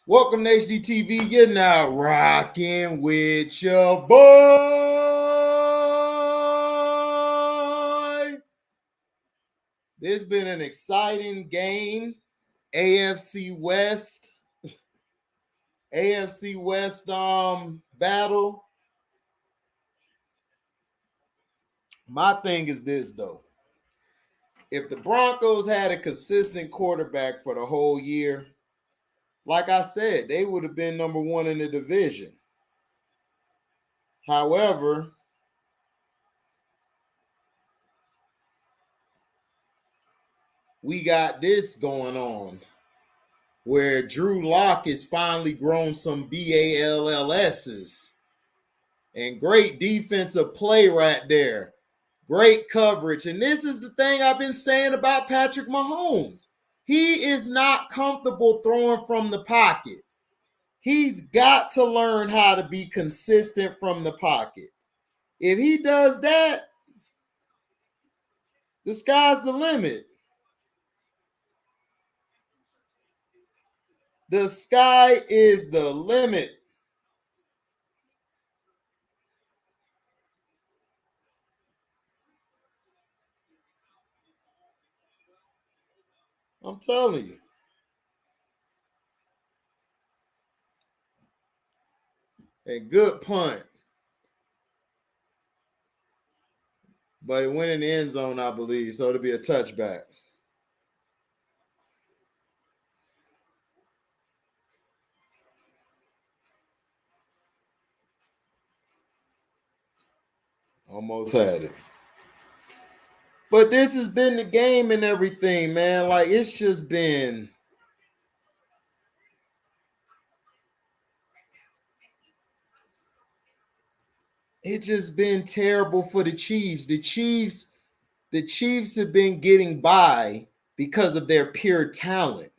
Welcome to HDTV. You're now rocking with your boy. There's been an exciting game. AFC West battle. My thing is this though. If the Broncos had a consistent quarterback for the whole year, like I said, they would have been number one in the division. However, we got this going on where Drew Lock has finally grown some BALLSs. And great defensive play right there. Great coverage. And this is the thing I've been saying about Patrick Mahomes. He is not comfortable throwing from the pocket. He's got to learn how to be consistent from the pocket. If he does that, the sky's the limit. The sky is the limit. I'm telling you. A good punt. But it went in the end zone, I believe, so it'll be a touchback. Almost had it. But this has been the game and everything, man. Like, it's just been... It's just been terrible for the Chiefs. The Chiefs have been getting by because of their pure talent.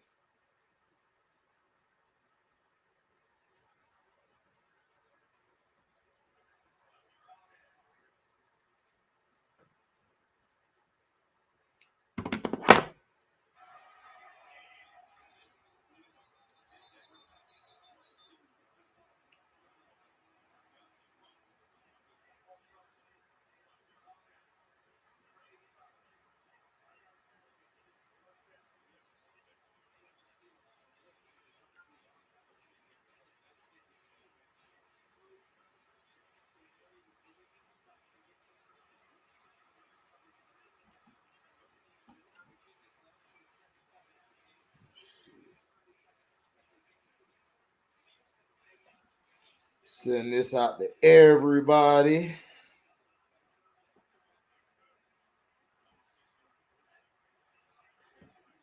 Send this out to everybody.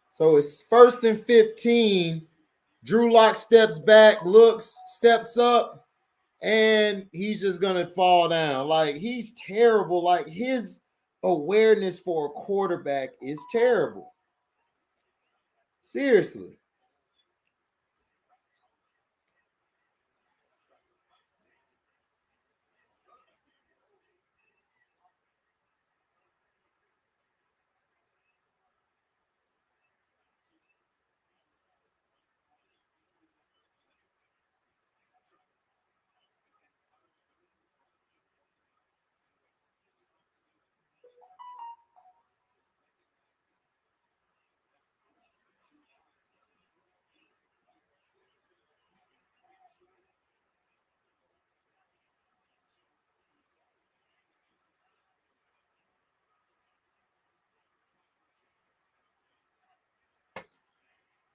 So it's 1st and 15. Drew Lock steps back, looks, steps up, and he's just going to fall down. Like, he's terrible. Like, his awareness for a quarterback is terrible. Seriously.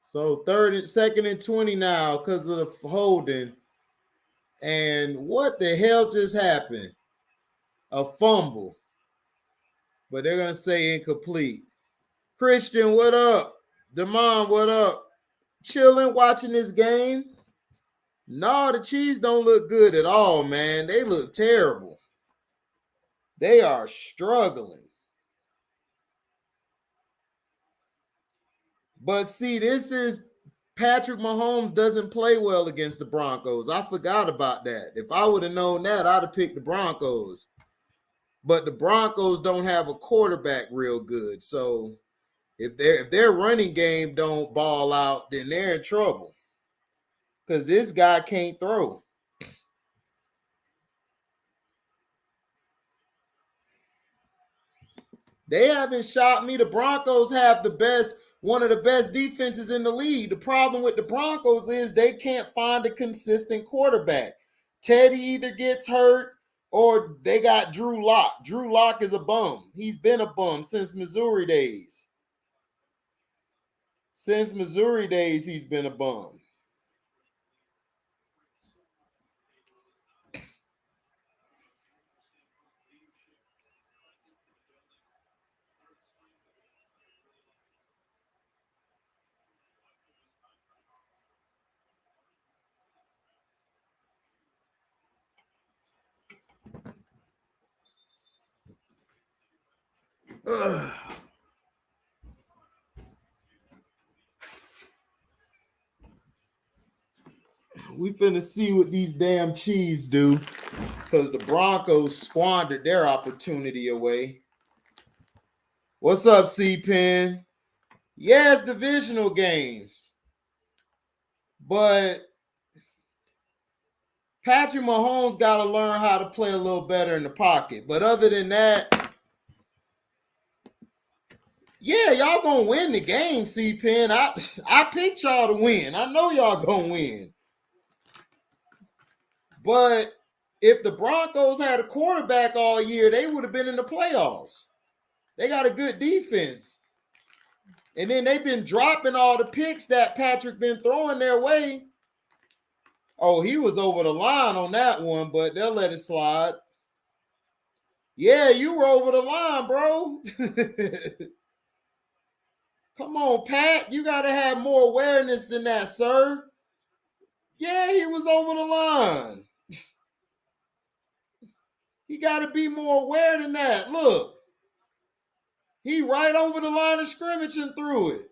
So 2nd and 20 now because of the holding. And what the hell just happened? A fumble. But they're going to say incomplete. Christian, what up? Damon, what up? Chilling, watching this game? No, the Chiefs don't look good at all, man. They look terrible. They are struggling. But see, this is Patrick Mahomes doesn't play well against the Broncos. I forgot about that. If I would have known that, I'd have picked the Broncos. But the Broncos don't have a quarterback real good. So If their running game don't ball out, then they're in trouble. Because this guy can't throw. They haven't shot me. The Broncos have one of the best defenses in the league. The problem with the Broncos is they can't find a consistent quarterback. Teddy either gets hurt or they got Drew Lock. Drew Lock is a bum. He's been a bum since Missouri days. Since Missouri days, he's been a bum. Ugh. We finna see what these damn Chiefs do, because the Broncos squandered their opportunity away. What's up, C-Pen? Yes, divisional games. But Patrick Mahomes got to learn how to play a little better in the pocket. But other than that, yeah, y'all gonna win the game, C-Pen. I picked y'all to win. I know y'all gonna win. But if the Broncos had a quarterback all year, they would have been in the playoffs. They got a good defense. And then they've been dropping all the picks that Patrick been throwing their way. Oh, he was over the line on that one, but they'll let it slide. Yeah, you were over the line, bro. Come on, Pat. You got to have more awareness than that, sir. Yeah, he was over the line. He got to be more aware than that. Look, he right over the line of scrimmage and threw it.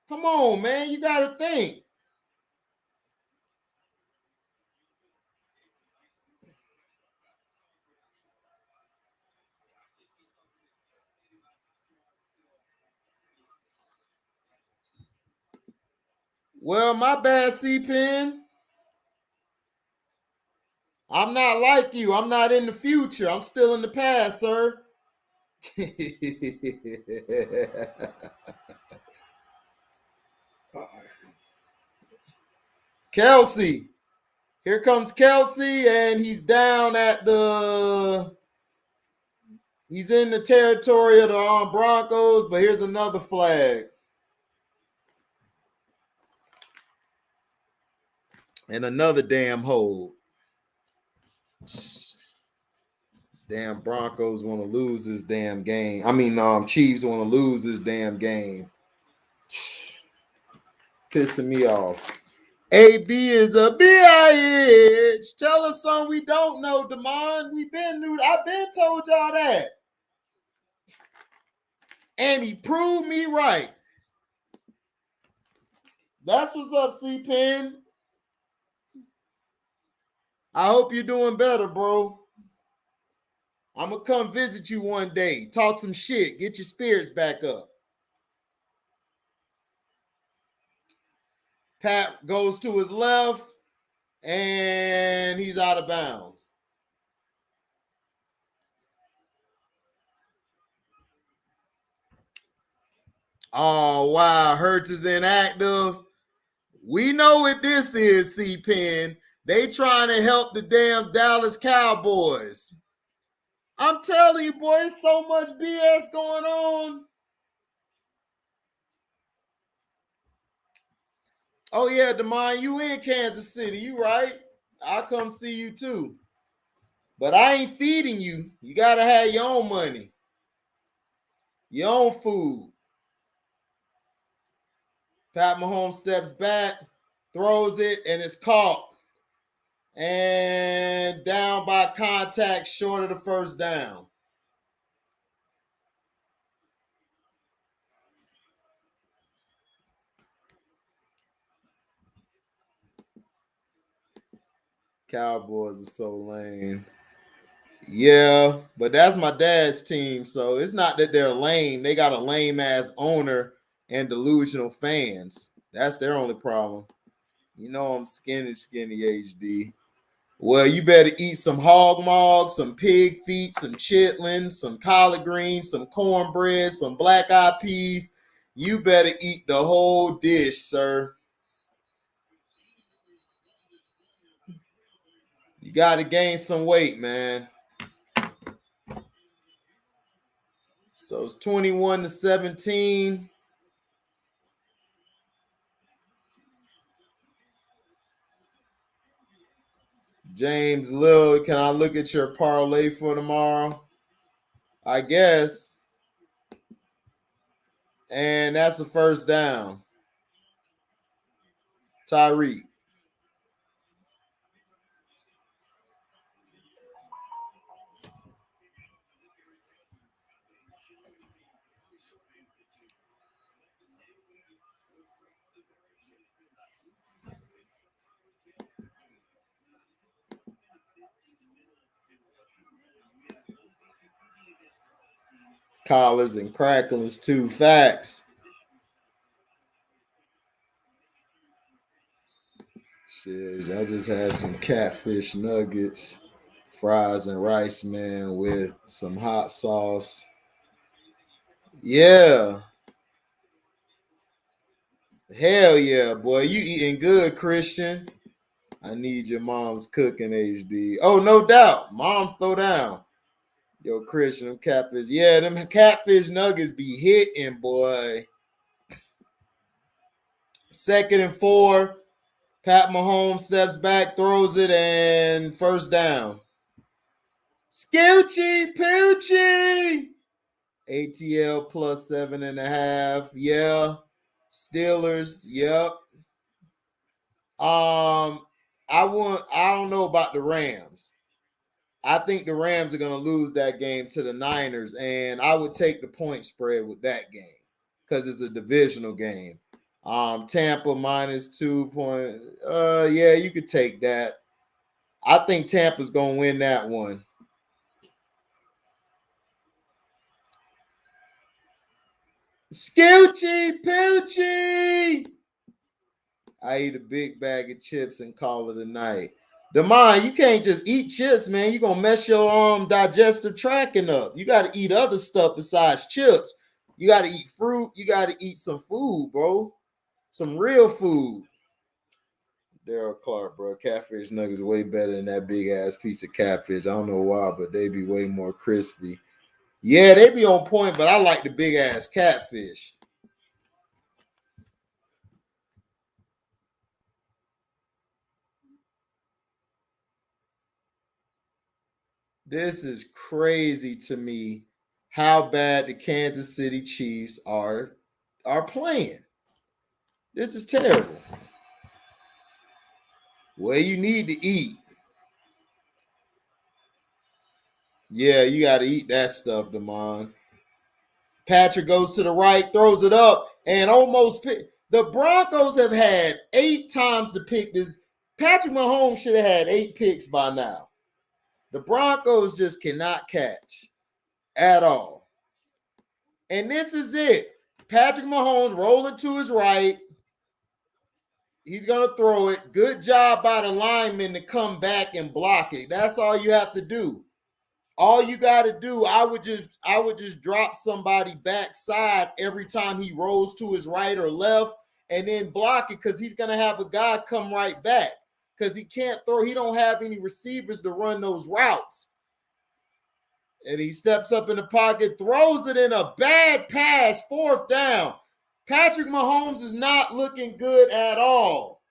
Come on, man. You got to think. Well, my bad, C-Pen. I'm not like you. I'm not in the future. I'm still in the past, sir. Kelsey. Here comes Kelsey, and he's down at he's in the territory of the Broncos, but here's another flag. And another damn hold. Damn Broncos want to lose this damn game. I mean, Chiefs want to lose this damn game. Pissing me off. AB is a bitch. Tell us something we don't know, Damon. I've been told y'all that. And he proved me right. That's what's up, C-Pen. I hope you're doing better, bro. I'm going to come visit you one day. Talk some shit. Get your spirits back up. Pat goes to his left, and he's out of bounds. Oh, wow. Hurts is inactive. We know what this is, C-Pen. They trying to help the damn Dallas Cowboys. I'm telling you, boy, there's so much BS going on. Oh, yeah, Damon, you in Kansas City. You right. I'll come see you, too. But I ain't feeding you. You got to have your own money. Your own food. Pat Mahomes steps back, throws it, and it's caught. And down by contact, short of the first down. Cowboys are so lame. Yeah, but that's my dad's team, so it's not that they're lame. They got a lame ass owner and delusional fans. That's their only problem. You know I'm skinny HD. Well, you better eat some hog maw, some pig feet, some chitlins, some collard greens, some cornbread, some black eyed peas. You better eat the whole dish, sir. You got to gain some weight, man. So it's 21-17. James Lil, can I look at your parlay for tomorrow? I guess. And that's a first down. Tyreek. Collars and cracklings, too. Facts. Shit, I just had some catfish nuggets, fries and rice, man, with some hot sauce. Yeah. Hell yeah, boy. You eating good, Christian. I need your mom's cooking, HD. Oh, no doubt. Moms throw down. Yo, Christian, them catfish. Yeah, them catfish nuggets be hitting, boy. 2nd and 4. Pat Mahomes steps back, throws it, and first down. Skilchy Poochie. ATL plus 7.5. Yeah. Steelers. Yep. I don't know about the Rams. I think the Rams are going to lose that game to the Niners, and I would take the point spread with that game because it's a divisional game. Tampa minus 2 point. Yeah, you could take that. I think Tampa's going to win that one. Scoochie Poochie. I eat a big bag of chips and call it a night. Demond, you can't just eat chips, man. You're gonna mess your digestive tracking up. You gotta eat other stuff besides chips. You gotta eat fruit, you gotta eat some food, bro. Some real food. Daryl Clark, bro. Catfish nuggets way better than that big ass piece of catfish. I don't know why, but they be way more crispy. Yeah, they be on point, but I like the big ass catfish. This is crazy to me how bad the Kansas City Chiefs are playing. This is terrible. Well, you need to eat. Yeah, you got to eat that stuff, Damon. Patrick goes to the right, throws it up, and almost pick. The Broncos have had 8 times to pick this. Patrick Mahomes should have had 8 picks by now. The Broncos just cannot catch at all. And this is it. Patrick Mahomes rolling to his right. He's going to throw it. Good job by the lineman to come back and block it. That's all you have to do. All you got to do, I would just drop somebody backside every time he rolls to his right or left and then block it because he's going to have a guy come right back because he can't throw. He don't have any receivers to run those routes. And he steps up in the pocket, throws it in a bad pass, 4th down. Patrick Mahomes is not looking good at all.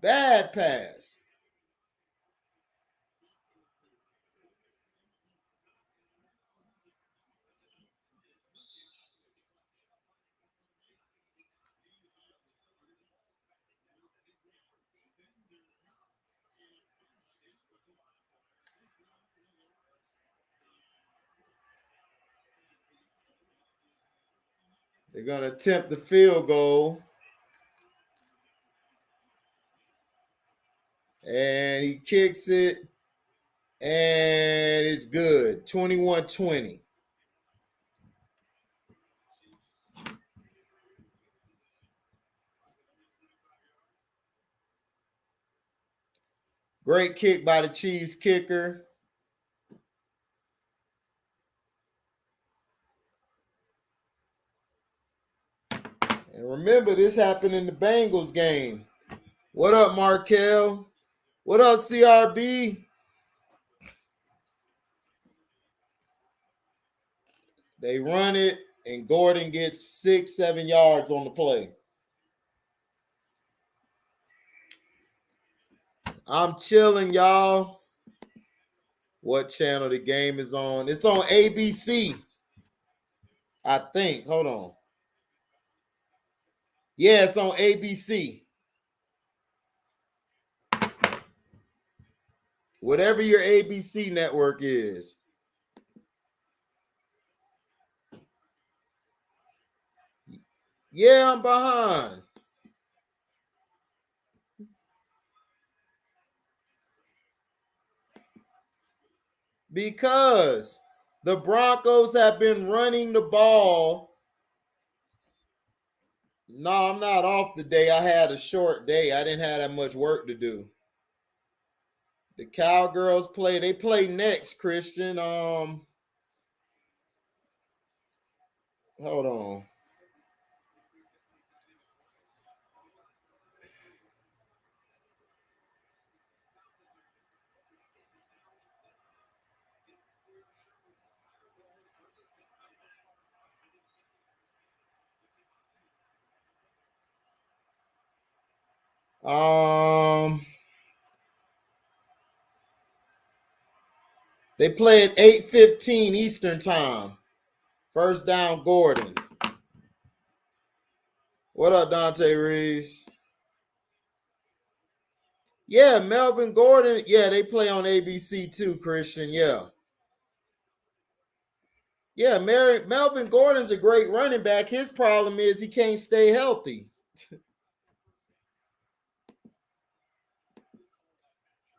Bad pass. They're going to attempt the field goal. And he kicks it. And it's good. 21-20. Great kick by the Chiefs kicker. And remember, this happened in the Bengals game. What up, Markel? What up, CRB? They run it, and Gordon gets 6-7 yards on the play. I'm chilling, y'all. What channel the game is on? It's on ABC, I think. Hold on. Yeah, it's on ABC. Whatever your ABC network is. Yeah, I'm behind. Because the Broncos have been running the ball. No, I'm not off the day. I had a short day. I didn't have that much work to do. The Cowgirls play. They play next, Christian. Hold on. They play at 8:15 Eastern time. First down, Gordon. What up, Dante Reeves? Yeah, Melvin Gordon. Yeah, they play on ABC too, Christian. Yeah. Yeah, Melvin Gordon's a great running back. His problem is he can't stay healthy.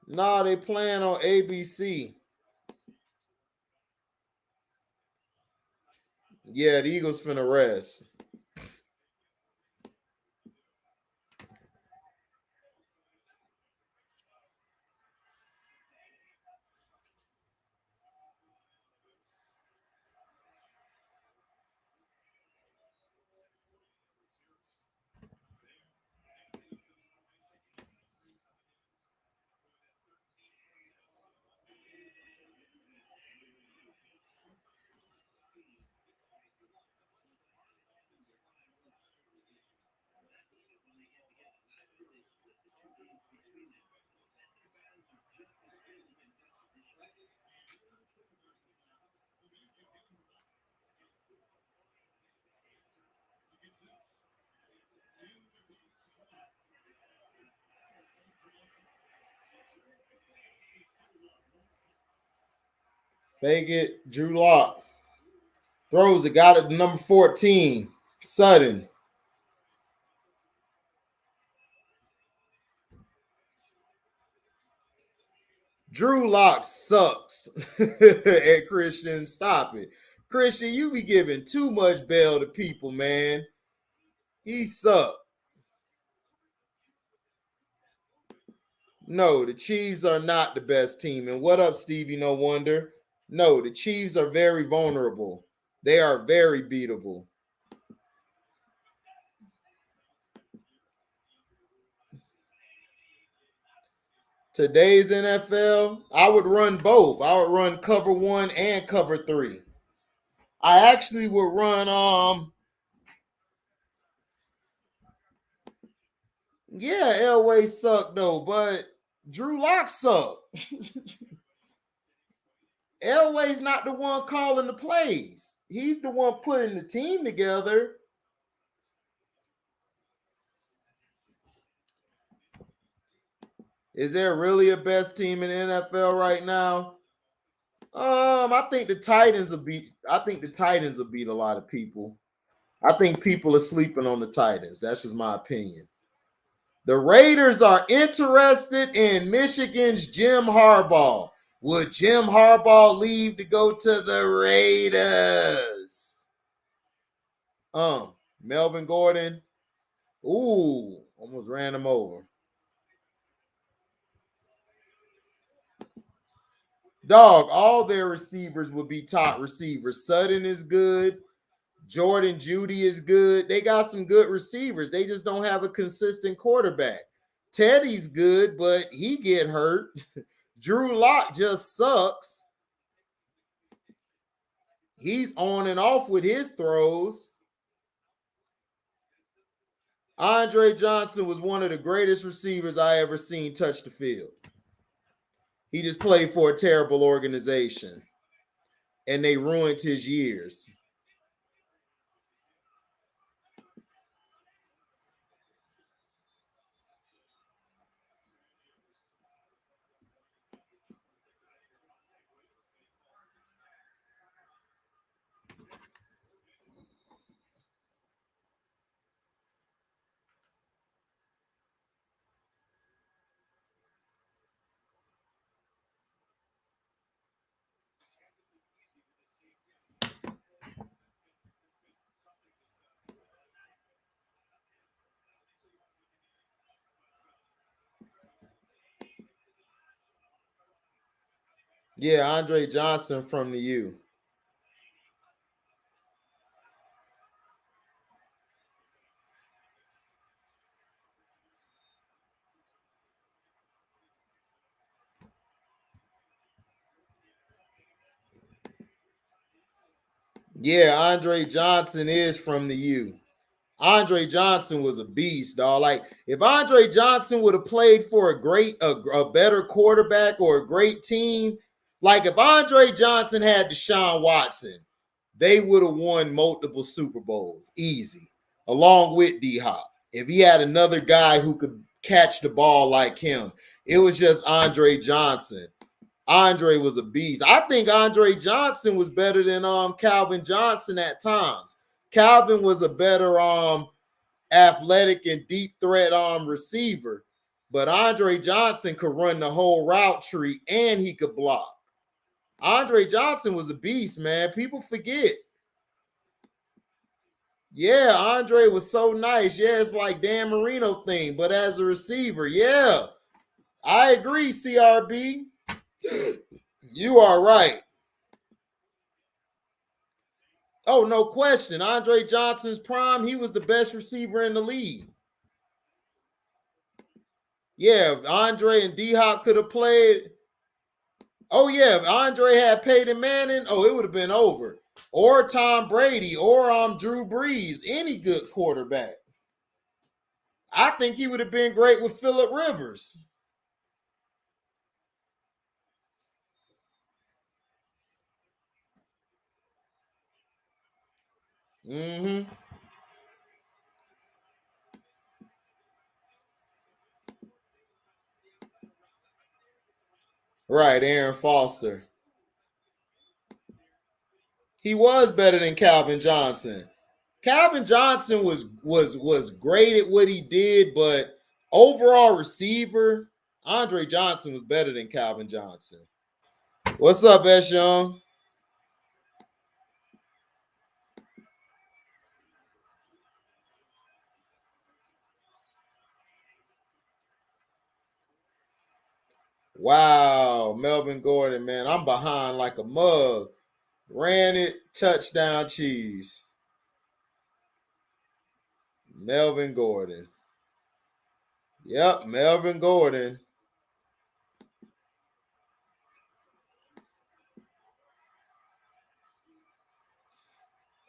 Nah, they playing on ABC. Yeah, the Eagles finna rest. Fake it. Drew Lock throws it. Got it to number 14. Sutton. Drew Lock sucks. And Christian, stop it. Christian, you be giving too much bail to people, man. He sucked. No, the Chiefs are not the best team. And what up, Stevie No Wonder? No, the Chiefs are very vulnerable. They are very beatable. Today's NFL, I would run both. I would run cover 1 and cover 3. I actually would run yeah, Elway sucked though, but Drew Lock sucked. Elway's not the one calling the plays. He's the one putting the team together. Is there really a best team in the NFL right now? I think the Titans will beat. I think the Titans will beat a lot of people. I think people are sleeping on the Titans. That's just my opinion. The Raiders are interested in Michigan's Jim Harbaugh. Would Jim Harbaugh leave to go to the Raiders? Melvin Gordon. Ooh, almost ran him over. Dog, all their receivers would be top receivers. Sutton is good. Jordan Judy is good. They got some good receivers. They just don't have a consistent quarterback. Teddy's good, but he get hurt. Drew Lock just sucks. He's on and off with his throws. Andre Johnson was one of the greatest receivers I ever seen touch the field. He just played for a terrible organization, and they ruined his years. Yeah, Andre Johnson from the U. Yeah, Andre Johnson is from the U. Andre Johnson was a beast, dog. Like if Andre Johnson would have played for a better quarterback or a great team, like if Andre Johnson had Deshaun Watson, they would have won multiple Super Bowls easy, along with D Hop. If he had another guy who could catch the ball like him, it was just Andre Johnson. Andre was a beast. I think Andre Johnson was better than Calvin Johnson at times. Calvin was a better athletic and deep threat receiver, but Andre Johnson could run the whole route tree and he could block. Andre Johnson was a beast, man. People forget. Yeah, Andre was so nice. Yeah, it's like Dan Marino thing, but as a receiver, yeah. I agree, CRB. You are right. Oh, no question. Andre Johnson's prime, he was the best receiver in the league. Yeah, if Andre and D Hop could have played. Oh, yeah, if Andre had Peyton Manning, oh, it would have been over. Or Tom Brady, or Drew Brees, any good quarterback. I think he would have been great with Phillip Rivers. Mm-hmm. Right, Aaron Foster. He was better than Calvin Johnson. Calvin Johnson was great at what he did, but overall receiver, Andre Johnson was better than Calvin Johnson. What's up, S. Young? Wow, Melvin Gordon, man, I'm behind like a mug. Ran it, touchdown, cheese. Melvin Gordon. Yep, Melvin Gordon.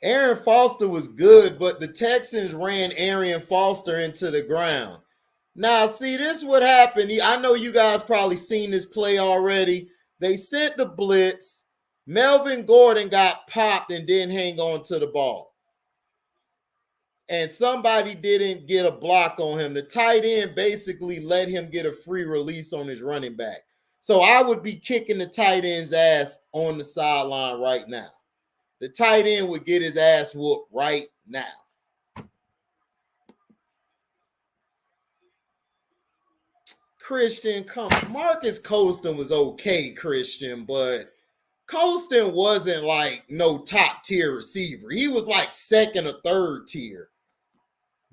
Aaron Foster was good, but the Texans ran Aaron Foster into the ground. Now, see, this is what happened. I know you guys probably seen this play already. They sent the blitz. Melvin Gordon got popped and didn't hang on to the ball. And somebody didn't get a block on him. The tight end basically let him get a free release on his running back. So I would be kicking the tight end's ass on the sideline right now. The tight end would get his ass whooped right now. Christian, Marcus Colston was okay, Christian, but Colston wasn't like no top tier receiver. He was like second or third tier.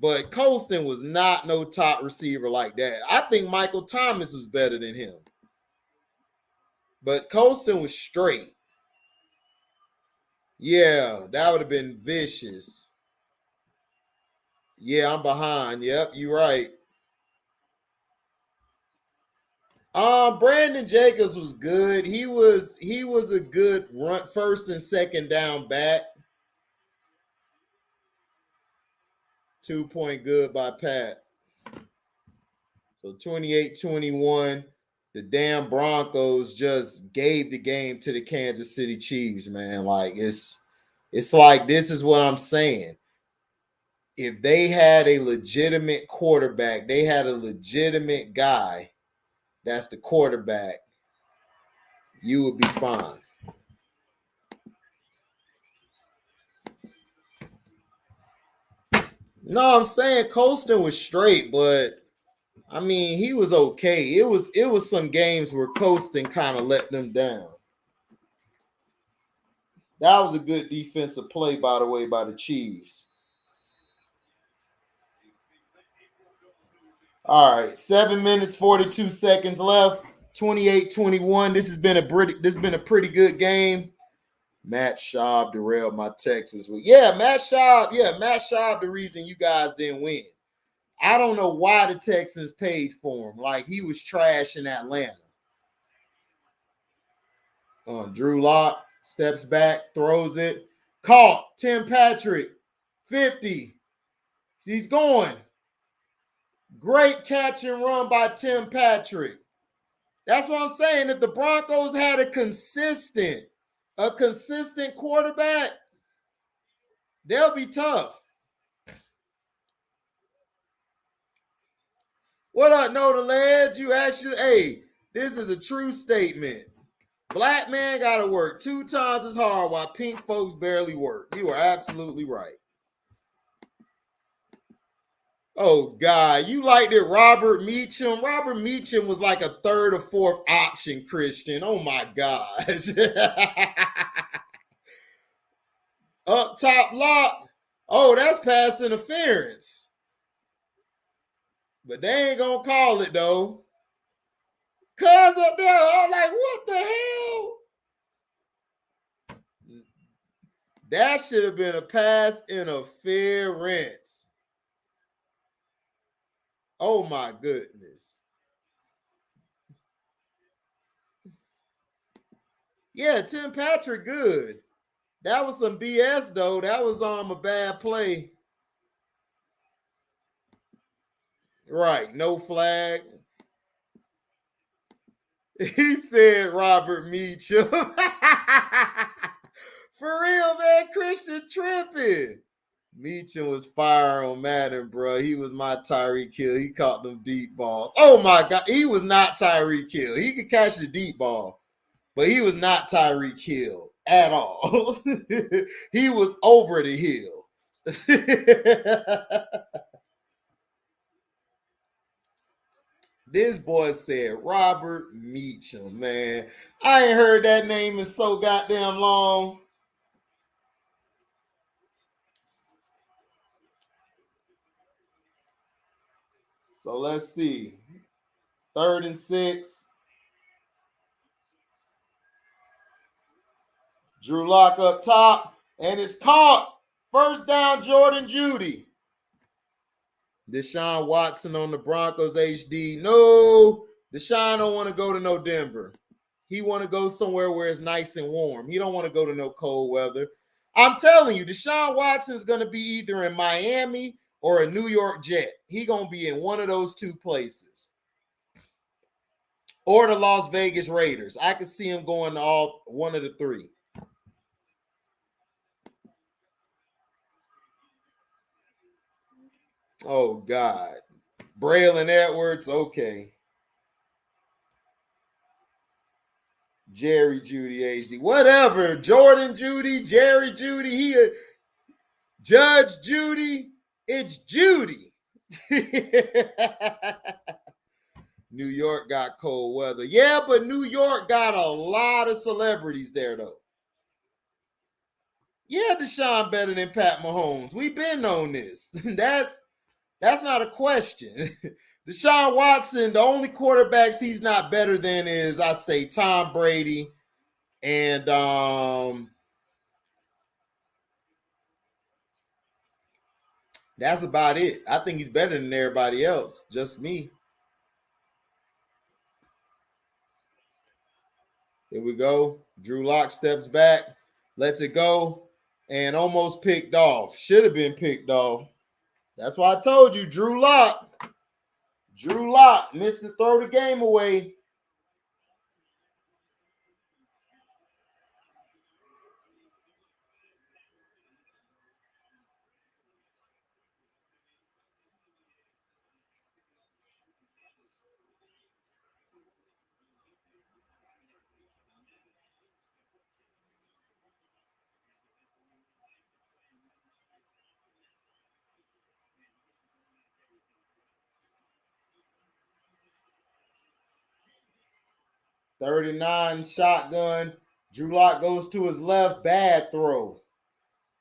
But Colston was not no top receiver like that. I think Michael Thomas was better than him. But Colston was straight. Yeah, that would have been vicious. Yeah, I'm behind. Yep, you're right. Brandon Jacobs was good. He was a good run first and second down back. 2-point good by Pat. So 28-21. The damn Broncos just gave the game to the Kansas City Chiefs, man. Like it's like this is what I'm saying. If they had a legitimate quarterback, they had a legitimate guy that's the quarterback, you would be fine. No, I'm saying Colston was straight, but I mean he was okay. It was some games where Colston kind of let them down. That was a good defensive play, by the way, by the Chiefs. All right, 7 minutes, 42 seconds left. 28-21. This has been a pretty good game. Matt Schaub derailed my Texas. Yeah, Matt Schaub, the reason you guys didn't win. I don't know why the Texans paid for him. Like he was trash in Atlanta. Drew Lock steps back, throws it. Caught. Tim Patrick, 50. He's going. Great catch and run by Tim Patrick. That's what I'm saying. If the Broncos had a consistent quarterback, they'll be tough. What up, Know the Ledge? You actually, hey, this is a true statement. Black man got to work 2 times as hard while pink folks barely work. You are absolutely right. Oh, God. You liked it, Robert Meacham? Robert Meacham was like a 3rd or 4th option, Christian. Oh, my gosh. Up top lock. Oh, that's pass interference. But they ain't going to call it, though. Cuz up there, I'm like, what the hell? That should have been a pass interference. Oh, my goodness. Yeah, Tim Patrick, good. That was some BS, though. That was a bad play. Right, no flag. He said Robert Meacham. For real, man, Christian tripping. Meacham was fire on Madden, bro. He was my Tyreek Hill. He caught them deep balls. Oh, my God. He was not Tyreek Hill. He could catch the deep ball, but he was not Tyreek Hill at all. He was over the hill. This boy said Robert Meacham, man. I ain't heard that name in so goddamn long. So let's see. 3rd and 6. Drew Lock up top, and it's caught. First down, Jordan Judy. Deshaun Watson on the Broncos HD. No, Deshaun don't want to go to no Denver. He want to go somewhere where it's nice and warm. He don't want to go to no cold weather. I'm telling you, Deshaun Watson is going to be either in Miami or a New York Jet. He going to be in one of those 2 places. Or the Las Vegas Raiders. I could see him going to one of the 3. Oh, God. Braylon Edwards, okay. Jerry Judy HD. Whatever. Jordan Judy, Jerry Judy, Judge Judy. It's Judy. New York got cold weather. Yeah, but New York got a lot of celebrities there, though. Yeah, Deshaun better than Pat Mahomes. We've been on this. That's not a question. Deshaun Watson, the only quarterbacks he's not better than is, I say, Tom Brady and that's about it. I think he's better than everybody else. Just me. Here we go. Drew Lock steps back, lets it go, and almost picked off. Should have been picked off. That's why I told you, Drew Lock. Drew Lock missed to throw the game away. .39 shotgun. Drew Lock goes to his left. Bad throw.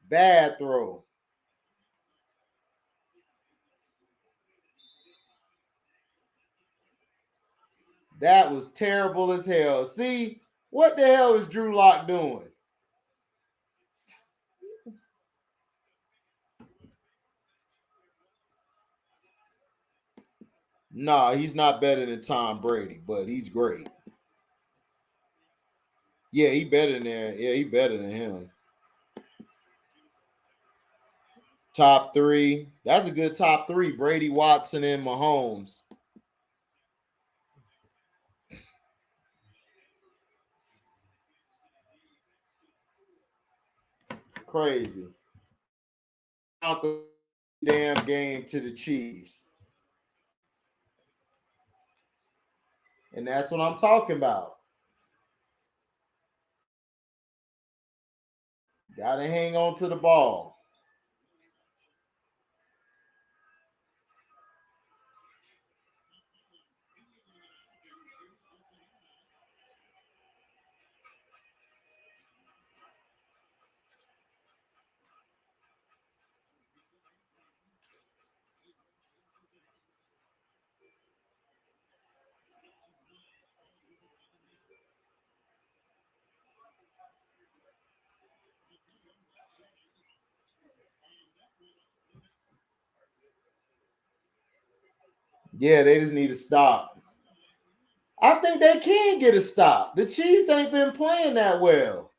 Bad throw. That was terrible as hell. See, what the hell is Drew Lock doing? Nah, he's not better than Tom Brady, but he's great. Yeah, he better than that. Yeah, he better than him. Top three. That's a good top three. Brady, Watson, and Mahomes. Crazy. Out the damn game to the Chiefs. And that's what I'm talking about. Gotta hang on to the ball. Yeah, they just need to stop. I think they can get a stop. The Chiefs ain't been playing that well.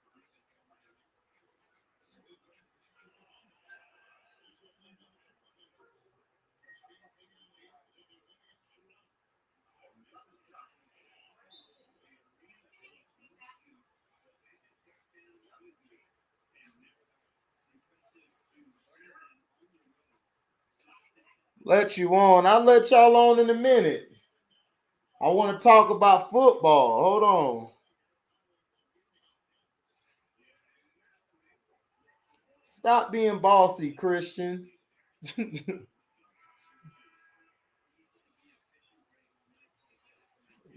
Let you on. I'll let y'all on in a minute. I want to talk about football. Hold on. Stop being bossy, Christian.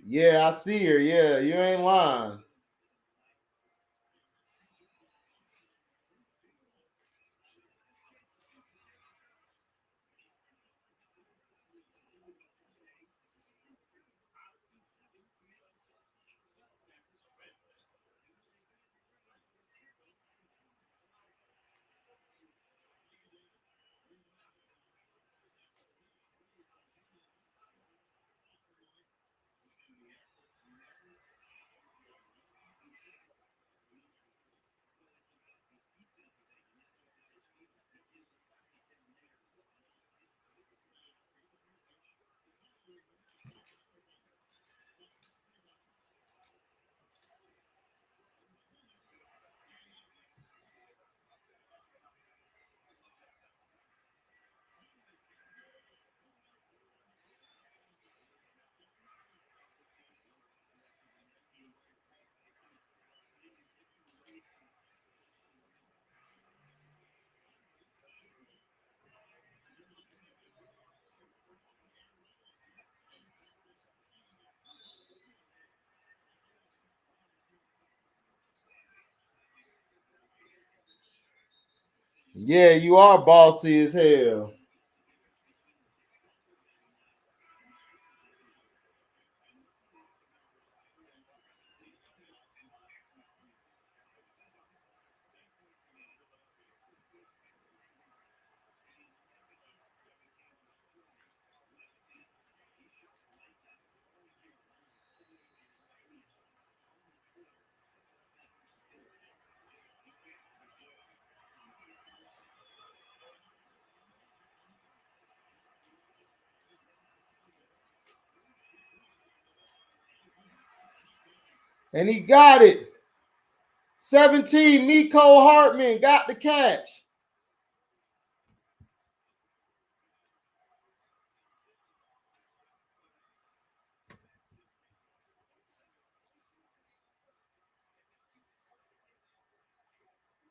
Yeah, I see her. Yeah, you ain't lying. Yeah, you are bossy as hell. And he got it. 17, Miko Hartman got the catch.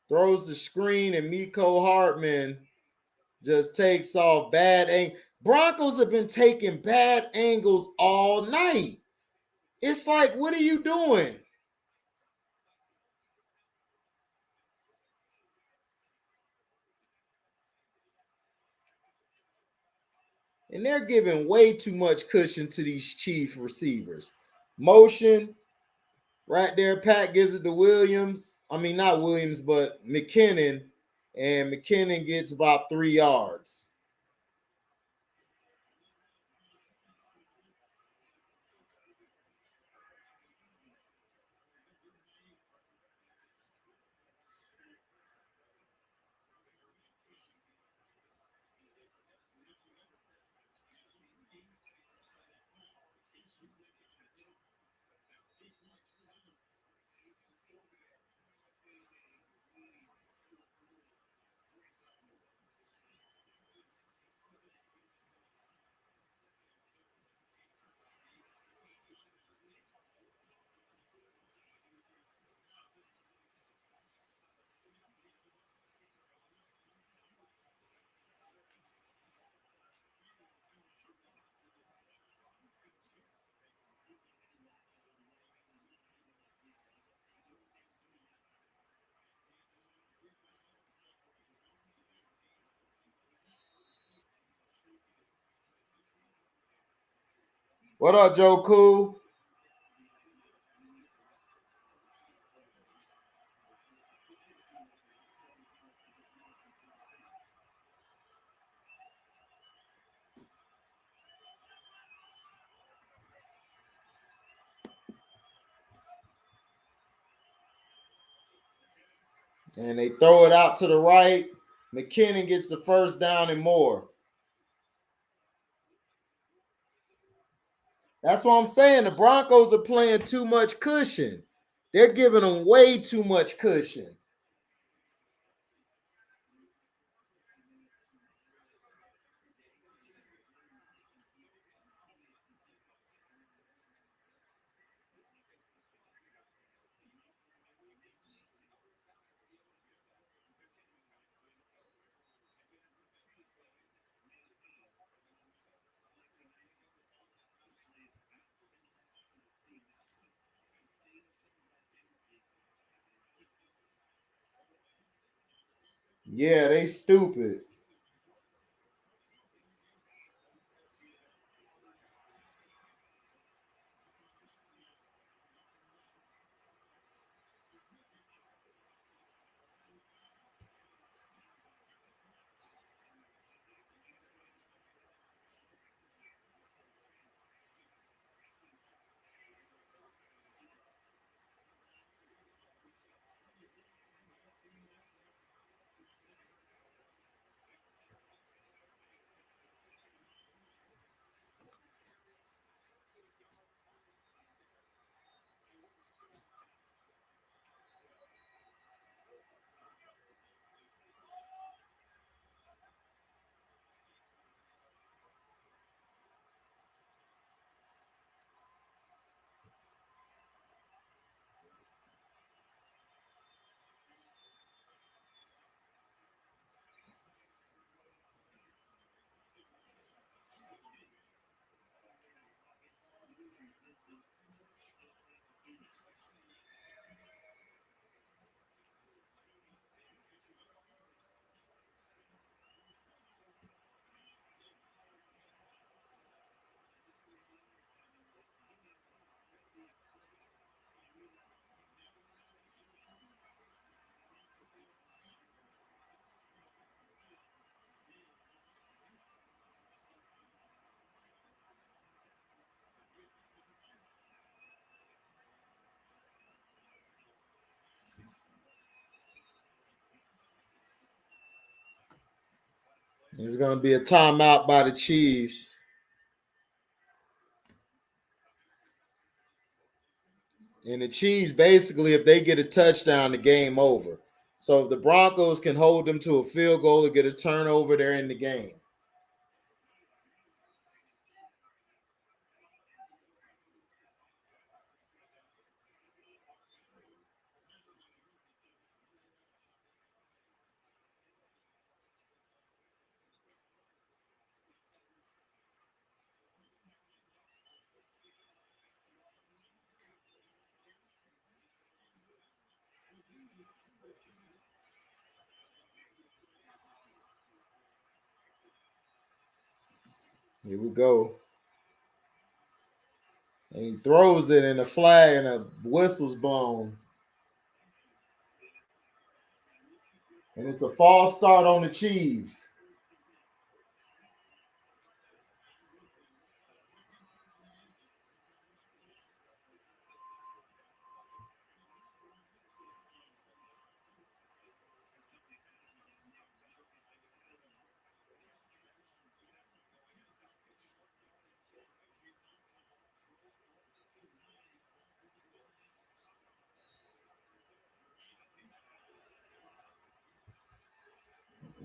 Throws the screen, and Miko Hartman just takes off. Bad angle. Broncos have been taking bad angles all night. It's like, what are you doing? And they're giving way too much cushion to these Chief receivers. Motion right there. Pat gives it to Williams. I mean, not Williams, but McKinnon. And McKinnon gets about 3 yards. What up, Joe Cool? And they throw it out to the right. McKinnon gets the first down and more. That's what I'm saying. The Broncos are playing too much cushion. They're giving them way too much cushion. Yeah, they stupid. There's going to be a timeout by the Chiefs. And the Chiefs, basically, if they get a touchdown, the game over. So if the Broncos can hold them to a field goal or get a turnover, they're in the game. Here we go. And he throws it, and a flag and a whistle's blown. And it's a false start on the Chiefs.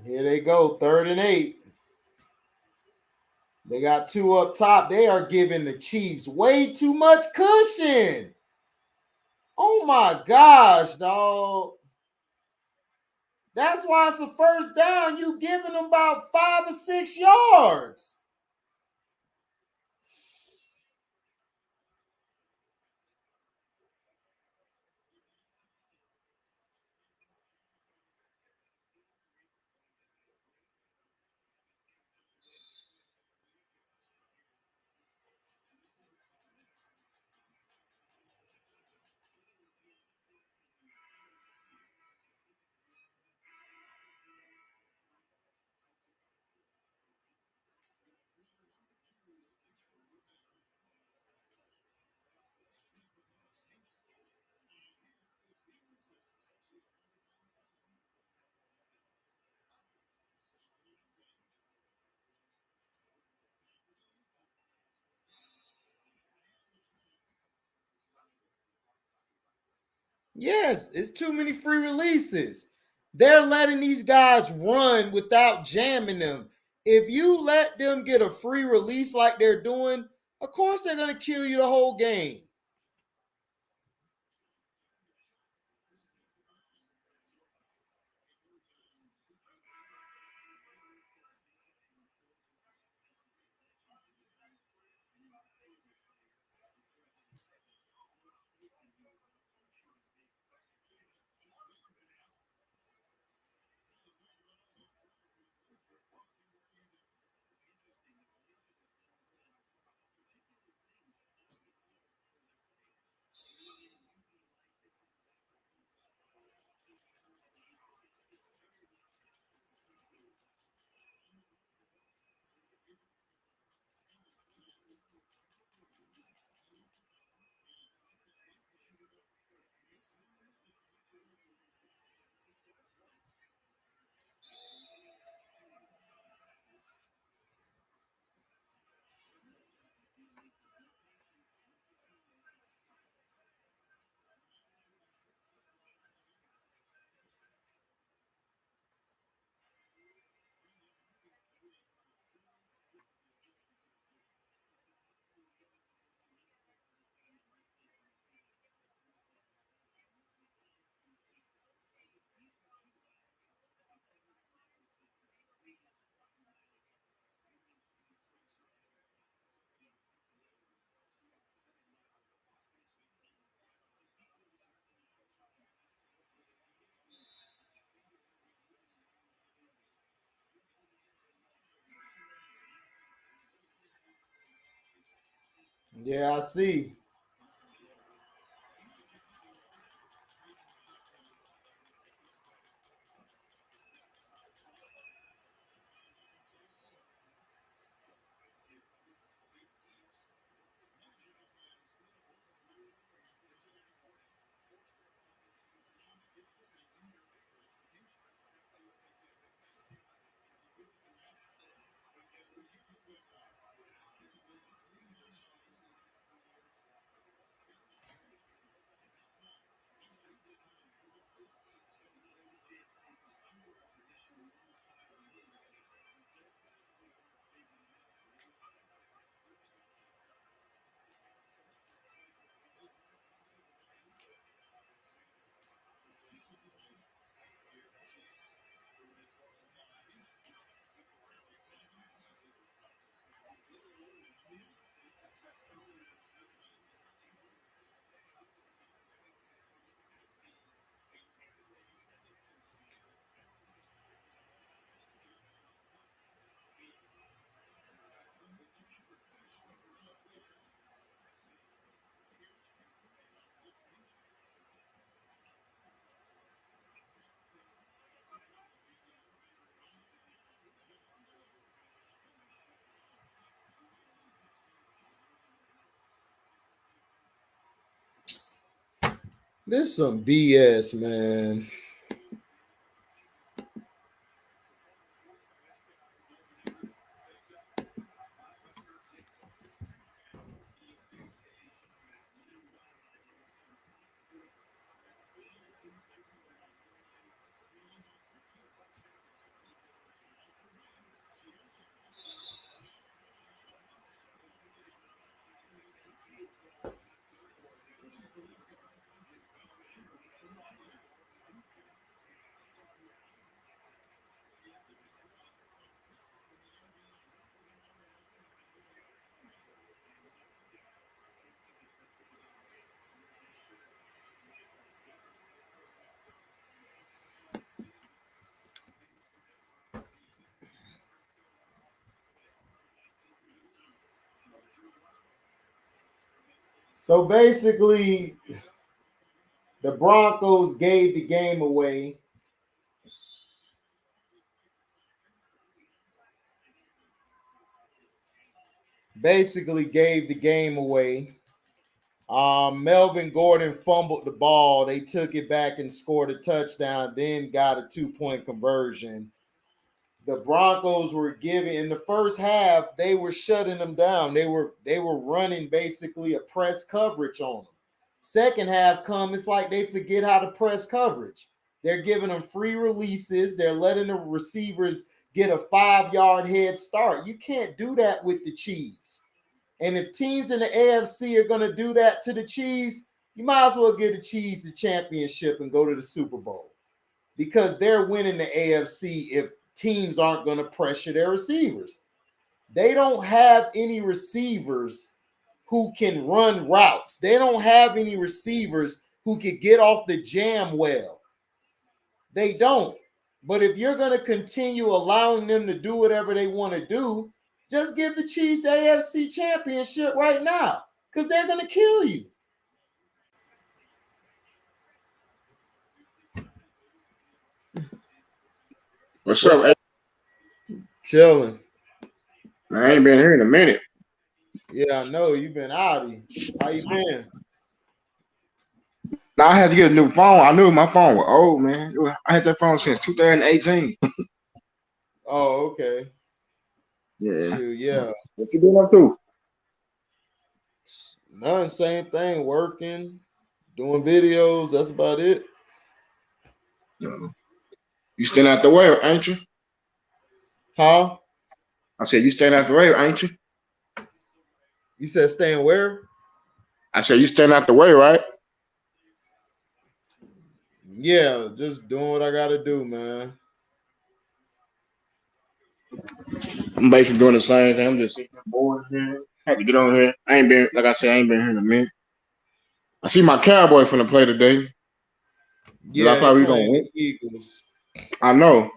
Here they go, 3rd and 8. They got 2 up top. They are giving the Chiefs way too much cushion. Oh my gosh, dog. That's why it's a first down. You giving them about 5 or 6 yards. Yes, it's too many free releases. They're letting these guys run without jamming them. If you let them get a free release like they're doing, of course they're going to kill you the whole game. Yeah, I see. This some BS, man. So basically, the Broncos gave the game away. Melvin Gordon fumbled the ball. They took it back and scored a touchdown, then got a 2-point conversion. The Broncos were giving in the first half, they were shutting them down. They were running basically a press coverage on them. Second half it's like they forget how to press coverage. They're giving them free releases. They're letting the receivers get a 5-yard head start. You can't do that with the Chiefs. And if teams in the AFC are going to do that to the Chiefs, you might as well give the Chiefs the championship and go to the Super Bowl, because they're winning the AFC if teams aren't going to pressure their receivers. They don't have any receivers who can run routes. They don't have any receivers who can get off the jam well. They don't. But if you're going to continue allowing them to do whatever they want to do, just give the Chiefs the AFC championship right now, because they're going to kill you. What's up? Hey? Chilling. I ain't been here in a minute. Yeah, I know. You've been outy. How you been? Now I had to get a new phone. I knew my phone was old, man. I had that phone since 2018. Oh, okay. Yeah. Shoot, yeah. What you been up to? None, same thing. Working, doing videos. That's about it. You staying out the way, ain't you? Huh? I said you staying out the way, ain't you? You said staying where? I said you staying out the way, right? Yeah, just doing what I gotta do, man. I'm basically doing the same thing. I'm just sitting bored here. Had to get on here. I ain't been, like I said, I ain't been here in a minute. I see my Cowboy finna play today. I Yeah, feel they like we gonna playing win. the Eagles. I know.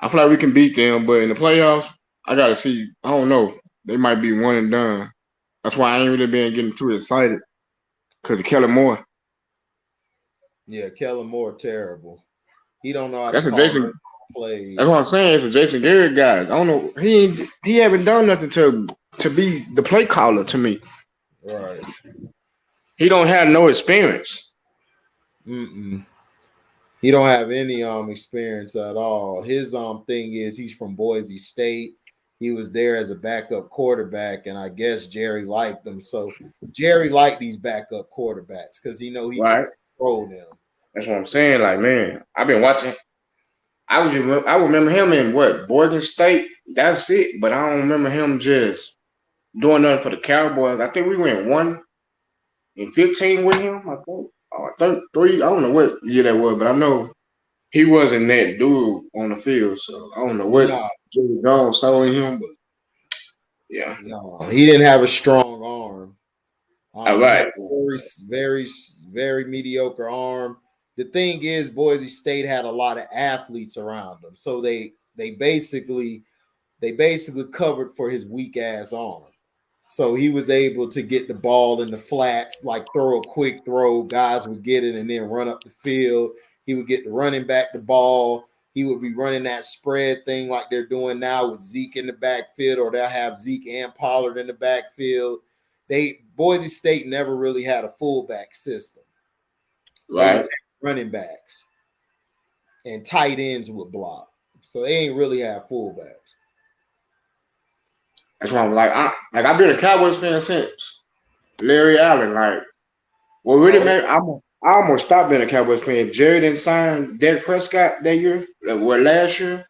I feel like we can beat them, but in the playoffs, I gotta see. I don't know. They might be one and done. That's why I ain't really been getting too excited because of Kellen Moore. Yeah, Kellen Moore terrible. He don't know how to That's a call Jason. no That's what I'm plays. saying. It's a Jason Garrett guy. I don't know. He haven't done nothing to be the play caller to me. Right. He don't have no experience. Mm-mm. He don't have any experience at all. His thing is he's from Boise State. He was there as a backup quarterback, and I guess Jerry liked him. So Jerry liked these backup quarterbacks because he know he can Right. control them. That's what I'm saying. Like, man, I've been watching. I remember him in what, Boise State. That's it. But I don't remember him just doing nothing for the Cowboys. I think we went 1-15 with him. I think 3. I don't know what year that was, but I know he wasn't that dude on the field. So I don't know what No, Jerry Jones saw in him, but yeah. no, he didn't have a strong arm. All He had right. a very mediocre arm. The thing is, Boise State had a lot of athletes around them, so they basically covered for his weak ass arm. So he was able to get the ball in the flats, like throw a quick throw. Guys would get it and then run up the field. He would get the running back the ball. He would be running that spread thing like they're doing now with Zeke in the backfield, or they'll have Zeke and Pollard in the backfield. Boise State never really had a fullback system. They was Right. running backs and tight ends would block. So they ain't really have fullbacks. That's why I'm like, I've been a Cowboys fan since Larry Allen. Like, what really Oh, made I almost stopped being a Cowboys fan. If Jerry didn't sign Dak Prescott that year, last year,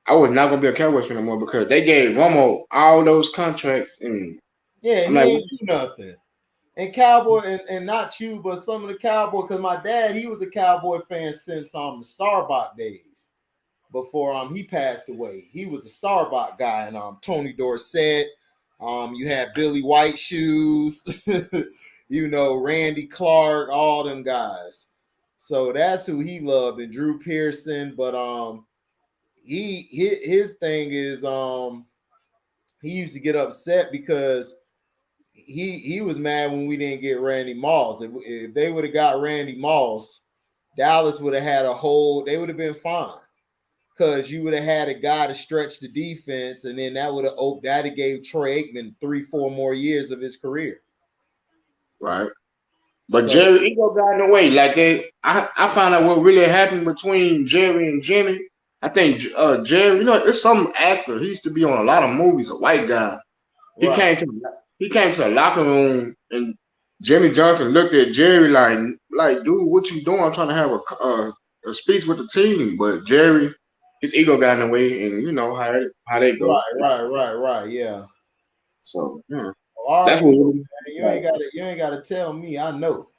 I was not gonna be a Cowboys fan anymore because they gave Romo all those contracts, and yeah, I'm he like, ain't do nothing. And Cowboy, and not you, but some of the Cowboy, because my dad, he was a Cowboy fan since the Starbuck days. Before he passed away, he was a Starbuck guy, and Tony Dorsett. You had Billy White Shoes, Randy Clark, all them guys. So that's who he loved, and Drew Pearson. But his thing is he used to get upset because he was mad when we didn't get Randy Moss. If they would have got Randy Moss, Dallas would have had they would have been fine. Because you would have had a guy to stretch the defense, and then that would have gave Troy Aikman 3-4 more years of his career. right. But So Jerry ego got in the way. Like I found out what really happened between Jerry and Jimmy. I think Jerry, it's some actor. He used to be on a lot of movies. A white guy. He right, came to the locker room, and Jimmy Johnson looked at Jerry like, dude, what you doing? I'm trying to have a speech with the team, but Jerry, his ego got in the way, and you know how they go. right, yeah. So yeah, All that's right, what look, really. man, you ain't gotta tell me. I know.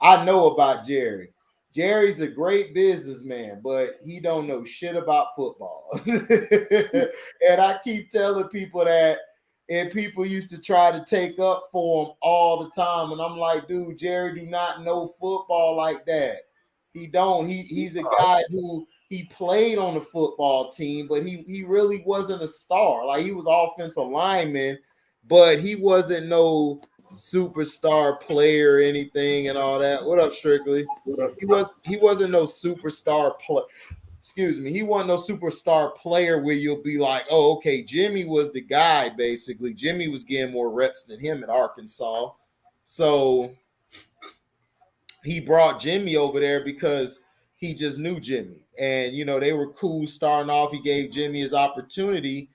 I know about Jerry. Jerry's a great businessman, but he don't know shit about football. And I keep telling people that, and people used to try to take up for him all the time. And I'm like, dude, Jerry do not know football like that. He don't. He's a guy who he played on the football team, but he really wasn't a star. Like he was offensive lineman, but he wasn't no superstar player or anything and all that. What up, Strictly? He wasn't no superstar player. Excuse me, he wasn't no superstar player where you'll be like, oh, okay, Jimmy was the guy, basically. Jimmy was getting more reps than him at Arkansas. So he brought Jimmy over there because he just knew Jimmy. And, they were cool starting off. He gave Jimmy his opportunity.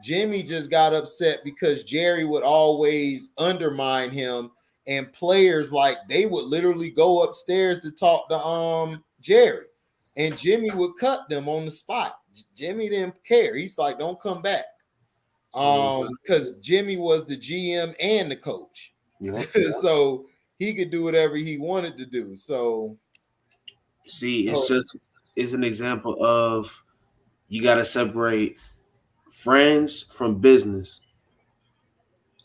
Jimmy just got upset because Jerry would always undermine him, and players like they would literally go upstairs to talk to Jerry, and Jimmy would cut them on the spot. Jimmy didn't care. He's like, don't come back. Because Jimmy was the GM and the coach. Yeah. So he could do whatever he wanted to do. So see, it's an example of you gotta separate friends from business.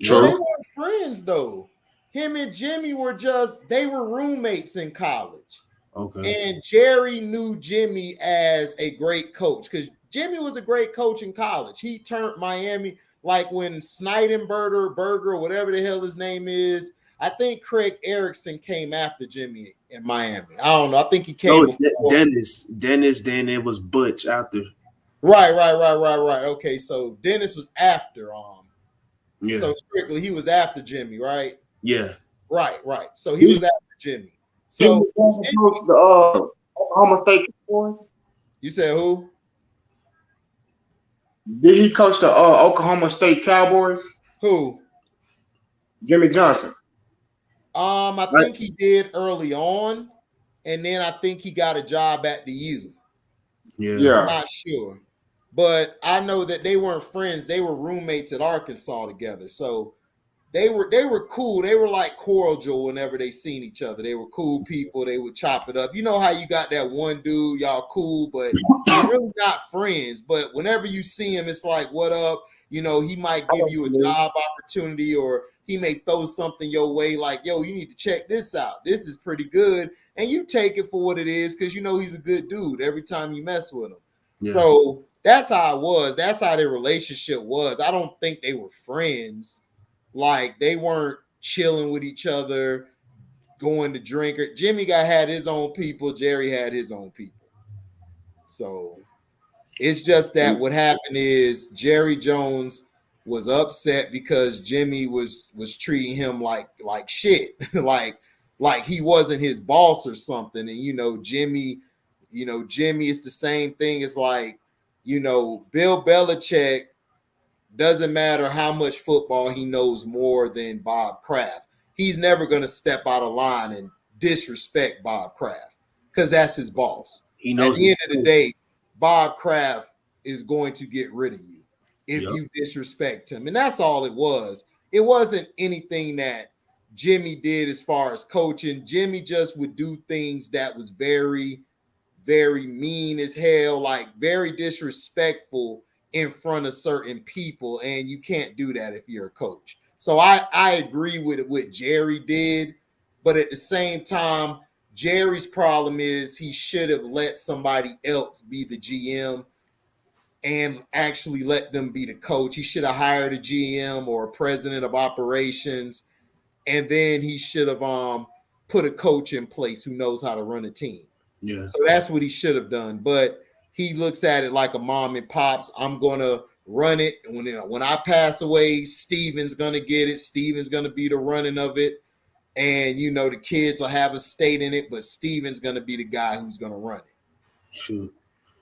Well, they True. weren't friends though. Him and Jimmy they were roommates in college. Okay. And Jerry knew Jimmy as a great coach because Jimmy was a great coach in college. He turned Miami, like when Berger, whatever the hell his name is. I think Craig Erickson came after Jimmy in Miami. I don't know. I think he came before. Dennis, then it was Butch after. Right. Okay, so Dennis was after Yeah. So strictly he was after Jimmy, right? Yeah. Right. So he was after Jimmy. So The Oklahoma State Cowboys. you said who? Did he coach the Oklahoma State Cowboys? Who? Jimmy Johnson. I think he did early on, and then I think he got a job at the U. Yeah. I'm not sure, but I know that they weren't friends. They were roommates at Arkansas together, so they were cool. They were like cordial whenever they seen each other. They were cool people. They would chop it up. You know how you got that one dude, y'all cool, but you're really not friends. But whenever you see him, it's like, what up? He might give you a job opportunity, or he may throw something your way like, yo, you need to check this out. This is pretty good. And you take it for what it is because he's a good dude every time you mess with him. Yeah. So that's how it was. That's how their relationship was. I don't think they were friends. Like they weren't chilling with each other, going to drink. Jimmy had his own people. Jerry had his own people. So it's just that what happened is Jerry Jones was upset because Jimmy was treating him like shit. Like like he wasn't his boss or something. And Jimmy it's the same thing. It's like, Bill Belichick, doesn't matter how much football he knows more than Bob Kraft. He's never going to step out of line and disrespect Bob Kraft because that's his boss. He At knows the end of the day, Bob Kraft is going to get rid of you if you disrespect him. And that's all it was. It wasn't anything that Jimmy did as far as coaching. Jimmy just would do things that was very, very mean as hell, like very disrespectful in front of certain people, and you can't do that if you're a coach. So I agree with what Jerry did, but at the same time, Jerry's problem is he should have let somebody else be the GM and actually let them be the coach. He should have hired a GM or a president of operations, and then he should have put a coach in place who knows how to run a team. Yeah. So that's what he should have done. But he looks at it like a mom and pops. I'm going to run it. When I pass away, Steven's going to get it. Steven's going to be the running of it. And, the kids will have a stake in it, but Steven's going to be the guy who's going to run it. Shoot.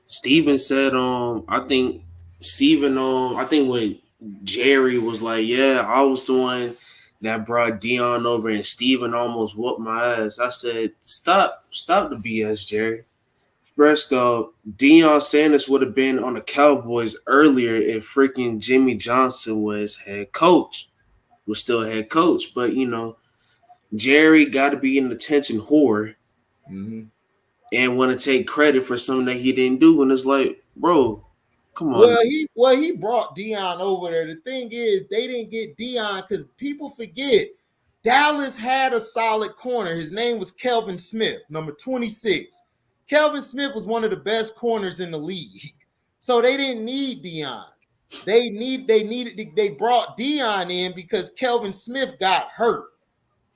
Steven said, I think when Jerry was like, yeah, I was the one that brought Dion over and Steven almost whooped my ass. I said, stop the BS, Jerry. First off, Deion Sanders would have been on the Cowboys earlier if freaking Jimmy Johnson was still head coach. But, Jerry got to be an attention whore and want to take credit for something that he didn't do. And it's like, bro, come on. Well, he brought Deion over there. The thing is, they didn't get Deion because people forget Dallas had a solid corner. His name was Kelvin Smith, number 26. Kelvin Smith was one of the best corners in the league. So they didn't need Deion. They brought Deion in because Kelvin Smith got hurt.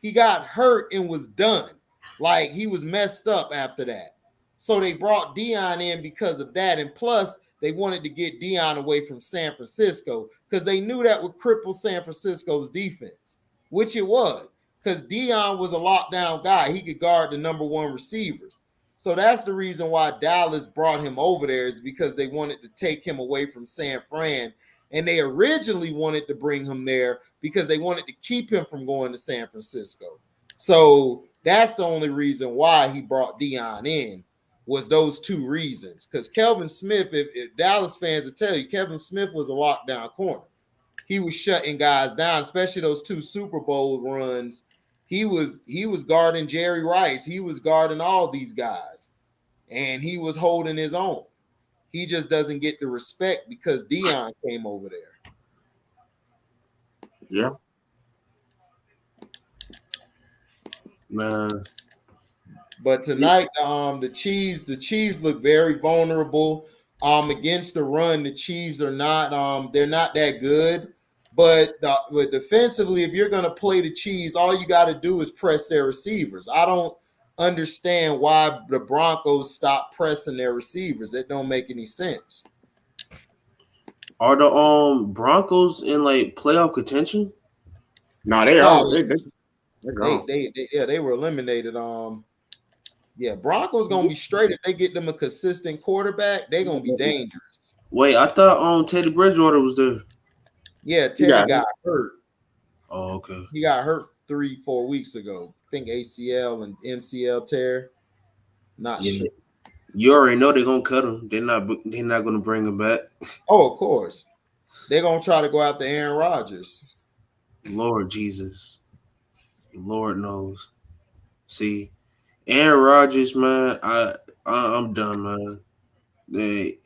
He got hurt and was done. Like, he was messed up after that. So they brought Deion in because of that. And plus, they wanted to get Deion away from San Francisco because they knew that would cripple San Francisco's defense, which it was, because Deion was a lockdown guy. He could guard the number one receivers. So that's the reason why Dallas brought him over there, is because they wanted to take him away from San Fran. And they originally wanted to bring him there because they wanted to keep him from going to San Francisco. So that's the only reason why he brought Deion in, was those two reasons. Because Kelvin Smith, if Dallas fans will tell you, Kelvin Smith was a lockdown corner. He was shutting guys down, especially those two Super Bowl runs. He was guarding Jerry Rice. He was guarding all these guys, and he was holding his own. He just doesn't get the respect because Deion came over there. Yeah. Man. But tonight, the Chiefs look very vulnerable. Against the run, the Chiefs are not they're not that good. But defensively, if you're going to play the Chiefs, all you got to do is press their receivers. I don't understand why the Broncos stopped pressing their receivers. It don't make any sense. Are the Broncos in like playoff contention? No, they're gone. They were eliminated. Broncos gonna be straight if they get them a consistent quarterback. They're gonna be dangerous. Wait, I thought Teddy Bridgewater was there. Yeah, Teddy got hurt. Oh, okay. He got hurt 3-4 weeks ago. I think ACL and MCL tear. Not sure. You already know they're gonna cut him. They're not gonna bring him back. Oh, of course. They're gonna try to go after Aaron Rodgers. Lord Jesus. Lord knows. See, Aaron Rodgers, man, I'm done, man.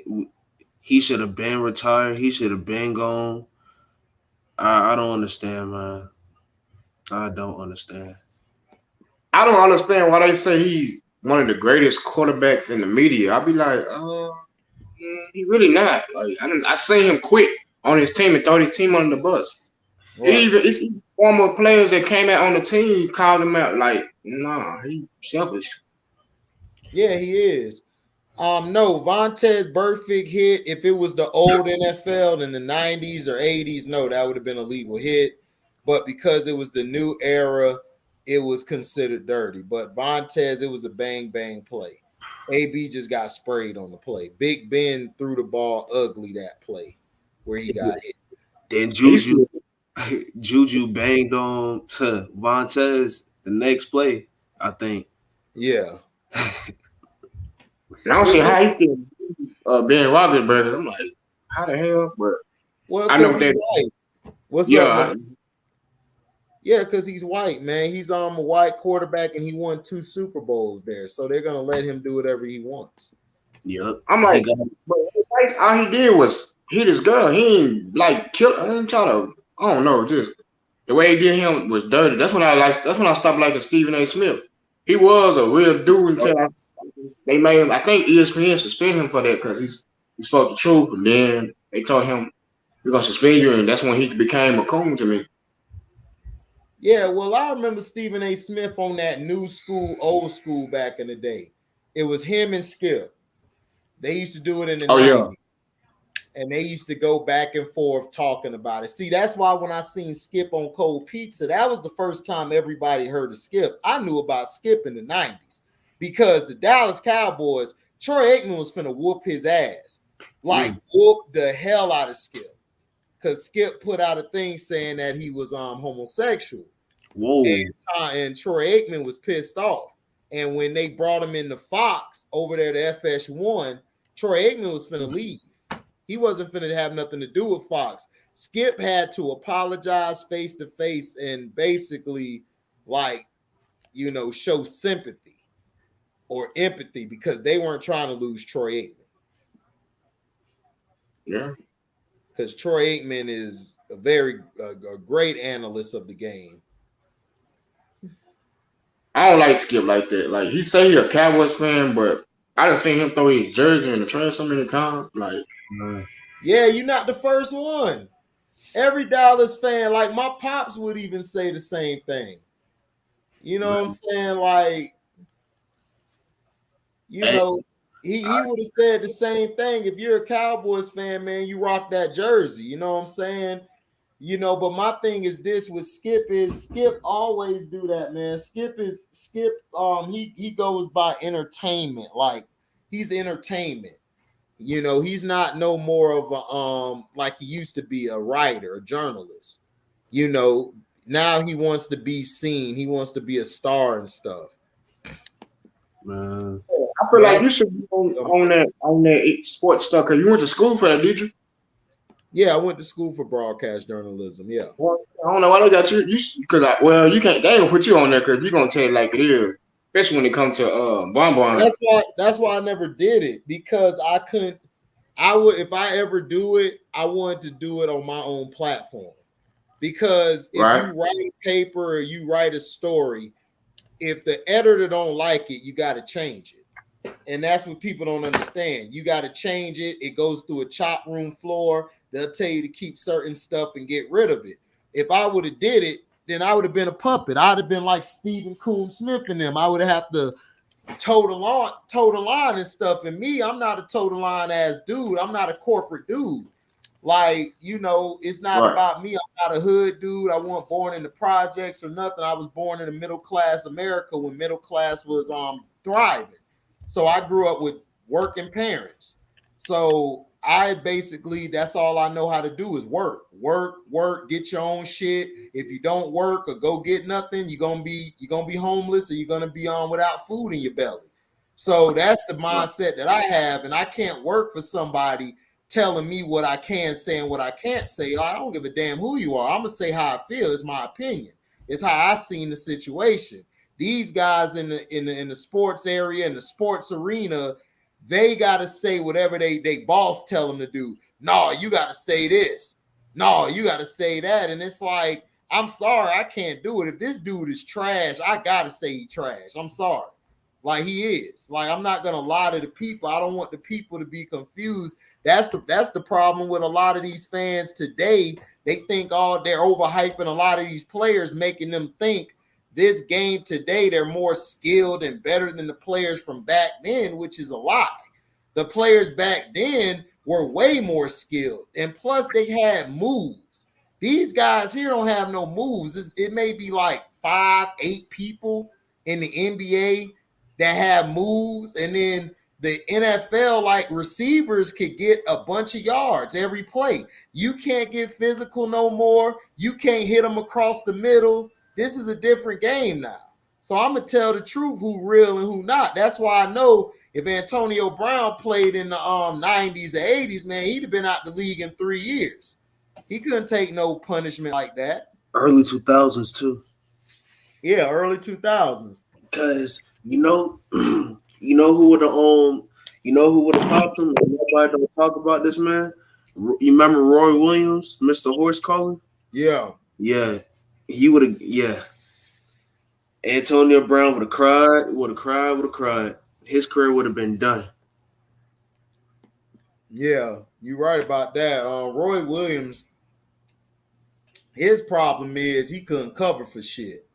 He should have been retired. He should have been gone. I don't understand, man. I don't understand. I don't understand why they say he's one of the greatest quarterbacks in the media. I'll be like, he really not. Like, I seen him quit on his team and throw his team under the bus. Right. It's former players that came out on the team called him out like, nah, he's selfish. Yeah, he is. No, Vontaze Burfict hit. If it was the old NFL in the 90s or 80s, no, that would have been a legal hit. But because it was the new era, it was considered dirty. But Vontez, it was a bang bang play. AB just got sprayed on the play. Big Ben threw the ball ugly that play where he got hit. Then Juju banged on to Vontez the next play, I think. Yeah. And I don't see how he still Ben Roethlisberger. I'm like, how the hell? But well, I know he's that. white. What's Yeah, up, man? Yeah, because he's white, man. He's a white quarterback, and he won 2 Super Bowls there. So they're gonna let him do whatever he wants. Yep. I'm like, but all he did was hit his girl. He ain't like kill. I ain't trying to. I don't know. Just the way he did him was dirty. That's when I stopped liking Stephen A. Smith. He was a real dude until they made him. I think ESPN suspended him for that because he spoke the truth, and then they told him we're gonna suspend you, and that's when he became a coon to me. Yeah, well, I remember Stephen A. Smith on that new school, old school back in the day. It was him and Skip. They used to do it in the 90s. Yeah. And they used to go back and forth talking about it. See, that's why when I seen Skip on Cold Pizza, that was the first time everybody heard of Skip. I knew about Skip in the 90s because the Dallas Cowboys, Troy Aikman was finna whoop his ass. Like, whoop the hell out of Skip. Because Skip put out a thing saying that he was homosexual. Whoa. And Troy Aikman was pissed off. And when they brought him into Fox over there to FS1, Troy Aikman was finna leave. He wasn't finna have nothing to do with Fox. Skip had to apologize face to face and basically, like, show sympathy or empathy because they weren't trying to lose Troy Aikman. Yeah. Because Troy Aikman is a great analyst of the game. I don't like Skip like that. Like he say he a Cowboys fan, but I done seen him throw his jersey in the trash so many times. Like, yeah, you're not the first one. Every Dallas fan, like my pops would even say the same thing. You know what I'm saying? Like, he would have said the same thing. If you're a Cowboys fan, man, you rock that jersey. You know what I'm saying? But my thing is this with Skip always do that, man. Skip, he goes by entertainment. Like, he's entertainment. He's not no more of a like he used to be, a writer, a journalist. Now he wants to be seen. He wants to be a star and stuff. Man, I feel like you should be on that sports stuff. Cause you went to school for that, did you? Yeah, I went to school for broadcast journalism. Yeah. Well, I don't know why they got you. Because you can't. They ain't gonna put you on there because you're gonna tell it like it is. Especially when it comes to Bon. That's why I never did it, because I couldn't. I would, if I ever do it, I wanted to do it on my own platform. Because if you write a paper or you write a story, if the editor don't like it, you got to change it. And that's what people don't understand. You got to change it. It goes through a chop room floor. They'll tell you to keep certain stuff and get rid of it. If I would have did it, then I would have been a puppet. I'd have been like Stephen Coon Smith and them. I would have to toe the line and stuff. And me, I'm not a toe the line ass dude. I'm not a corporate dude. Like, it's not about me. I'm not a hood dude. I wasn't born in the projects or nothing. I was born in a middle class America when middle class was thriving. So I grew up with working parents. So I basically, that's all I know how to do is work, get your own shit. If you don't work or go get nothing, you're gonna be homeless, or you're gonna be without food in your belly. So that's the mindset that I have, and I can't work for somebody telling me what I can say and what I can't say. I don't give a damn who you are. I'm gonna say how I feel. It's my opinion. It's how I seen the situation. These guys in the sports area, in the sports arena, they got to say whatever they boss tell them to do. No, you got to say this. No, you got to say that. And it's like, I'm sorry, I can't do it. If this dude is trash, I got to say he trash. I'm sorry. Like, he is. Like, I'm not going to lie to the people. I don't want the people to be confused. That's the problem with a lot of these fans today. They think they're overhyping a lot of these players, making them think this game today, they're more skilled and better than the players from back then, which is a lie. The players back then were way more skilled. And plus, they had moves. These guys here don't have no moves. It may be like 5, 8 people in the NBA that have moves, and then the NFL, like receivers, could get a bunch of yards every play. You can't get physical no more. You can't hit them across the middle. This is a different game now. So I'm gonna tell the truth who real and who not. That's why I know if Antonio Brown played in the 90s or 80s, man, he'd have been out the league in 3 years. He couldn't take no punishment like that. Early 2000s too. Yeah, early 2000s. Because you know who would have popped him? Nobody don't talk about this man. You remember Roy Williams, Mr. Horse Collar? Yeah. Yeah, he would have. Yeah, Antonio Brown would have cried. His career would have been done. Yeah, you're right about that. Roy Williams, his problem is he couldn't cover for shit.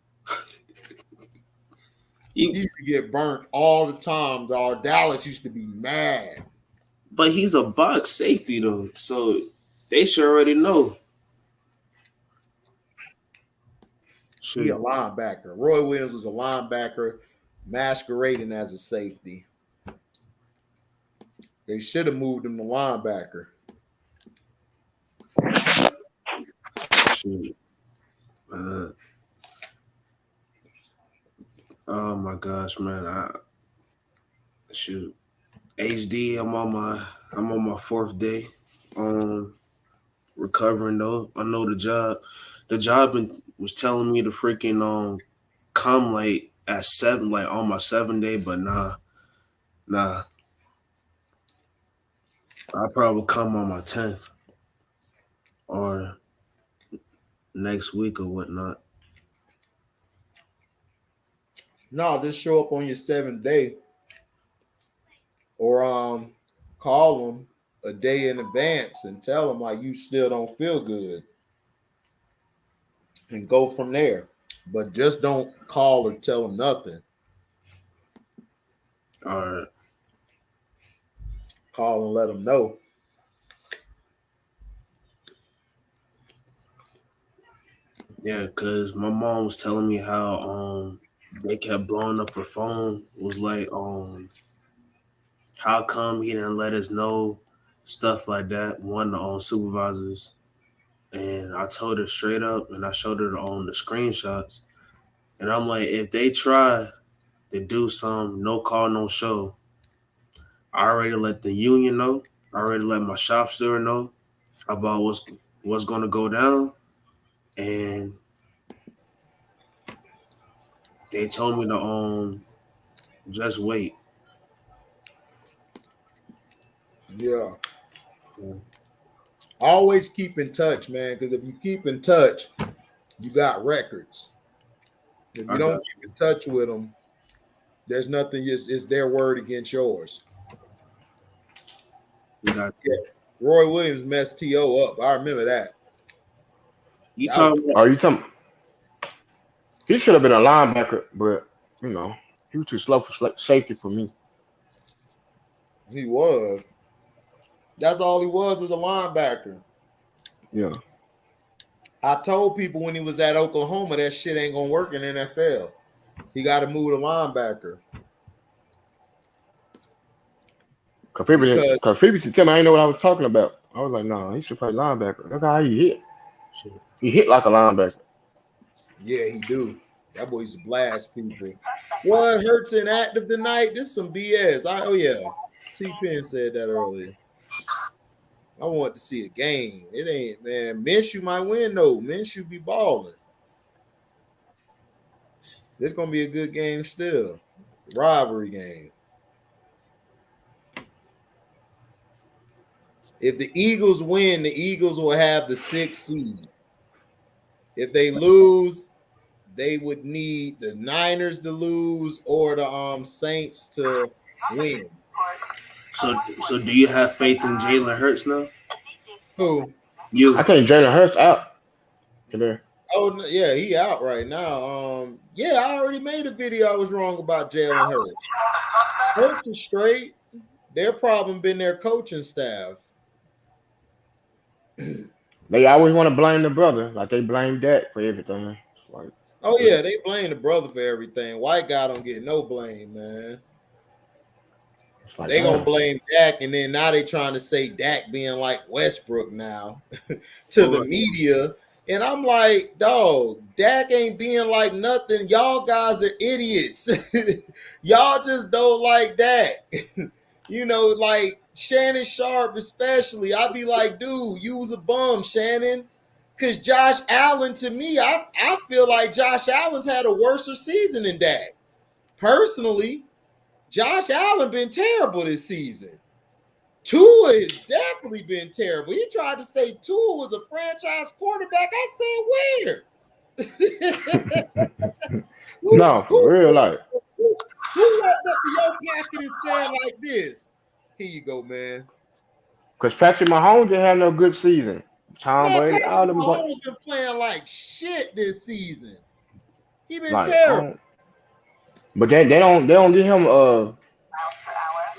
He used to get burnt all the time, dog. Dallas used to be mad. But he's a box safety though, so they should already know. He a linebacker. Roy Williams was a linebacker masquerading as a safety. They should have moved him to linebacker. Shoot. Oh my gosh, man! Shoot. HD, I'm on my 4th day. Recovering though. I know the job. The job was telling me to freaking come like at 7, like on my 7th day, but nah. I'll probably come on my 10th or next week or whatnot. No, just show up on your 7th day, or call them a day in advance and tell them like you still don't feel good, and go from there. But just don't call or tell them nothing. All right. Call and let them know. Yeah, because my mom was telling me how they kept blowing up her phone. It was like, how come he didn't let us know? Stuff like that. One of the supervisors. And I told her straight up, and I showed her on the screenshots. And I'm like, if they try to do some no call, no show, I already let the union know. I already let my shop steward know about what's going to go down. And they told me to just wait. Yeah. Always keep in touch, man, because if you keep in touch, you got records. If you don't keep in touch with them, there's nothing. It's their word against yours. Yeah. Roy Williams messed T.O. up. I remember that. You talking? He should have been a linebacker, but he was too slow for safety for me. He was. That's all he was a linebacker. Yeah. I told people when he was at Oklahoma that shit ain't gonna work in the NFL. He got to move to linebacker. Cause people used to tell me I didn't know what I was talking about. I was like, no, he should play linebacker. Look how he hit. He hit like a linebacker. Yeah, he do. That boy used to blast people. What hurts inactive tonight? This is some BS. C-Pen said that earlier. I want to see a game. It ain't, man. Minshew might win though. Minshew be balling. This gonna be a good game still. Rivalry game. If the Eagles win, the Eagles will have the 6th seed. If they lose, they would need the Niners to lose or the Saints to win. So do you have faith in Jalen Hurts now? Who? You. I think Jalen Hurts out today. Oh yeah, he out right now. I already made a video. I was wrong about Jalen Hurts. Hurts is straight. Their problem been their coaching staff. They always want to blame the brother, like they blame Dak for everything. It's like, Oh yeah, they blame the brother for everything. White guy don't get no blame, man. Like, They gonna blame Dak, and then now they trying to say Dak being like Westbrook now to the media. And I'm like, dog, Dak ain't being like nothing. Y'all guys are idiots. Y'all just don't like Dak. You know, like Shannon Sharp, especially. I'd be like, dude, you was a bum, Shannon. Because Josh Allen, to me, I feel like Josh Allen's had a worse season than Dak. Personally, Josh Allen been terrible this season. Tua has definitely been terrible. He tried to say Tua was a franchise quarterback. I said, where? No, for real, like. Who walked up to your pocket and said like this? Here you go, man. Because Patrick Mahomes didn't have no good season. Tom Man, Brady, all Patrick them going Mahomes been playing like shit this season. He been like, terrible. but they don't give him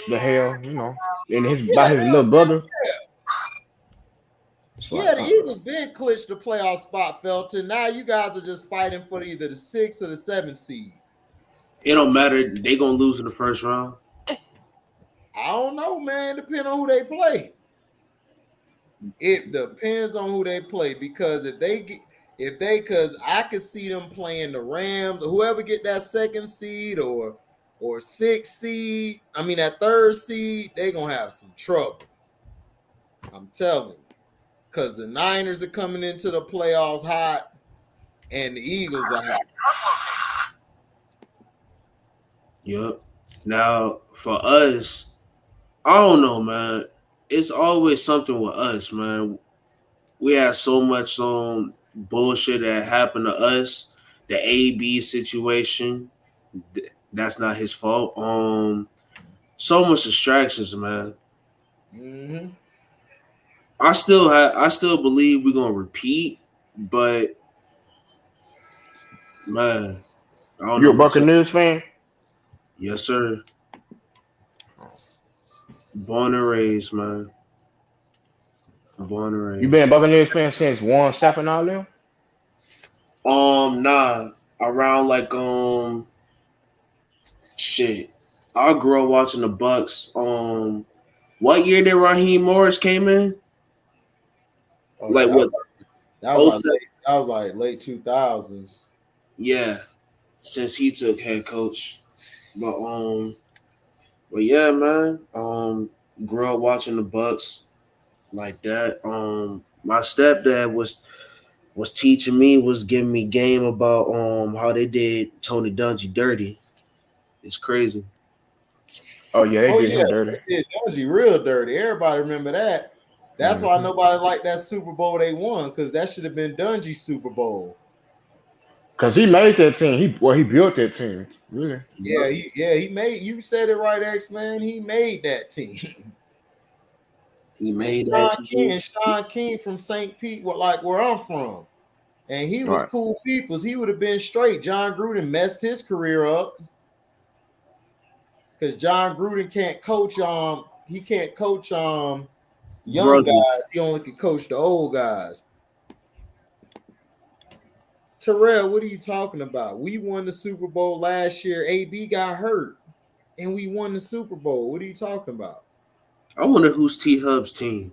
the hell, you know, and his Yeah, by his little brother. It's like, yeah, the Eagles been clinched the playoff spot, Felton. Now you guys are just fighting for either the 6th or the 7th seed. It don't matter. They gonna lose in the first round. I don't know, man. Depends on who they play. It depends on who they play, because because I could see them playing the Rams or whoever get that 2nd seed or 6th seed. I mean that 3rd seed, they gonna have some trouble. I'm telling you, because the Niners are coming into the playoffs hot, and the Eagles are hot. Yep. Now for us, I don't know, man. It's always something with us, man. We had so much bullshit that happened to us. The AB situation, that's not his fault. So much distractions, man. Mm-hmm. I still believe we're gonna repeat, but man, I don't You know a what's up. Buccaneers fan? Yes, sir. Born and raised, man. Born and You been a raised. Buccaneers fan since Warren Sapp and all them? Nah. Around like shit. I grew up watching the Bucks. What year did Raheem Morris came in? Oh yeah, Like what? that Oh, was like late 2000s. yeah. Since he took head coach, but yeah, man. Grew up watching the Bucks like that. My stepdad was teaching me, was giving me game about how they did Tony Dungy dirty. It's crazy. Oh yeah, they Oh did yeah, him dirty. they did Dungy real dirty. Everybody remember that. That's why Mm-hmm. nobody liked that Super Bowl they won, because that should have been Dungy's Super Bowl. Cause he made that team. He built that team. Really. He made. You said it right, X-Man. He made that team. He And made that team. Sean King from St. Pete, like where I'm from, and he was Right. cool peoples. He would have been straight. John Gruden messed his career up because John Gruden can't coach. He can't coach young Brother. guys. He only can coach the old guys. Terrell, what are you talking about? We won the Super Bowl last year. AB got hurt, and we won the Super Bowl. What are you talking about? I wonder who's T Hub's team.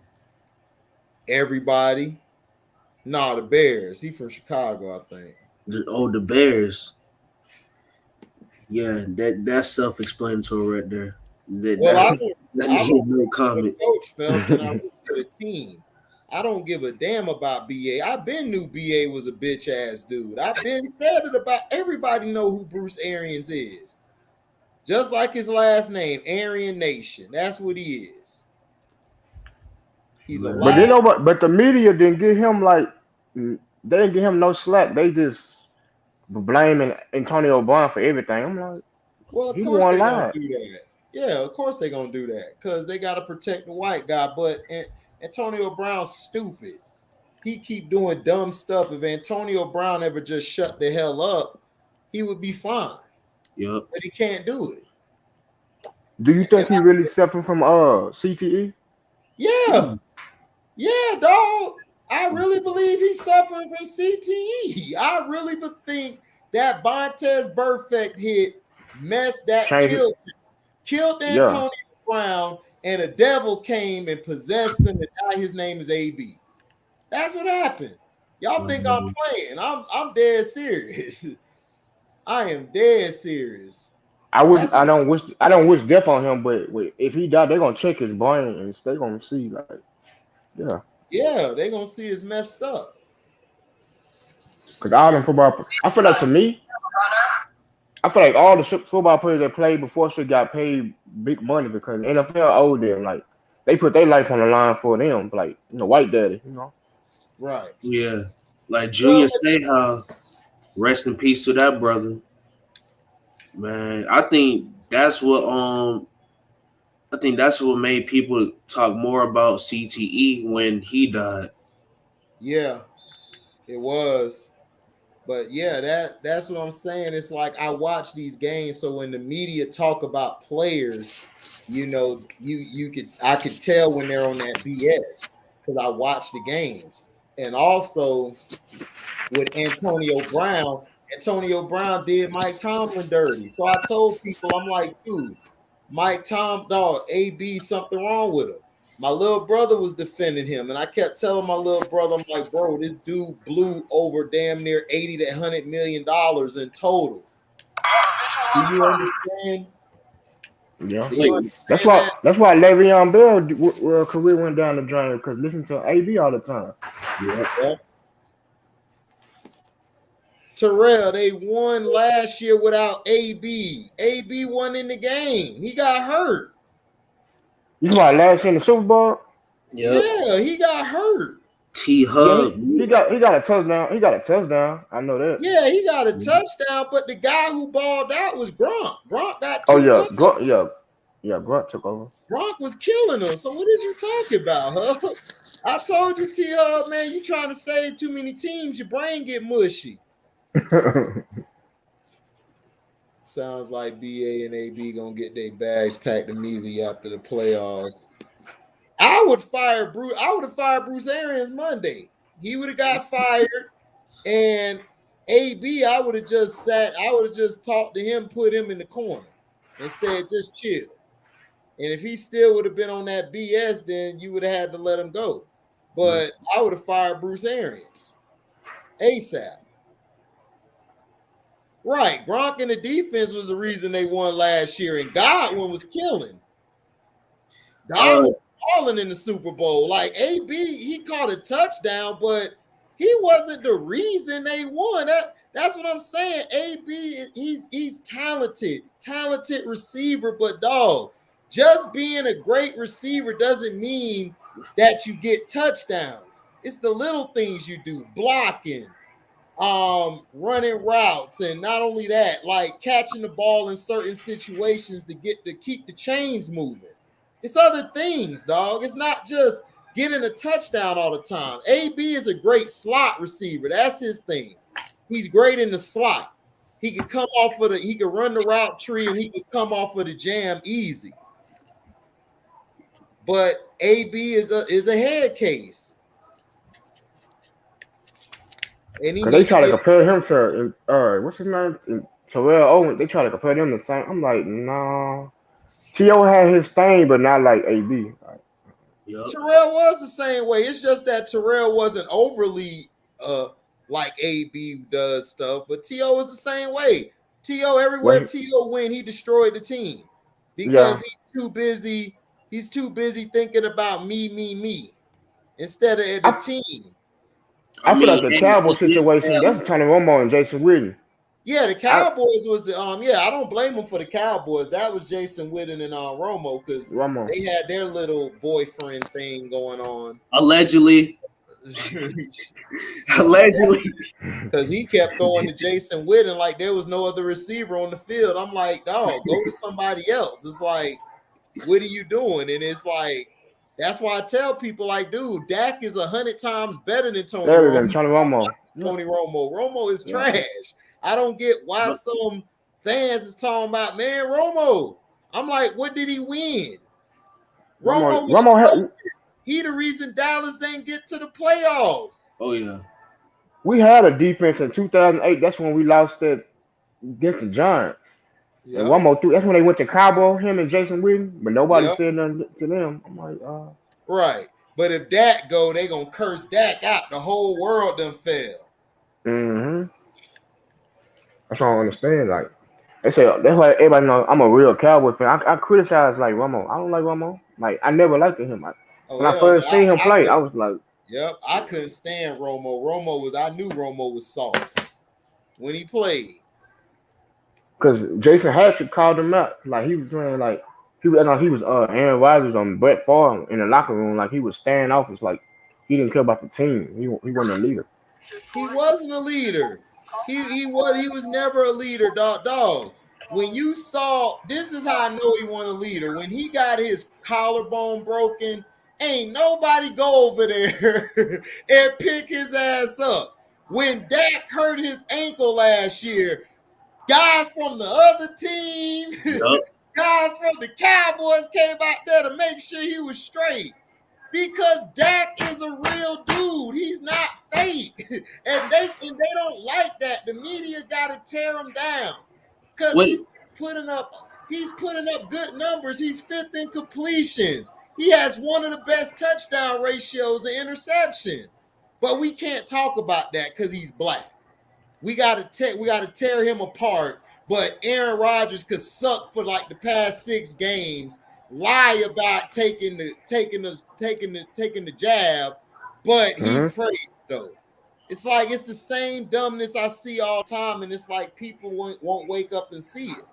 Everybody. Nah, the Bears. He from Chicago, I think. The Bears. Yeah, that's self-explanatory right there. Well, I That don't needs no root for the comment. coach, Felton. I root for the team. I don't give a damn about BA. I've been knew BA was a bitch ass dude. I've been said it about everybody know who Bruce Arians is. Just like his last name, Aryan Nation. That's what he is. He's a Man. But you liar. know what? But the media didn't give him they didn't give him no slack. They just blaming Antonio Brown for everything. I'm like, Well, of he the course one they're gonna lied. do that. Yeah, of course they're gonna do that because they gotta protect the white guy. But Antonio Brown's stupid. He keep doing dumb stuff. If Antonio Brown ever just shut the hell up, he would be fine. Yep. But he can't do it. Do you And think he really suffering from CTE? yeah, yeah, dog. I really believe he's suffering from CTE. I really think That Vontez Burfict hit killed Antonio Brown, and a devil came and possessed him, and now his name is AB. That's what happened. Y'all think I'm playing? I'm dead serious. I am dead serious. I don't wish death on him, but if he died, they're gonna check his brain and they're gonna see yeah. Yeah, they're gonna see it's messed up. Because all them football, I feel like all the football players that played before should got paid big money because the NFL owed them. Like they put their life on the line for them, like White Daddy, Right. Yeah. Like Junior Seau, rest in peace to that brother. Man, I think that's what made people talk more about CTE when he died. Yeah, it was. But yeah, that's what I'm saying. It's like I watch these games, so when the media talk about players, I could tell when they're on that BS because I watch the games. And also with Antonio Brown did Mike Tomlin dirty. So I told people, I'm like, dude, AB, something wrong with him. My little brother was defending him, and I kept telling my little brother, I'm like, bro, this dude blew over damn near $80 to $100 million in total. Do you understand? Yeah. That's why Le'Veon Bell career went down the drain because listen to AB all the time. Yeah. Terrell, they won last year without AB. AB won in the game. He got hurt. You know why last year in the Super Bowl? Yep. Yeah, he got hurt. T-Hub. Yeah, he got a touchdown. He got a touchdown. I know that. Yeah, he got a touchdown, but the guy who balled out was Gronk. Gronk got two touchdowns. Gronk took over. Gronk was killing him. So what did you talking about, huh? I told you, T-Hub, man, you trying to save too many teams, your brain get mushy. Sounds like BA and AB gonna get their bags packed immediately after the playoffs. I would have fired Bruce Arians Monday. He would have got fired, and AB, I would have just talked to him, put him in the corner, and said, just chill. And if he still would have been on that BS, then you would have had to let him go. But I would have fired Bruce Arians ASAP. Right. Gronk in the defense was the reason they won last year, and Godwin was killing. Godwin was balling in the Super Bowl. Like AB, he caught a touchdown, but he wasn't the reason they won. That's what I'm saying. AB, he's talented receiver, but dog, just being a great receiver doesn't mean that you get touchdowns. It's the little things you do, blocking, running routes, and not only that, like catching the ball in certain situations to keep the chains moving. It's other things, dog. It's not just getting a touchdown all the time. AB is a great slot receiver. That's his thing. He's great in the slot. He can run the route tree, and he can come off of the jam easy. But AB is a head case. And they try to compare him to what's his name? Terrell Owens. They try to compare them to the same. I'm like, nah. T.O. had his thing, but not like AB. Yep. Terrell was the same way. It's just that Terrell wasn't overly like AB does stuff, but T.O. was the same way. T.O. everywhere T.O. went, he destroyed the team because he's too busy. He's too busy thinking about me instead of the team. I feel like the Cowboys situation, that's Tony Romo and Jason Witten. Yeah, the Cowboys was the I don't blame them for the Cowboys. That was Jason Witten and Romo because they had their little boyfriend thing going on. Allegedly. Because he kept throwing to Jason Witten like there was no other receiver on the field. I'm like, dog, go to somebody else. It's like, what are you doing? And it's like, that's why I tell people, like, dude, Dak is 100 times better than Tony Romo. Tony Romo. Romo is trash. I don't get why some fans is talking about, man, Romo. I'm like, what did he win? Romo he the reason Dallas didn't get to the playoffs. Oh, yeah. we had a defense in 2008. That's when we lost that against the Giants. And Yep. one more through. That's when they went to Cowboy, him and Jason Witten, but nobody Yep. said nothing to them. I'm like, Right. But if Dak go, they gonna curse Dak out. The whole world done fell. mm-hmm. That's what I don't understand. Like they say, that's why everybody know I'm a real Cowboy fan. I criticize like Romo. I don't like Romo. Like I never liked him. Oh When I hell no. first seen him I play, I couldn't. was like, Yep. I couldn't stand Romo. I knew Romo was soft when he played. because Jason Hatchett called him out. Like he was doing like he was Aaron Rodgers on Brett Favre in the locker room. Like he was standing off. It's like he didn't care about the team. He wasn't a leader. He wasn't a leader. He was never a leader, dog. When you saw, this is how I know he wasn't a leader. When he got his collarbone broken, ain't nobody go over there and pick his ass up. When Dak hurt his ankle last year, guys from the other team, Yup. guys from the Cowboys came out there to make sure he was straight. Because Dak is a real dude. He's not fake. And they don't like that. The media gotta tear him down. Because Wait, putting up good numbers. He's fifth in completions. He has one of the best touchdown ratios in interception. But we can't talk about that because he's black. We gotta tear him apart. But Aaron Rodgers could suck for like the past 6 games, lie about taking the jab, but he's Mm-hmm. praised though. It's like it's the same dumbness I see all the time, and it's like people won't wake up and see it.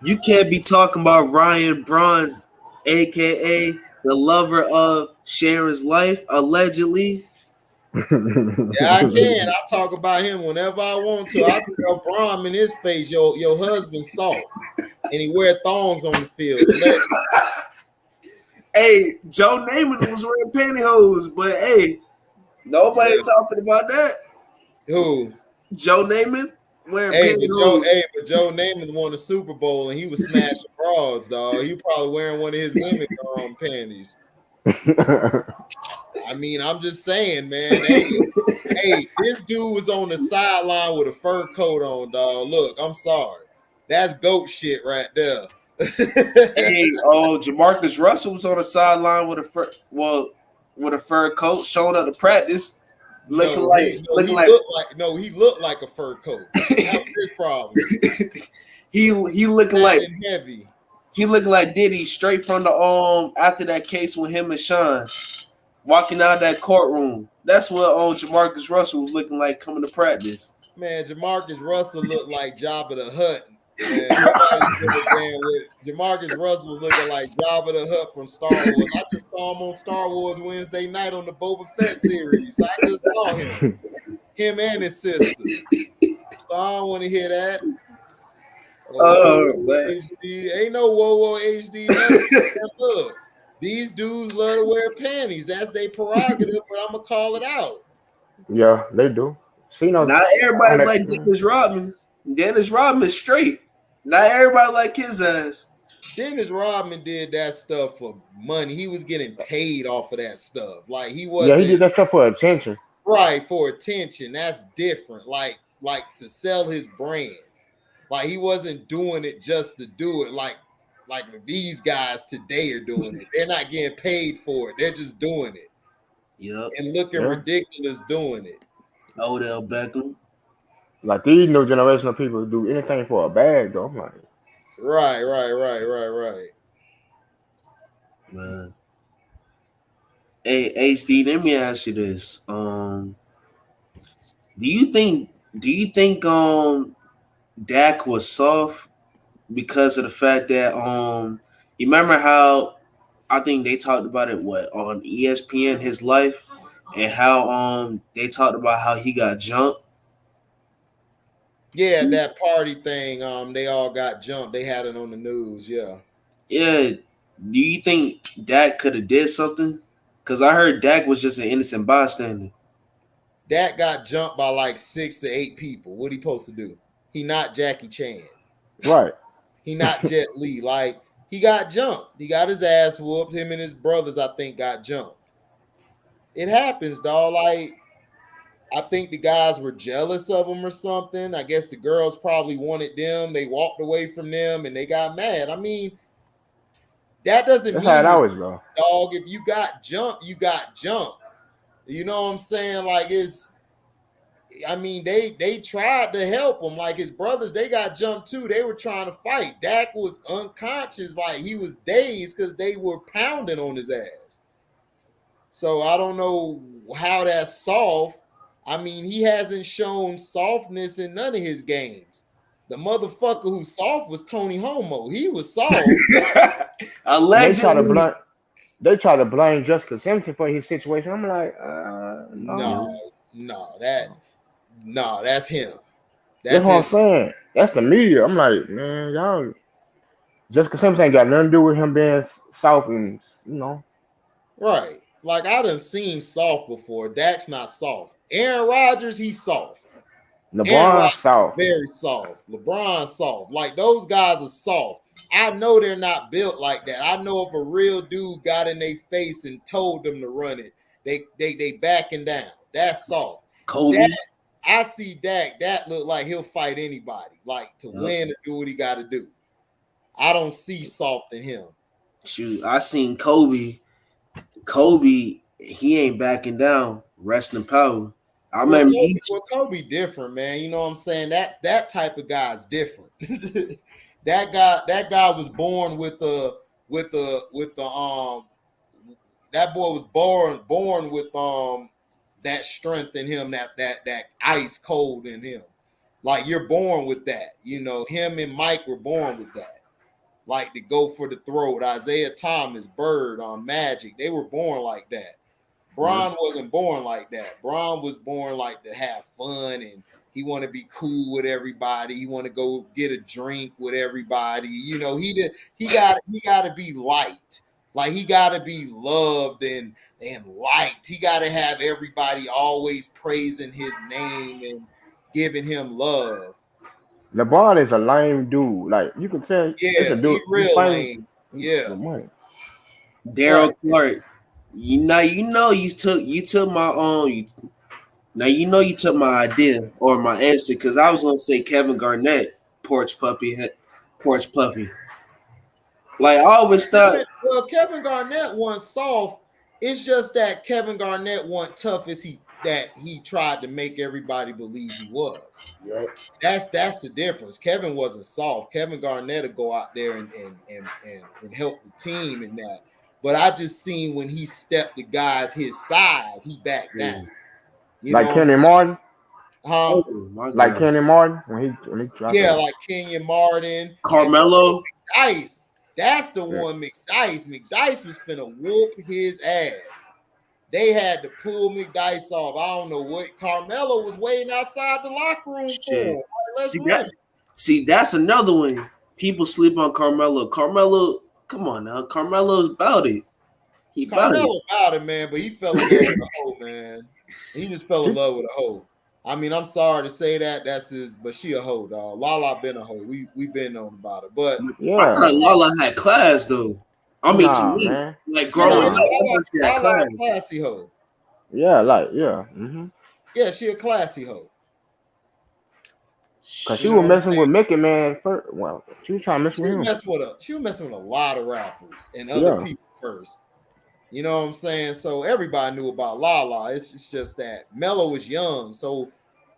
you can't be talking about Ryan Braun's, aka the lover of Sharon's life, allegedly. Yeah, I can. I talk about him whenever I want to. I tell Brom in his face, your husband's soft, and he wear thongs on the field. Hey, Joe Namath was wearing pantyhose, but hey, nobody talking about that. Who? Joe Namath wearing Hey, pantyhose. but Joe Namath won the Super Bowl and he was smashing broads, dog. He probably wearing one of his women's panties. I mean, I'm just saying, man. Hey, this dude was on the sideline with a fur coat on, dog. Look, I'm sorry. That's goat shit right there. Hey, Jamarcus Russell was on the sideline with a fur coat, showing up to practice, he looked like a fur coat. That was his problem. he looking like heavy. He looking like Diddy straight from the after that case with him and Sean, walking out of that courtroom. That's what Jamarcus Russell was looking like coming to practice. Man, Jamarcus Russell looked like Jabba the Hutt. Man, Jamarcus Russell was looking like Jabba the Hutt from Star Wars. I just saw him on Star Wars Wednesday night on the Boba Fett series. I just saw him and his sister. So I don't want to hear that. HD. Ain't no whoa HD. Look, these dudes love to wear panties. That's their prerogative, but I'm gonna call it out. Yeah, they do. See, not everybody's like Dennis Rodman. Dennis Rodman straight. Not everybody like his ass. Dennis Rodman did that stuff for money. He was getting paid off of that stuff. Like he was. Yeah, he did that stuff for attention. Right, for attention. That's different. Like to sell his brand. Like he wasn't doing it just to do it. Like these guys today are doing it. They're not getting paid for it. They're just doing it. Yep. And looking ridiculous doing it. Odell Beckham. Like these new generation of people do anything for a bag, though. I'm like, right. Man. Hey, HD, let me ask you this. Do you think Dak was soft because of the fact that you remember how I think they talked about it on ESPN his life and how they talked about how he got jumped? Yeah, that party thing, they all got jumped. They had it on the news, yeah. Yeah. Do you think Dak could have did something? Because I heard Dak was just an innocent bystander. Dak got jumped by like 6 to 8 people. What he supposed to do? He not Jackie Chan. Right. He not Jet Li. Like, he got jumped. He got his ass whooped. Him and his brothers, I think, got jumped. It happens, dog. Like, I think the guys were jealous of him or something. I guess the girls probably wanted them. They walked away from them and they got mad. I mean, that doesn't That's how it mean, always go. dog, if you got jumped, you got jumped. You know what I'm saying? Like I mean, they tried to help him. Like his brothers, they got jumped too. They were trying to fight. Dak was unconscious, like he was dazed because they were pounding on his ass. So I don't know how that's soft. I mean, he hasn't shown softness in none of his games. The motherfucker who soft was Tony Homo. He was soft. Allegedly. They try to blame Jessica Simpson for his situation. I'm like, No, no. that's him. That's That's what I'm his. saying. That's the media. I'm like, man, y'all. Jessica Simpson ain't got nothing to do with him being soft and Right. Like I done seen soft before. Dak's not soft. Aaron Rodgers, he's soft. Aaron LeBron Rodgers soft. very soft. LeBron soft. Like those guys are soft. I know they're not built like that. I know if a real dude got in their face and told them to run it, they backing down. That's soft. Kobe. Dak, I see Dak. That look like he'll fight anybody. Like to win to do what he got to do. I don't see soft in him. Shoot, I seen Kobe. Kobe, he ain't backing down. Rest in power. I remember Kobe different, man. You know what I'm saying? That type of guy is different. that guy was born with that boy was born with that strength in him, that ice cold in him. Like you're born with that. You know, him and Mike were born with that. Like to go for the throat. Isaiah Thomas, Bird, on Magic, they were born like that. Bron wasn't born like that. Bron was born like to have fun and he want to be cool with everybody. He want to go get a drink with everybody. You know, he got to be liked. Like he got to be loved and liked. He got to have everybody always praising his name and giving him love. LeBron is a lame dude. Like you can tell, it's a dude. He real lame. Yeah. Daryl Clark. You took my now you took my idea or my answer because I was gonna say Kevin Garnett, porch puppy. Like I always thought. Well, Kevin Garnett wasn't soft. It's just that Kevin Garnett wasn't tough as he tried to make everybody believe he was. Yep. That's the difference. Kevin wasn't soft. Kevin Garnett would go out there and help the team in that. But I just seen when he stepped the guys his size, he backed down. Like Kenny Martin? Huh? Like Kenny Martin when he tried like Kenyon Martin. Carmelo. McDice. That's the one, McDice. McDice was finna whoop his ass. They had to pull McDice off. I don't know what. Carmelo was waiting outside the locker room for him. Right, see, that's another one. People sleep on Carmelo. Carmelo, come on now. Carmelo's about it. Carmelo about it, man, but he fell in love with a hoe, man. He just fell in love with a hoe. I mean, I'm sorry to say that. That's his, but she a hoe, dog. Lala been a hoe. We been on about it, but I thought Lala had class though. I mean, to me, man. Like growing up, she had class. A classy hoe. Yeah, Mm-hmm. Yeah, she a classy hoe. Cause she was messing with Mickey, man. First, well, she was trying to mess with him. She was messing with a lot of rappers and other people first. You know what I'm saying? So everybody knew about Lala. It's just that Mello was young, so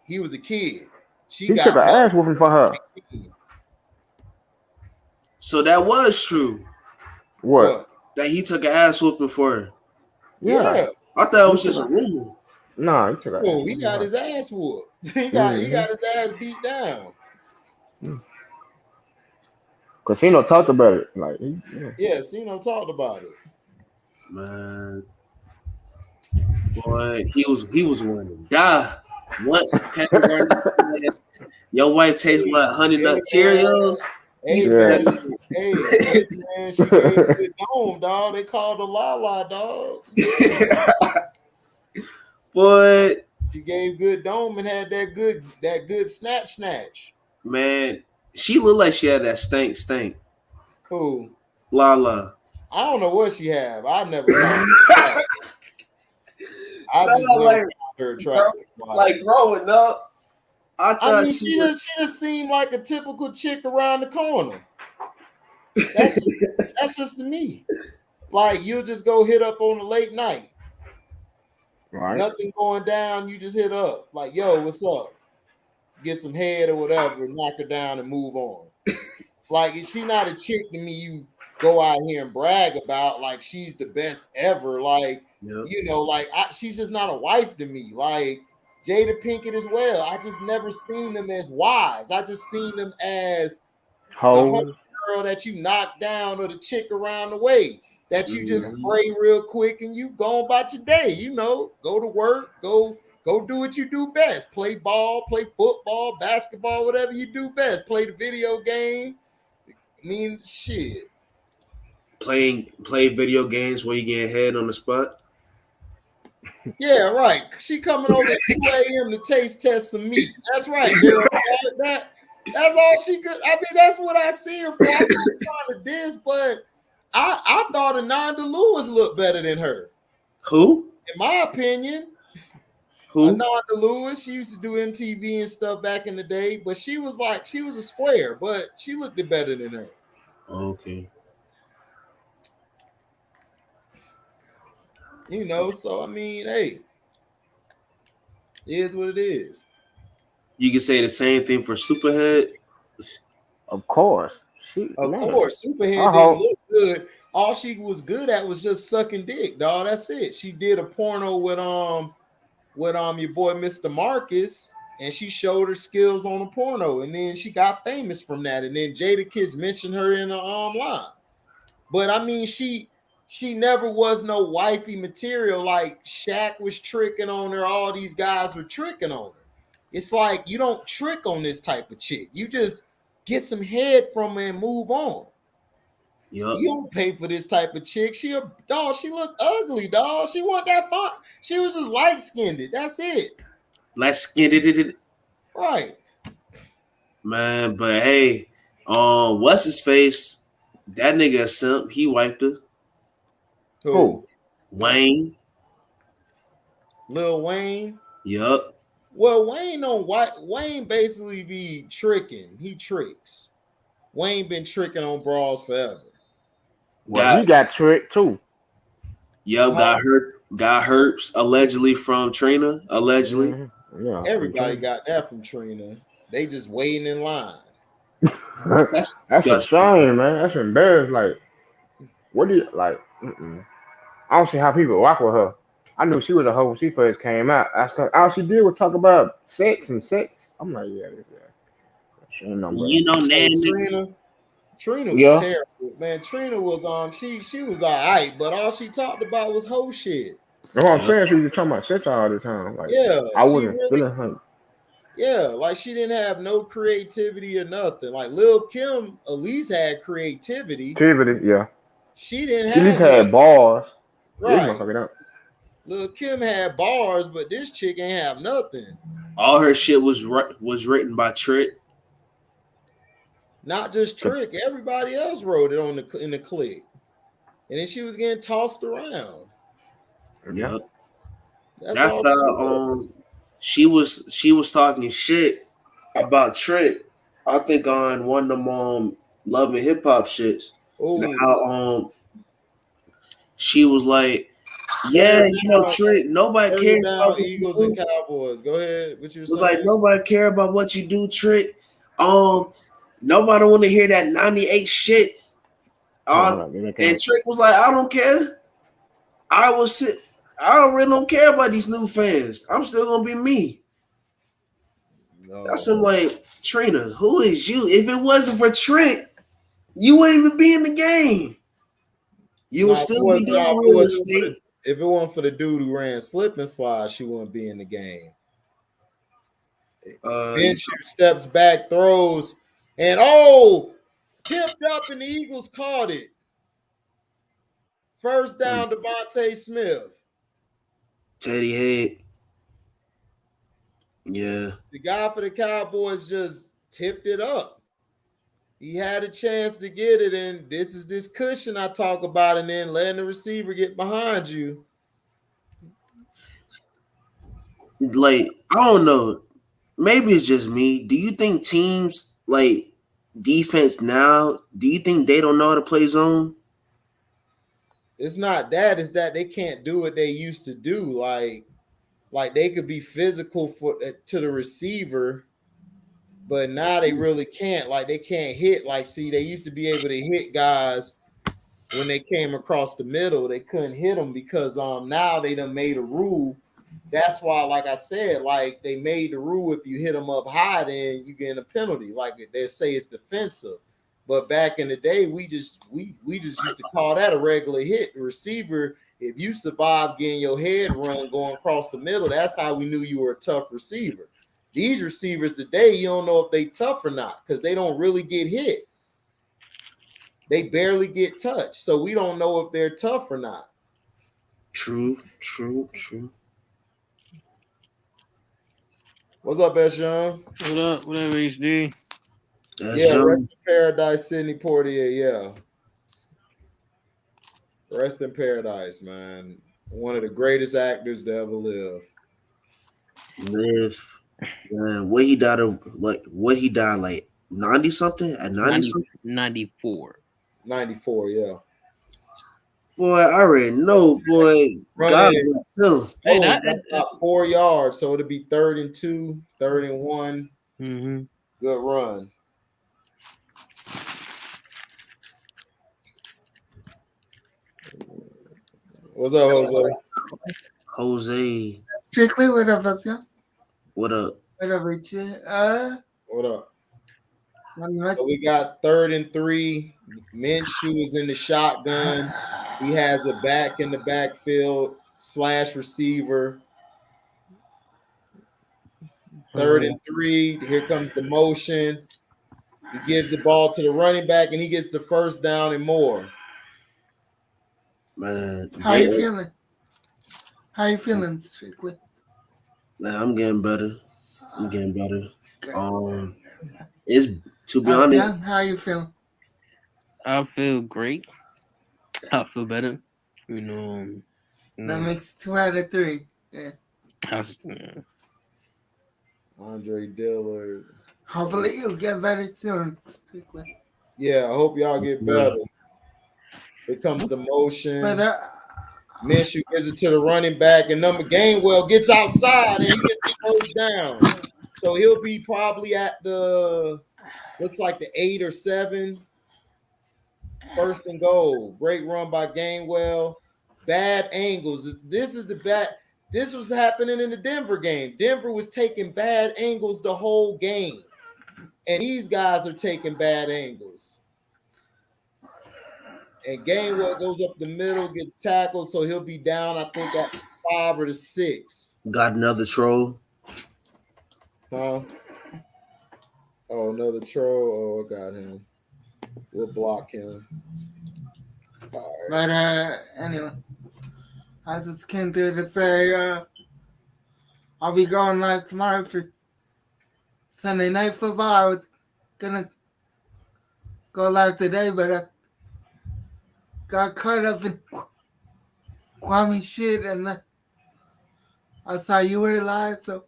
he was a kid. He took an ass whooping for her. So that was true. What? That he took an ass whooping for her. Yeah. I thought it was just a rumor. No, he took an ass. He got his ass whooped. He got his ass beat down. Casino talked about it. Like, Casino talked about it. Man, boy, he was willing to die. Once Kevin Garnett said, "Your wife tastes like Honey Nut Cheerios." Hey, man, she gave good dome, dog. They called her Lala, dog. Boy, she gave good dome and had that good snatch. Man, she looked like she had that stank. Who? Lala. I don't know what she have. I never. her attractive. Like growing up, I I thought mean, she just seemed like a typical chick around the corner. That's just to me. Like you'll just go hit up on a late night. Right. Nothing going down, you just hit up. Like, yo, what's up? Get some head or whatever, knock her down and move on. Like, is she not a chick to me you go out here and brag about like she's the best ever? Like, you know, like she's just not a wife to me. Like Jada Pinkett as well. I just never seen them as wives. I just seen them as the home girl that you knock down or the chick around the way that you just spray real quick and you go about your day. You know, go to work, go do what you do best. Play ball, play football, basketball, whatever you do best. Play the video game. I mean, shit. Play video games where you getting head on the spot. Yeah, right. She coming over at 2 a.m. to taste test some meat. That's right, girl. That's all she could. I mean, that's what I see her for. I'm not trying to diss, but I thought Ananda Lewis looked better than her. Who? In my opinion. Who? Ananda Lewis. She used to do MTV and stuff back in the day, but she was a square, but she looked better than her. Okay. You know, so I mean, hey, it is what it is. You can say the same thing for Superhead. Of course. Superhead didn't look good. All she was good at was just sucking dick, dog. That's it. She did a porno with your boy Mr. Marcus, and she showed her skills on a porno, and then she got famous from that. And then Jada Kiss mentioned her in the line. But I mean, she never was no wifey material. Like Shaq was tricking on her, all these guys were tricking on her. It's like you don't trick on this type of chick. You just get some head from her and move on. Yep. You don't pay for this type of chick. She looked ugly, dog. She wasn't that fun. She was just light-skinned. That's it. Light-skinned. Right. Man, but hey, what's his face? That nigga a simp. He wiped her. Who? Wayne. Lil Wayne? Yup. Well, Wayne basically be tricking. He tricks. Wayne been tricking on bras forever. Well, he got tricked too. Yup, got herpes allegedly from Trina. Allegedly. Mm-hmm. Yeah. Everybody got that from Trina. They just waiting in line. That's a shame, man. That's embarrassing. Like, what do you like? I don't see how people walk with her. I knew she was a hoe when she first came out. All she did was talk about sex. I'm like, yeah. She ain't no better. You know, Trina was terrible, man. Trina was she was all right, but all she talked about was hoe shit. That's what I'm saying. She was just talking about sex all the time. Like, yeah, I wasn't feeling her. Yeah, like she didn't have no creativity or nothing. Like Lil Kim at least had creativity. Yeah. She didn't have. She at least had bars. Right. Lil Kim had bars, but this chick ain't have nothing. All her shit was written by Trick. Not just Trick, everybody else wrote it in the clique, and then she was getting tossed around. Yeah, that's how she was talking shit about Trick. I think on one of them Love and Hip Hop shits. How she was like, yeah, you know, Trick. Nobody cares about Eagles and Cowboys. Go ahead. What you saying? Like nobody care about what you do, Trick. Nobody want to hear that 98 shit. And Trick was like, I don't care. I don't care about these new fans. I'm still gonna be me. No. That's like, Trina, who is you? If it wasn't for Trick, you wouldn't even be in the game. You would still be doing real estate. If it wasn't for the dude who ran slip and slide, she wouldn't be in the game. Venture steps back, throws, and tipped up, and the Eagles caught it. First down, Devontae Smith. Teddy Head. Yeah. The guy for the Cowboys just tipped it up. He had a chance to get it, and this is this cushion I talk about, and then letting the receiver get behind you. like I don't know. Maybe it's just me. Do you think teams like defense now? Do you think they don't know how to play zone? It's not that, it's that they can't do what they used to do. Like they could be physical to the receiver, but now they really can't. Like they can't hit. Like, see, they used to be able to hit guys when they came across the middle. They couldn't hit them because now they done made a rule. That's why, like I said, like they made the rule if you hit them up high, then you get a penalty. Like they say it's defensive. But back in the day, we just used to call that a regular hit. The receiver, if you survive getting your head run going across the middle, that's how we knew you were a tough receiver. These receivers today, you don't know if they tough or not because they don't really get hit. They barely get touched, so we don't know if they're tough or not. True. What's up, S. Young? What up, HD? Yeah, rest in paradise, Sidney Portier. Yeah, rest in paradise, man. One of the greatest actors to ever live. Man, what he died of? Like what he died like 90 something at 90 something? 94. 94, yeah. Boy, I already know, boy. God bless him. Hey, about 4 yards, so it'll be 3rd and 2, 3rd and 1. Mm-hmm. Good run. What's up, Jose? Jose. Strictly, what up, Jose? What up? What up, Richard? What up? So we got 3rd and 3. Minshew is in the shotgun. He has a back in the backfield / receiver. 3rd and 3. Here comes the motion. He gives the ball to the running back, and he gets the first down and more. Man, how you feeling? How you feeling, Strictly? Man, I'm getting better. It's to be honest. How you feeling? I feel great. I feel better. You know. That makes 2 out of 3. Yeah. Andre Dillard. Hopefully you'll get better soon. Strictly. Yeah, I hope y'all get better. Here comes the motion. Minshew gives it to the running back, and Gainwell gets outside and he gets the first down. So he'll be probably at looks like the 8 or 7. 1st and goal. Great run by Gainwell. Bad angles. This was happening in the Denver game. Denver was taking bad angles the whole game. And these guys are taking bad angles. And Gainwell goes up the middle, gets tackled, so he'll be down, I think, at 5 or 6. Got another troll. Huh? Oh, another troll. Oh, I got him. We'll block him. All right. But anyway, I just came through to say I'll be going live tomorrow for Sunday Night Football. I was gonna go live today, but I got caught up in Kwame shit, and I saw you were live, so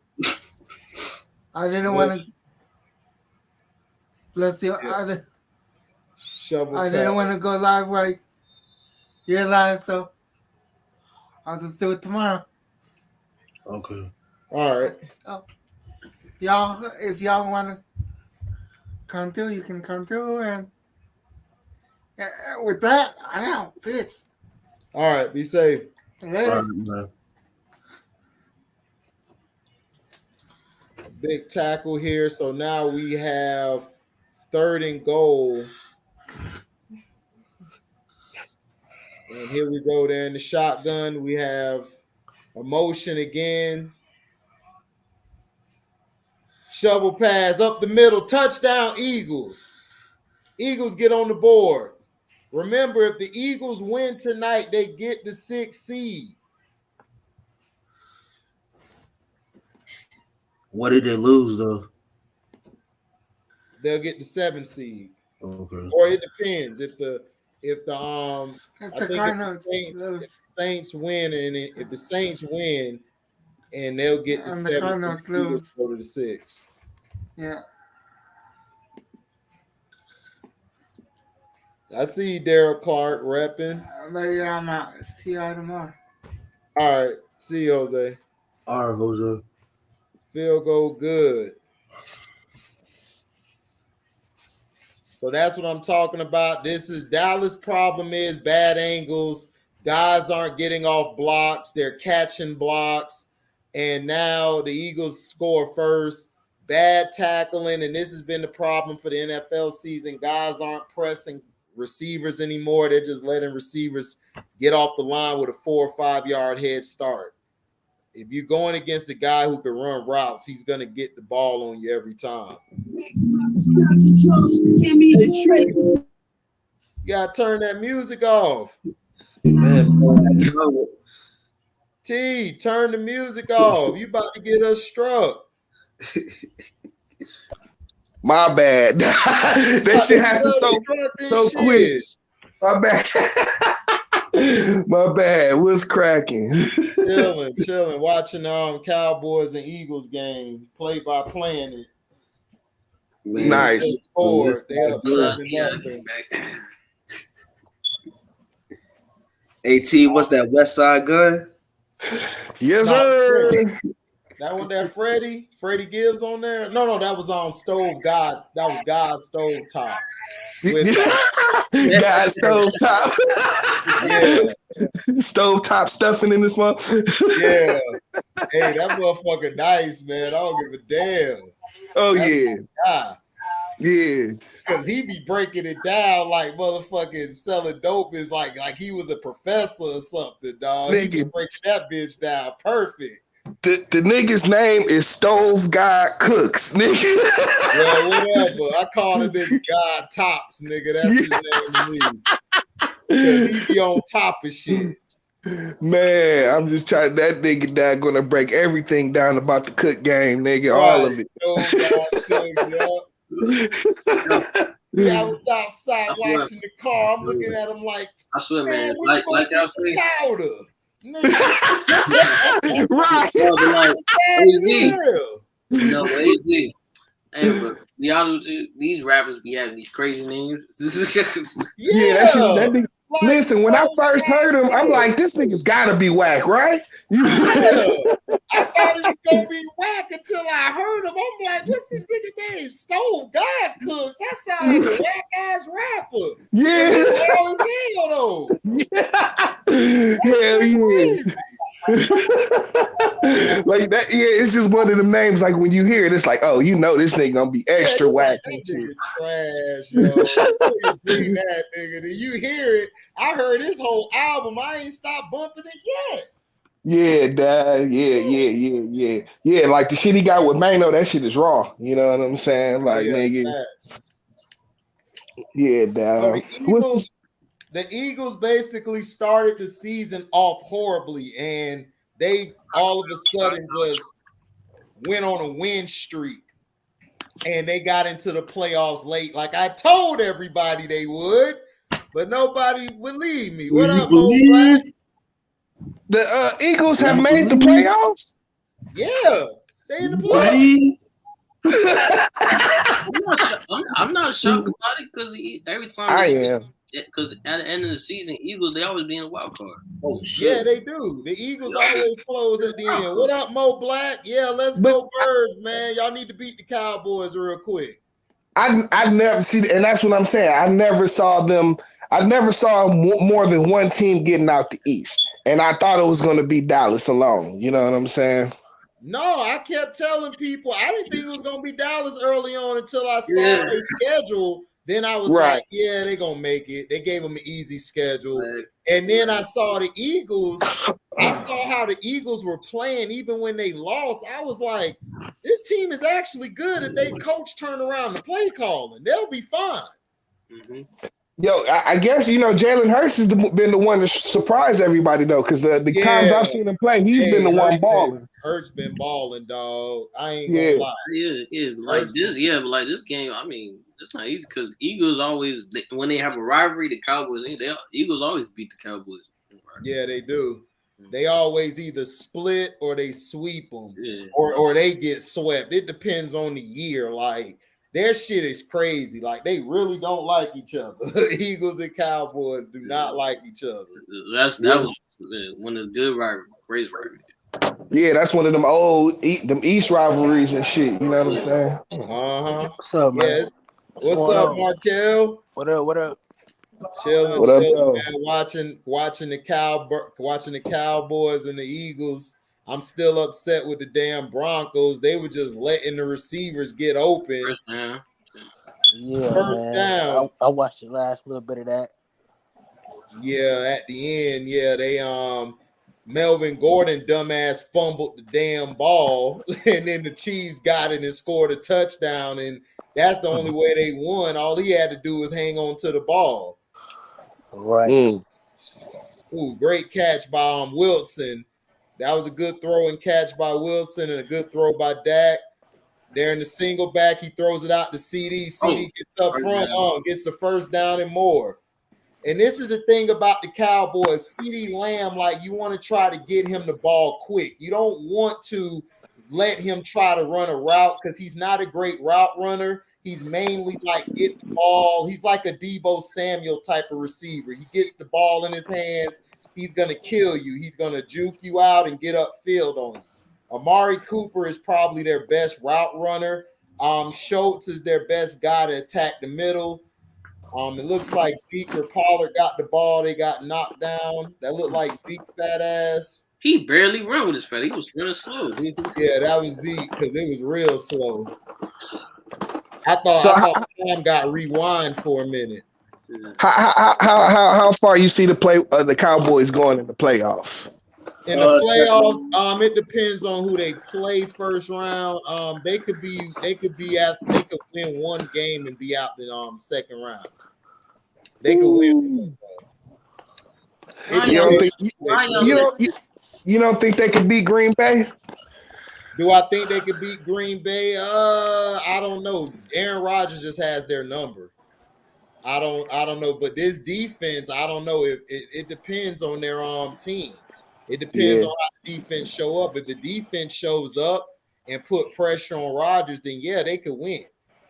I didn't want to. Bless you. I didn't want to go live while you're live, so I'll just do it tomorrow. Okay. All right. So, y'all, if y'all want to come through, you can come through, and with that, I know. Peace. All right. Be safe. Later. Big tackle here. So now we have 3rd and goal. And here we go there in the shotgun. We have a motion again. Shovel pass up the middle. Touchdown, Eagles. Eagles get on the board. Remember, if the Eagles win tonight, they get the 6th seed. What did they lose, though? They'll get the 7th seed. Okay. Or it depends. If the Saints win, and if the Saints win, and they'll get the And the 7. Cardinals The Eagles lose. go to the 6. Yeah. I see Daryl Clark repping. But yeah, I'm out. See y'all tomorrow. All right. See you, Jose. All right, Jose. Field goal good. So that's what I'm talking about. This is Dallas' problem is bad angles. Guys aren't getting off blocks. They're catching blocks. And now the Eagles score first. Bad tackling. And this has been the problem for the NFL season. Guys aren't pressing receivers anymore. They're just letting receivers get off the line with a 4 or 5 yard head start. If you're going against a guy who can run routes, he's going to get the ball on you every time. You got to turn that music off. T, turn the music off. You about to get us struck. My bad. That shit happened so quick. My bad. My bad. What's cracking? Chilling. Watching Cowboys and Eagles game. Play by playing it. Man, nice. They up 7-0. AT, what's that West Side Gun? Yes, sir. That one that Freddie Gibbs on there? No, that was on Stove God. That was God's Stove Tops. God Stove Top. Yeah. Stove Top stuffing in this one. Yeah. Hey, that motherfucker nice, man. I don't give a damn. Oh, that's yeah. Yeah. Because he be breaking it down like motherfucking selling dope is like he was a professor or something, dog. Nigga. He break that bitch down perfect. The nigga's name is Stove God Cooks, nigga. Well, whatever. I call the nigga God Tops, nigga. That's his name to me. Because he be on top of shit. Man, I'm just trying. That nigga that gonna break everything down about the cook game, nigga. Right. All of it. Yeah, I was outside washing the car. I'm looking at him like, I swear, man. Like I was saying, powder. Right. No, AZ. Hey, bro, be honest with you, these rappers be having these crazy names. Yeah, that nigga. Like, listen, when I first heard him, I'm like, this nigga's gotta be whack, right? Yeah. I thought he was gonna be whack until I heard him. I'm like, what's this nigga name? Stove God Cooks. That sounds like a whack ass rapper. Yeah. Hell yeah. Hell yeah. Like that, yeah, it's just one of them names. Like when you hear it, it's like, oh, you know, this nigga gonna be extra whack. That nigga trash, yo. You that nigga. Then you hear it. I heard his whole album. I ain't stopped bumping it yet. Yeah, dad. Yeah. Like the shit he got with Mano, that shit is raw. You know what I'm saying? Like, nigga. Yeah, dad. The Eagles basically started the season off horribly, and they all of a sudden just went on a win streak, and they got into the playoffs late. Like I told everybody they would, but nobody believed me. What up, Mo Black? The Eagles have made the playoffs? Yeah, they in the playoffs. I'm not shocked about it because every time I am. Because at the end of the season, Eagles, they always be in the wild card. Oh shit. Yeah, they do. The Eagles always close at the end. What up, Mo Black? Yeah, let's go Birds, man. Y'all need to beat the Cowboys real quick. I never see, and that's what I'm saying. I never saw more than one team getting out the East, and I thought it was going to be Dallas alone. You know what I'm saying? No, I kept telling people I didn't think it was going to be Dallas early on until I saw their schedule. Then I was like, yeah, they're going to make it. They gave them an easy schedule. And then I saw the Eagles. I saw how the Eagles were playing even when they lost. I was like, this team is actually good if they coach turn around the play calling. They'll be fine. Mm-hmm. Yo, I guess, Jalen Hurts has been the one to surprise everybody, though, because the times I've seen him play, he's been the one balling. Hurts been balling, dog. I ain't going to lie. Yeah, but like this game, I mean, it's not easy because Eagles always, when they have a rivalry, the Cowboys, Eagles always beat the Cowboys. Yeah, they do. They always either split or they sweep them, Yeah. or they get swept. It depends on the year. Like their shit is crazy. Like they really don't like each other. Eagles and Cowboys do not like each other. That was one of the good rivalries, great rivalries. Yeah, that's one of them old them East rivalries and shit. You know what I'm saying? What's up, man? Yes. What's up, Markel? What up? Chilling, What up, man. though? Watching the Cowboys and the Eagles. I'm still upset with the damn Broncos. They were just letting the receivers get open. First down. Yeah, First man. down. I watched the last little bit of that. Yeah, at the end, they Melvin Gordon dumbass fumbled the damn ball, and then the Chiefs got it and scored a touchdown, and that's the only way they won. All he had to do was hang on to the ball. Right. Ooh, great catch by Wilson. That was a good throw and catch by Wilson and a good throw by Dak. They're in the single back. He throws it out to CD. CD gets up front, gets the first down and more. And this is the thing about the Cowboys. CD Lamb, like you want to try to get him the ball quick. You don't want to let him try to run a route because he's not a great route runner. He's mainly like get the ball. He's like a Deebo Samuel type of receiver. He gets the ball in his hands. He's going to kill you. He's going to juke you out and get upfield on you. Amari Cooper is probably their best route runner. Schultz is their best guy to attack the middle. It looks like Zeke or Pollard got the ball. They got knocked down. That looked like Zeke fat ass. He barely run with his fat. He was running slow. Yeah, that was Zeke because it was real slow. I thought time got rewind for a minute. How far you see the Cowboys going in the playoffs? In the playoffs, it depends on who they play first round. They could win one game and be out the second round. They could win. You don't think they could beat Green Bay? Do I think they could beat Green Bay? I don't know. Aaron Rodgers just has their number. I don't know. But this defense, I don't know. It depends on their team. It depends on how the defense show up. If the defense shows up and put pressure on Rodgers, then yeah, they could win.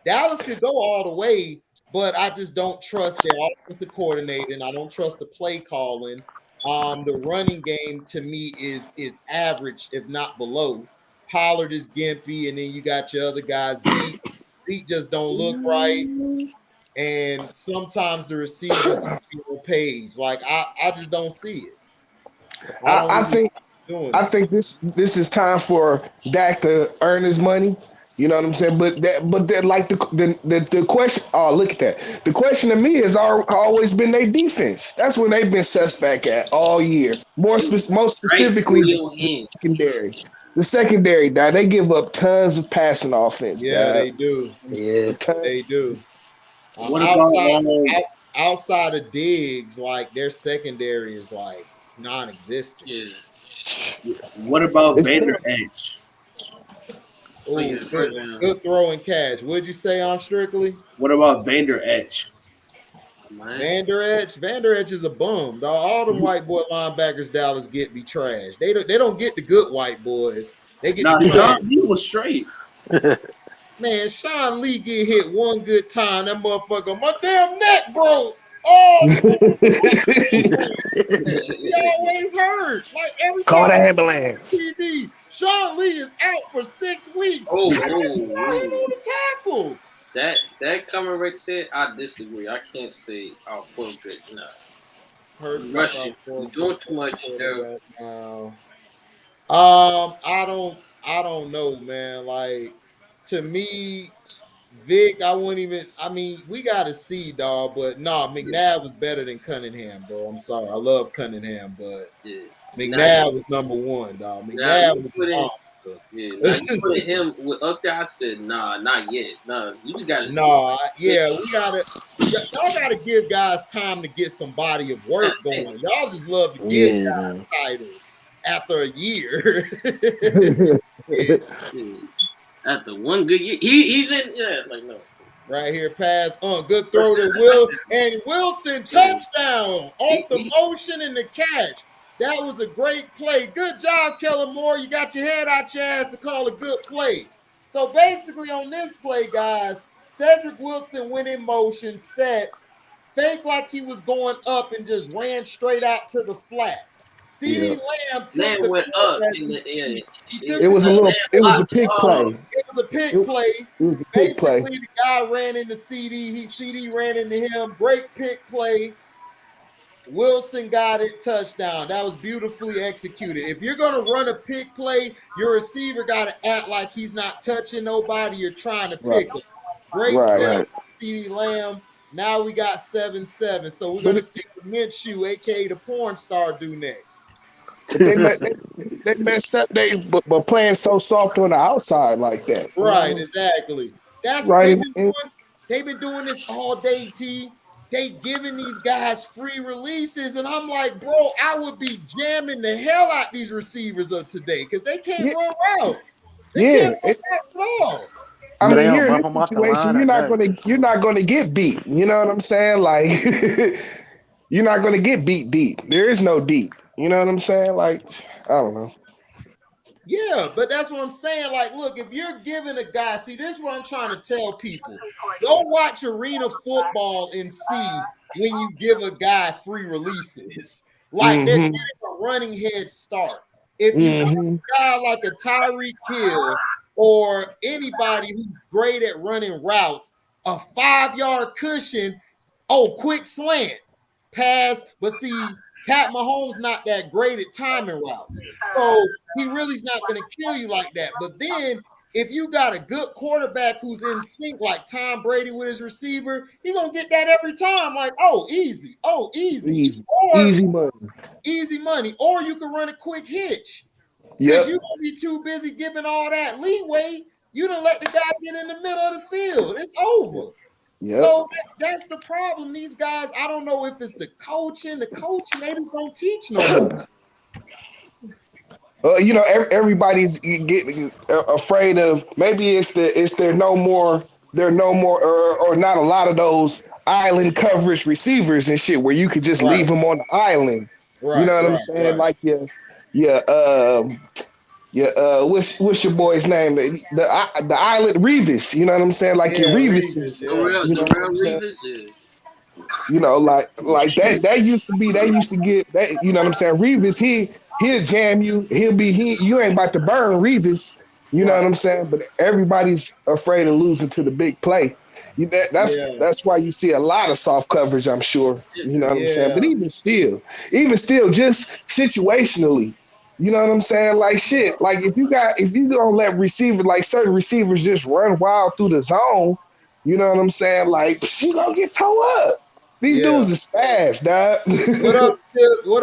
Dallas could go all the way, but I just don't trust their offensive coordinator, and I don't trust the play calling. The running game to me is average, if not below. Pollard is gimpy, and then you got your other guys. Zeke just don't look right, and sometimes the receivers on page. Like I just don't see it. I think this is time for Dak to earn his money. You know what I'm saying? But like the question. Oh, look at that. The question to me has always been their defense. That's where they've been suspect at all year. Most specifically, the secondary. The secondary, dog, they give up tons of passing offense. Yeah, dog. they do. Yeah, they do. What outside of Diggs, like their secondary is like non-existent. Yeah. What about Vander Edge? Good throw and catch. What'd you say on Strictly? What about Vander Edge? Vander Edge is a bum. All them white boy linebackers Dallas get be trash. They don't get the good white boys. They get Sean Lee was straight. Man, Sean Lee get hit one good time. That motherfucker, my damn neck broke. Oh, he always hurt. Like every call the ambulance. TV. Sean Lee is out for 6 weeks. Oh, on the tackle. That coming right there, I disagree. I can't say I'll put it now. Rushing, you're doing too much there. I don't know, man. Like to me, Vic, I wouldn't even. I mean, we got to see, dog. But McNabb was better than Cunningham, bro. I'm sorry, I love Cunningham, but McNabb was number one, dog. McNabb was awesome. Yeah, now you put him up there. I said, nah, not yet. Nah, you just gotta. Y'all gotta give guys time to get some body of work going. Y'all just love to give guys titles after a year. After one good year, he's in. Yeah, like no. Right here, pass. Good throw to Will and Wilson touchdown off the motion and the catch. That was a great play. Good job, Kellen Moore. You got your head out your ass to call a good play. So basically on this play, guys, Cedric Wilson went in motion, set, fake like he was going up and just ran straight out to the flat. Yeah. CD Lamb took Lamb the went up. he took It was a little. It was a blocked it. pick play. it was a pick It play. was a pick play. Basically, the guy ran into CD. CD ran into him. Great pick play. Wilson got it, touchdown. That was beautifully executed. If you're going to run a pick play, your receiver got to act like he's not touching nobody. You're trying to pick him. Great setup, CD Lamb. Now we got 7-7. So we're going to see what Minshew, a.k.a. the porn star, do next. But they messed up. But playing so soft on the outside like that. Right, exactly. That's right. They've been doing this all day, T. They giving these guys free releases, and I'm like, bro, I would be jamming the hell out these receivers of today because they can't run routes. They can't run routes at all. I mean, here in this situation, you're not gonna get beat. You know what I'm saying? Like, you're not gonna get beat deep. There is no deep. You know what I'm saying? Like, I don't know. Yeah, but that's what I'm saying. Like, look, if you're giving a guy, see, this is what I'm trying to tell people. Go watch arena football and see when you give a guy free releases. Like, they're getting a running head start. If you give a guy like a Tyreek Hill or anybody who's great at running routes, a 5-yard cushion, quick slant, pass, but see, Pat Mahomes not that great at timing routes. So he really's not going to kill you like that. But then if you got a good quarterback who's in sync like Tom Brady with his receiver, he's going to get that every time. Like, easy. Easy. Or, easy money. Easy money. Or you can run a quick hitch. Because you're going to be too busy giving all that leeway. You done let the guy get in the middle of the field. It's over. Yep. So that's the problem. These guys, I don't know if it's the coaching. The coaching, they just don't teach no more. You know, everybody's getting afraid of. Maybe it's there no more or not a lot of those island coverage receivers and shit where you could just leave them on the island. Right, you know what I'm saying? Like what's your boy's name? The island Revis. You know what I'm saying? Like your Revis is. You know, like that used to get that. You know what I'm saying? Revis, he'll jam you. You ain't about to burn Revis. You know what I'm saying? But everybody's afraid of losing to the big play. That's why you see a lot of soft coverage. I'm sure. You know what I'm saying? But even still, just situationally. You know what I'm saying? Like shit. Like if you don't let receivers, like certain receivers, just run wild through the zone. You know what I'm saying? Like you gonna get towed up. These dudes is fast, dog. What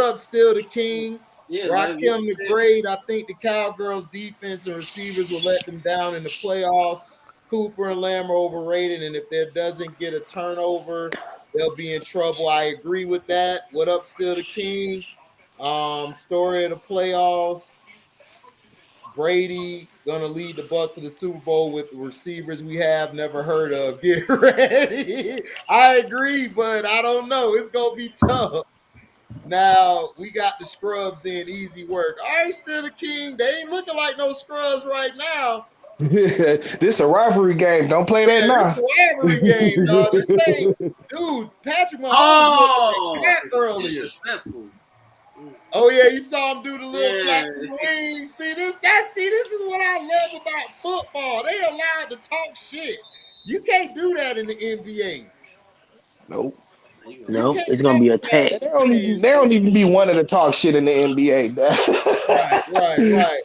up, still the king? Rakim the Great. I think the Cowgirls defense and receivers will let them down in the playoffs. Cooper and Lamb are overrated, and if there doesn't get a turnover, they'll be in trouble. I agree with that. What up, still the king? Story of the playoffs. Brady gonna lead the Bucs to the Super Bowl with the receivers we have never heard of. Get ready. I agree, but I don't know. It's gonna be tough. Now we got the scrubs in, easy work. All right, still the king. They ain't looking like no scrubs right now. This a rivalry game. Don't play that now. This a rivalry game, dog. This ain't, dude. Patrick Mahomes like earlier. Disrespectful. Oh yeah, you saw him do the little flat wings. See this is what I love about football. They allowed to talk shit. You can't do that in the NBA. Nope. No, it's gonna be attacked. They don't even be wanting to talk shit in the NBA. Right.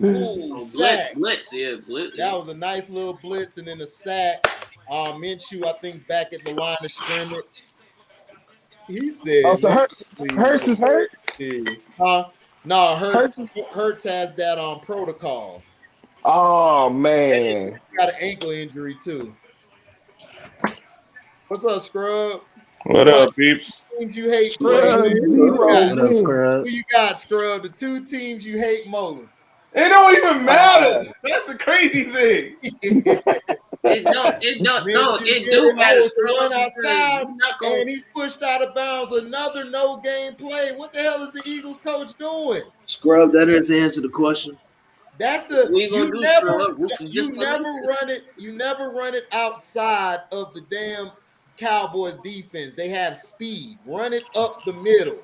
Ooh, sack. Blitz. That was a nice little blitz, and then a sack. Minshew, I think, is back at the line of scrimmage. He said, so Hurts is hurt? No, Hurts has that on protocol. Oh, man. He got an ankle injury, too. What's up, Scrub? What up, peeps? Teams you hate Scrub. What up, Scrub? Who you got, Scrub? The two teams you hate most. It don't even matter. That's the crazy thing. Minshew do matter, to run because outside, you're not gonna. and he's pushed out of bounds. Another no game play. What the hell is the Eagles coach doing? Scrub, that doesn't answer the question. That's What the you gonna do, Scrub? Roof is just run it. You never run it outside of the damn Cowboys defense. They have speed. Run it up the middle.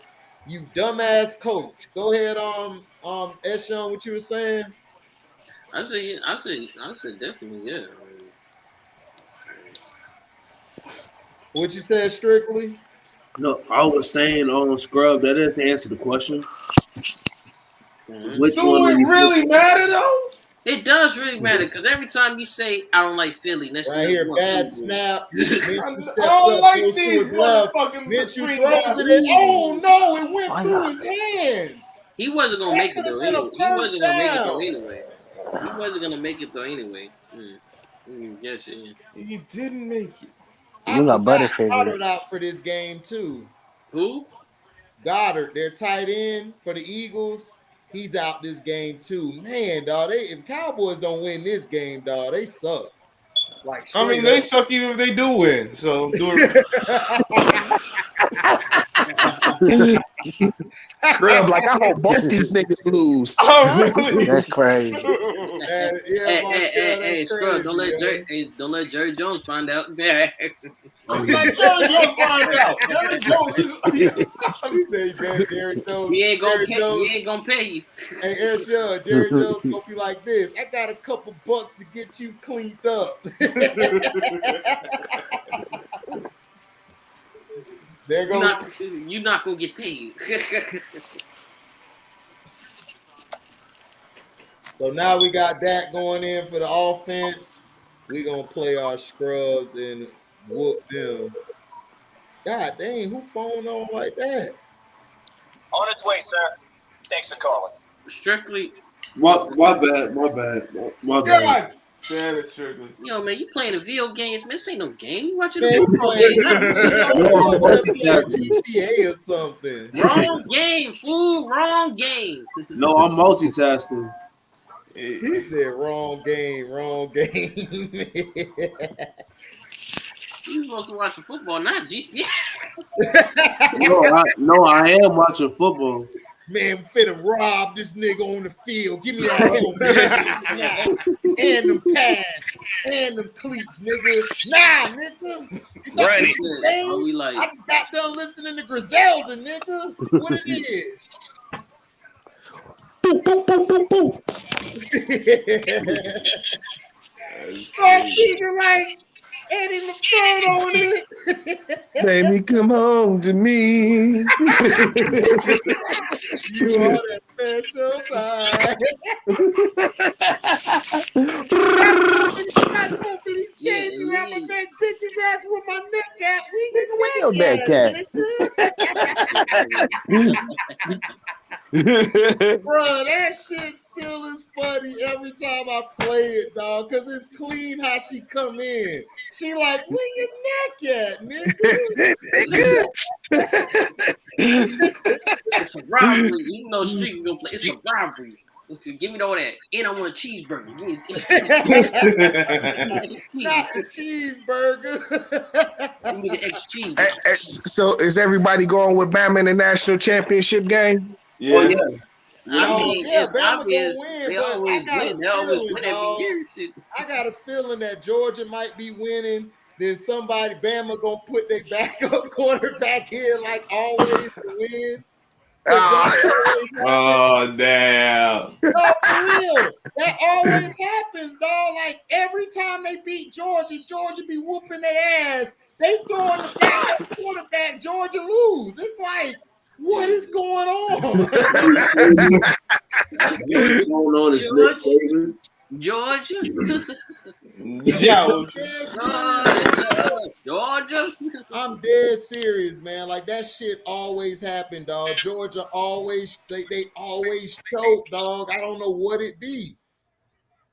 You dumbass coach. Go ahead, Eshon, what you were saying? I said definitely, yeah. What you said, Strictly? No, I was saying on Scrub, that doesn't answer the question. Which Do one it do you really matter though? It does really matter because every time you say I don't like Philly, next Right thing here, you bad want Philly. snap. I Minshew steps don't up, like goes to these his left. motherfucking Minshew screen throws passes. it in. Oh no, it went Why through y'all? his hands. He wasn't gonna That make it could have though. been a Anyway, he first wasn't gonna make it though. down. Anyway, he wasn't gonna make it though. Anyway, yes, yeah. He didn't make it. You got Butterfinger. Goddard out for this game too. Who? Goddard, their tight end for the Eagles. He's out this game too. Man, dog, if Cowboys don't win this game, dog, they suck. Like, I mean, they suck even if they do win. So do it. Scrub, like I hope both these niggas lose. Oh, really? That's crazy. Hey, Scrub, don't let Jerry Jones find out. Let Jerry Jones find out. Jerry Jones is. Jerry Jones. He ain't gonna pay you. Hey, Eshon, Jerry Jones gonna be like this. I got a couple bucks to get you cleaned up. There goes. You're not gonna get paid. So now we got that going in for the offense. We gonna play our scrubs and whoop them. God dang, who phone on like that? On its way, sir. Thanks for calling. Strictly. My bad. God damn it, Strictly. Yo, man, you playing the video games, man. This ain't no game. You watching Man, the football game. GTA or something. Wrong game, fool. Wrong game. No, I'm multitasking. He said wrong game. You supposed to watch the football, not GTA. No, I am watching football. Man, I'm finna rob this nigga on the field. Give me that helmet. And them pads. And them cleats, nigga. Nah, nigga. Right. I just got done listening to Griselda, nigga. What it is. Boop, boop, boop, boop, boop. Start singing like Eddie LaFleur on it. Baby, come home to me. You are that special time. I'm so finna change around my neck, bitch's ass with my neck at. Where your neck at? Bro, that shit still is funny every time I play it, dog, because it's clean how she come in. She like, where your neck at, nigga? It's a rivalry. You know, Street gonna play. It's a rivalry. Give me all that. And I want a cheeseburger. Give me Not the cheeseburger. Give me the extra cheese. So is everybody going with Bama in the national championship game? Yeah. Oh, yeah. I mean, it's Bama obvious. win, They but always win. They always win every year. Shit. I got a feeling that Georgia might be winning. Then somebody, Bama, gonna put their backup quarterback in like always to win. Oh, damn. No, for real. That always happens, dog. Like every time they beat Georgia, Georgia be whooping their ass. They throwing the backup quarterback, Georgia lose. It's like, what is going on? What's going on is Nick Saban. Georgia. Georgia. I'm dead serious, man. Like that shit always happened, dog. Georgia always they always choke, dog. I don't know what it be.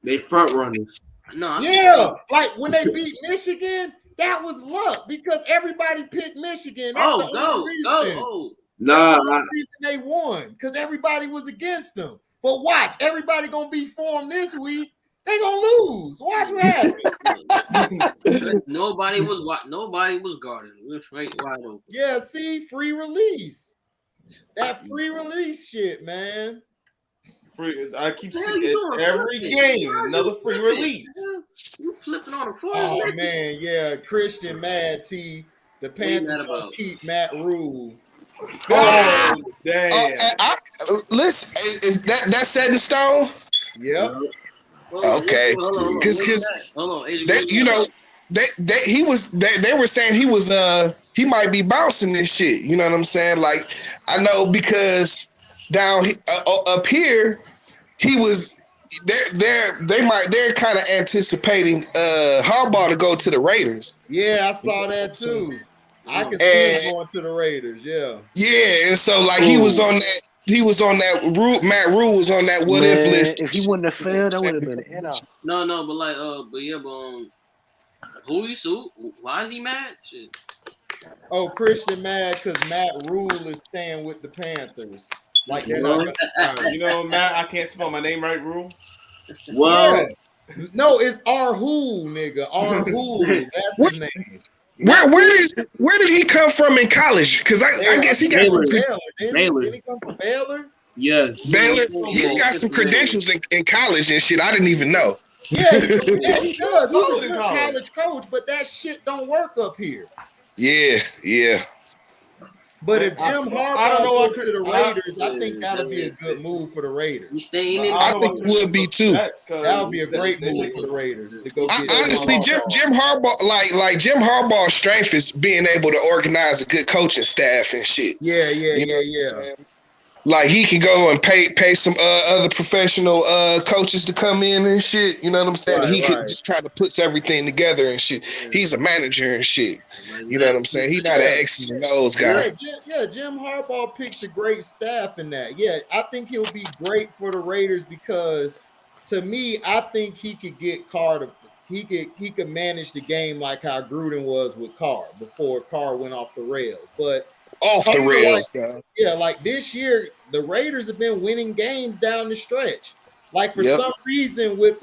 They front runners. No. Yeah, like when they beat Michigan, that was luck because everybody picked Michigan. That's the only reason. Nah, That's the reason they won because everybody was against them. But watch, everybody gonna be for them this week. They gonna lose. Watch what happens. Nobody was guarding. We were straight wide open. Yeah, see, free release. That free release shit, man. Free. I keep What the hell seeing you it doing? every Flipping. game. Why Another you free flipping? release. You flipping on the floor? Oh man, yeah. Christian mad T. The What you Panthers mad gonna about? keep Matt Rule. Oh damn! Listen, is that set in stone? Yep. Okay, Hold on. because Hold on. that they were saying he might be bouncing this shit. You know what I'm saying? Like I know because up here he was. They're kind of anticipating Harbaugh to go to the Raiders. Yeah, I saw that too. I can see him going to the Raiders. Yeah. Yeah, and so like he was on that Matt Rule was on that what if list. If he wouldn't have failed, that would have been an NR. No, why is he mad? Shit. Oh, Christian mad because Matt Rule is staying with the Panthers. Like they're not gonna You know, Matt, I can't spell my name right, Rule. Well, yeah. No, it's Arhul, nigga. Arhul. That's his name. Where did he come from in college? Because I guess he got some Baylor. Baylor. Didn't he come from Baylor? Yeah. Baylor. He's got some credentials in college and shit. I didn't even know. Yeah, he does. He's Solid a in good college. college coach, but that shit don't work up here. Yeah. But if Jim I don't know Harbaugh what goes to the Raiders, I think that'll be a good move for the Raiders. You staying in? I think it would be too. That would be a great move for the Raiders to go get. Honestly, Jim Harbaugh, like Jim Harbaugh's strength is being able to organize a good coaching staff and shit. Yeah. Like he can go and pay some other professional coaches to come in and shit. You know what I'm saying? Right, he right. could just kind of puts everything together and shit. He's a manager and shit. You know what I'm saying? He's not an X's and O's guy. Yeah, Jim Harbaugh picks a great staff in that. Yeah, I think he'll be great for the Raiders because, to me, I think he could get Carr to. He could manage the game like how Gruden was with Carr before Carr went off the rails. But off the rails, like this year, the Raiders have been winning games down the stretch. Like for some reason, with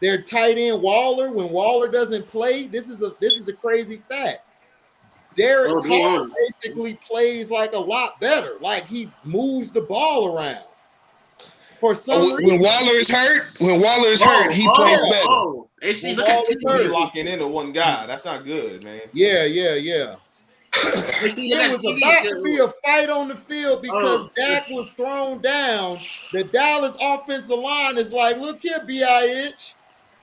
their tight end Waller, when Waller doesn't play, this is a crazy fact. Derek Carr basically plays like a lot better. Like he moves the ball around. For some reason, when Waller is hurt, he plays better. See, look at He locking into one guy. That's not good, man. Yeah. It was about to be a fight on the field because Dak was thrown down. The Dallas offensive line is like, look here, B.I.H.,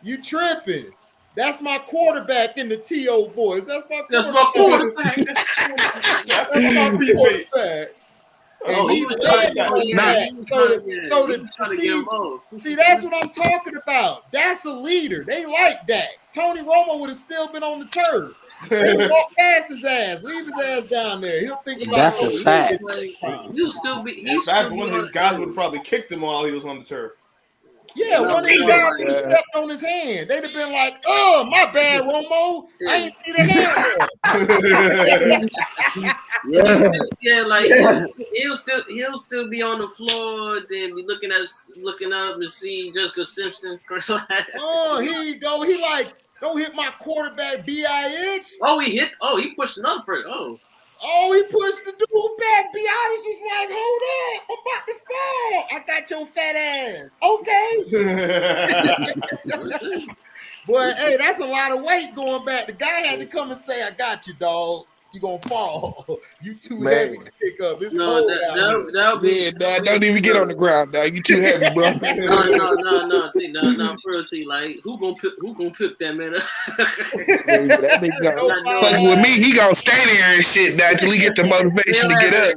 you tripping. That's my quarterback in the T.O. boys. That's my quarterback. That's my quarterback. And he led see, that's what I'm talking about. That's a leader. They like Dak. Tony Romo would have still been on the turf. They would walk past his ass, leave his ass down there. He'll think about that's a fact. He'll still be. In fact, one of his guys would have probably kicked him while he was on the turf. Yeah, one of these guys would have stepped on his hand. They'd have been like, "Oh, my bad, Romo. I ain't see the hand." Like he'll still be on the floor. Then be looking up and see Jessica Simpson. Oh, here you go. He like, don't hit my quarterback, B.I.H. He pushed another person. Oh, he pushed the dude back. B.I.H. was like, hold up, I'm about to fall. I got your fat ass. Okay. Boy, hey, that's a lot of weight going back. The guy had to come and say, I got you, dog. You gonna fall. You too heavy to pick up. It's cold out here. Don't even get on the ground, dog. You too heavy, bro. No. For real, like who gonna pick that man up? That nigga fucking with me, he gonna stay there and shit now until he get the motivation to get up.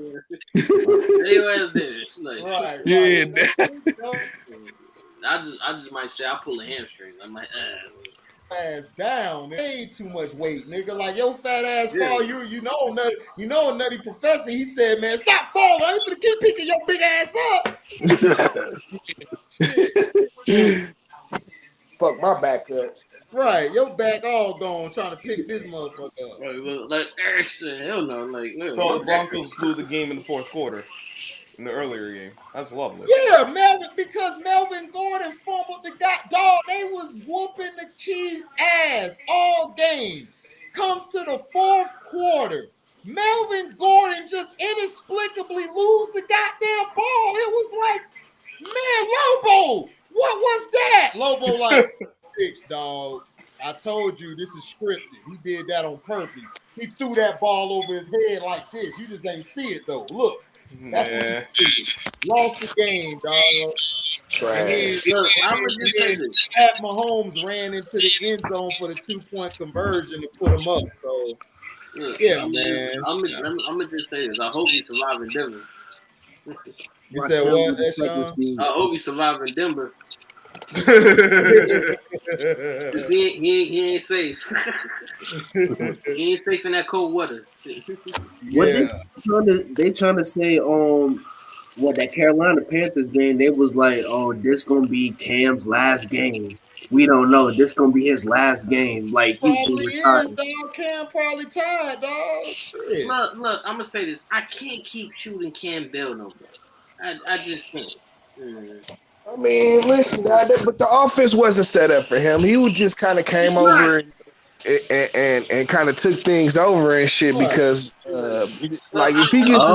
I just might say I pull a hamstring. I might ass down. Way too much weight, nigga. Like your fat ass fall. You know a nutty professor. He said, man, stop falling. I'm gonna keep picking your big ass up. Fuck my back up. Right, your back all gone trying to pick this motherfucker up. Like hell no. Like so the Broncos blew the game in the fourth quarter. in the earlier game. That's lovely. Yeah, because Melvin Gordon fumbled the dog. They was whooping the Chiefs' ass all game. Comes to the fourth quarter. Melvin Gordon just inexplicably lose the goddamn ball. It was like, man, Lobo, what was that? Lobo like, fix, dog. I told you this is scripted. He did that on purpose. He threw that ball over his head like this. You just ain't see it though. Look, that's what he did. Lost the game, dog. Trash. Look, I'm gonna just say this. Pat Mahomes ran into the end zone for the 2-point conversion to put him up. So, Look, yeah, I'm man. gonna just say this. I hope he survive in Denver. You said what, Sean? I hope he survive in Denver. he ain't safe. He ain't safe in that cold weather. Yeah. They trying to say what that Carolina Panthers game, they was like, oh, this gonna be Cam's last game. We don't know. This gonna be his last game. Like he's gonna Probably retire. is, dog. Cam probably tired, dog. Shit. Look, I'm gonna say this. I can't keep shooting Cam Bell no more. I just can't. I mean, listen, but the offense wasn't set up for him. He would just kind of came over and kind of took things over and shit because, like, if he gets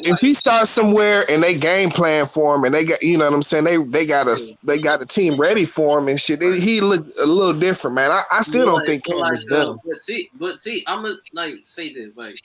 if he starts somewhere and they game plan for him and they got, you know what I'm saying, they got a team ready for him and shit. He looked a little different, man. I still don't think Cam is done. But see, I'm gonna like say this, like.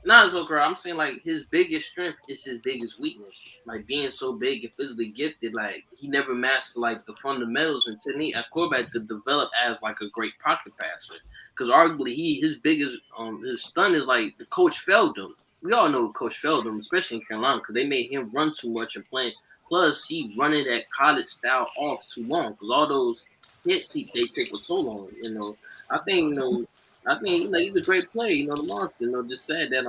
Not so girl. I'm saying like his biggest strength is his biggest weakness. Like being so big and physically gifted, like he never mastered like the fundamentals and technique at quarterback to develop as like a great pocket passer. Because arguably his biggest his stunt is like the coach failed him. We all know coach failed him, especially in Carolina, because they made him run too much and playing. Plus he running that college style off too long because all those hits they take for so long. You know, I think he's a great player. The monster. Just sad that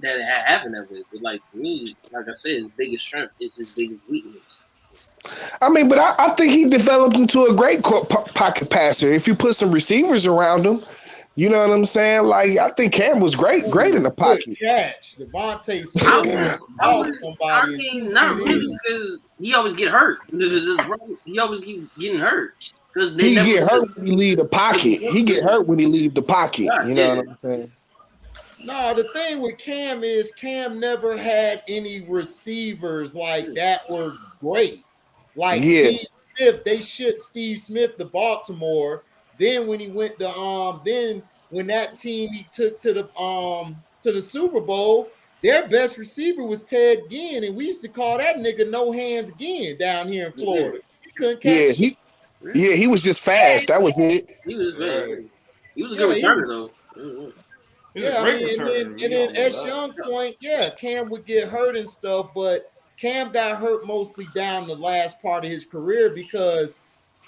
that it happened that way. But like to me, like I said, his biggest strength is his biggest weakness. I mean, but I think he developed into a great pocket passer. If you put some receivers around him, you know what I'm saying? Like I think Cam was great in the pocket. Catch Devontae Smith. I mean, not really because he always get hurt. He always keep getting hurt. He get hurt when he leave the pocket. He get hurt when he leave the pocket. You know what I'm saying? No, the thing with Cam is Cam never had any receivers like that were great. Like Steve Smith, they shipped Steve Smith to Baltimore. Then when he went to then when that team he took to the Super Bowl, their best receiver was Ted Ginn, and we used to call that nigga No Hands Ginn down here in Florida. He couldn't catch he was just fast. That was it. He was good. He was a good returner though. Yeah, I mean, and then at Young point, Cam would get hurt and stuff, but Cam got hurt mostly down the last part of his career because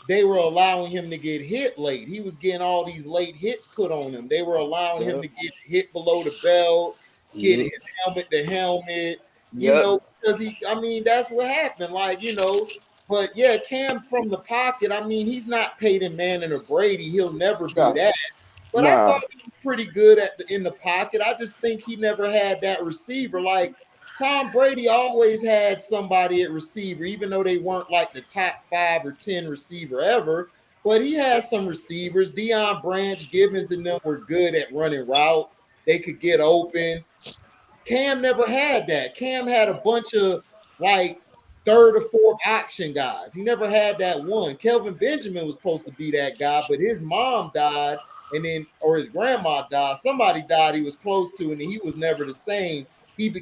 they were allowing him to get hit late. He was getting all these late hits put on him. They were allowing him to get hit below the belt, get his helmet to helmet, because that's what happened. Like, but Cam from the pocket, I mean, he's not Peyton Manning or Brady. He'll never be that. But I thought he was pretty good in the pocket. I just think he never had that receiver. Like Tom Brady always had somebody at receiver, even though they weren't like the top 5 or 10 receiver ever. But he had some receivers. Deion Branch, Gibbons, and them were good at running routes. They could get open. Cam never had that. Cam had a bunch of like 3rd or 4th option guys. He never had that one. Kelvin Benjamin was supposed to be that guy, but his mom died, or his grandma died. Somebody died he was close to, and he was never the same. He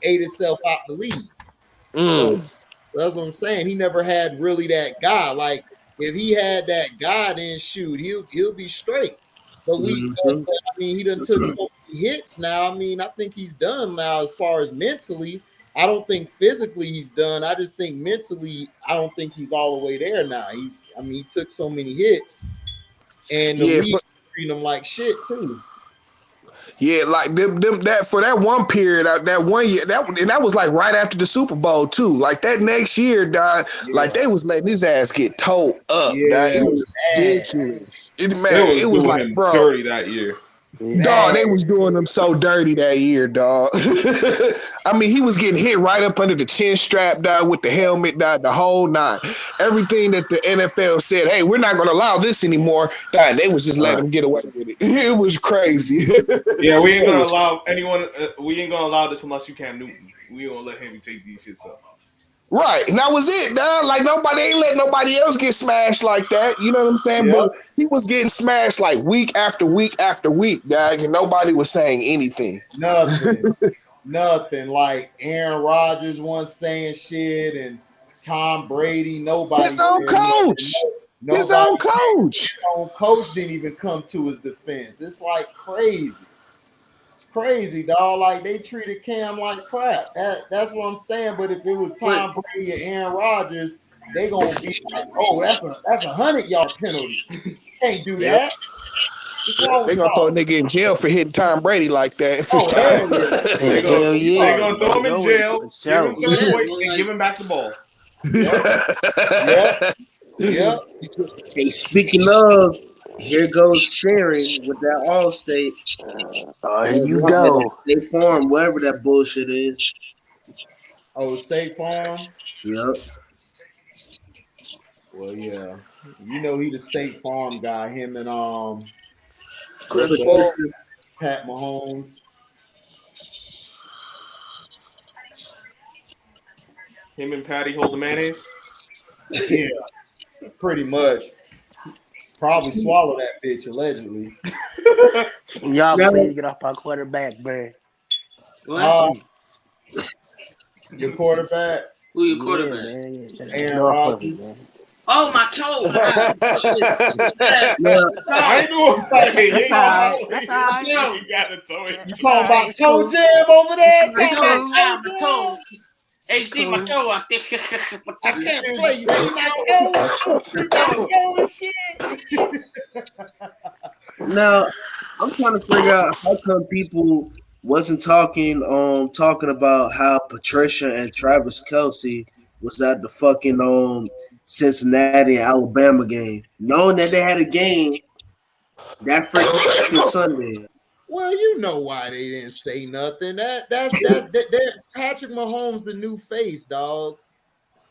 ate himself out the league. So that's what I'm saying. He never had really that guy. Like if he had that guy, then shoot, he'll be straight. But he done took so many hits now. I mean, I think he's done now as far as mentally. I don't think physically he's done. I just think mentally, I don't think he's all the way there now. He took so many hits, and the league treating him like shit too. Yeah, like them that for that one period, that 1 year, that was like right after the Super Bowl too. Like that next year, dog, like they was letting his ass get towed up. Dog. It was ridiculous. It was like, bro, dirty that year. Dog, they was doing him so dirty that year, dog. I mean, he was getting hit right up under the chin strap, dog, with the helmet, dog, the whole nine. Everything that the NFL said, hey, we're not going to allow this anymore, dog, they was just letting him get away with it. It was crazy. Yeah, we ain't gonna allow anyone. We ain't gonna allow this unless you Cam Newton. We ain't gonna let him take these shits up. Right, and that was it, dog. Like nobody ain't letting nobody else get smashed like that. You know what I'm saying? Yep. But he was getting smashed like week after week after week, dog, and nobody was saying anything. Nothing. Like Aaron Rodgers once saying shit, and Tom Brady. Nobody. His own coach. His own coach. His own coach didn't even come to his defense. It's like crazy. Crazy, dog. Like they treated Cam like crap. That's what I'm saying. But if it was Tom Brady and Aaron Rodgers, they gonna be like, oh, that's a 100-yard penalty. Can't do that. They gonna throw a nigga in jail for hitting Tom Brady like that. Hell yeah. They gonna throw him in jail, give him some points, and give him back the ball. Yep. Hey, speaking of, here goes Sharon with that Allstate. Here you go. State Farm, whatever that bullshit is. Oh, State Farm? Yep. Well, yeah. You know he the State Farm guy. Him and Pat Mahomes. Him and Patty hold the mayonnaise? Yeah. Pretty much. Probably swallow that bitch, allegedly. Y'all please get off my quarterback, man. Your quarterback? Who your quarterback? Man. Aaron Rodgers. Oh, my toe. I ain't doing that. You got to toe it. You talking about toe jam over there? My toe. HD, my toe. I can't play. You see my toe? You got toe and shit. Now, I'm trying to figure out how come people wasn't talking about how Patricia and Travis Kelce was at the fucking Cincinnati and Alabama game, knowing that they had a game that freaking Sunday. Well, you know why they didn't say nothing. That's Patrick Mahomes, the new face, dog.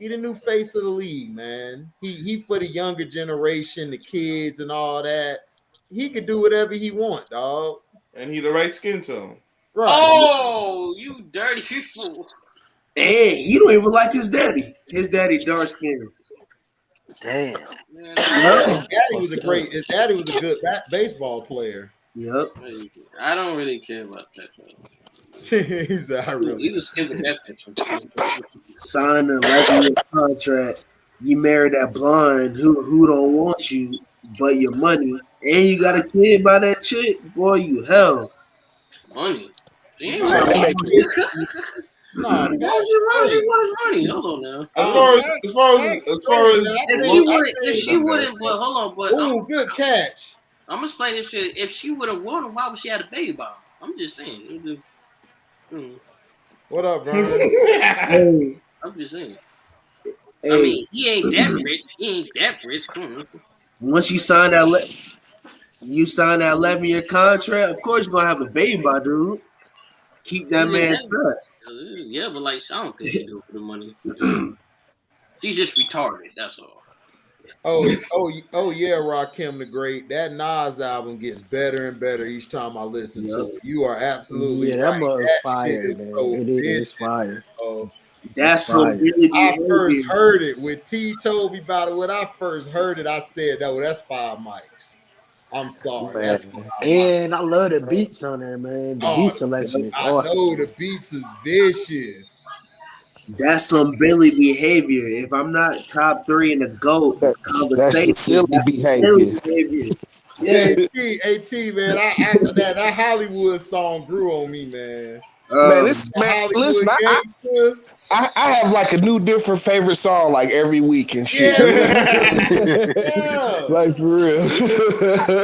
He the new face of the league, man. He for the younger generation, the kids and all that. He could do whatever he want, dog. And he the right skin tone. Right. Oh, you dirty fool. And you don't even like his daddy. His daddy dark skin. Damn. His daddy was a good baseball player. Yep. I don't really care about that. He's really. He was skipping that picture. Signed an 11-year contract. You married that blonde who don't want you but your money, and you got a kid by that chick. Boy, you hell. Money. She ain't money. Why would you want money? Hold on now. As far as if she wouldn't, but hold on, but good catch. I'm gonna explain this shit. If she would have won, why would she have a baby by him? I'm just saying. What up, bro? I'm just saying. Hey. I mean, he ain't that rich. Come on. Once you sign that 11-year contract, of course you're gonna have a baby by dude. Keep that man trapped. Yeah, but like I don't think she do it for the money. She's just retarded. That's all. Oh yeah, Rakim the Great. That Nas album gets better and better each time I listen to it. You are absolutely that right. Mother's That fire, shit man. so It's fire. That's so really I first heard it when T told me about it. When I first heard it, I said, "No, that's 5 mics." I'm sorry. Man. That's and I love the beats on there, man. The beat selection is awesome. I know the beats is vicious. That's some Billy behavior. If I'm not top 3 in the GOAT conversation, that's behavior. Yeah. Hey T, man, that Hollywood song grew on me, man. Listen, I have like a new different favorite song like every week and shit. Yeah. Like for real.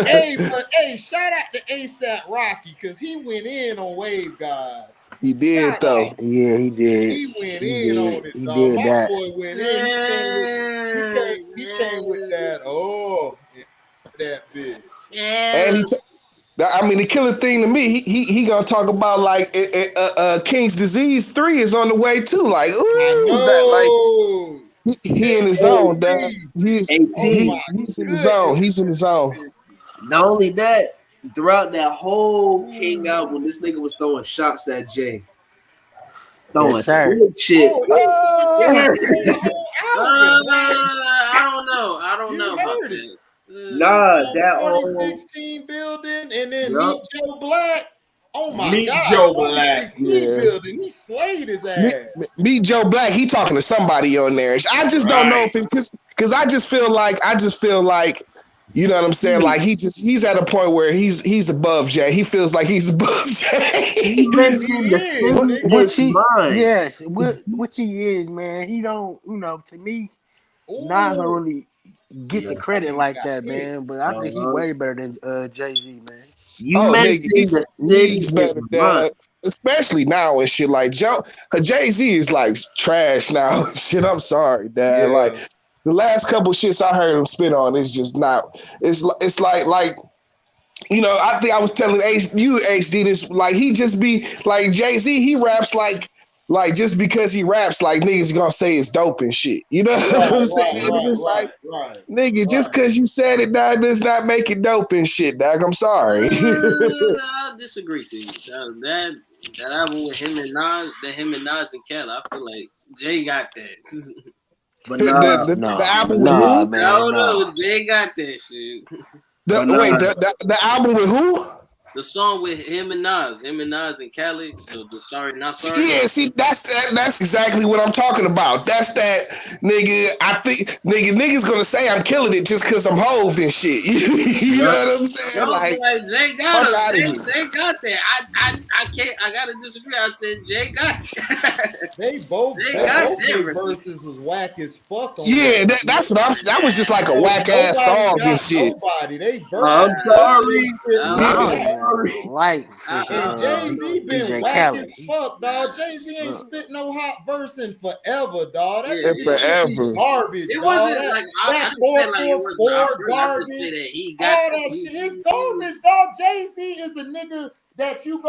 hey, shout out to ASAP Rocky because he went in on Wave God. He did though. Yeah, he did. He went in on it. He did My that. boy went in. He came with that. Oh, that bitch. And I mean, the killer thing to me, he gonna talk about like King's Disease 3 is on the way too. Like, ooh, that like he in his zone, dog. He's in his zone. He's in his zone. Not only that, throughout that whole King album, this nigga was throwing shots at Jay. Throwing shit. I don't know about that. Nah, that 2016 building, and then Meet Joe Black. Oh my Meet God, Joe Black. building. He slayed his ass. Meet Joe Black. He talking to somebody on there. I just don't know if it's because I just feel like you know what I'm saying. Like he's at a point where he's above Jay. He feels like he's above Jay. Which he is, man. He don't, to me, Nas don't really get the credit like that, man. But I think he's way better than Jay-Z, man. He's better, dog. Especially now and shit. Like Jay-Z is like trash now. Shit, I'm sorry, dad. Yeah. Like the last couple shits I heard him spit on is just not. It's like. I think I was telling HD this. Like he just be like Jay-Z. He raps like just because he raps, like niggas gonna say it's dope and shit. You know what I'm saying? It's nigga, just because you said it, dog, does not make it dope and shit, dog. I'm sorry. I'll disagree to you. That album with him and Nas and Kelly, I feel like Jay got that. But the album with who? No, Jay got that shit. The album with who? The song with him and Nas and Khaled. The Sorry Not Sorry. Yeah, see, that's exactly what I'm talking about. That's that nigga. I think niggas gonna say I'm killing it just because I'm Hove and shit. You know what I'm saying? No, like Jay got it. Jay got that. I can't. I gotta disagree. I said Jay got that. They both their verses was whack as fuck. Yeah, that's what that was just like a whack ass song and shit. They I'm sorry. Like Jay-Z been whack as fuck, dog. Jay-Z ain't spit no hot verse in forever, dog. That forever garbage. It wasn't like I garbage. All that shit. It's garbage, dog. Jay-Z is a nigga that you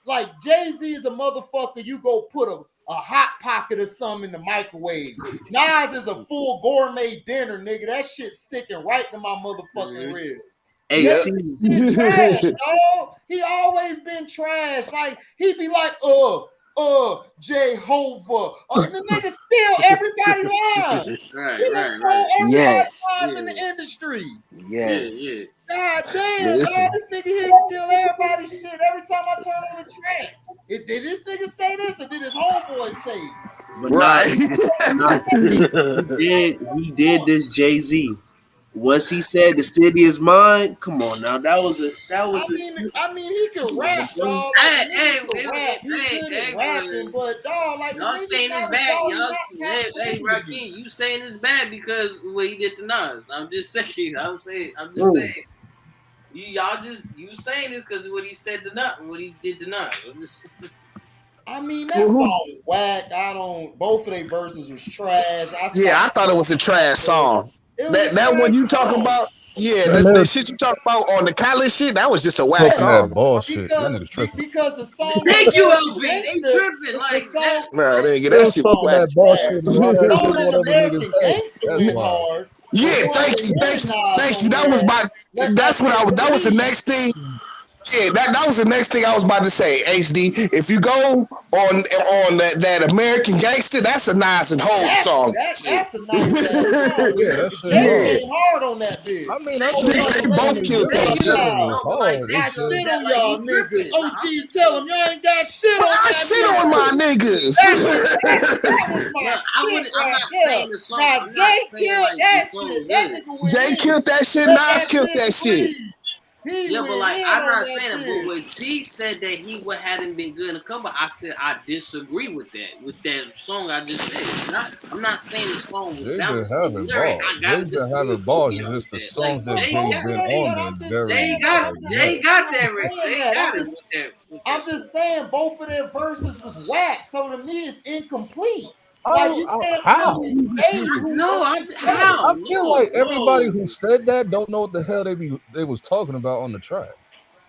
like. Jay-Z is a motherfucker. You go put a hot pocket or something in the microwave. Nas is a full gourmet dinner, nigga. That shit sticking right to my motherfucking ribs. Hey, trash, dog. He always been trash. Like he be like, Jehovah. The nigga steal everybody lines. Right. In the industry. Yes. Yeah. God damn, dog, this nigga here steal everybody's shit every time I turn on the track. Did this nigga say this or did his homeboy say it? But he did this Jay-Z. Once he said the city is mine, come on now. I mean, he can rap, dog. He's good at rapping, but dog, like y'all saying it's bad. Hey, Rakim, you saying it's bad because what he did to Nas. I'm just saying. You saying this because what he said to Nas, what he did to Nas. I mean, that song was whack. Both of their verses was trash. I thought it was a trash song. That one you talking about, the shit you talk about on the college shit, that was just a whack song. Bullshit. That nigga's tripping. Because the song. Thank you, LB. They tripping like that. Nah, nigga, that shit was whack. Hard. Yeah, thank you. That was the next thing. Yeah, that was the next thing I was about to say, HD. If you go on that American Gangster, that's a Nas and Hov song. That's a nice song. They hard on that bitch. I mean, they both killed that shit. I shit on y'all niggas. OG, tell them y'all ain't got shit on I shit on my niggas. That was my shit right there. Now, Jay killed that shit. That nigga Jay killed that shit. Nas killed that shit. Yeah, but like I'm not saying that, but when P said that he hadn't been good in a cover, I said I disagree with that song I just said. I'm not saying the song was that was lyric. I gotta disagree with balls. It's just the songs that Jay been on there. Jay got that, Rick. Jay got it with that. I'm just saying both of their verses was whack, so to me it's incomplete. How? How? I feel like everybody who said that don't know what the hell they was talking about on the track.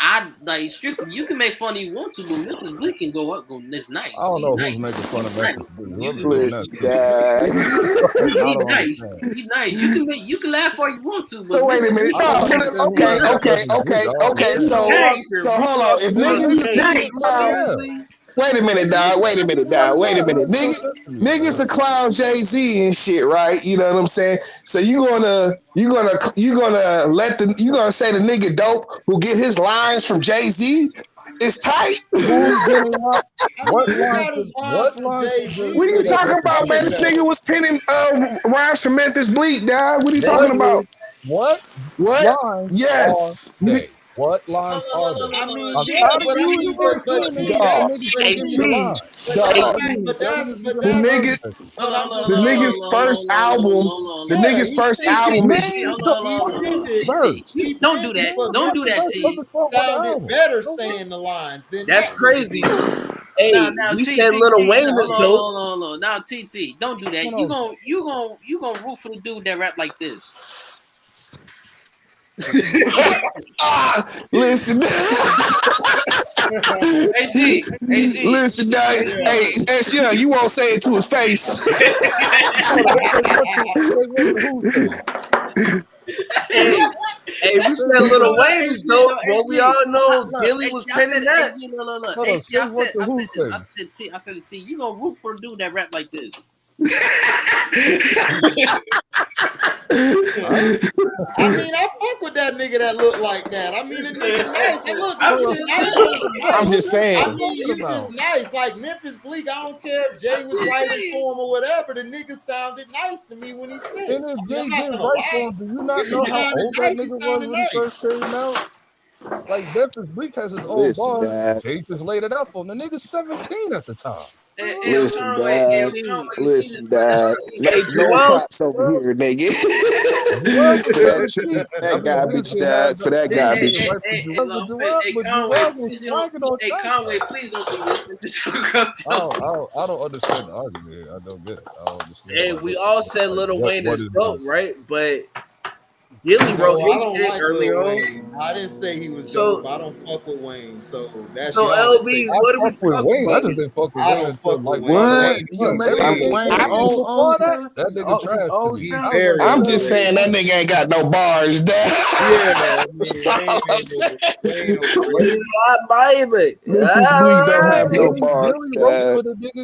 I like strictly. You can make fun if you want to, but Memphis Bleak can go up. Go, it's nice. I don't He's know nice. who's making fun of He's nice. Memphis Bleak. You- Whoever's doing that. Listen, Dad. I He's don't nice. understand. He's nice. You can laugh all you want to, but So wait a minute. I don't No, understand who okay, like okay, Memphis Bleak. I don't okay. understand. So hold on. If niggas clown, wait a minute, dog. Wait a minute, dog. Wait a minute, niggas a clown Jay-Z and shit, right? You know what I'm saying? So you gonna say the nigga dope who get his lines from Jay-Z is tight? Who's getting what? What he got lines? his What lines from lines? Jay-Z. What are you talking about, man? This nigga was penning rhymes from Memphis Bleak, dog. What are you talking about? What What? lines Yes. are they? What lines are they? I mean, I'm yeah, tired of but I you mean, even but assuming T, that that, the niggas but gonna T, give me the line. but The nigga, but I'm just the nigga's first album, the yeah, nigga's he first finished. album is Name the fucking verse. He Don't do finished, that. but Don't do The that, Memphis verse of T. the song on the sounded album. better saying the lines than That's that. crazy. Hey, Now, we T, said T, Lil T, Wayne now, is hold dope. on, hold on. Now, T, don't do that. Hold You on. gonna root for the dude that rap like this. listen, listen, dog. Hey, yeah, you won't say it to his face. Hold on. What the who say? Hey, we said Lil Wayne is dope, but we all know Gilly was penning that. Look. Hold on. Say what the who say. I said, T, you gonna root for a dude that rap like this. I mean, I fuck with that nigga that look like that. I mean, the nigga nice. And look, I'm just saying. I mean, you just nice. Like Memphis Bleak, I don't care if Jay was writing for him or whatever. The nigga sounded nice to me when he spit. And if Jay did right for him, do you not know how old that nigga was when he first came out? Like Memphis Bleak has his own bars. Jay just laid it out for him. The nigga's 17 at the time. Listen, Dad. Listen, Dad. Hey, No props over here, nigga. That guy, bitch, Dad. For that guy, bitch. Hey, Conway, please don't say this. I don't understand the argument here. I don't get it. I don't understand. Hey, we all said Lil Wayne is dope, right? But Gilly wrote his shit early on. I didn't say he was dope. I don't fuck with Wayne, so that's so LB. What do we fuck with Wayne? I just didn't fuck with I Wayne don't fuck with Wayne. What? You making Wayne old stuff? That nigga trash. I'm just saying that nigga ain't got no bars, Dad. Yeah,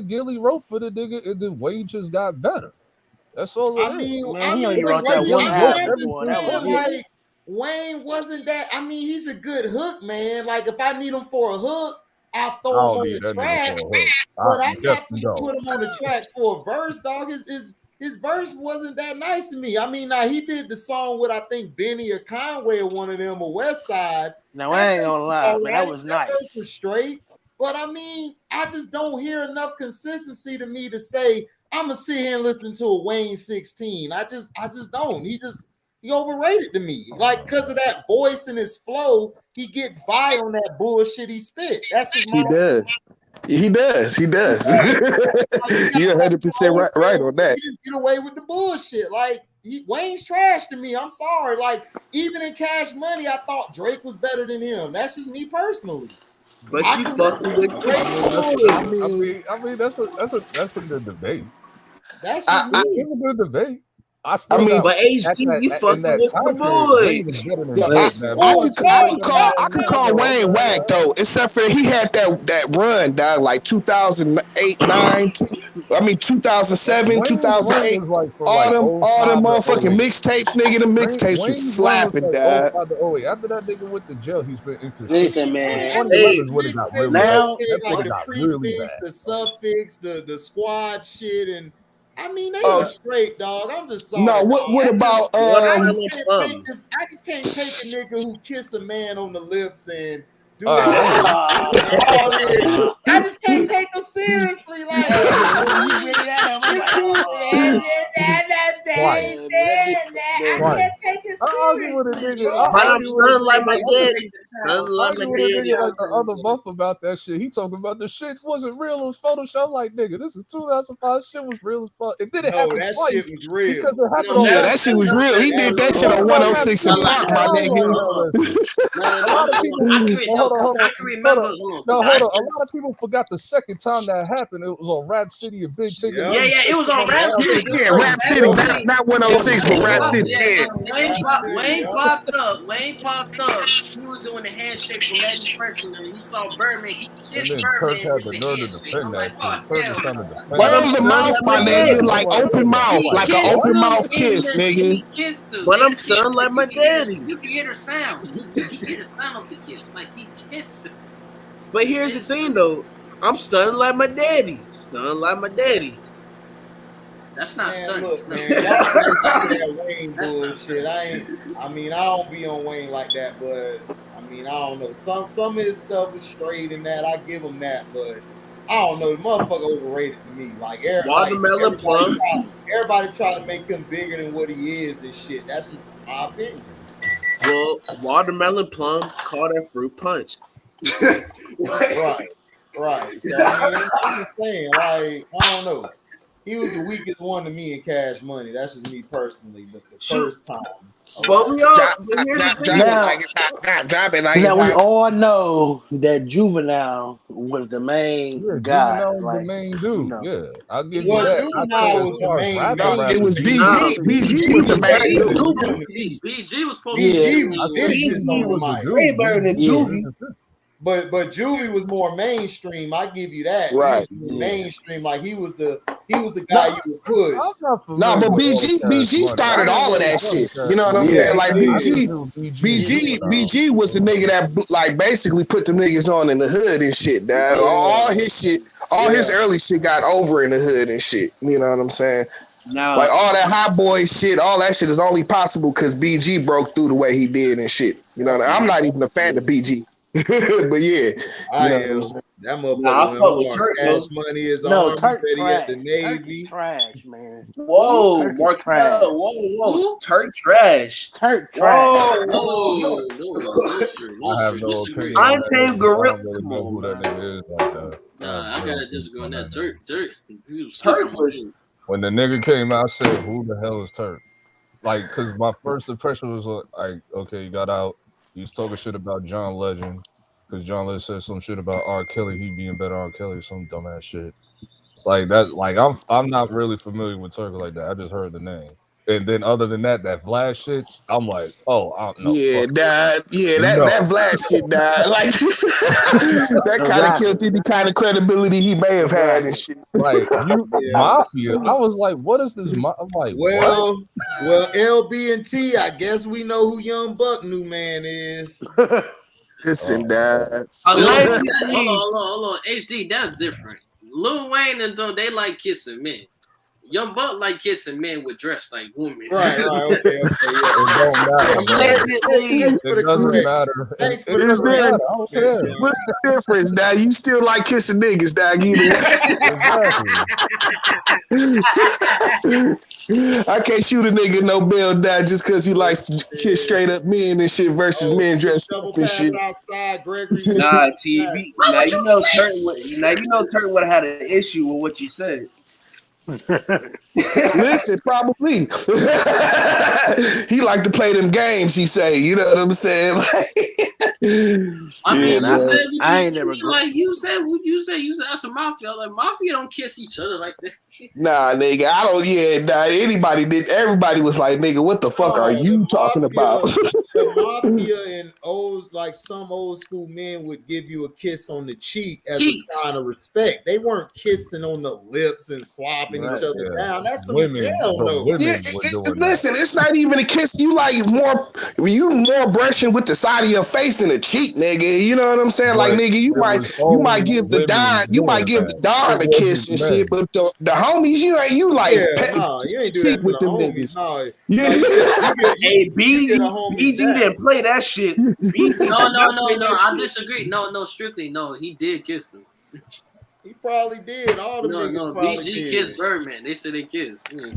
Gilly wrote for the nigga, and then Wayne just got better. That's all it is. I mean, he only wrote that one album before that was like Wayne wasn't that. I mean, he's a good hook, man. Like if I need him for a hook, I'll throw him on the track. But I'm not gonna put him on the track for a verse, dog. His verse wasn't that nice to me. I mean, now he did the song with I think Benny or Conway or one of them or West Side. Now I ain't gonna lie, man, that was nice. Verse was straight. But I mean, I just don't hear enough consistency to me to say I'm gonna sit here and listen to a Wayne 16. I just don't. He overrated to me. Like because of that voice and his flow, he gets by on that bullshit he spit. That's just my He does. You're 100% right on that. He didn't get away with the bullshit. Like Wayne's trash to me. I'm sorry. Like even in Cash Money, I thought Drake was better than him. That's just me personally. But you fucking with Drake. I mean, that's a good debate. That's just me. It's a good debate. But HD, you fucking with the boy. I could call Wayne whack though, except for he had that run, dog, like 2008, 9. I mean 2007, 2008. All them motherfucking mixtapes, nigga. The mixtapes was slapping, dog. After that nigga went to jail, he's been inconsistent. Listen, man. Now the prefix, the suffix, the squad shit, and I mean, they were straight, dog. I'm just sorry. No, what about I just can't take a nigga who kiss a man on the lips and do that. I just can't take him seriously. Like, I can't take it seriously. But I'm stunned like my daddy. arguing with a nigga like the other month about that shit. He talking about the shit wasn't real, it was Photoshop. Like, nigga, this is 2005. Shit was real as fuck. It didn't happen that twice shit was real. because it happened on Yeah, that shit was real. He did that shit on 106 and Park, my nigga. A lot of people. I can remember. No, hold on. A lot of people forgot the second time that happened. It was on Rap City and Big Ticket. Yeah, it was on Rap City. Yeah, Rap City, not 106, but Rap City. Yeah, Wayne popped up. He was doing the handshake from that impression, and he saw Birdman. He kissed And then Birdman Turk had with the the nerve to handshake. defend I'm that like, shit. oh, Turk is hell trying to no. defend But it was a mouth, my nigga, like open mouth, like an open mouth kiss, nigga. He kissed her. But I'm stunned like my daddy. You can hear the sound. You can hear the sound of the kiss. Like he kissed her. But here's the thing, though. I'm stunned like my daddy. Stunned like my daddy. That's not stunning. Look, man, that Wayne bullshit. I mean, I don't be on Wayne like that, but I mean, I don't know. Some of his stuff is straight in that. I give him that, but I don't know. The motherfucker overrated to me. Like Watermelon Plum. Everybody try to make him bigger than what he is and shit. That's just my opinion. Well, Watermelon Plum called that fruit punch. Right. So I mean, I'm just saying, like, I don't know. He was the weakest one to me in Cash Money. That's just me personally. But the first time. But we all now we all know that Juvenile was the main guy. Juvenile was like, the main dude. Yeah, I'll give you Well, that. Juvenile was the main No, it was BG. BG was the main dude. BG was supposed to be. BG was way better than Juvie. But Juvie was more mainstream. I give you that. Right. Mainstream, like he was the guy you would push. No, but BG started all of that shit. You know what I'm saying? Like BG was the nigga that like basically put them niggas on in the hood and shit. Dad. All his shit, his early shit got over in the hood and shit. You know what I'm saying? Now, like all that hot boy shit, all that shit is only possible because BG broke through the way he did and shit. You know, I'm not even a fan of BG. But yeah, that motherfucker went Cash Money is on. Turk at the Navy. Trash, man. Whoa, Turk Mark trash. Whoa. Turk trash. Turk trash. I have no opinion. I'm Team Gorilla. I don't really know who that nigga is like that. Nah, I gotta disagree on that. Turk was. When the nigga came out, I said, "Who the hell is Turk?" Like, cause my first impression was like, okay, he got out. He was talking shit about John Legend because John Legend said some shit about R. Kelly. He being better R. Kelly, some dumbass shit like that. Like I'm not really familiar with Turk like that. I just heard the name, and then other than that Vlad shit, I'm like, oh, I don't know. Yeah, that Vlad shit died. Like that kind of killed any kind of credibility he may have had and shit. Like Mafia, I was like, what is this? I'm like, well, LB and T, I guess we know who Young Buck new man is. Listen, Dad. Hold on. HD, that's different. Lil Wayne and them, they like kissing men. Young Buck like kissing men with dress like women. Right, okay. It doesn't matter. What's the difference, Dad? You still like kissing niggas, Dad. I can't shoot a nigga no bail, Dad, just because he likes to kiss straight up men and shit versus men dressed up and shit. Nah, TV. Now you know Turk would have had an issue with what you said. Listen, probably he like to play them games. He say, you know what I'm saying? I ain't never like you said. What you say? You said that's a mafia. Like mafia don't kiss each other like that. Nah, nigga, I don't. Yeah, nah, anybody did. Everybody was like, nigga, what the fuck are you talking about? The mafia and like some old school men would give you a kiss on the cheek as a sign of respect. They weren't kissing on the lips and slopping each other down. That's some women. Listen, it's not even a kiss. You like more brushing with the side of your face than a cheek, nigga. You know what I'm saying? Like, nigga, you might give the Don a kiss and shit, but the homies, you ain't cheek with them niggas. Hey, BG didn't play that shit. No. I disagree. No, strictly no. He did kiss them. He probably did. All the niggas probably BG did. kissed Birdman. They said they kissed. Yeah.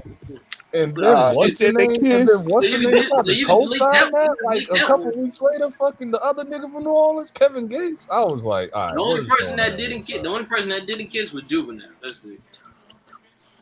And then He what's the said they name? And then kissed. what's So the you name? did- Tried so to you can delete that- co-sign that. you can Like delete a that couple one. weeks later, fucking the other nigga from New Orleans, Kevin Gates. I was like, all right. The only what's person going that on didn't here, kiss, the bro? only person that didn't kiss was Juvenile. That's it.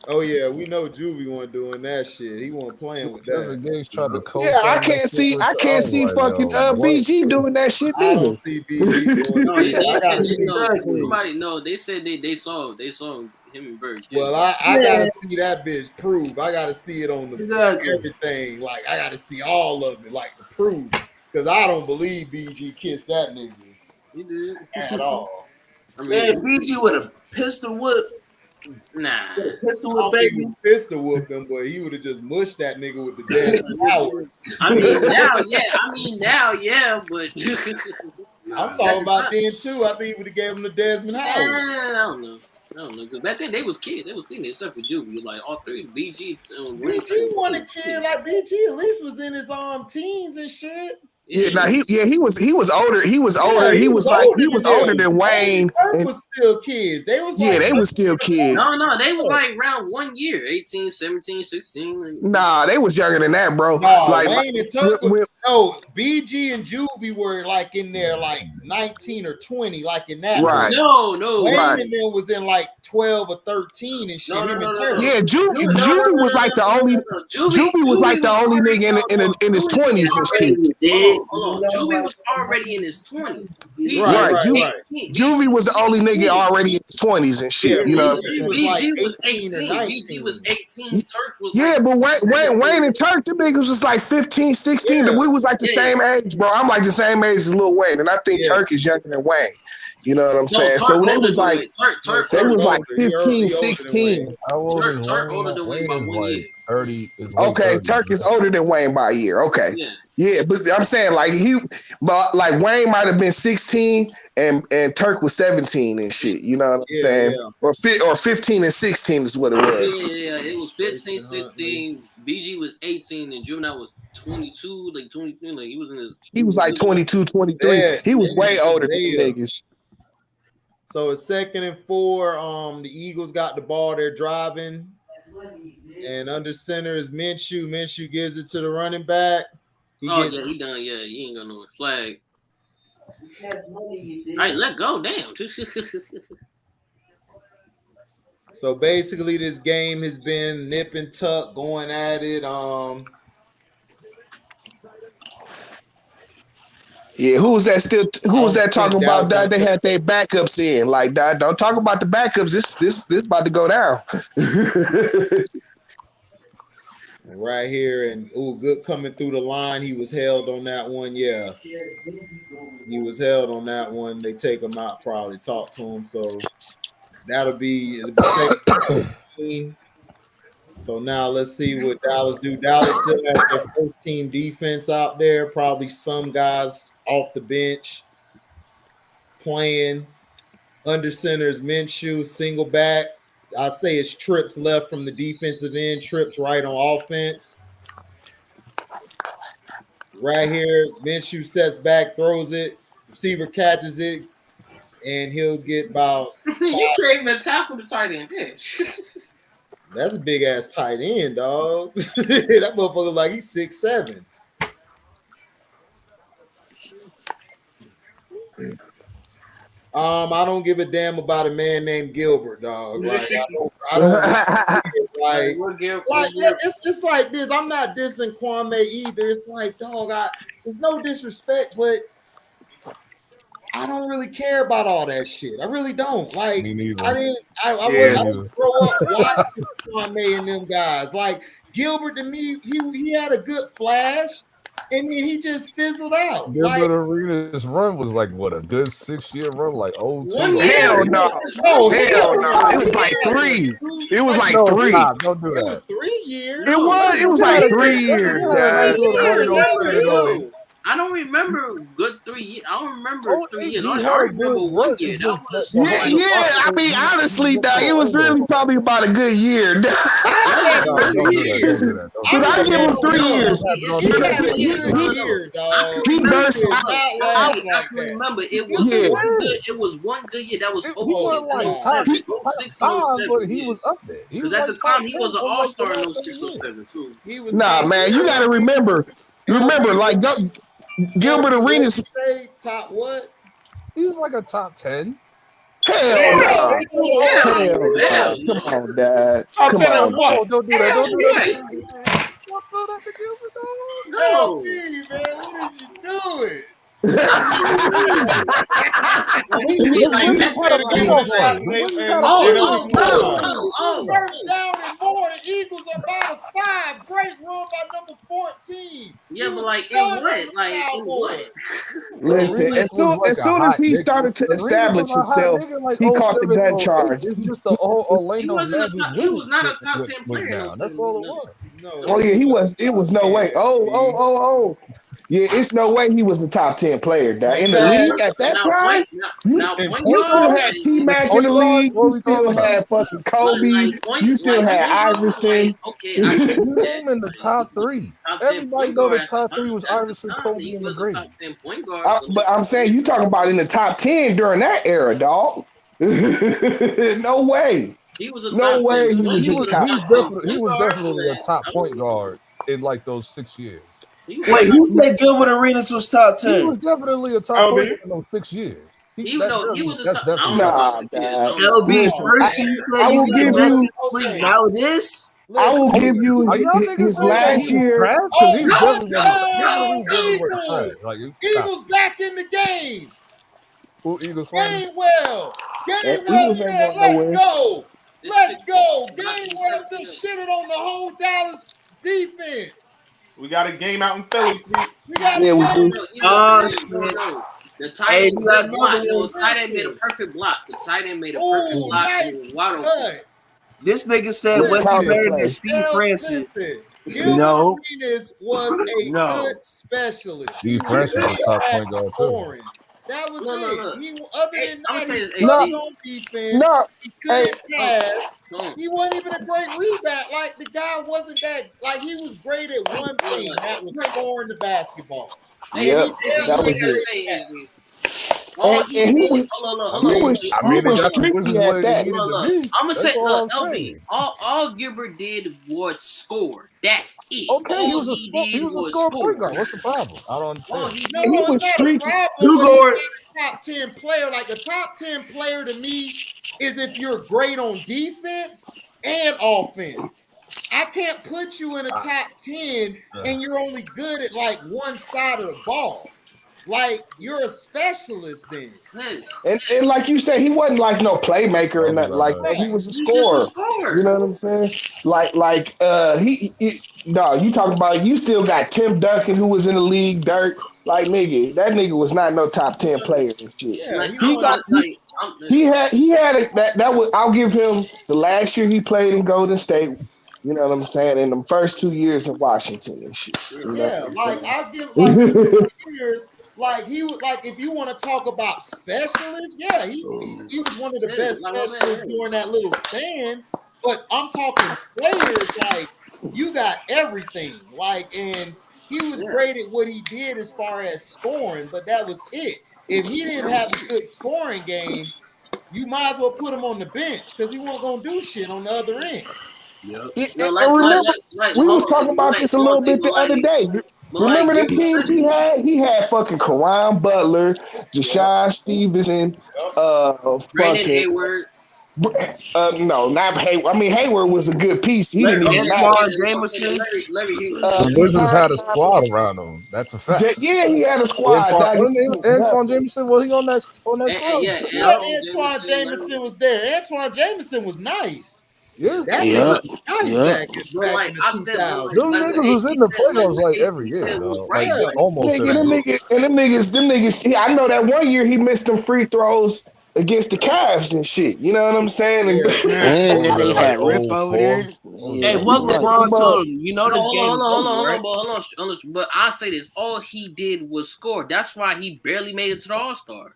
Oh yeah, we know Juvie wasn't doing that shit. He wasn't playing with Kevin that. Gates tried to co-sign Yeah, I that can't shit see. with I the, can't I was see like, fucking yo, what? BG doing that shit I don't neither. see BG doing No, it. they I gotta said see no. that proof. Somebody no. They said they saw him and Bird kiss. Well, I gotta see that bitch prove. I gotta see it on the everything. Like I gotta see all of it, like the proof. Because I don't believe BG kissed that nigga He did at all. I mean, Man, BG with a pistol whip. nah. Pistol I whip, don't think he baby. would pistol whoop him, but he would have just mushed that nigga with the dead power. I mean now, yeah, but I'm talking about then too. I think he would have gave him the Desmond Howard. I don't know. Because back then they was kids. They was teenagers, except for Juvie. Like all three, BG. BG wasn't a kid like BG. At least was in his teens and shit. Yeah, now he was older. He was older. Yeah, he was older them. than Wayne. Kirk was still kids. They was Yeah, they was still kids. No, they was like around 1 year, 18, 17, 16. Nah, they was younger than that, bro. No, like Wayne and Tuck was, no, BG and Juvie were like in there like 19 or 20, like in that. Right. No, Wayne right. and them was in like 12 or 13 and shit. Yeah, Juvie was like the only. Juvie was like the only nigga in his 20s and shit. Hold on. Juvie was already in his 20s. Right. Juvie was the only nigga already in his 20s and shit. Yeah, you know what I'm BG saying? was like BG was 18 or 18. 19. BG was 18. Turk was Yeah, like, but Wayne and Turk, them niggas was like 15, 16. Yeah. We was like the same age, bro. I'm like the same age as Lil Wayne, and I think Turk is younger than Wayne. You know what I'm saying? Turk So they older was than like, Wayne. Turk they was like older. He 15, early older than 16. How old is Turk Wayne? older than Wayne by is 1 year. 30. Is late Okay, 30s, Turk is bro. older than Wayne by a year. Okay. Yeah, but I'm saying but like Wayne might have been 16 and Turk was 17 and shit. You know what I'm saying? Yeah. Or 15 and 16 is what it was. Yeah. It was 15, 16. BG was 18 and Juvenile was 22, like 23. Like he was in his. He was like 22, 23. Yeah, He was way older than yeah. niggas. So it's 2nd and 4. The Eagles got the ball. They're driving. And under center is Minshew. Minshew gives it to the running back. He done. Yeah, he ain't got no flag. All right, let go. Damn. So basically, this game has been nip and tuck, going at it. Yeah, who was that talking about that they had their backups in? Like, don't talk about the backups. This about to go down. Right here, and good coming through the line. He was held on that one. Yeah, he was held on that one. They take him out, probably talk to him. So it'll be 2nd. So now let's see what Dallas do. Dallas still has their first team defense out there. Probably some guys off the bench playing. Under center is Minshew, single back. I say it's trips left from the defensive end, trips right on offense. Right here, Minshew steps back, throws it, receiver catches it, and he'll get about. You can't even tackle the tight end, bitch. That's a big ass tight end, dog. That motherfucker like he's 6'7". I don't give a damn about a man named Gilbert, dog. Like, I don't like it's like this. I'm not dissing Kwame either. It's like, dog, there's no disrespect, but I don't really care about all that shit. I really don't. Like, Me neither. I wouldn't grow up watching Kwame and them guys. Like Gilbert, to me, he had a good flash, and then he just fizzled out. Gilbert Arenas' run was like what, a good 6-year run, like 02. Hell no. Oh, Hell no. It was like 3. It was like 3. Stop, don't do It was that. 3 years. It was like 3 years, guys. I don't remember good 3 years. I don't remember 3 years. He I had a remember good 1 run. year. It's That just was the Yeah, whole I mean, honestly, dog, it was really probably about a good year. He had a No, good don't do that. year. Don't do that. Don't Did do I that. give him 3 no. years? He had a good year, I dog. can He remember. burst. Did Look, not I last like can that. remember. It Yes, was Yeah. one good. It was one good year. That was He 06 wasn't and like 07. top 06 and 5, 07. but he Yeah. was up there. He Because was at like the top time he 10 was an for like the all-star in last 06 couple years. 07 too. he was Nah, top man, you got to remember, LB, like Gilbert LB, what Arenas. you say? Top what? He was like a top 10. Hell no. Hell Hell no. Come no. on, Dad. Top Come 10 on. and what? Don't do that. Hell Don't do that. yeah. Don't do that to Gilbert, dog. No. LB, man, what is you doing? I mean, what do you mean? Like, Williams that's had a Say the game of the playoff run. Shots The and Williams had a oh, playoff no, run. First down and more. The Eagles are about a 5. Great run by number 14. Yeah, He but was like, in son of what? the Like, in Cowboys. what? Listen, Arenas as was like soon a as hot he nigga. started to Arenas establish was a hot himself, nigga like he caught the 07, gun 08. charge. It's just the whole He Orlando wasn't a Magic top. He was not a top 10 went player in down. 07. That's all it was. No. Oh yeah, he was. It was no way. Oh. Yeah, it's no way he was a top 10 player. Dad. In the league at that Now time, now In point you point still guard, guard, had like, T Mac in point the guard, league. what You are we still talking about? had fucking Kobe. You still had Iverson. okay, I give you that. You name in the top 3. Top 10 Everybody point know guard the top 3 was at the Iverson, time. Kobe, He and was a McGrady. top 10 point guard. But I'm saying you talking about in the top 10 during that era, dog. No way. He was a No top 10 way he point. was He in the was a top. top 10 He point was guard. definitely a top point guard in like those 6 years. Wait, who said Gilbert Arenas was top He 10? was definitely a top point guard in those 6 years. He was a That's top. I definitely don't know Nah, about 6 years. Dad. LB, Listen, first you I said you will got give Magic you. Fleet. Now this? I will give you Are y'all niggas his saying that last he was year. trash? Because he Oh, definitely wasn't trash. Eagles! Like, Eagles back in the game. who Eagles fans? Gainwell. Gainwell Eagles ain't said, going let's nowhere. go. Let's go. Gainwell just shitted on the whole Dallas defense. We got a game out in Philly. We got Yeah, a we game. do. Oh, No. shit. The tight Hey, end we got good block. another No, one. the tight end made a perfect block. The tight end made a Ooh, perfect block. And nice it was wide open. cut. This nigga said Good Wesley counter better play. than Steve Francis. Listen, Gilbert No. Arenas was a No. good specialist. Steve He Francis was a top had point guard, too. scoring. That was Look, it. look. He, other Hey, than I'm that, saying he it's sucked HD. on defense. No, He hey, couldn't pass. Come on. He wasn't even a great rebound. Like the guy wasn't that. Like he was great at one thing. That was scoring the basketball. Yep, that was it. And he was I mean, it got the streaky Wizards at where that. they needed to be. I'm gonna say, That's all look, I'm LB. saying. All Gilbert did was score. That's it. Okay, all he was a score point guard. What's the problem? I don't All understand. he No, did He it's was not a streaky. problem. You But go he's not a top 10 player. Like a top 10 player to me is if you're great on defense and offense. I can't put you in a top 10 and you're only good at like one side of the ball. Like you're a specialist then. And like you said, he wasn't like no playmaker or nothing like that. He was a scorer. You know what I'm saying? No, you talking about you still got Tim Duncan who was in the league, Dirk. Like nigga, that nigga was not no top 10 player and shit. Yeah, he had that was I'll give him the last year he played in Golden State. You know what I'm saying? In the first 2 years in Washington and shit. You know Yeah, what I'm like saying? I'll give like 2 years. Like he was like if you want to talk about specialists, yeah, he was one of the best specialists during that little span. But I'm talking players like you got everything. Like and he was great at what he did as far as scoring, but that was it. If he didn't have a good scoring game, you might as well put him on the bench because he wasn't gonna do shit on the other end. Remember, we was talking about this a little bit the other day. Remember them teams he had? He had fucking Karan Butler, Jashawn Stevenson, Brandon Hayward. No, not Hayward. I mean, Hayward was a good piece. He didn't even matter. The Wizards had a squad around him. That's a fact. Yeah, he had a squad. Antoine Jameson, was he on that squad? Antoine Jameson was there. Antoine Jameson was nice. Yeah, that nigga back in the 2000s. Them niggas was in the playoffs like every year, though. Like almost. Them niggas. I know that one year he missed them free throws against the Cavs and shit. You know what I'm saying? And And then they like had Rip over there. Hey, what LeBron told him? You know this game is over, right? Hold on. But I say this: all he did was score. That's why he barely made it to the All-Star.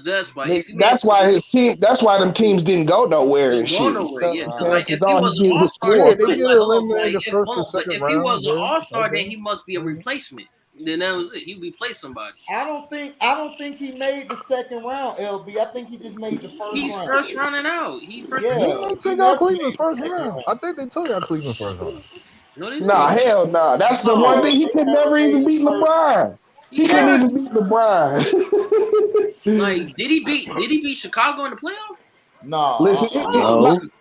That's why. that's why his team. That's why them teams didn't go nowhere and shit. Yeah, because Like, if he all was he an did was All-Star, score. Yeah, they get eliminated the first and second if he round. was an Yeah, All-Star, okay. then he must be a replacement. Then that was it. He replaced somebody. I don't think he made the second round, LB. I think he just made the first He's round. first rounding out. He's first. Yeah, Didn't they take out Cleveland first round? I think they took out Cleveland first round. No, they Nah, didn't. hell nah. That's the one thing he could never even beat LeBron. He couldn't even beat LeBron. Like, did he beat Chicago in the playoff? No. Listen,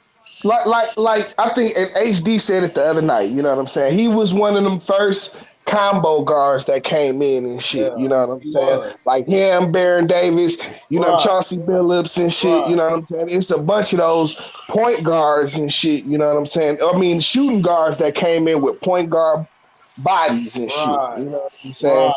like I think, and HD said it the other night. You know what I'm saying? He was one of them first combo guards that came in and shit. Yeah, you know what I'm saying? was. Like him, Baron Davis, you know, Chauncey Billups and shit. You know what I'm saying? It's a bunch of those point guards and shit. You know what I'm saying? I mean, shooting guards that came in with point guard bodies and shit. You know what I'm saying?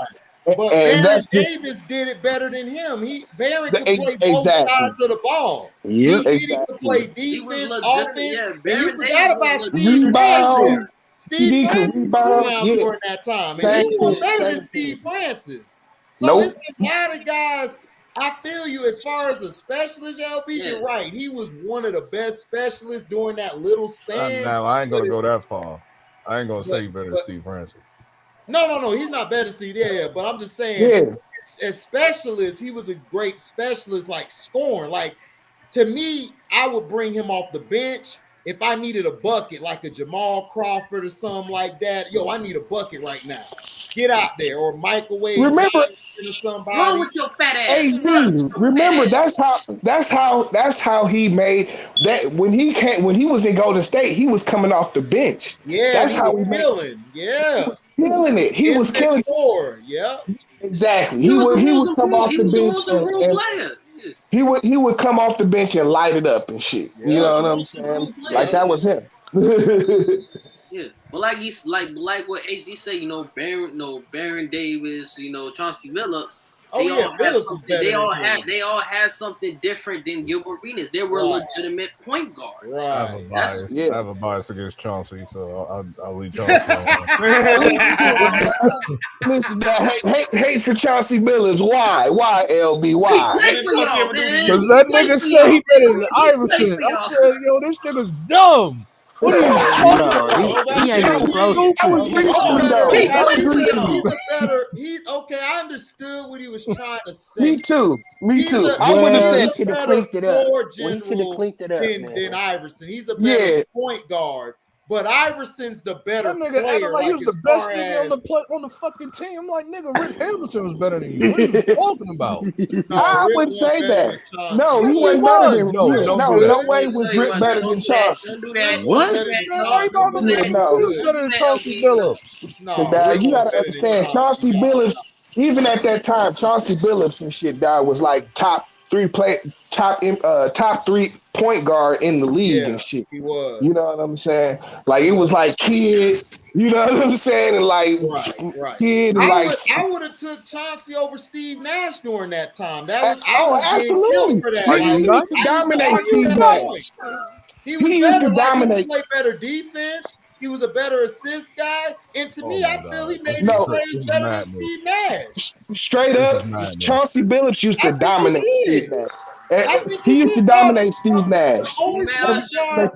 But And Baron that's just Davis did it better than him. Baron could play both sides of the ball. Yep. He could play defense, offense. And you Baron forgot Davis about was Steve Francis. Steve he could Francis was rebound. around Yeah. during that time. And Same he was thing, better same than Steve Francis. So Nope. it's a lot of guys. I feel you as far as a specialist, LB, you're right. He was one of the best specialists during that little span. Now, I ain't going to go that far. I ain't going to say you better than Steve Francis. No. He's not better than Steve. Yeah. But I'm just saying, as specialists, he was a great specialist, like scoring. Like, to me, I would bring him off the bench if I needed a bucket, like a Jamal Crawford or something like that. Yo, I need a bucket right now. Get out there, or microwave Remember, Johnson or somebody. Wrong with your fat ass. HD. Remember, that's how he made that when he was in Golden State, he was coming off the bench. Yeah, that's he how was he made killing. Yeah, he was killing it. He was killing score. Yep. Exactly. He would come off the bench and he would come off the bench and light it up and shit. You know what I'm saying? Like that was him. Yeah, but like what HD said, you know, Baron Davis, you know, Chauncey Billups. They all had something different than Gilbert Arenas. They were legitimate point guards. I have a bias against Chauncey, so I'll leave Chauncey Listen, hate for Chauncey Billups. Why? Why, LB? Why? Because that nigga said he better than Iverson. I said, yo, this nigga's dumb. What are you talking about? He ain't even close. I understood what he was trying to say. Me too. I would have said he could have clinked it up. He could have clinked it up than Iverson. He's a better point guard. But Iverson's the better that nigga player. Like he was the best nigga on the fucking team. I'm like, nigga, Rick Hamilton was better than you. What are you talking about? I wouldn't say that. No, he wasn't better than no way was Rick better than Chauncey. Don't do that. What? He was better than Chauncey Billups. So now you gotta understand, Chauncey Billups, even at that time, Chauncey Billups and shit, was like top three point guard in the league and shit. He was. You know what I'm saying? Like it was like Kid, you know what I'm saying? And like Kid and I would have took Chauncey over Steve Nash during that time. That was absolutely for that. He used to dominate Steve Nash. He used to dominate. He play better defense. He was a better assist guy. And to me, I feel he made his players better than Steve Nash. Straight up, Chauncey Billups used to dominate Steve Nash. He used to dominate Steve Nash. The only point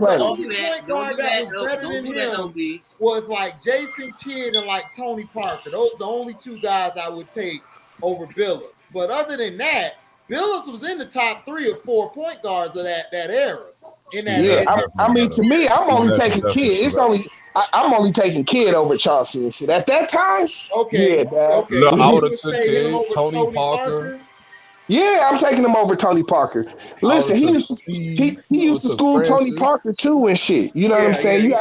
guard that was better than him was like Jason Kidd and like Tony Parker. Those are the only two guys I would take over Billups. But other than that, Billups was in the top 3 or 4 point guards of that era. I mean, to me, I'm only taking Kidd. I'm only taking Kidd over Chauncey and shit. At that time, okay. Look, I would have took Kidd, Tony Parker. Yeah, I'm taking him over Tony Parker. Listen, he used to school Tony Parker too and shit. You know what I'm saying? You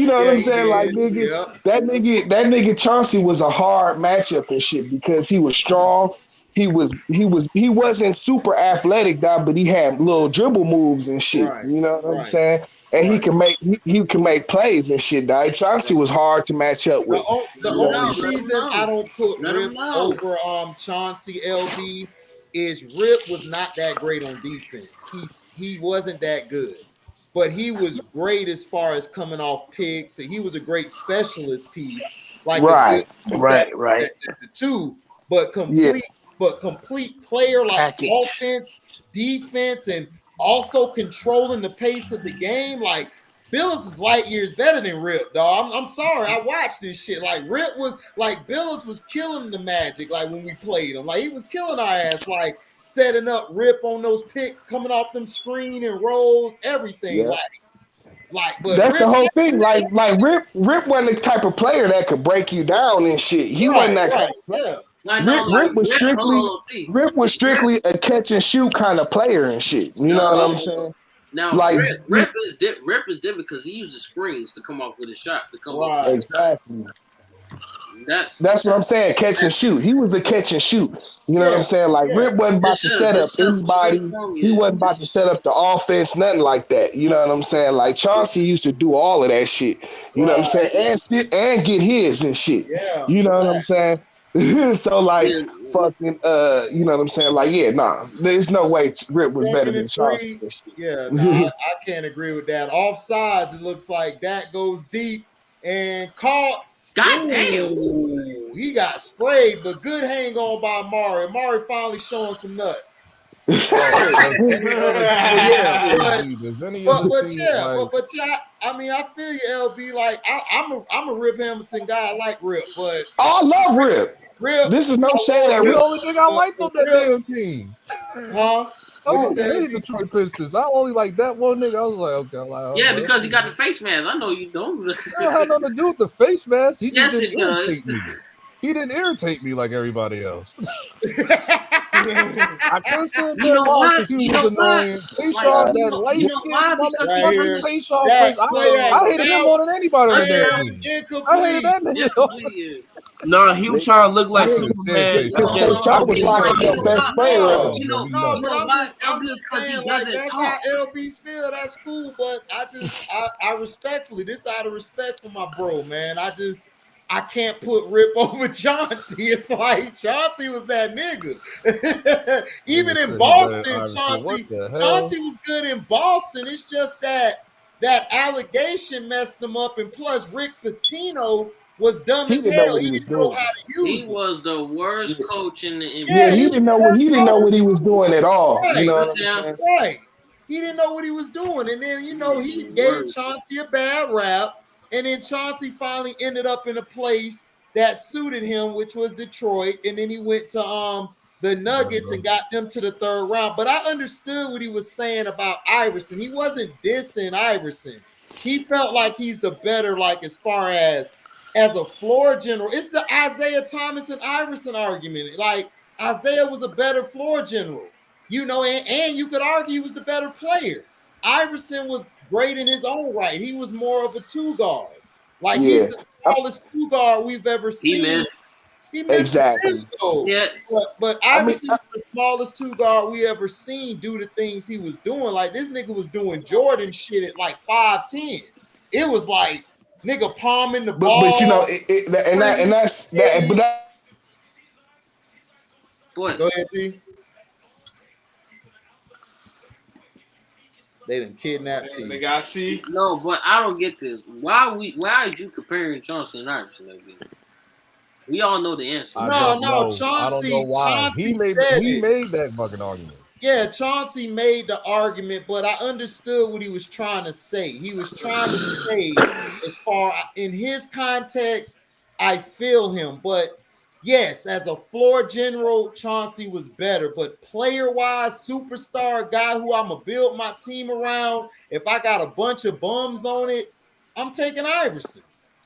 know what I'm saying? Like nigga, that nigga Chauncey was a hard matchup and shit because he was strong. He wasn't super athletic, dog, but he had little dribble moves and shit. You know what I'm saying? And he can make plays and shit, dog. Chauncey was hard to match up with. The only reason I don't put Rip over Chauncey LB is Rip was not that great on defense. He wasn't that good, but he was great as far as coming off picks, and he was a great specialist piece, like a good Right. piece at the two, but Yeah. complete player like Package. offense, defense, and also controlling the pace of the game. Like Billups is light years better than Rip, dog. I'm sorry, I watched this shit. Like Rip was like Billups was killing the Magic. Like when we played him, like he was killing our ass. Like setting up Rip on those pick, coming off them screen and rolls, everything. Yeah. But That's Rip, the whole thing. Like Rip wasn't the type of player that could break you down and shit. He wasn't that kind of player. Rip was strictly a catch and shoot kind of player and shit. You know what I'm saying? Now, like Rip is different because he uses screens to come off with a shot. To come off exactly. That's what I'm saying. Catch and shoot. He was a catch and shoot. You know what I'm saying? Like Rip wasn't about to set up anybody. He wasn't about to set up the offense, nothing like that. You know what I'm saying? Like Chauncey used to do all of that shit. You know what I'm saying? And get his and shit. Yeah. You know what I'm saying? So like fucking you know what I'm saying? Like, yeah, nah. There's no way Rip was better than Chauncey. Yeah, nah, I can't agree with that. Offsides, it looks like that goes deep and caught. God damn. He got sprayed, but good hang on by Mari. Mari finally showing some nuts. Does any But yeah, I mean, I feel you, LB. Like I'm a Rip Hamilton guy. I like Rip, but I love Rip. This is no shade at The Rip. only thing I liked on that damn team. Huh? I hated Detroit Pistons. I only like that one nigga. I was like, okay, yeah, because he got the face mask. I know you don't. It don't have nothing to do with the face mask. He just Yes, didn't it does. irritate me. He didn't irritate me like everybody else. I couldn't stand that because he was annoying. Tayshawn, that light-skinned motherfucker, Tayshawn, I hated him more than anybody on the damn team. I hated that nigga. No, he was trying to look like Superman. Tayshawn was like your best player. I'm just saying, like, that's how LB feel. That's cool, but I respectfully, this out of respect for my bro, man. I can't put Rip over Chauncey. It's like Chauncey was that nigga. Even in Boston, Chauncey was good in Boston. It's just that allegation messed him up, and plus Rick Pitino was dumb as hell. He didn't know how to use it. He was the worst coach in the NBA. Yeah, he didn't know what he was doing at all. Right. You know what I'm saying? Right. He didn't know what he was doing, and then he gave Chauncey a bad rap. And then Chauncey finally ended up in a place that suited him, which was Detroit. And then he went to the Nuggets and got them to the third round. But I understood what he was saying about Iverson. He wasn't dissing Iverson. He felt like he's the better, like as far as a floor general. It's the Isaiah Thomas and Iverson argument. Like Isaiah was a better floor general, and you could argue he was the better player. Iverson was great in his own right. He was more of a two guard. Like he's the smallest two guard we've ever seen. He missed exactly. Yeah. But Iverson was the smallest two guard we ever seen do the things he was doing. Like this nigga was doing Jordan shit at like 5'10". It was like nigga palming the ball. But that's that. But that. Go ahead, T. They done kidnapped T. They got T. No, but I don't get this. Why is you comparing Chauncey and Iverson? We all know the answer. Chauncey. I don't know why. He made that fucking argument. Yeah, Chauncey made the argument, but I understood what he was trying to say. He was trying to say, as far in his context, I feel him. But yes, as a floor general, Chauncey was better. But player-wise, superstar guy who I'm going to build my team around, if I got a bunch of bums on it, I'm taking Iverson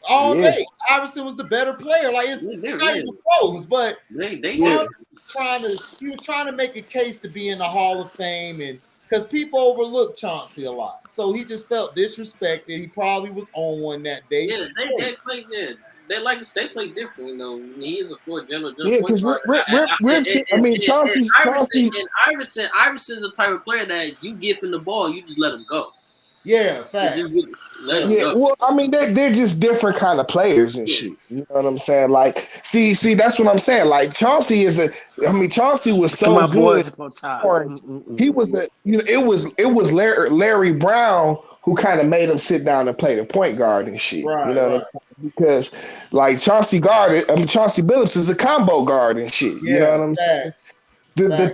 all day. Iverson was the better player. Like it's not even close, but he was trying to make a case to be in the Hall of Fame, and because people overlook Chauncey a lot. So he just felt disrespected. He probably was on one that day. Yeah, they play good. They play different, He is a floor general. Yeah, because Chauncey. Iverson's the type of player that you give him the ball, you just let him go. Yeah, facts. Yeah, well, I mean, they're just different kind of players and shit. You know what I'm saying? Like, see, that's what I'm saying. Like, Chauncey Chauncey was Look at my so boys good. up on top. He was it was Larry Brown who kind of made him sit down and play the point guard and shit. You Right, know what I'm saying? Because like Chauncey Billups is a combo guard and shit. You know Yeah, what I'm saying? facts. The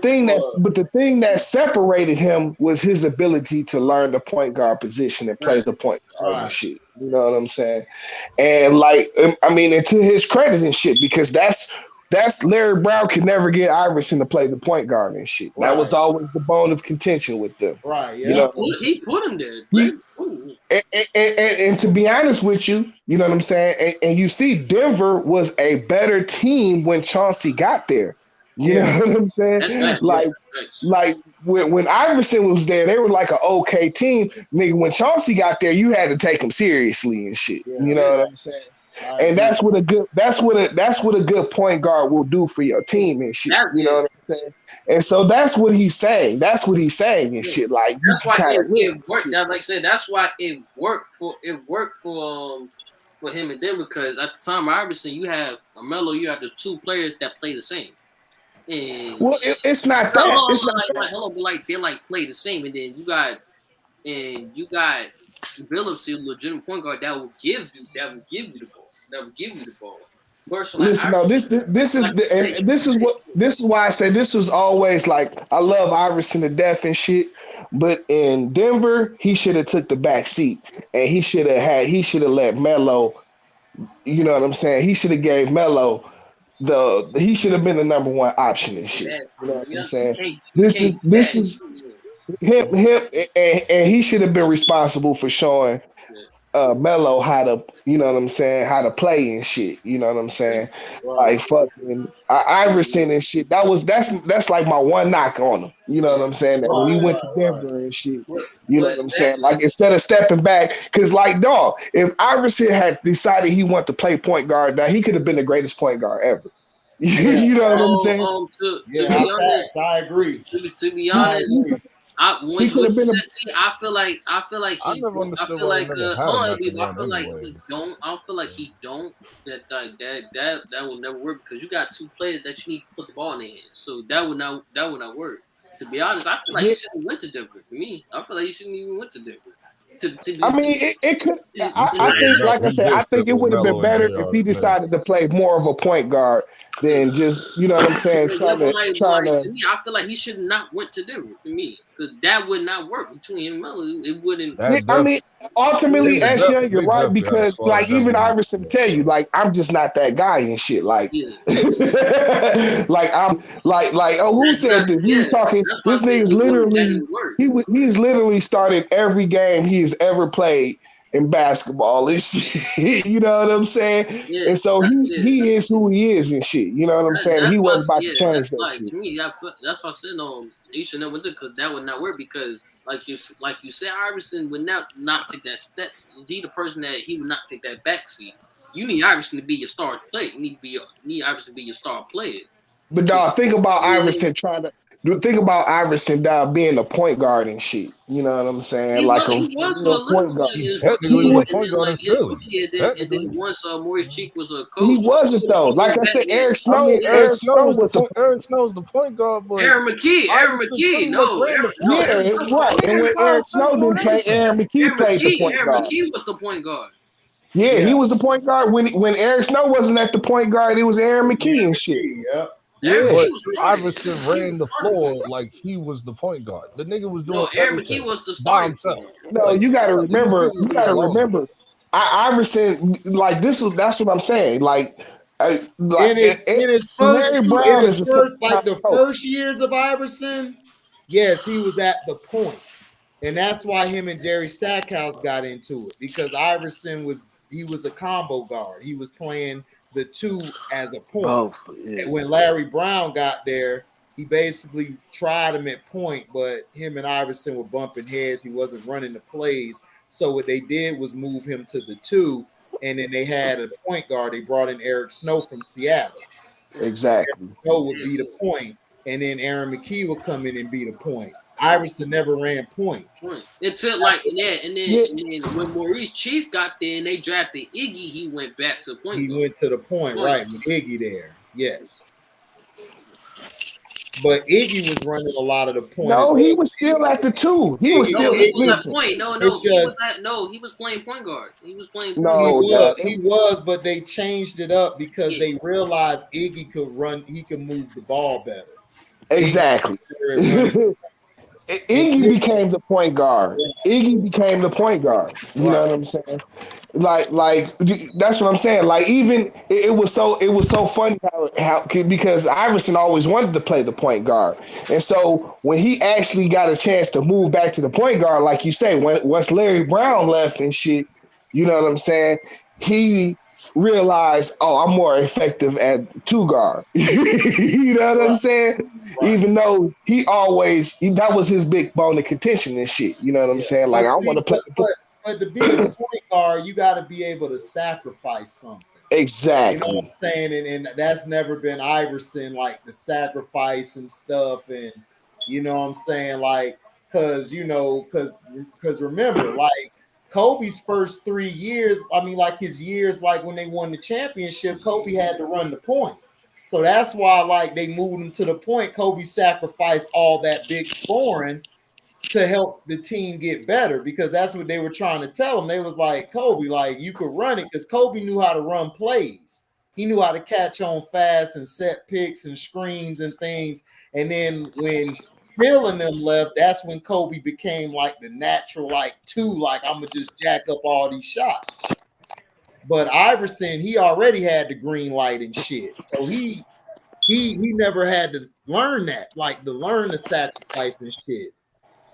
thing that separated him was his ability to learn the point guard position and play the point guard and Right. shit. You know what I'm saying? And like, I mean, and to his credit and shit, because that's Larry Brown could never get Iverson to play the point guard and shit. That was Right. always the bone of contention with them. Right. You Yeah. know what I'm saying? He put him there. And to be honest with you, you know what I'm saying? And you see, Denver was a better team when Chauncey got there. You know what I'm saying? Like when Iverson was there, they were like an okay team. Nigga, when Chauncey got there, you had to take him seriously and shit. You know what I'm saying? And that's what a good point guard will do for your team and shit. You know what I'm saying? And so that's what he's saying. That's what he's saying and shit. Like that's why it worked. shit. Like I said, that's why it worked for him and them, because at the time Iverson, you have Melo, you have the two players that play the same. And well, it's not that. It's not like they like play the same, and then you got Billups, a legitimate point guard that will give you the ball. That will give you the ball. Listen, no, this is why I say this was always like I love Iverson to death and shit, but in Denver he should have took the back seat and he should have let Melo. You know what I'm saying? He should have gave Melo he should have been the number one option and shit. You know what I'm saying? This is him and he should have been responsible for showing Melo how to, you know what I'm saying, how to play and shit. You know what I'm saying? Like fucking Iverson and shit. That's like my one knock on him. You know what I'm saying? That when he went to Denver and shit, you know what I'm saying? Like instead of stepping back, because like dog, if Iverson had decided he wanted to play point guard, now he could have been the greatest point guard ever. You know what I'm saying? To be honest, I agree. To be honest, I feel like I never understood why a nigga had him at the one anyway. I feel like he don't that will never work, because you got two players that you need to put the ball in their hands. So that would not work. To be honest, I feel like he shouldn't have went to Denver. For me, I feel like he shouldn't even went to Denver. I mean, it could. I think, like I said, I think it would have been better if he decided to play more of a point guard than just, you know what I'm saying, trying to. To me, I feel like he should not went to Denver. For me, because that would not work between him and Melo. It wouldn't. I mean, ultimately, SJ, you're right, because like even Iverson tell you, like I'm just not that guy and shit. Like, like I'm like oh, who said this? He was talking. This nigga's literally he's literally started every game he's ever played in basketball and shit. You know what I'm saying? Yeah, and so he is who he is and shit. You know what I'm saying? He wasn't about to change that shit. To me, that's why I said he should never went there, because that would not work. Because like you said, Iverson would not take that step. Is he the person that he would not take that back seat? You need Iverson to be your star player. You need Iverson to be your star player. But dog, think about Iverson being a point guard and shit. You know what I'm saying? He like was a point guard. Technically, he was a point guard in Philly. And then once Maurice Cheek was a coach, he wasn't though. Like I said, Eric Snow. Eric Snow was the point guard, but Aaron McKee. No, right. And when Eric Snow didn't play, Aaron McKee played the point guard. Aaron McKee was the point guard. Yeah, he was the point guard. When Eric Snow wasn't at the point guard, it was Aaron McKee and shit. Yeah, but Iverson ran the floor like he was the point guard. The nigga was doing Aaron McKee was the star himself. No, you gotta remember. Iverson, like this was. That's what I'm saying. Like in his first, the first years of Iverson, yes, he was at the point, and that's why him and Jerry Stackhouse got into it, because Iverson was a combo guard. He was playing the two as a point. When Larry Brown got there, he basically tried him at point, but him and Iverson were bumping heads. He wasn't running the plays. So what they did was move him to the two, and then they had a point guard. They brought in Eric Snow from Seattle. Exactly. Eric Snow would be the point, and then Aaron McKee would come in and be the point. Iverson never ran point. Until and then when Maurice Cheese got there and they drafted Iggy, he went back to point. He went to the point, right, with Iggy there. Yes. But Iggy was running a lot of the point. No, he was still at the 2. He was still he was at point. He was playing point guard. He was playing point guard. He was, but they changed it up because they realized Iggy could run, he could move the ball better. Exactly. Iggy became the point guard. Iggy became the point guard. You know what I'm saying? Like that's what I'm saying. Like even it was so funny how because Iverson always wanted to play the point guard, and so when he actually got a chance to move back to the point guard, like you say, once Larry Brown left and shit, you know what I'm saying? He realized, I'm more effective at 2 guard. You know what I'm saying? Right. Even though that was his big bone of contention and shit. You know what I'm saying? Like, I want to play. But to be a point guard, you got to be able to sacrifice something. Exactly. You know what I'm saying? And that's never been Iverson, like the sacrifice and stuff. And you know what I'm saying? Like, because remember, like, Kobe's first 3 years, like his years, like when they won the championship, Kobe had to run the point. So that's why, like, they moved him to the point. Kobe sacrificed all that big scoring to help the team get better, because that's what they were trying to tell him. They was like, Kobe, like, you could run it, because Kobe knew how to run plays. He knew how to catch on fast and set picks and screens and things. And then when Phil and them left, that's when Kobe became like the natural, like, 2, like, I'm gonna just jack up all these shots. But Iverson, he already had the green light and shit, so he never had to learn that, like, to learn the sacrifice and shit.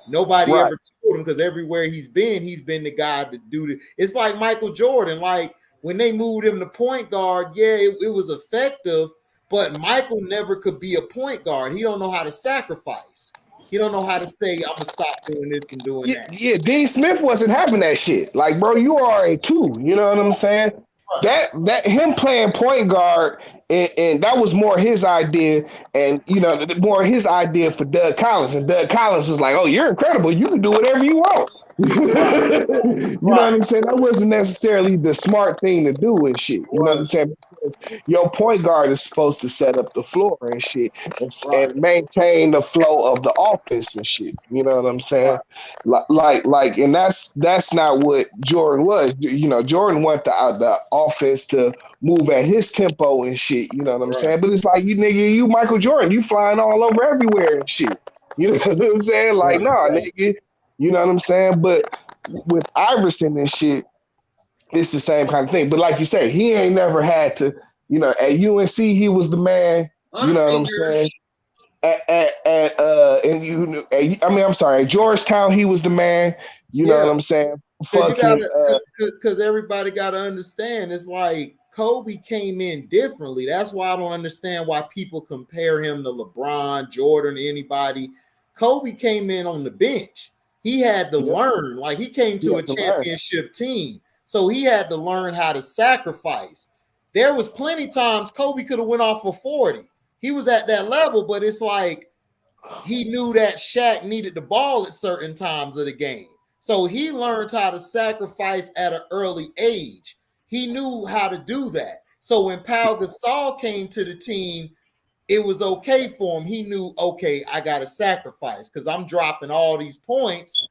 Nobody ever told him, because everywhere he's been the guy to do it. It's like Michael Jordan, like when they moved him to point guard, it was effective. But Michael never could be a point guard. He don't know how to sacrifice. He don't know how to say, I'm gonna stop doing this and doing that. Yeah, Dean Smith wasn't having that shit. Like, bro, you are a 2. You know what I'm saying? That him playing point guard, and that was more his idea, and more his idea for Doug Collins. And Doug Collins was like, "Oh, you're incredible. You can do whatever you want." You know what I'm saying? That wasn't necessarily the smart thing to do and shit. You know what I'm saying? Because your point guard is supposed to set up the floor and shit, and maintain the flow of the offense and shit. You know what I'm saying? Like, and that's not what Jordan was. Jordan wanted the offense to move at his tempo and shit. You know what I'm saying? But it's like, you Michael Jordan, you flying all over everywhere and shit. You know what I'm saying? Like, nah, nigga. You know what I'm saying? But with Iverson and shit, it's the same kind of thing. But like you say, he ain't never had to, at UNC, he was the man. You know what I'm saying? At Georgetown, he was the man. You know what I'm saying? Because everybody got to understand, it's like Kobe came in differently. That's why I don't understand why people compare him to LeBron, Jordan, anybody. Kobe came in on the bench. He had to learn, like, he came to a championship team. So he had to learn how to sacrifice. There was plenty times Kobe could have went off for 40. He was at that level, but it's like he knew that Shaq needed the ball at certain times of the game. So he learned how to sacrifice at an early age. He knew how to do that. So when Pau Gasol came to the team, it was okay for him. He knew, okay, I got to sacrifice because I'm dropping all these points,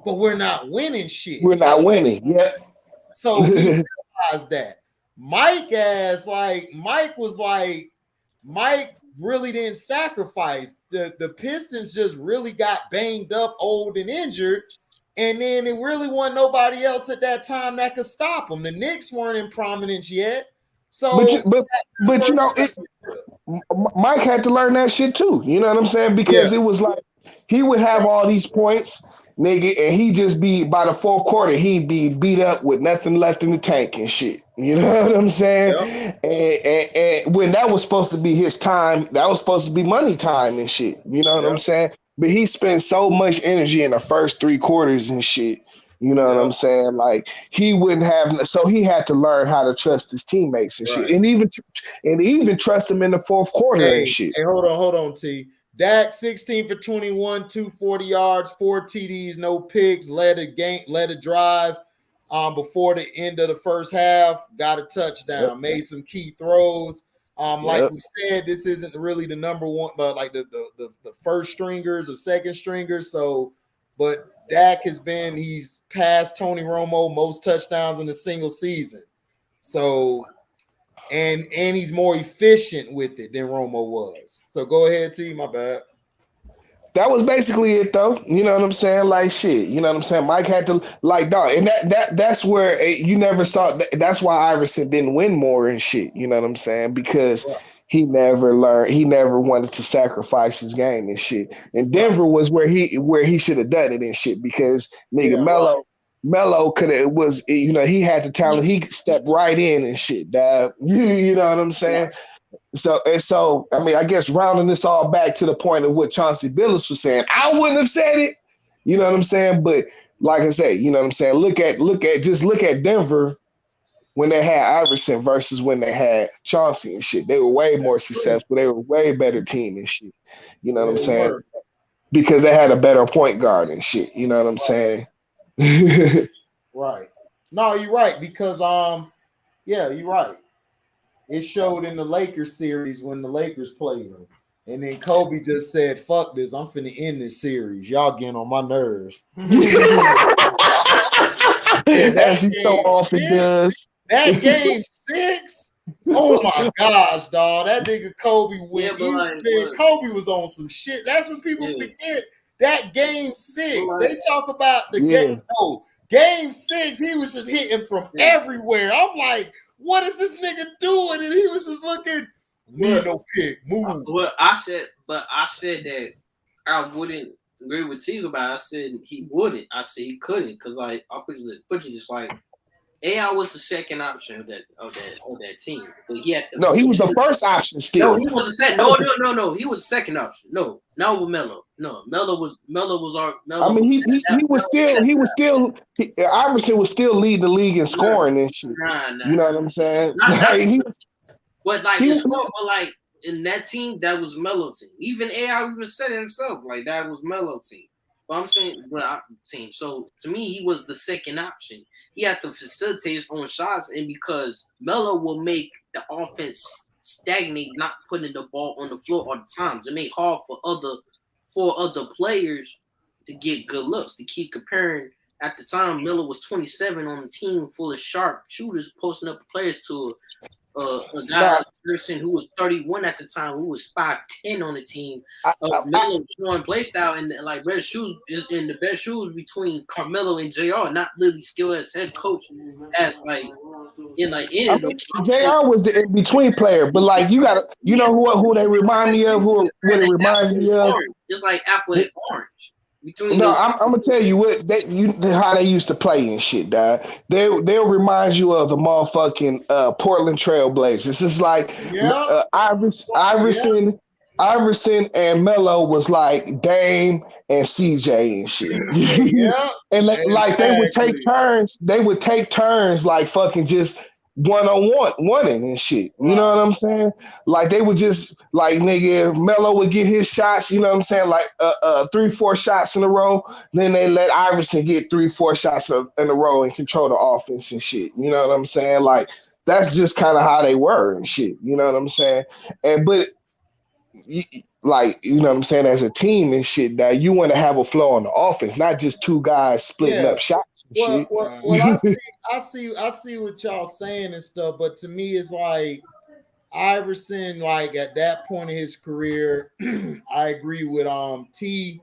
but we're not winning shit. We're not winning. Yeah. So he realized that. Mike really didn't sacrifice. The Pistons just really got banged up, old, and injured. And then it really wasn't nobody else at that time that could stop them. The Knicks weren't in prominence yet. So, but Mike had to learn that shit too. You know what I'm saying? Because it was like he would have all these points, nigga, and he just be, by the fourth quarter, he'd be beat up with nothing left in the tank and shit. You know what I'm saying? Yep. And when that was supposed to be his time, that was supposed to be money time and shit. You know what I'm saying? But he spent so much energy in the first 3 quarters and shit. You know what I'm saying? Like, he wouldn't have, so he had to learn how to trust his teammates and shit, and even trust them in the fourth quarter and shit. Hey, hold on, T. Dak 16 for 21, 240 yards, 4 TDs, no picks, led a drive before the end of the first half, got a touchdown, made some key throws. Like we said, this isn't really the number one, but like the first stringers or second stringers. So, but Dak he's passed Tony Romo most touchdowns in a single season. So, and he's more efficient with it than Romo was. So go ahead, T. My bad. That was basically it, though. You know what I'm saying? Like shit. You know what I'm saying? Mike had to like dog, and that's where you never saw. That's why Iverson didn't win more and shit. You know what I'm saying? Because he never learned. He never wanted to sacrifice his game and shit. And Denver was where he should have done it and shit. Because nigga Melo could have he had the talent. He stepped right in and shit, dog. You know what I'm saying? So I mean, I guess rounding this all back to the point of what Chauncey Billups was saying, I wouldn't have said it. You know what I'm saying? But like I say, you know what I'm saying? Look at Denver when they had Iverson versus when they had Chauncey and shit. They were way more successful. They were way better team and shit. You know what I'm saying? Because they had a better point guard and shit. You know what I'm saying? Right. No, you're right. Because you're right. It showed in the Lakers series when the Lakers played them. And then Kobe just said, fuck this. I'm finna end this series. Y'all getting on my nerves. As he so often does. That game 6? Oh my gosh, dog. That nigga Kobe went. Kobe was on some shit. That's what people forget. That game 6. They talk about the game. No, game 6, he was just hitting from everywhere. I'm like, what is this nigga doing? And he was just looking, need no pick, move. Well, I said that I wouldn't agree with Teague about it. I said he wouldn't. I said he couldn't because like I put you just like AI was the second option of that team, but he had no. He was the first option still. No, he was the second. No. He was the second option. No, not with Melo. No, Melo was our. Melo I mean, he was still. Iverson was still leading the league in scoring and shit. You know what I'm saying? But in that team, that was Melo team. Even AI even said it himself, like that was Melo team. But I'm saying, team. So to me, he was the second option. He had to facilitate his own shots, and because Melo will make the offense stagnate, not putting the ball on the floor all the times. It made it hard for other players to get good looks. To keep comparing, at the time, Melo was 27 on the team full of sharp shooters, posting up players to a guy person who was 31 at the time, who was 5'10" on the team. Melo showing play style and like better shoes is in the best shoes between Carmelo and JR, not literally skill as head coach as like in. JR was the in between player, but like you gotta, know who they remind me of, what it reminds me of. Just like apple and orange. I'm gonna tell you how they used to play and shit, dog. They'll remind you of the motherfucking Portland Trailblazers. It's like Iverson and Melo was like Dame and CJ and shit. And like they would take turns. They would take turns like fucking just one-on-one and shit. You know what I'm saying? Like they would just like nigga Melo would get his shots, you know what I'm saying? Like 3-4 shots in a row. Then they let Iverson get 3-4 shots in a row and control the offense and shit. You know what I'm saying? Like that's just kind of how they were and shit. You know what I'm saying? But like, you know what I'm saying, as a team and shit, that you want to have a flow on the offense, not just two guys splitting up shots and shit. Well, I see what y'all saying and stuff, but to me, it's like Iverson, like at that point in his career, I agree with T.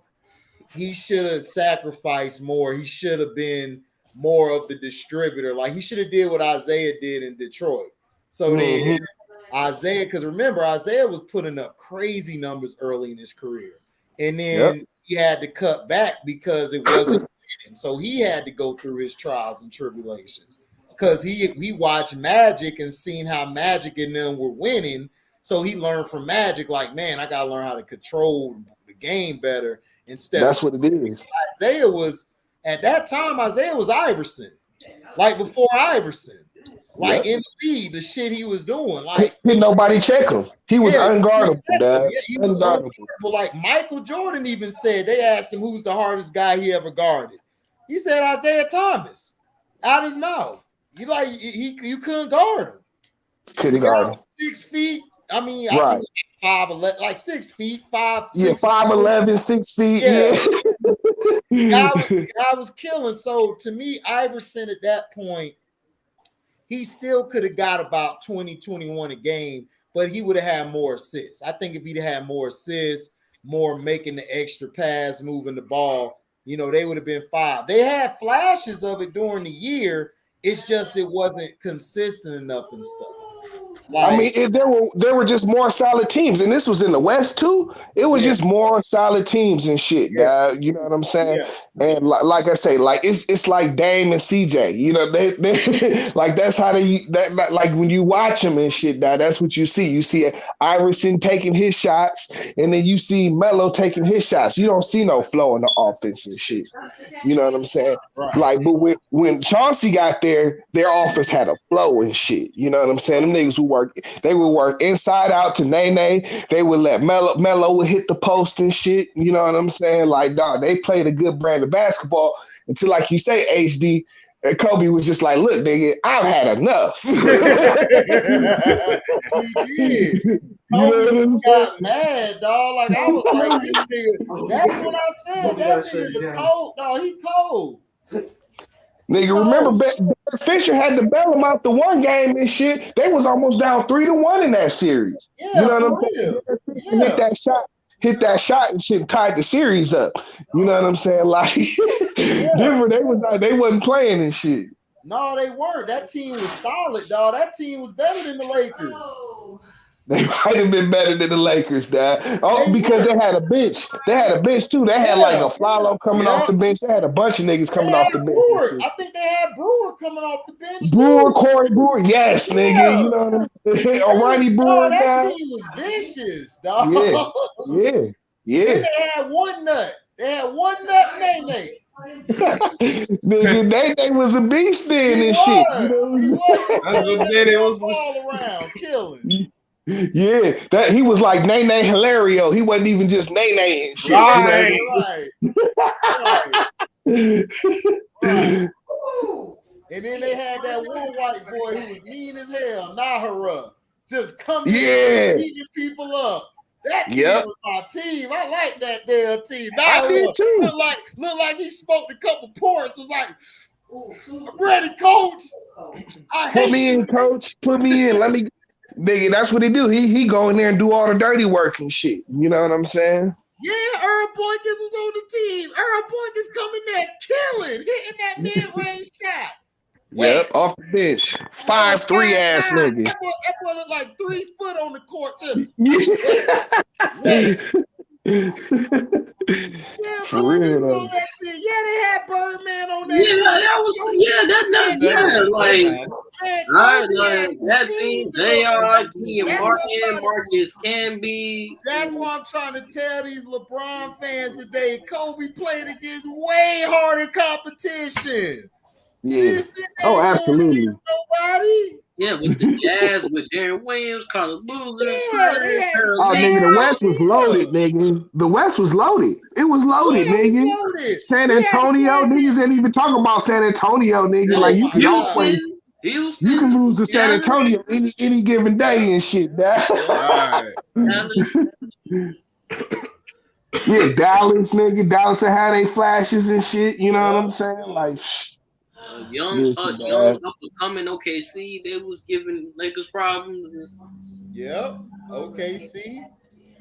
He should have sacrificed more. He should have been more of the distributor. Like he should have did what Isaiah did in Detroit. So then Isaiah, because remember, Isaiah was putting up crazy numbers early in his career. And then he had to cut back because it wasn't winning. So he had to go through his trials and tribulations because he watched Magic and seen how Magic and them were winning. So he learned from Magic, like, man, I got to learn how to control the game better. That's what it is. Isaiah was, at that time, Isaiah was Iverson. Like before Iverson. Like in the league, the shit he was doing, like Didn't nobody check him. He was unguardable, dog. yeah, he was unguardable. Like Michael Jordan even said, they asked him who's the hardest guy he ever guarded. He said Isaiah Thomas out his mouth. You couldn't guard him. Couldn't guard him. 6 feet. I mean, right. I think 5'11", like 6 feet, 5. Yeah, 5'11", 6 feet. Yeah. I was killing. So to me, Iverson at that point, he still could have got about 20, 21 a game, but he would have had more assists. I think if he'd had more assists, more making the extra pass, moving the ball, they would have been 5. They had flashes of it during the year. It's just it wasn't consistent enough and stuff. I mean, if there were just more solid teams, and this was in the West too. It was just more solid teams and shit, dog. You know what I'm saying? Yeah. And like I say, like it's like Dame and CJ. They like that's how that like when you watch them and shit, dog. That's what you see. You see Iverson taking his shots, and then you see Melo taking his shots. You don't see no flow in the offense and shit. You know what I'm saying? Right. Like, but when Chauncey got there, their offense had a flow and shit. You know what I'm saying? Them niggas who they would work inside out to Nene. They would let Melo would hit the post and shit. You know what I'm saying? Like, dog, they played a good brand of basketball until, like you say, HD, and Kobe was just like, look, nigga, I've had enough. He did. Kobe got mad, dog. Like, I was like, this nigga, that's what I said. That nigga cold. No, he cold. Nigga, remember Fisher had to bail him out the one game and shit. They was almost down 3-1 in that series. Yeah, you know what I'm saying? Yeah. Hit that shot and shit tied the series up. You know what I'm saying? Like Denver, they wasn't playing and shit. No, they weren't. That team was solid, dog. That team was better than the Lakers. They might have been better than the Lakers, dad. Oh, because they had a bench. They had a bench too. They had like a Flalo coming off the bench. They had a bunch of niggas coming off the bench. I think they had Brewer coming off the bench. Corey Brewer, yes, nigga. You know what I'm saying? Or Ronnie Brewer, that team was vicious, dog. Yeah. They had one nut. They had one nut Nene. Nigga, Nene was a beast then and shit. You know what I'm saying? That's what Nene was all around killing. Yeah, that he was like Nene Hilario. He wasn't even just Nene and shit. Right. And then they had that one white boy who was mean as hell, Nahara, just coming beating people up. That team was my team. I like that damn team. I did too. Looked like he smoked a couple ports. Was like, I'm ready, coach. Put me in, coach. Put me in. Let me. Nigga, that's what he do. He go in there and do all the dirty work and shit. You know what I'm saying? Yeah, Earl Boykins was on the team. Earl Boykins coming there killing, hitting that mid-range shot. Yep, off the bench. 5'3" ass nigga. That boy looked like 3 foot on the court. Just for real though. Yeah, they had Birdman on that. That team, J.R.G. and Marcus Camby. That's what I'm trying to tell these LeBron fans today. Kobe played against way harder competition. Yeah. Oh, absolutely. Nobody. Yeah, with the Jazz, with Darren Williams, Carlos Boozer. Nigga, the West was loaded, nigga. The West was loaded. It was loaded, nigga. San Antonio, niggas ain't even talking about San Antonio, nigga. Like you can always, you can lose to San Antonio any given day and shit, dog. Yeah, Dallas, nigga. Dallas had their flashes and shit. You know what I'm saying? Like. Young up and coming OKC, they was giving Lakers problems. Yep, OKC,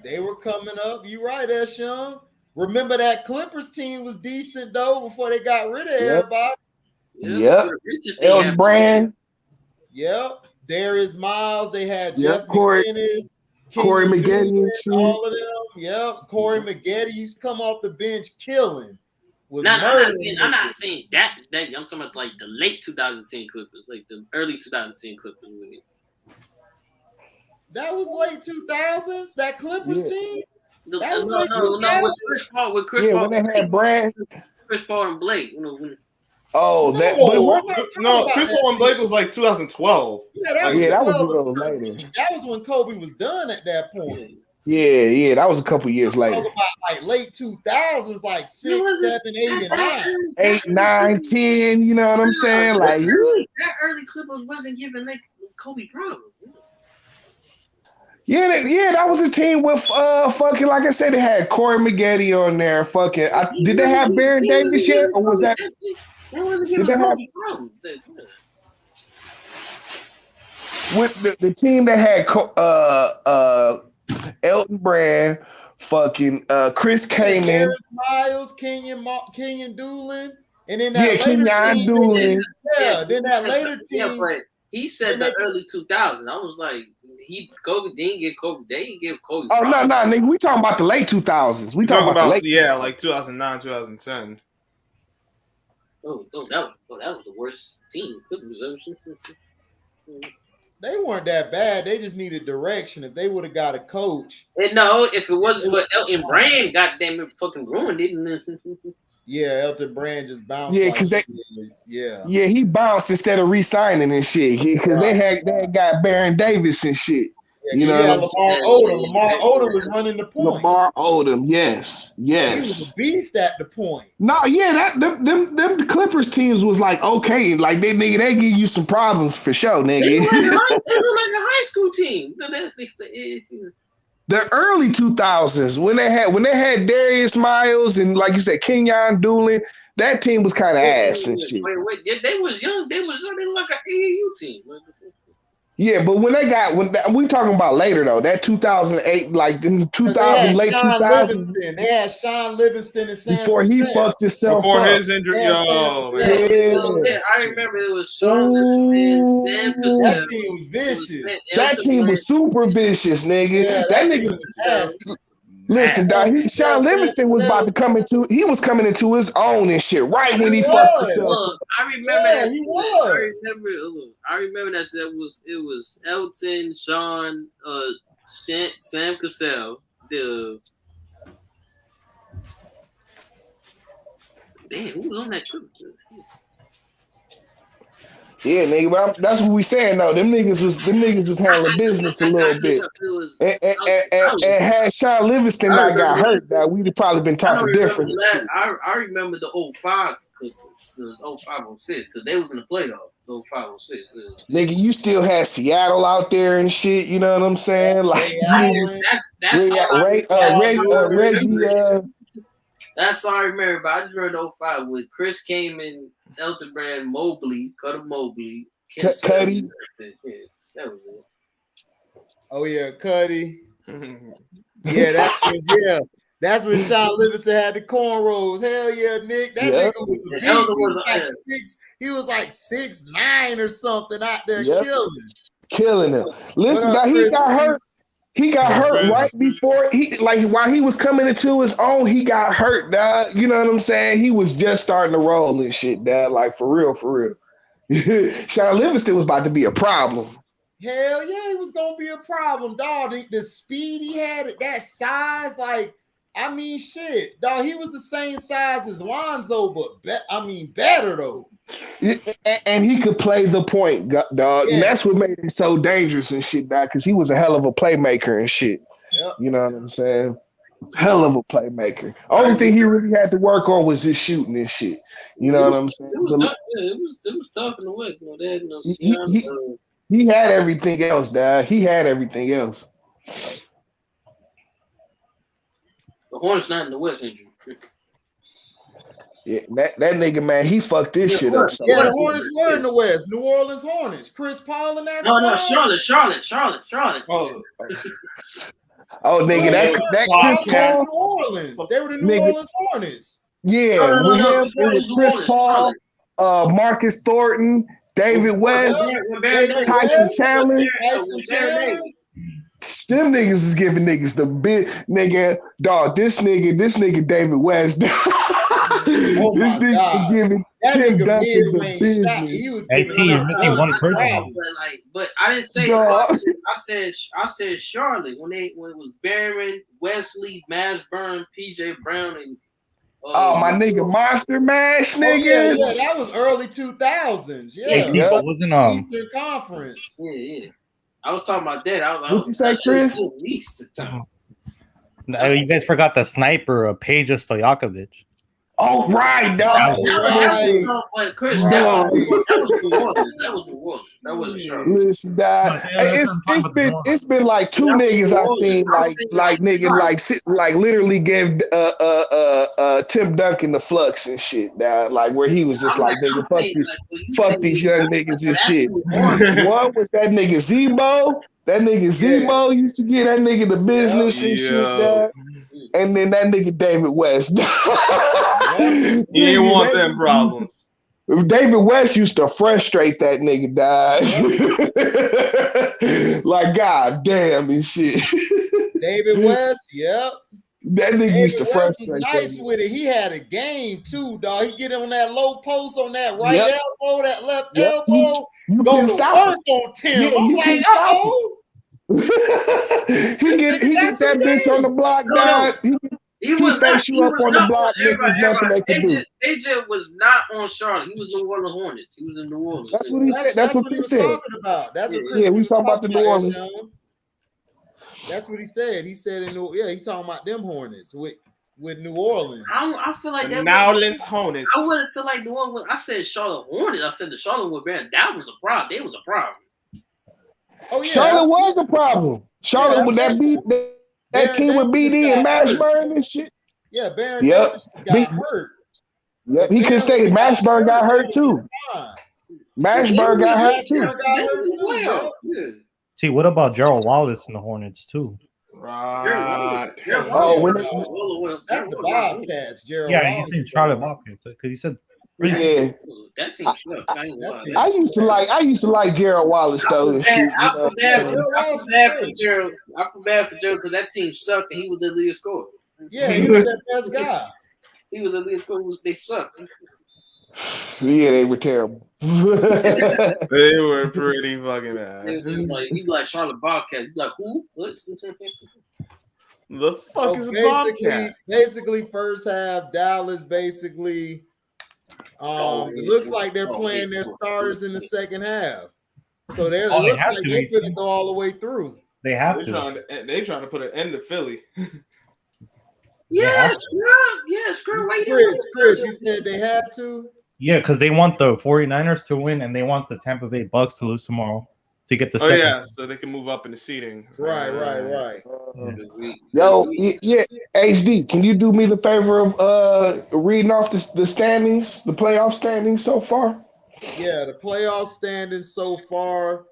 they were coming up. You right, Eshon. Remember that Clippers team was decent though before they got rid of everybody. Yep. El Brand. Yep. Darius Miles. They had Jeff McGinnis, Corey Maggette, all of them. Yep. Corey Maggette used to come off the bench killing. I'm not saying that. I'm talking about like the late 2010 Clippers, like the early 2010 Clippers with it. That was late 2000s. That Clippers team. No. With Chris Paul. When they had Brad. Chris Paul and Blake. Oh, that. No, But I'm what? not talking No, about Chris that Paul and team. Blake was like 2012. Yeah, that Like, was Yeah, that was a 12 little or later. 13. That was when Kobe was done at that point. Yeah, that was a couple years later. Talking about like late 2000s, like 6, 7, 8, and 9. 8, 9, 10. You know what I'm saying? Like, that early Clippers wasn't giving like Kobe problems. that was a team with fucking, like I said, they had Corey Maggette on there. Fucking, did they have Baron Davis yet, or was that? That wasn't Did giving they have Kobe problems. with the team that had Elton Brand, fucking Chris Kaman, Harris Miles, Kenyon Doolin, and then that later Kenyon team. Doolin. Then that later team. Yeah, but he said the early 2000s. I was like, Kobe didn't give Kobe. They didn't give Kobe. Oh no, nigga, we talking about the late 2000s. We talking about the late. Like 2009, 2010. Oh, that was the worst team Clippers ever seen. They weren't that bad. They just needed direction. If they would have got a coach. And no, if it wasn't for Elton Brand, goddamn it, fucking ruined it. Yeah, Elton Brand just bounced. Yeah, because yeah, he bounced instead of re-signing and shit. Because they had got Baron Davis and shit. You know, Lamar Odom. Lamar Odom was running the point. Lamar Odom, yes. He was a beast at the point. No, yeah, them Clippers teams was like okay, like they give you some problems for sure, nigga. They were like a high school team. The early 2000s when they had Darius Miles and like you said Kenyon Doolin, that team was kind of ass and shit. Wait, they was young. They were like an AAU team. Yeah, but when we talking about later though, that 2008, like in 2000, late 2000s. They had Sean Livingston and Sam before he fucked himself before up. his injury. I remember it was Sean Livingston, Sam Cassell. That team was vicious. That team was super vicious, nigga. Yeah, that nigga was listen, dog. Sean Livingston was about to come into. He was coming into his own and shit right when he fucked himself. I remember that. He was. I remember that. It was Elton, Sean, Sam Cassell. Damn, who was on that trip? Yeah, nigga, but that's what we saying though. Them niggas was handling business a little bit. And had Sean Livingston not got hurt, that we'd have probably been talking different. I remember the 05 Clippers. It was 05-06 because they was in the playoffs. 05-06. Nigga, you still had Seattle out there and shit. You know what I'm saying? Like Reggie. That's all I remember. But I just remember the 05 with Chris Kaman, Elton Brand, Mobley, Cutter Mobley, Cuddy. Yeah, that was it. Oh yeah, Cuddy. Yeah, that's when Sean Livingston had the cornrows. Hell yeah, Nick. That nigga was a beast. He was like 6'9" or something out there killing him. Listen, now he got hurt. He got hurt right before while he was coming into his own, he got hurt, dog. You know what I'm saying? He was just starting to roll and shit, dog. Like for real. Sean Livingston was about to be a problem. Hell yeah, he was gonna be a problem, dog. The speed he had at that size, like, I mean, shit, dog. He was the same size as Lonzo, but better though. And he could play the point, dog. Yeah. And that's what made him so dangerous and shit, dog, because he was a hell of a playmaker and shit. Yep. You know what I'm saying? Hell of a playmaker. Only thing he really had to work on was his shooting and shit. You know what I'm saying? It was tough in the West. You know, they had no he had everything else, dog. He had everything else. The Hornets not in the West injury. Yeah, that nigga, man, he fucked this shit up. The Hornets were in the West. New Orleans Hornets. Chris Paul and that. No, Charlotte. Nigga, that Chris Paul. New Orleans. They were the New Orleans Hornets. Yeah, with him, it was Chris Paul, Marcus Thornton, David West, Tyson Chandler. Them niggas is giving niggas the big nigga, dog. This nigga David West. This nigga was giving Tim Duncan the business. Hey, T, you're missing one person. But I didn't say. I said Charlotte when it was Barron, Wesley, Mashburn, PJ Brown, Oh, my nigga, Monster Mash, nigga. Yeah, that was early 2000s. Yeah, But wasn't Eastern Conference. Yeah. I was talking about that. I was What you say, Chris? At least the time. You guys forgot the sniper, Peja Stojakovic. Oh, right, dog. But Chris, that was New Orleans. That wasn't Charlotte. Listen, dog. It's been like two niggas I seen like literally gave Tim Duncan the flux and shit, dog. Like where he was just like, nigga, fuck these young niggas and shit. One was that nigga Zebo. That nigga Zebo used to get that nigga the business and shit, dog. And then that nigga David West. He didn't want them problems. David West used to frustrate that nigga, dog. Like, god damn and shit. David West, yep. That nigga David used to West frustrate. was nice with it. He had a game too, dog. He get on that low post on that right elbow, that left elbow. You go can to stop work it. on Tim. Yeah, I'm you like, can stop it. he get that bitch on the block, dog. He face you up on the block, nigga. There's nothing they can do. AJ was not on Charlotte. He was New Orleans Hornets. He was in New Orleans. That's what he said. That's what he said. Talking about. That's what Chris we talking about the New Orleans. That's what he said. He said he's talking about them Hornets with New Orleans. I feel like that. New Orleans Hornets. I wouldn't feel like New Orleans. I said Charlotte Hornets. I said the Charlotte was bad. That was a problem. They was a problem. Oh yeah, Charlotte was a problem. Charlotte with that team with BD and Mashburn and shit. Yeah, Baron Davis got hurt. Yep, he could say Mashburn got hurt too. Mashburn got hurt too. See, what about Gerald Wallace in the Hornets too? Right. That's the Bobcats, Gerald. Yeah, he's in Charlotte Bobcats because he said. Yeah, that team sucked. I used to like Gerald Wallace though. I feel bad for Gerald because that team sucked and he was the lead scorer. Yeah, he was that best guy. He was the lead scorer. They sucked. Yeah, they were terrible. They were pretty fucking bad. It was just like you like Charlotte Bobcats. You like who? What? The fuck is a Bobcat? Basically, first half Dallas basically. It looks like they're playing their starters in the second half, so it looks like they couldn't go all the way through. They have They're trying to put an end to Philly. Yes, Chris, you said they had to. Yeah, because they want the 49ers to win and they want the Tampa Bay Bucks to lose tomorrow to get the second. Yeah, so they can move up in the seating. Right. Yo, yeah, HD, can you do me the favor of reading off the standings, the playoff standings so far? Yeah, the playoff standings so far.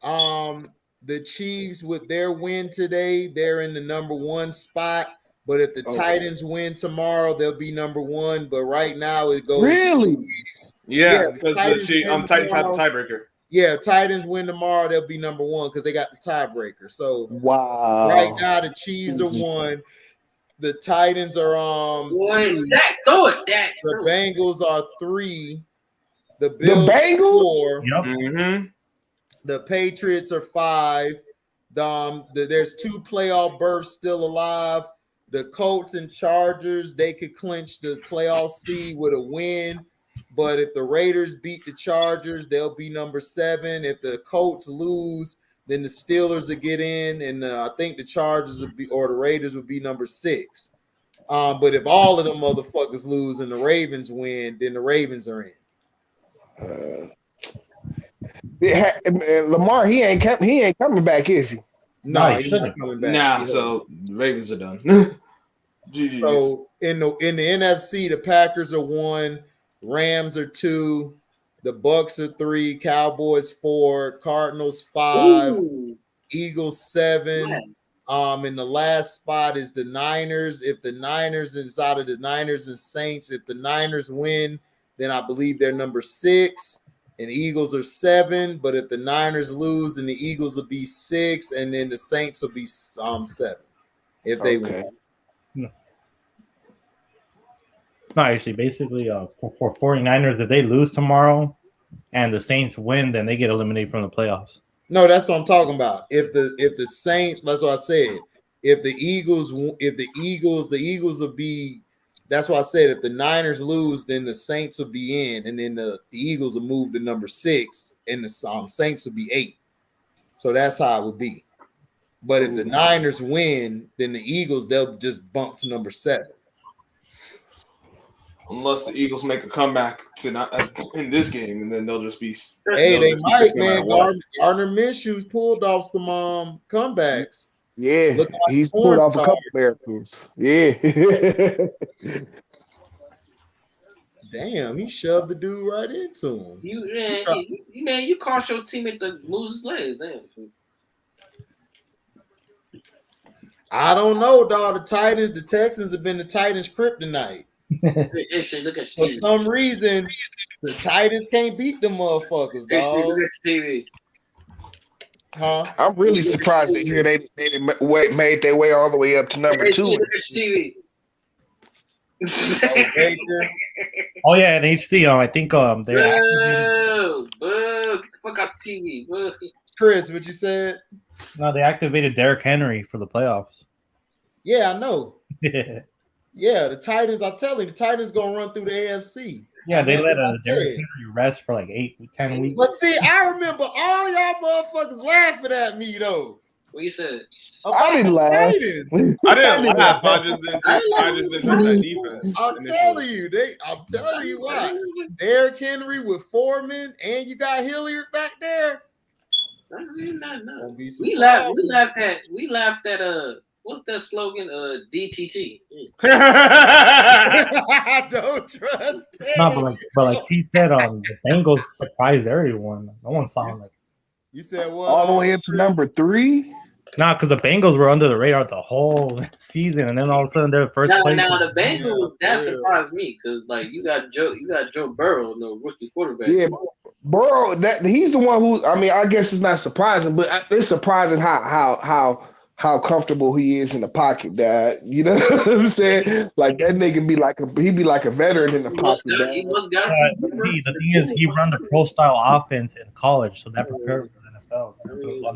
The Chiefs with their win today, they're in the number 1 spot. But if the Titans win tomorrow, they'll be number 1. But right now it goes. Really? Yeah, because the Titans had the tiebreaker. Yeah, if Titans win tomorrow, they'll be number 1 because they got the tiebreaker. So wow. Right now the Chiefs are 1. The Titans are throw it, Dak. The Bengals are 3. The Bills Bengals? 4. Yep. Mm-hmm. The Patriots are 5. There's 2 playoff berths still alive. The Colts and Chargers, they could clinch the playoff seed with a win. But if the Raiders beat the Chargers, they'll be number 7. If the Colts lose, then the Steelers will get in. And I think the Chargers the Raiders would be number 6. But if all of them motherfuckers lose and the Ravens win, then the Ravens are in. Lamar, he ain't coming back, is he? No, he's not coming back. Nah, so the Ravens are done. So in the NFC, the Packers are 1, Rams are 2, the Bucks are 3, Cowboys 4, Cardinals 5, Eagles 7. And the last spot is the Niners. If the Niners inside of the Niners and Saints, if the Niners win, then I believe they're number 6. And Eagles are 7, but if the Niners lose, then the Eagles will be 6, and then the Saints will be 7 if they win. No, actually, basically, for 49ers, if they lose tomorrow and the Saints win, then they get eliminated from the playoffs. No, that's what I'm talking about. If the Saints, that's what I said. If the Eagles will be That's why I said if the Niners lose, then the Saints will be in, and then the Eagles will move to number 6, and the Saints will be 8. So that's how it would be. But if the Niners win, then the Eagles, they'll just bump to number 7. Unless the Eagles make a comeback in this game, and then they'll just be. Hey, they might, man. Gardner Minshew's pulled off some comebacks. Yeah, he's pulled off a couple miracles. Yeah. Damn, he shoved the dude right into him. You cost your teammate to lose his legs. Damn. I don't know, dog. The Texans have been the Titans' kryptonite. Look at For some reason, the Titans can't beat them motherfuckers, dog. Look at TV. Huh? I'm really surprised to hear they made their way all the way up to number 2. Oh yeah, in HD. I think they're boo, get the fuck out the TV. Boo. Chris, what you said? No, they activated Derrick Henry for the playoffs. Yeah, I know. Yeah, the Titans. I'm telling you, the Titans gonna run through the AFC. Yeah, they let Derrick Henry rest for like 8-10 weeks. But see, I remember all y'all motherfuckers laughing at me though. What you said? I didn't laugh. I didn't laugh. I just didn't trust that defense. I'm telling you why. Derrick Henry with Foreman, and you got Hilliard back there. We laughed at what's that slogan? DTT. I don't trust it. No, but like T said, the Bengals surprised everyone. No one saw him. You said what? All the way up to number 3? Nah, because the Bengals were under the radar the whole season, and then all of a sudden they're first place. Now the Bengals that surprised me because like you got Joe Burrow, no rookie quarterback. Yeah, Burrow. He's the one who. I mean, I guess it's not surprising, but it's surprising how comfortable he is in the pocket. That you know what I'm saying? Like that nigga be like a veteran in the pocket. The thing is, he run the pro style offense in college, so that prepared for the NFL. On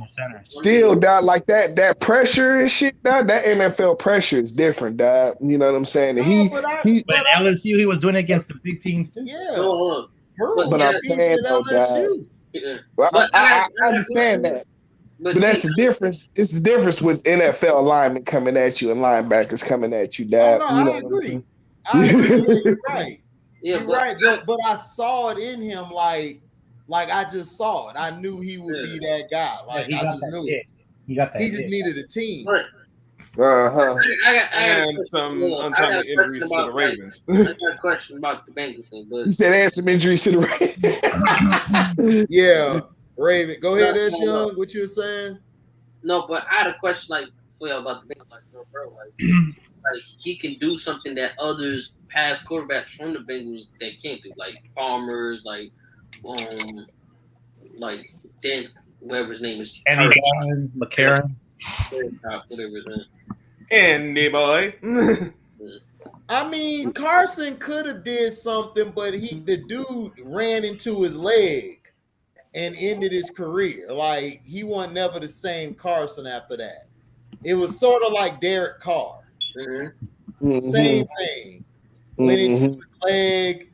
the center. Still, dog, like that pressure and shit, dog, that NFL pressure is different, dog. You know what I'm saying? And but at LSU, he was doing it against the big teams too. Yeah. But I'm saying though, dog. Well, I understand that. But that's the difference. It's the difference with NFL linemen coming at you and linebackers coming at you, dog. I agree. You're right. Yeah, you're right. But I saw it in him, like I just saw it. I knew he would be that guy. Like I just knew it. He got that. He just needed a team. And some untimely injuries to the Ravens. I got a question about the Bengals thing, but you said they had some injuries to the Ravens. Yeah, Raven. Go ahead, Ash Young. What you were saying? No, but I had a question for you about the Bengals, bro. Like he can do something that others past quarterbacks from the Bengals that can't do, like Palmer's, like Dan, whatever his name is, Andy McCarron, whatever his name. Andy boy. I mean, Carson could have did something, but the dude ran into his leg and ended his career. Like he wasn't never the same Carson after that. It was sort of like Derek Carr. Mm-hmm. Same thing. Went into his leg,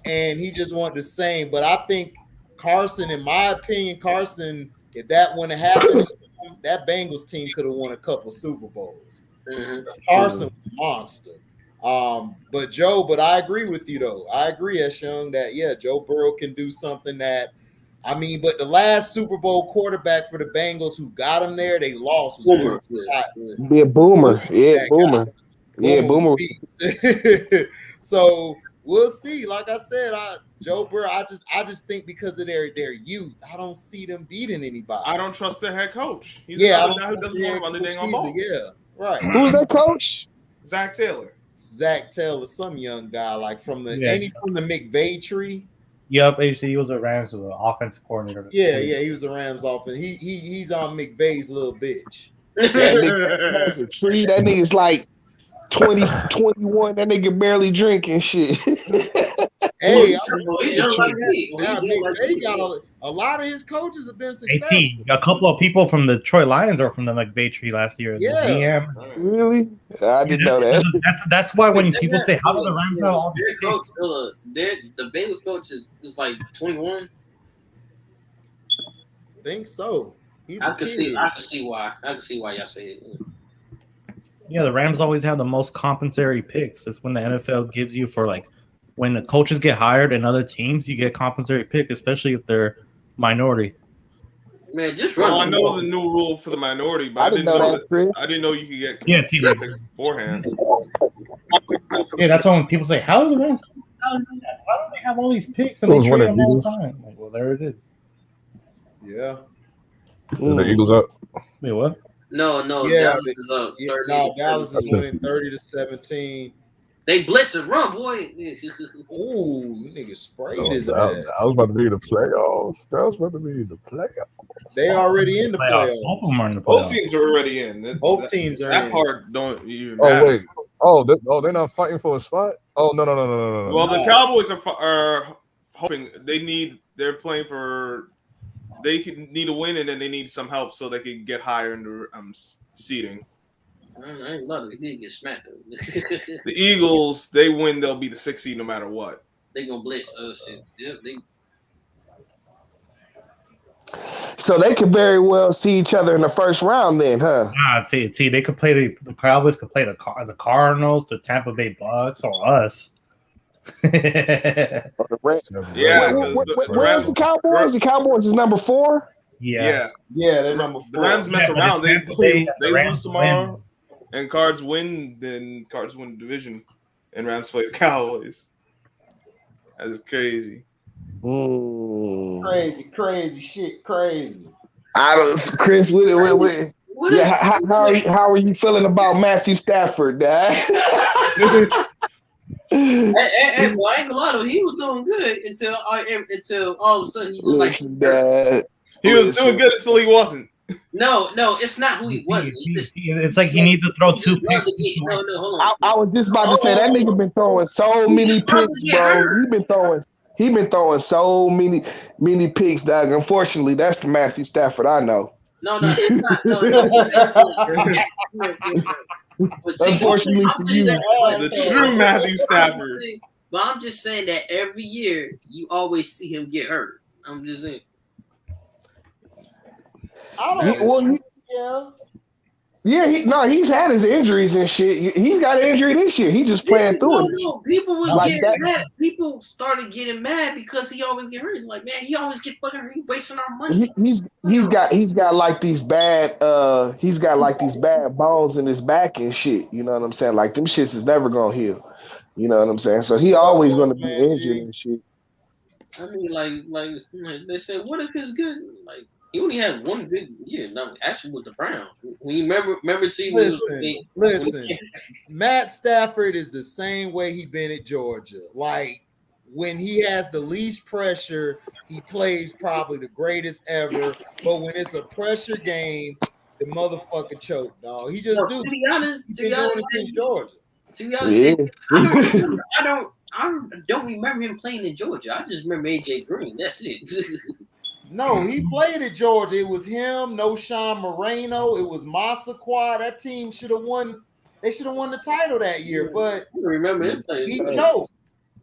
and he just wasn't the same. But I think Carson, in my opinion, if that wouldn't have happened, that Bengals team could have won a couple of Super Bowls. Carson was a monster. But I agree with you though. I agree, Young, that Joe Burrow can do something that. I mean, but the last Super Bowl quarterback for the Bengals who got him there, they lost was Boomer. Boomer. Yeah, Boomer. Yeah, Boomer. So we'll see. Like I said, Joe Burrow, I just think because of their youth, I don't see them beating anybody. I don't trust their head coach. He's I the guy who doesn't want to run the dang on ball. Yeah, right. Who's that coach? Zach Taylor, some young guy like from the McVay tree. Yep, he was a Rams offensive coordinator. Yeah, he was a Rams offense. He's on McVay's little bitch. That nigga's a tree. That nigga's like 20, 21. That nigga barely drinking shit. Hey, He's done like McVay got a lot of his coaches have been successful. A couple of people from the Detroit Lions are from the McVay tree last year. Yeah. The GM. Really? I didn't know that. That's why when people say, "How do the Rams have all these coach, the Bengals coach is like 21. Think so. I can see why. I can see why y'all say it. Yeah, the Rams always have the most compensatory picks. That's when the NFL gives you for like when the coaches get hired in other teams, you get compensatory pick, especially if they're minority. Man, just run. Well, I know the new rule for the minority, but I didn't know that. I didn't know you could get picks beforehand. Yeah, that's when people say, "How do the Rams? How do they have all these picks and they trade them all the time?" Like, well, there it is. Yeah. Is the Eagles up? Wait, what? No, yeah, Dallas is up. Dallas is winning 30-17. They blitz and run, boy. Ooh, nigga sprayed his ass. I was about to be in the playoffs. That was about to be in the playoffs. They already in the playoffs. Both of them are in the playoffs. Both teams are already in. Both teams are in. That part don't even matter. Oh, wait. Oh, they're not fighting for a spot? Oh, no. Well, the Cowboys are hoping they're playing for. They need a win, and then they need some help so they can get higher in the seeding. I ain't love it. They did get smacked. The Eagles, they win, they'll be the 6th seed no matter what. They gonna blitz. Oh shit! Yeah, So they could very well see each other in the first round, then, huh? Nah, see, they could play the Cowboys could play the Cardinals, the Tampa Bay Bucks, or us. Yeah. Where's the Cowboys? The Cowboys is number 4. Yeah, they're number 4. The Rams mess around. They lose tomorrow, and Cards win. Then Cards win the division, and Rams play the Cowboys. That's crazy. Crazy shit, crazy. I don't, Chris. How are you feeling about Matthew Stafford, Dad? Hey, boy, I ain't gonna lie to him. He was doing good until all of a sudden he just he was doing good until he wasn't. No, it's not who he wasn't. It's like he needs to throw 2 picks. No, hold on. I was just about to say that nigga been throwing so many picks, bro. He been throwing so many picks, dog. Unfortunately, that's the Matthew Stafford I know. No, it's not. No. Unfortunately for you, the true Matthew Stafford. But I'm just saying that every year you always see him get hurt. I'm just saying. He's had his injuries and shit. He's got an injury this year. He just playing through it. No, people was getting mad. People started getting mad because he always get hurt. Like, man, he always get fucking hurt. He wasting our money. He's got like these bad bones in his back and shit. You know what I'm saying? Like them shits is never gonna heal. You know what I'm saying? So he always gonna be injured and shit. I mean, like they said, what if it's good? Like. He only had one good year. No, actually, was the Browns. When you remember, listen. Matt Stafford is the same way he been at Georgia. Like when he has the least pressure, he plays probably the greatest ever. But when it's a pressure game, the motherfucker choke. Dog, he just do. To be honest, since Georgia. To be honest, I don't remember him playing in Georgia. I just remember AJ Green. That's it. No, he played at Georgia. It was him, no Sean Moreno. It was Massaquoi. That team should have won. They should have won the title that year. But I remember him playing. He choked.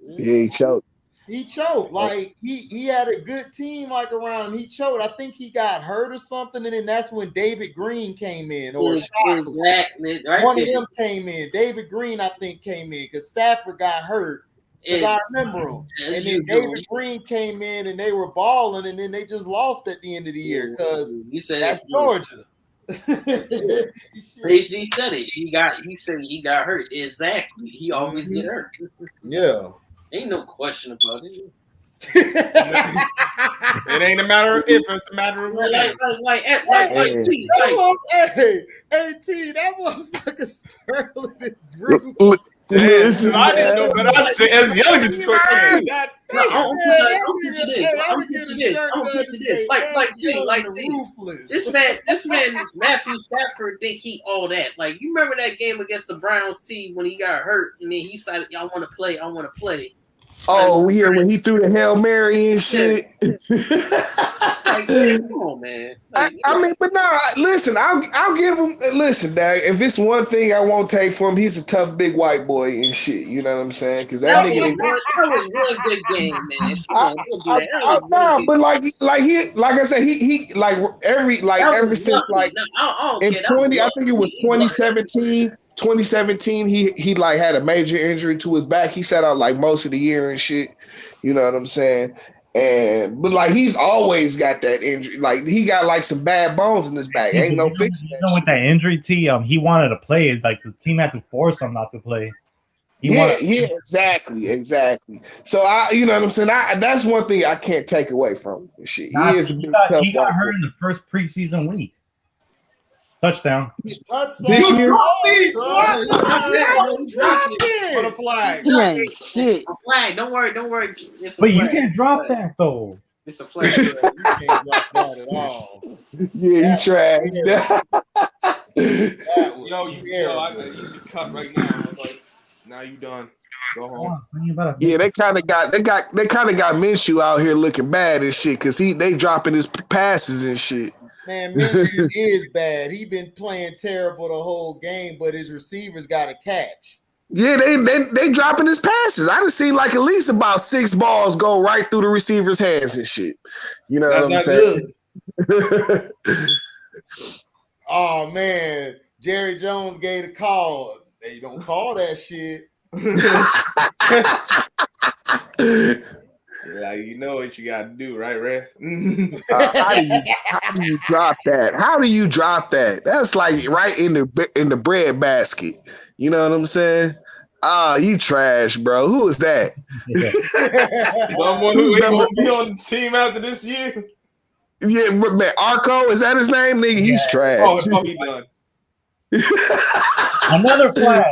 Yeah, he choked. He choked. Like he had a good team like around him. He choked. I think he got hurt or something, and then that's when David Green came in, or exactly. One of them came in. David Green, I think, came in because Stafford got hurt. Because I remember him. And then David Green came in and they were balling, and then they just lost at the end of the year because that's Georgia. He said it. He said he got hurt. Exactly. He always get hurt. Yeah. Ain't no question about it. It ain't a matter of if, it's a matter of when. Hey, T, that motherfucker Sterling is rude. Listen, I didn't know, but I'd say as young as Detroit fans. I'm gonna get to this. Like, this man, Matthew Stafford, think he all that. Like, you remember that game against the Browns team when he got hurt, and then he decided, I want to play. Oh yeah, when he threw the Hail Mary and shit. Like, come on, man. Like, I mean, but nah, listen, I'll give him. Listen, Dad, if it's one thing I won't take from him, he's a tough big white boy and shit. You know what I'm saying? Because that nigga didn't. that was one good game, man. Come on, don't do that. That was one Nah, good but like I said, he like ever since like in 20, I think it was 2017. 2017, he like had a major injury to his back. He sat out like most of the year and shit. You know what I'm saying? But like he's always got that injury. Like he got like some bad bones in his back. Ain't no fixing that. With that injury, he wanted to play. Like the team had to force him not to play. Yeah, exactly. So you know what I'm saying. That's one thing I can't take away from him. Shit, he got hurt in the first preseason week. Touchdown. This year? For the flag. He ain't shit. A flag. Don't worry. But you can't drop that though. It's a flag. You can't drop that at all. Yeah, you tried. You cut right now. Like, now you done. Go home. Yeah, they kind of got Minshew out here looking bad and shit because they dropping his passes and shit. Man, Minshew is bad. He been playing terrible the whole game, but his receivers got to catch. Yeah, they dropping his passes. I done seen like at least about 6 balls go right through the receiver's hands and shit. You know what I'm saying? Good. Oh man, Jerry Jones gave the call. They don't call that shit. Like, you know what you got to do, right, Ref? How do you drop that? How do you drop that? That's like right in the bread basket. You know what I'm saying? You trash, bro. Who is that? Someone who ain't gonna be on the team after this year. Yeah, man, Arco, is that his name? Nigga, he's trash. Oh, he done. Another flag.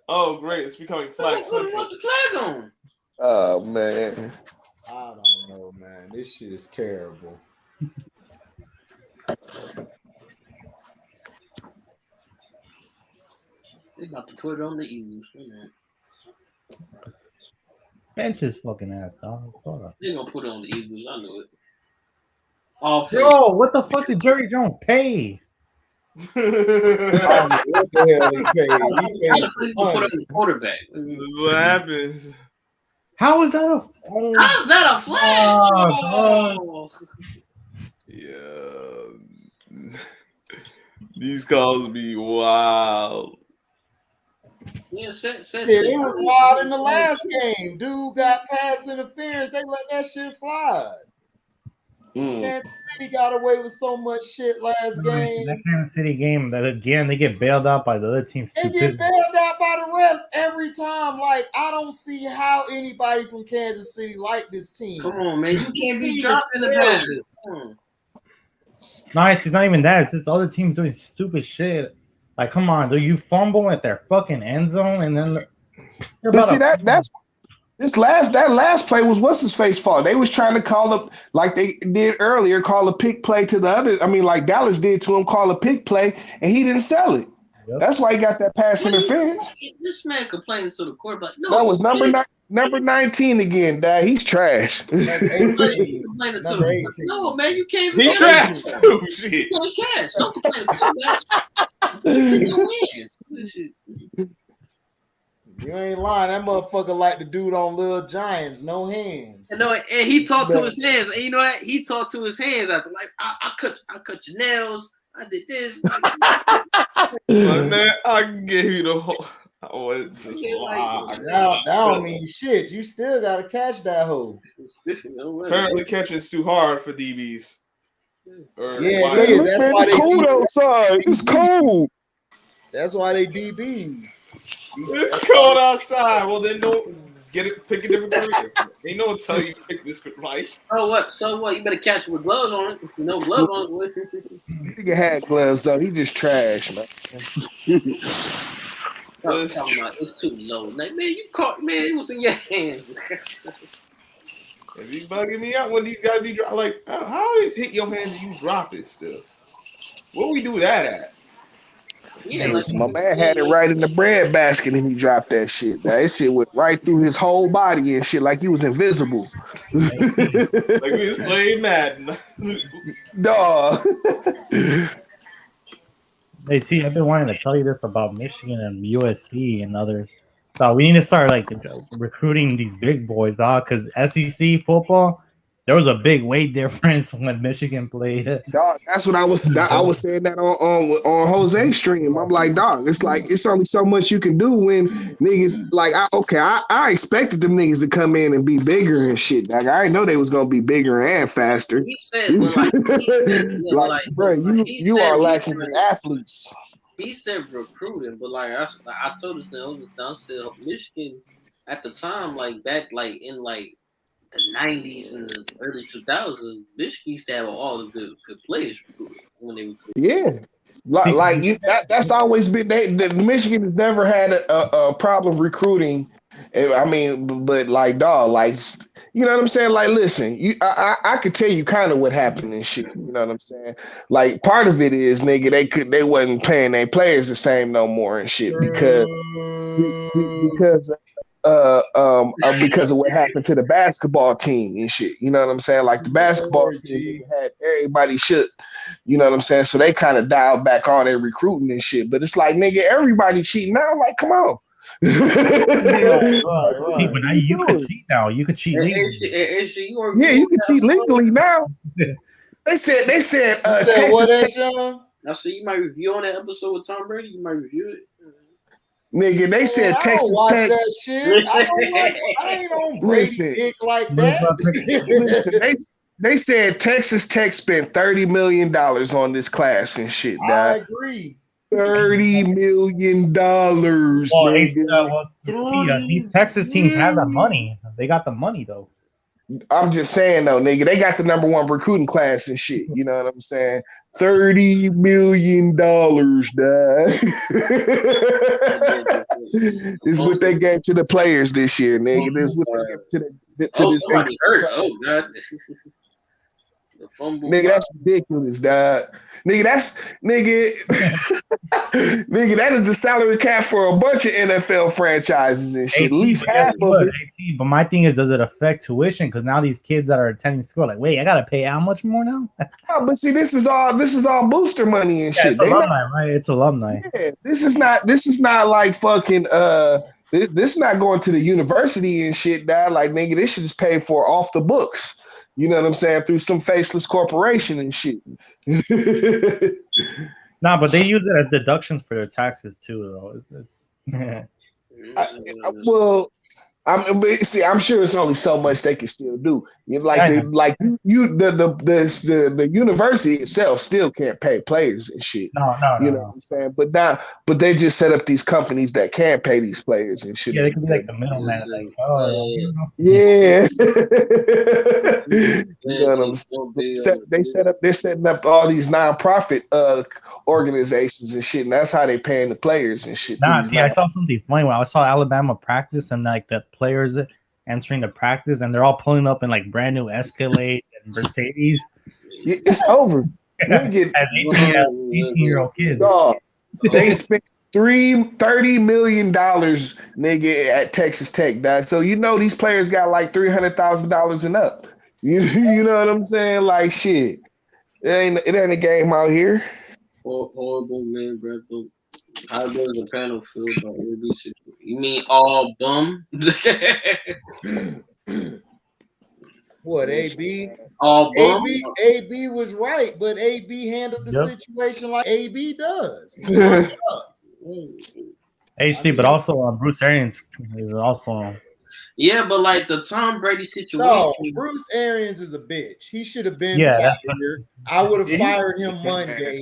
Oh, great. It's becoming flag. What the flag on? Oh, man. I don't know, man. This shit is terrible. They about to put it on the Eagles. Bench his fucking ass, dog. They're going to put it on the Eagles. I know it. Offense. Yo, what the fuck did Jerry Jones pay? What the hell he paid? He put it on the quarterback. This is what happens. How is that How's that a flag? Oh, Yeah. These calls be wild. Yeah, it was wild in the last game. Dude got pass interference. They let that shit slide. Kansas City got away with so much shit last game. That Kansas City game, that again, they get bailed out by the other team. They get bailed out by the refs every time. Like, I don't see how anybody from Kansas City like this team. Come on, man. You can't be dropping the passes. No, it's not even that. It's just other teams doing stupid shit. Like, come on, dude. You fumble at their fucking end zone, and then But see, that's that last play was what's his face fault. They was trying to call up like they did earlier, call a pick play to the other. I mean, like Dallas did to him, call a pick play, and he didn't sell it. Yep. That's why he got that pass interference. This man complaining to the quarterback. No, that was number 19 again, Dad. He's trash. No, man, you can't. He trash. Oh, shit. You can't catch. Don't complain to the quarterback. You ain't lying. That motherfucker like the dude on Little Giants, no hands. And he talked to his hands. And you know that he talked to his hands after, like, I cut your nails. I did this. But man, I gave you the whole. That don't mean shit. You still gotta catch that hoe. Apparently, catching's too hard for DBs. Yeah, it is. That's why it's cold outside. It's cold. That's why they DBs. It's cold outside. Well, then don't get it. Pick a different career. They know what tell you pick this life. Oh what? So what? You better catch it with gloves on it. No gloves on it. Nigga had gloves on. He just trash, man. It's too low. Like, man, you caught. Man, it was in your hands. If he's bugging me out when these guys be like, how it hit your hands and you drop it still? What we do that at? Yeah, like My man had it right in the bread basket and he dropped that shit. That shit went right through his whole body and shit like he was invisible. Like we was playing Madden. Dog. Hey T, I've been wanting to tell you this about Michigan and USC and others. So we need to start like recruiting these big boys, because SEC football, there was a big weight difference when Michigan played. Dog, that's what I was saying that on Jose's stream. I'm like, dog, it's only so much you can do when niggas like I expected them niggas to come in and be bigger and shit. Like I didn't know they was gonna be bigger and faster. He said, like, bro, you are lacking in athletes. He said recruiting, but like I told this thing all the time. I said Michigan at the time, like back like in like the 90s and the early 2000s, Michigan used to have all the good players when they recruited. Yeah. That's always been the Michigan has never had a problem recruiting. I mean, but like dog, like you know what I'm saying? Like, listen, I could tell you kind of what happened and shit. You know what I'm saying? Like, part of it is nigga, they wasn't paying their players the same no more and shit because of what happened to the basketball team and shit. You know what I'm saying? Like the basketball team had everybody shook. You know what I'm saying? So they kind of dialed back all their recruiting and shit. But it's like, nigga, everybody cheating now. Like, come on. But now you can cheat now. You can cheat legally. Yeah, you can cheat legally now. They said Texas Tech. Now, so you might review on that episode with Tom Brady. You might review it. Nigga, they said Texas Tech. That shit. I ain't on Brady dick like that. Listen, they said Texas Tech spent $30 million on this class and shit. I agree. $30 million. These Texas teams have that money. They got the money though. I'm just saying though, nigga, they got the #1 recruiting class and shit. You know what I'm saying? $30 million, dog. Is what they gave to the players this year, nigga. This is what they gave to this somebody hurt. Oh god. The fumble. Nigga, that's ridiculous, dog. Nigga, nigga, that is the salary cap for a bunch of NFL franchises and shit. At least half of it. But my thing is, does it affect tuition? Because now these kids that are attending school are like, wait, I gotta pay how much more now? Oh, but see, this is all booster money and shit. It's alumni, right? It's alumni. Yeah, this is not like fucking this is not going to the university and shit, dog. Like, nigga, this shit is paid for off the books. You know what I'm saying? Through some faceless corporation and shit. Nah, but they use it as deductions for their taxes too, though. I'm sure it's only so much they can still do. You know, the university itself still can't pay players and shit. No. You know what I'm saying? But they just set up these companies that can pay these players and shit. Yeah, they can be like the middleman. Like, yeah. You know what I'm saying? They're setting up all these nonprofit organizations and shit, and that's how they paying the players and shit. I saw something funny when I saw Alabama practice and like the players entering the practice and they're all pulling up in like brand new Escalade and Mercedes. It's over. As 18-year-old kids. They spent $30 million, nigga, at Texas Tech, dog. So you know these players got like $300,000 and up. You know what I'm saying? Like, shit, it ain't a game out here. Horrible, man, bro. How does the panel feel about ABC? You mean all bum? What, AB? All bum? AB was right, but AB handled the situation like AB does. HD, but also Bruce Arians is also. Yeah, but like the Tom Brady situation. No, Bruce Arians is a bitch. He should have been fired. I would have fired him Monday.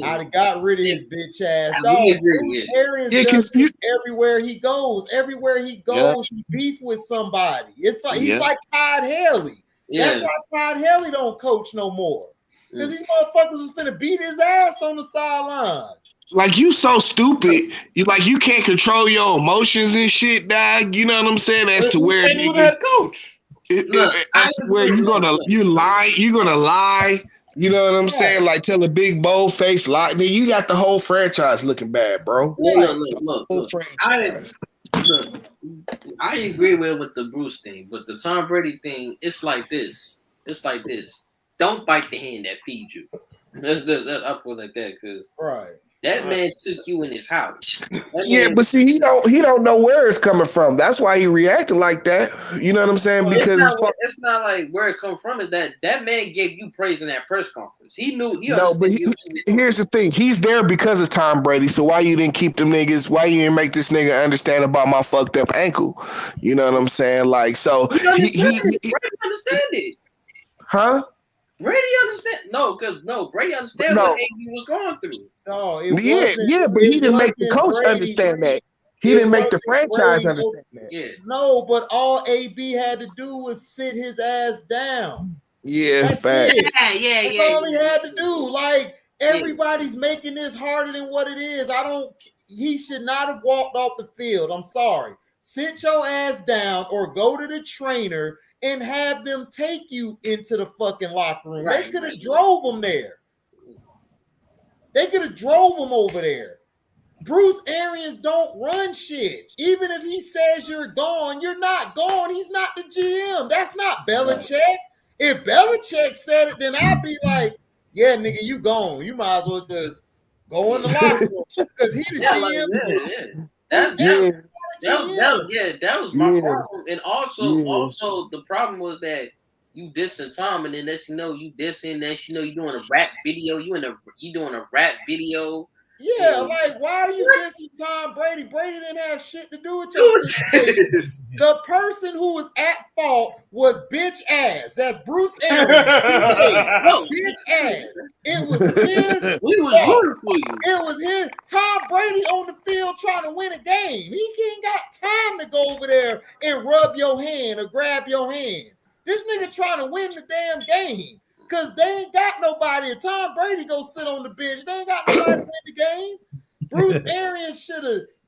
I'd have got rid of his bitch ass. Bruce Arians does this everywhere he goes. Everywhere he goes, he beef with somebody. It's like he's like Todd Haley. That's why Todd Haley don't coach no more. Because these motherfuckers is finna beat his ass on the sideline. Like, you so stupid. You can't control your emotions and shit, dog. You know what I'm saying? As to where you head coach. As to where you're gonna lie You know what I'm saying? Like tell a big bold face lock. Then you got the whole franchise looking bad, bro. Look. Whole franchise. I agree with the Bruce thing, but the Tom Brady thing, it's like this. Don't bite the hand that feeds you. I'll put it like that because that man took you in his house. But see, he don't know where it's coming from. That's why he reacted like that. You know what I'm saying? Because it's not like where it comes from. Is that man gave you praise in that press conference? He knew. But here's the thing: he's there because of Tom Brady. So why you didn't keep them niggas? Why you didn't make this nigga understand about my fucked up ankle? You know what I'm saying? Like, so he understand it, huh? Brady understand? Brady understand what AB was going through. No, but he didn't make the coach understand that. He didn't make the franchise understand that. Yeah. No, but all AB had to do was sit his ass down. Yeah, That's facts. That's all he had to do. Like everybody's making this harder than what it is. He should not have walked off the field. I'm sorry. Sit your ass down or go to the trainer and have them take you into the fucking locker room. They could have drove him there. They could have drove him over there. Bruce Arians don't run shit. Even if he says you're gone, you're not gone. He's not the GM. That's not Belichick. If Belichick said it, then I'd be like, yeah, nigga, you gone. You might as well just go in the locker room. Because he the GM. That was my problem. And also the problem was that you dissing Tom, and then next you know you dissing, next you know you doing a rap video. You doing a rap video. Yeah, like why are you dissing Tom Brady? Brady didn't have shit to do with your situation. The person who was at fault was bitch ass. That's Bruce Arians. Bitch ass. It was his. We was rooting for you. It was his. Tom Brady on the field trying to win a game. He ain't got time to go over there and rub your hand or grab your hand. This nigga trying to win the damn game. Because they ain't got nobody. If Tom Brady go sit on the bench, they ain't got nobody to win the game.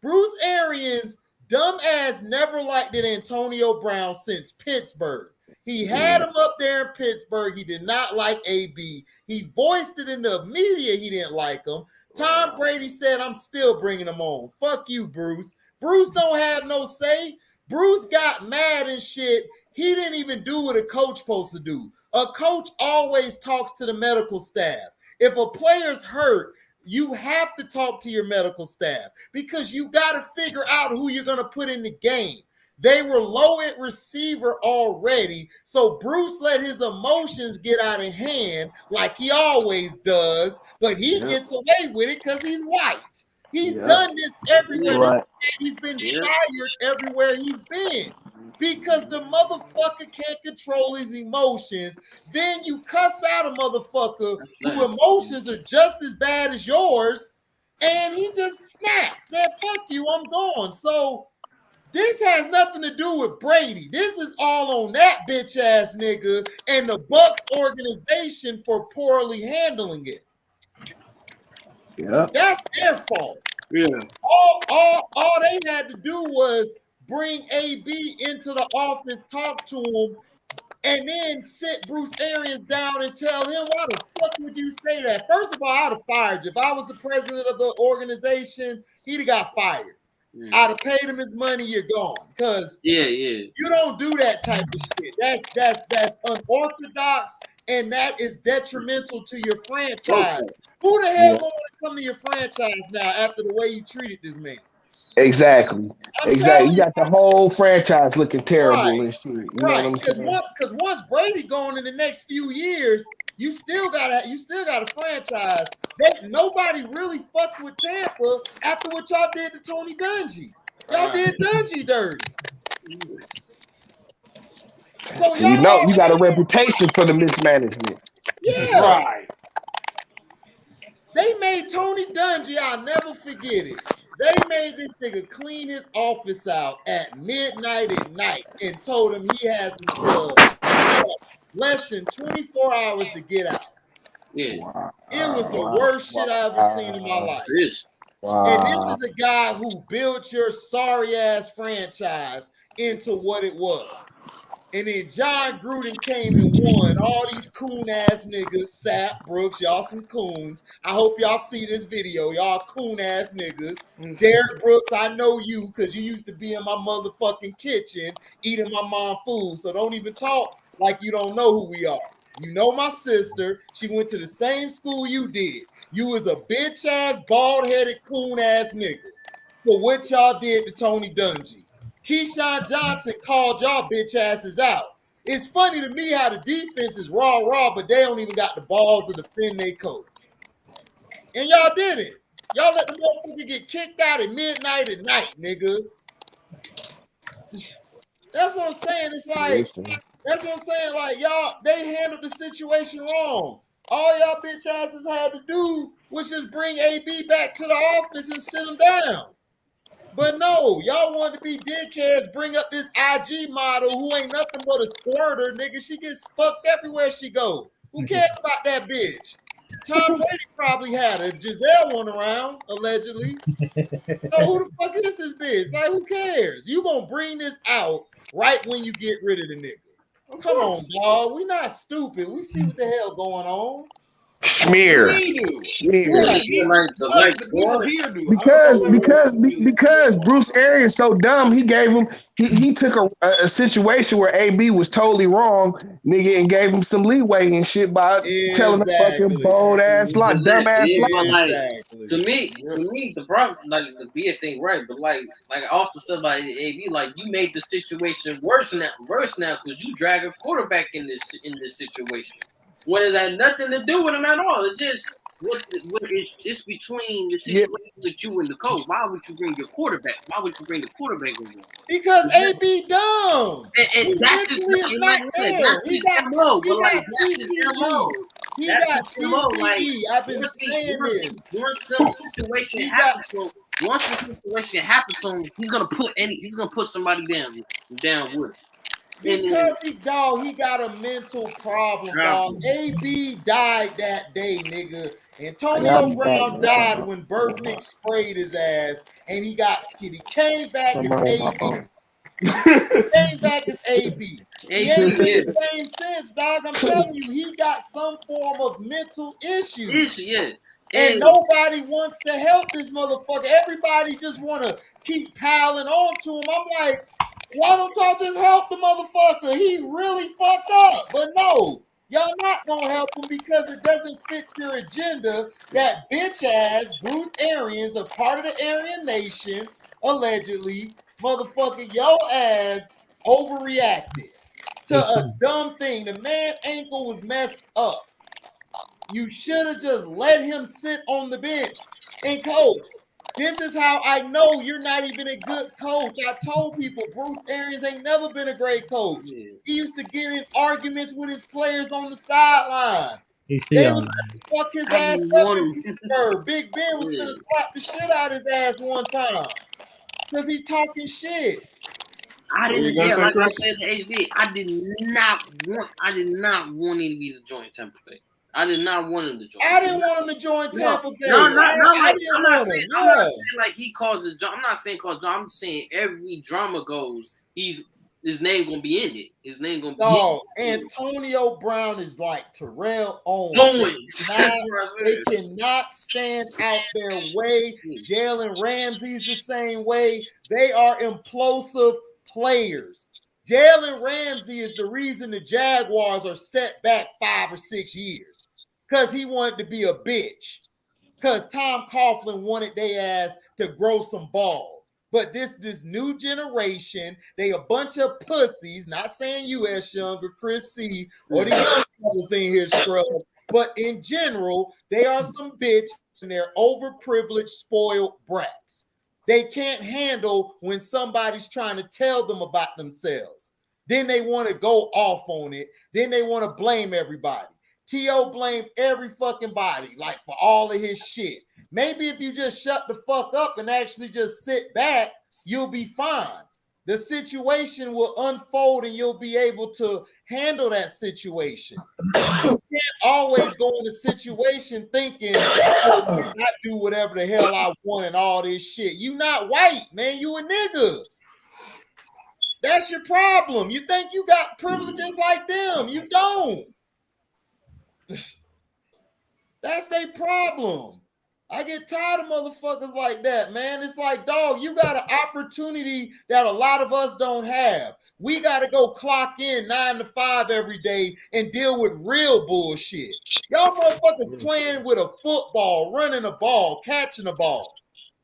Bruce Arians, dumb ass, never liked it Antonio Brown since Pittsburgh. He had him up there in Pittsburgh. He did not like AB. He voiced it in the media. He didn't like him. Tom Brady said, I'm still bringing him on. Fuck you, Bruce. Bruce don't have no say. Bruce got mad and shit. He didn't even do what a coach supposed to do. A coach always talks to the medical staff. If a player's hurt, you have to talk to your medical staff because you got to figure out who you're going to put in the game. They were low at receiver already, so Bruce let his emotions get out of hand like he always does, but he gets away with it because he's white. He's done this everywhere. He's been fired everywhere he's been. Because the motherfucker can't control his emotions. Then you cuss out a motherfucker whose emotions are just as bad as yours, and he just snapped. Said, fuck you, I'm gone. So this has nothing to do with Brady. This is all on that bitch ass nigga and the Bucks organization for poorly handling it. Yeah. That's their fault. Yeah. All they had to do was bring AB into the office, talk to him, and then sit Bruce Arians down and tell him, why the fuck would you say that? First of all, I'd have fired you. If I was the president of the organization, he'd have got fired. I'd have paid him his money, you're gone. Because you don't do that type of shit. That's unorthodox, and that is detrimental to your franchise. Who the hell going to come to your franchise now after the way you treated this man? Exactly. You got the whole franchise looking terrible and shit. You know what I'm saying? Because once Brady gone in the next few years, you still got a franchise. Nobody really fucked with Tampa after what y'all did to Tony Dungy. Y'all did Dungy dirty. So you got a reputation for the mismanagement. Yeah. Right. They made Tony Dungy, I'll never forget it. They made this nigga clean his office out at midnight at night and told him he has until less than 24 hours to get out. Yeah. Wow. It was the worst shit I ever seen in my life. Wow. And this is a guy who built your sorry ass franchise into what it was. And then John Gruden came and won. All these coon ass niggas, Sapp, Brooks, y'all some coons. I hope y'all see this video. Y'all coon ass niggas. Derek Brooks, I know you because you used to be in my motherfucking kitchen eating my mom food. So don't even talk like you don't know who we are. You know my sister. She went to the same school you did. You was a bitch ass, bald headed coon ass nigga for what y'all did to Tony Dungy. Keyshawn Johnson called y'all bitch asses out. It's funny to me how the defense is raw, but they don't even got the balls to defend their coach. And y'all did it. Y'all let the motherfucker get kicked out at midnight at night, nigga. That's what I'm saying. It's like, that's what I'm saying. Like, y'all, they handled the situation wrong. All y'all bitch asses had to do was just bring AB back to the office and sit him down. But no, y'all wanted to be dickheads, bring up this IG model who ain't nothing but a squirter, nigga. She gets fucked everywhere she go. Who cares about that bitch? Tom Brady probably had her. Giselle went around, allegedly. So who the fuck is this bitch? Like, who cares? You gonna bring this out right when you get rid of the nigga. Come on, dog. We not stupid. We see what the hell going on. Smear. Because Bruce Arians so dumb, he gave him he took a situation where AB was totally wrong, nigga, and gave him some leeway and shit by telling a fucking bold ass lie, dumb ass lie. To me, the Broncos like the be a thing right, but like I also said about AB, like you made the situation worse now because you drag a quarterback in this situation. When it had nothing to do with him at all. It's just it's just between the situation with you and the coach. Why would you bring your quarterback? Why would you bring the quarterback in there? Because AB dumb. And that's his MO. But like that's his MO. He got CTE. I've been saying this. Once the situation happens to him, he's gonna put somebody down with him. Because he got a mental problem, dog. AB died that day, nigga. Antonio Brown died when Berthnick sprayed his ass, and he came back as AB. Came back as AB. He ain't in the same sense, dog. I'm telling you, he got some form of mental issues. And nobody wants to help this motherfucker. Everybody just want to keep piling on to him. I'm like, why don't y'all just help the motherfucker? He really fucked up. But no, y'all not gonna help him because it doesn't fit your agenda. That bitch ass Bruce Arians, a part of the Aryan Nation, allegedly, motherfucker, your ass overreacted to a dumb thing. The man ankle was messed up. You should have just let him sit on the bench. And coach, this is how I know you're not even a good coach. I told people Bruce Arians ain't never been a great coach. He used to get in arguments with his players on the sideline. They was gonna fuck his ass up in Pittsburgh. Big Ben was gonna slap the shit out of his ass one time because he talking shit. Like I said to HD, I did not want him to be the joint Tampa Bay. I did not want him to join. I didn't want him to join Tampa Bay. I'm not saying like he caused the drama. I'm not saying cause drama. I'm just saying every drama goes, his name gonna be in it. His name gonna be in it. Antonio Brown is like Terrell Owens. They cannot stand out their way. Jalen Ramsey's the same way. They are implosive players. Jalen Ramsey is the reason the Jaguars are set back 5 or 6 years because he wanted to be a bitch. Because Tom Coughlin wanted their ass to grow some balls. But this new generation, they a bunch of pussies, not saying you as younger, Chris C, or the young people in here, scrub. But in general, they are some bitch and they're overprivileged, spoiled brats. They can't handle when somebody's trying to tell them about themselves. Then they want to go off on it. Then they want to blame everybody. T.O. blamed every fucking body, like for all of his shit. Maybe if you just shut the fuck up and actually just sit back, you'll be fine. The situation will unfold and you'll be able to handle that situation. You can't always go in a situation thinking, I do whatever the hell I want and all this shit. You not white, man. You a nigga. That's your problem. You think you got privileges like them. You don't. That's their problem. I get tired of motherfuckers like that, man. It's like, dog, you got an opportunity that a lot of us don't have. We got to go clock in 9 to 5 every day and deal with real bullshit. Y'all motherfuckers playing with a football, running a ball, catching a ball.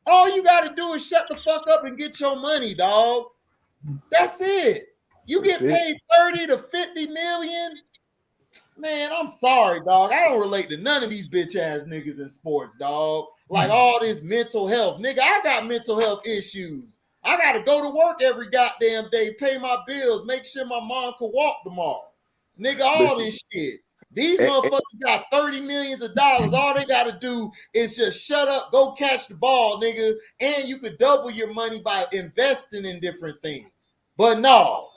All you got to do is shut the fuck up and get your money, dog. That's it. You get paid 30 to 50 million. Man, I'm sorry, dog. I don't relate to none of these bitch ass niggas in sports, dog. Like all this mental health. Nigga, I got mental health issues. I got to go to work every goddamn day, pay my bills, make sure my mom can walk tomorrow. Nigga, all this shit. These motherfuckers got $30 million. All they got to do is just shut up, go catch the ball, nigga, and you could double your money by investing in different things. But no,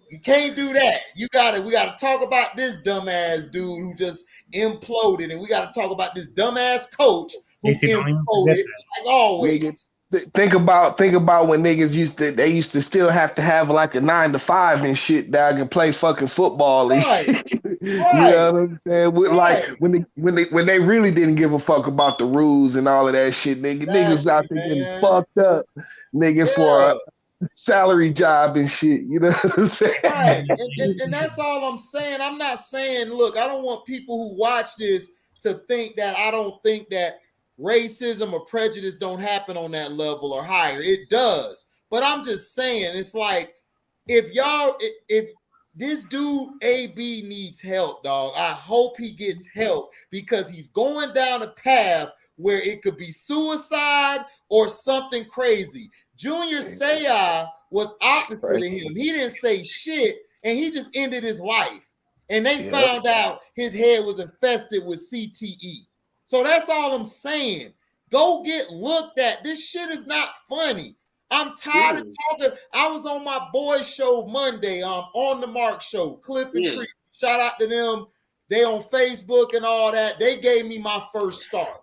you can't do that. We gotta talk about this dumbass dude who just imploded, and we gotta talk about this dumbass coach who imploded, like always. Niggas, think about when niggas used to still have to have like a 9 to 5 and shit, dog, and play fucking football and shit. You know what I'm saying? Like when they really didn't give a fuck about the rules and all of that shit, niggas out there getting fucked up, nigga, for a salary job and shit. You know what I'm saying? Right, and that's all I'm saying. I'm not saying, look, I don't want people who watch this to think that I don't think that racism or prejudice don't happen on that level or higher. It does. But I'm just saying, it's like, if this dude AB needs help, dog, I hope he gets help, because he's going down a path where it could be suicide or something crazy. Junior Seau was opposite of him. He didn't say shit, and he just ended his life. And they found out his head was infested with CTE. So that's all I'm saying. Go get looked at. This shit is not funny. I'm tired of talking. I was on my boys show Monday, on the Mark show, Cliff and Tree. Shout out to them. They on Facebook and all that. They gave me my first start.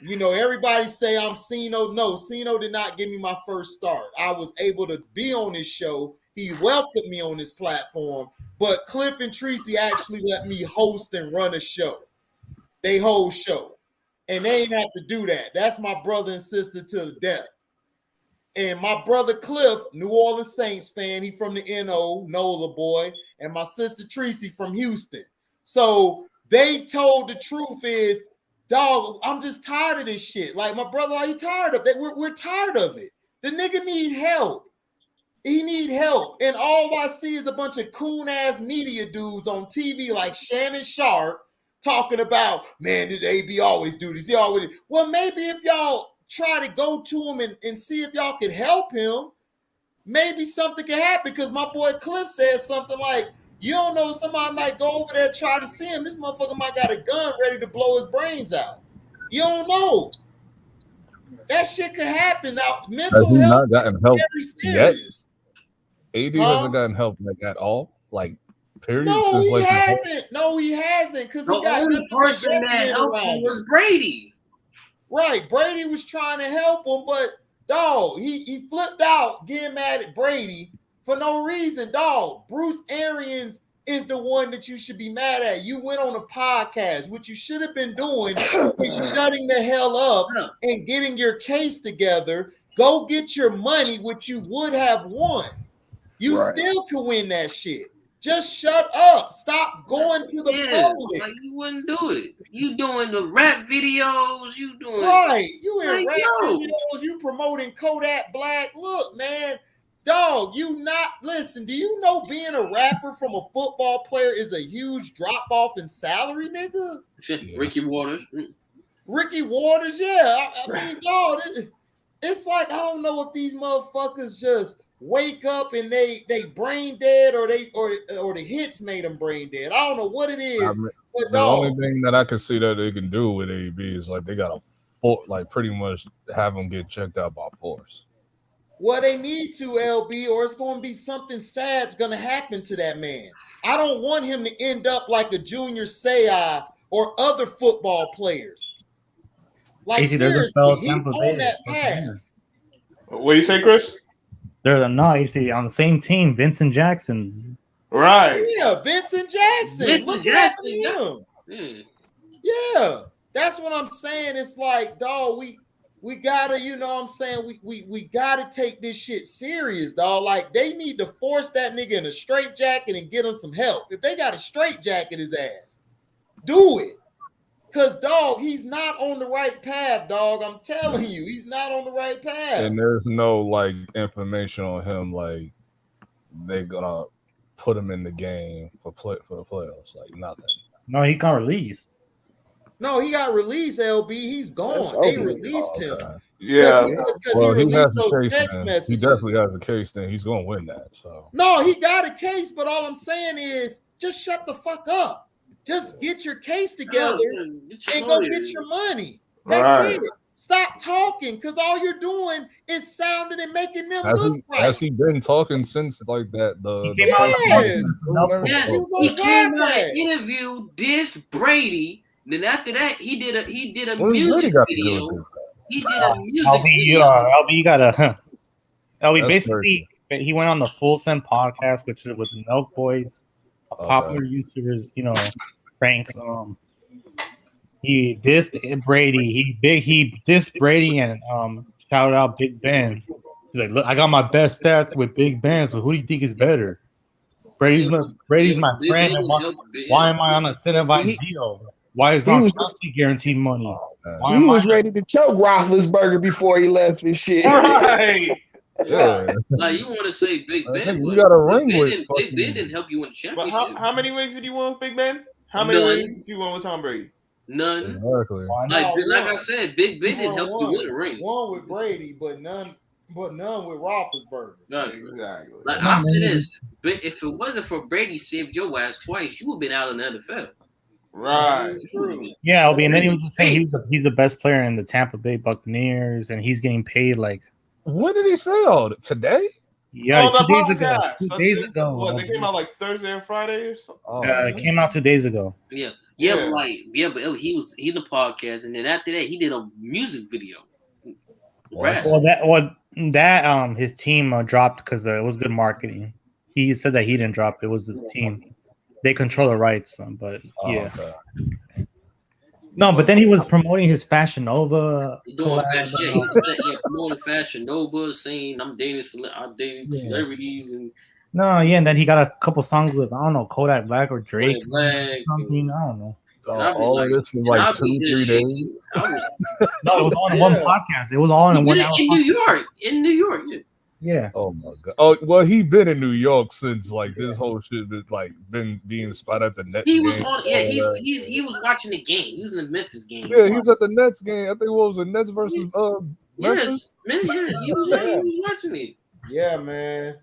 You know, everybody say I'm Cino. No, Cino did not give me my first start. I was able to be on his show. He welcomed me on this platform. But Cliff and Tracy actually let me host and run a show. They whole show. And they ain't have to do that. That's my brother and sister to the death. And my brother Cliff, New Orleans Saints fan, he from the NO, NOLA boy, and my sister Tracy from Houston. So they told the truth is, dog, I'm just tired of this shit. Like, my brother, are you tired of it? We're tired of it. The nigga need help. He need help. And all I see is a bunch of coon-ass media dudes on TV like Shannon Sharp talking about, man, this AB always do this. He always. Well, maybe if y'all try to go to him and see if y'all can help him, maybe something can happen. Because my boy Cliff said something like, you don't know, somebody might go over there and try to see him. This motherfucker might got a gun ready to blow his brains out. You don't know. That shit could happen. Now, mental health not gotten help very serious. Yet? AD hasn't gotten help like at all. Like, period. No, he hasn't. No, he hasn't. Because the only person that helped him was Brady. Right. Brady was trying to help him, but dog, he flipped out getting mad at Brady for no reason, dog. Bruce Arians is the one that you should be mad at. You went on a podcast. What you should have been doing is shutting the hell up and getting your case together. Go get your money, which you would have won. You still can win that shit. Just shut up. Stop going to the public. Like, you wouldn't do it. You doing the rap videos. You doing You in rap videos. You promoting Kodak Black. Look, man. Dog, listen, do you know being a rapper from a football player is a huge drop off in salary, nigga? Ricky Waters. Ricky Waters, yeah. I mean, dog, it's like, I don't know if these motherfuckers just wake up and they brain dead or the hits made them brain dead. I don't know what it is. But the only thing that I can see that they can do with AB is like they got pretty much have them get checked out by force. Well, they need to, LB, or it's going to be something sad's going to happen to that man. I don't want him to end up like a Junior Seau or other football players. Like, seriously, he's on that path. What do you say, Chris? They're no, you see on the same team, Vincent Jackson. Right. Yeah, Vincent Jackson. Vincent Look Jackson, what happened to him. Yeah. Yeah, that's what I'm saying. It's like, dog, we gotta, you know what I'm saying? We gotta take this shit serious, dog. Like, they need to force that nigga in a straitjacket and get him some help. If they got a straitjacket his ass, do it. Cause dog, he's not on the right path, dog. I'm telling you, he's not on the right path. And there's no like information on him, like they're gonna put him in the game for the playoffs, like nothing. No, he got released. No, he got released, LB. He's gone. They released him. Yeah. Well, he has released a those case text then. messages. He definitely has a case then. He's gonna win that. So No, he got a case, but all I'm saying is just shut the fuck up. Just get your case together and go get your money. That's it. Stop talking, because all you're doing is sounding and making them look right. Has he been talking since like that? He came out and interviewed this Brady. Then after that, he did a music video. He did a music video. LB, you gotta. LB That's basically he went on the Full Send podcast, which is with Milk Boys, a popular YouTubers, you know, pranks. He dissed Brady. He dissed Brady and shouted out Big Ben. He's like, look, I got my best stats with Big Ben. So who do you think is better? Brady's my friend. And why am I on a incentivized deal? Why is Gronkowski guaranteed money? He was ready to choke Roethlisberger before he left and shit. Right. Yeah. Like, you want to say Big Ben? You got a ring with Big Ben didn't help you win the championship. But how many rings did you win with Big Ben? How many rings did you win with Tom Brady? None. Exactly. Like I said, Big Ben didn't help you win a ring. One with Brady, but none with Roethlisberger. Exactly. Like I said this, but if it wasn't for Brady saved your ass twice, you would have been out in the NFL. Right. True. Yeah, LB, and then he was saying he's the best player in the Tampa Bay Buccaneers, and he's getting paid like. When did he say all that? Today? Yeah, 2 days ago. Podcast. 2 days ago. What, they came out like Thursday or Friday or something? It came out 2 days ago. Yeah. But he in the podcast, and then after that, he did a music video. That his team dropped because it was good marketing. He said that he didn't drop it. It was his team. They control the rights, but yeah. Okay. No, but then he was promoting his Fashion Nova. Promoting Fashion Nova, saying I'm dating celebrities and. No, yeah, and then he got a couple songs with Kodak Black or Drake. Something, I don't know. This is like 2-3 days. No, it was all in one podcast. It was all in one hour. In New York, yeah. Oh my god. Oh well, he been in New York since like this whole shit been being spotted at the Nets. He was on. Yeah, he was watching the game. He was in the Memphis game. Yeah, he was at the Nets game. I think what was the Nets versus Memphis? Yes, he was watching it. Yeah, man.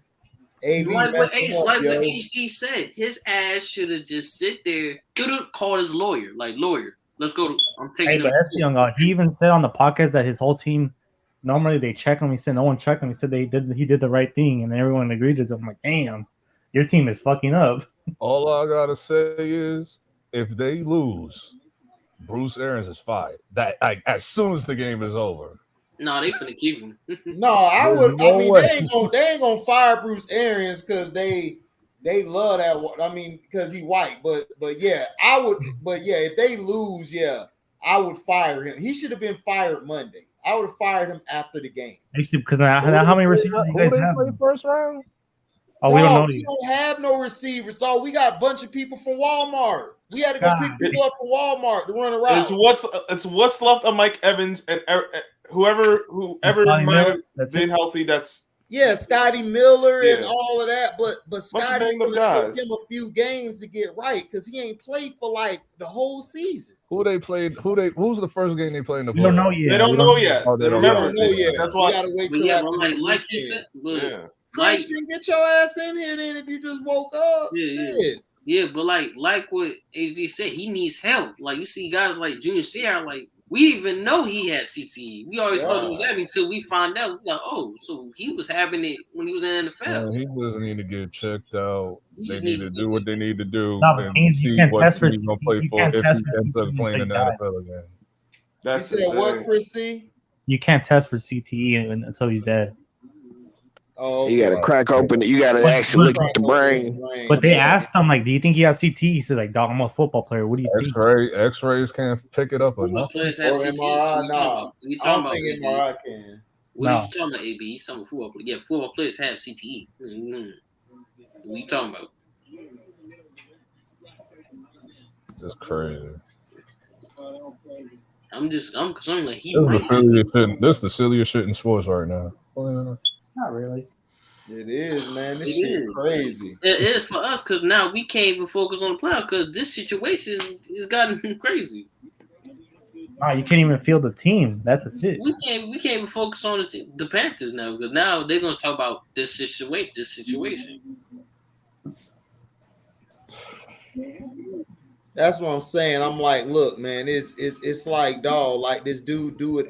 Like what HD said, his ass should have just sit there, called his lawyer. Like, lawyer, let's go. I'm taking. Hey, but that's young. He even said on the podcast that his whole team normally they check him. He said no one checked him. He said he did the right thing, and everyone agreed to it. I'm like, damn, your team is fucking up. All I gotta say is, if they lose, Bruce Arians is fired. That as soon as the game is over. No, they finna keep him. No, I would. I mean, they ain't gonna fire Bruce Arians because they love that. I mean, because he white. But yeah, I would. But yeah, if they lose, yeah, I would fire him. He should have been fired Monday. I would have fired him after the game. Because now how many receivers you guys have? Play first round? Oh, we don't know. We don't have no receivers. So we got a bunch of people from Walmart. We had to go pick people up from Walmart to run around. It's what's left of Mike Evans and whoever might have been healthy. That's Scotty Miller and all of that. But Scotty's gonna take him a few games to get right because he ain't played for like the whole season. Who's the first game they played in the playoffs? We don't know yet. They don't know yet. Oh, they don't know yet. That's why we gotta wait till after like you said. Christian, get your ass in here then if you just woke up. Yeah, but like what AD said, he needs help. Like you see guys like Junior Seau, like we even know he had CTE. We always thought he was having until we find out. Like, oh, so he was having it when he was in the NFL. He doesn't need to get checked out. They need to do what they need to do and see what he's gonna play for if he ends up playing in the NFL again. That's what, Chris C? You can't test for CTE until he's dead. Oh, You got to okay. crack open. You got to actually look at the brain. But they asked him, like, do you think you have CT? He said, like, dog, I'm a football player. What do you think? X-rays can't pick it up Football enough. players have Or CTs. MRI? Nah, You I talking don't about think AB? MRI can. What are you talking about, AB? He's talking football players. Yeah, football players have CTE. What are you talking about? It's crazy. I'm concerned like he This is the silliest shit in sports right now. Not really. It is, man. This It shit is. crazy. It is for us because now we can't even focus on the playoff because this situation has gotten crazy. Nah, you can't even field the team. That's the shit. We can't even focus on the Panthers now because now they're gonna talk about this situation. That's what I'm saying. I'm like, look, man, it's like, dog, like this dude do it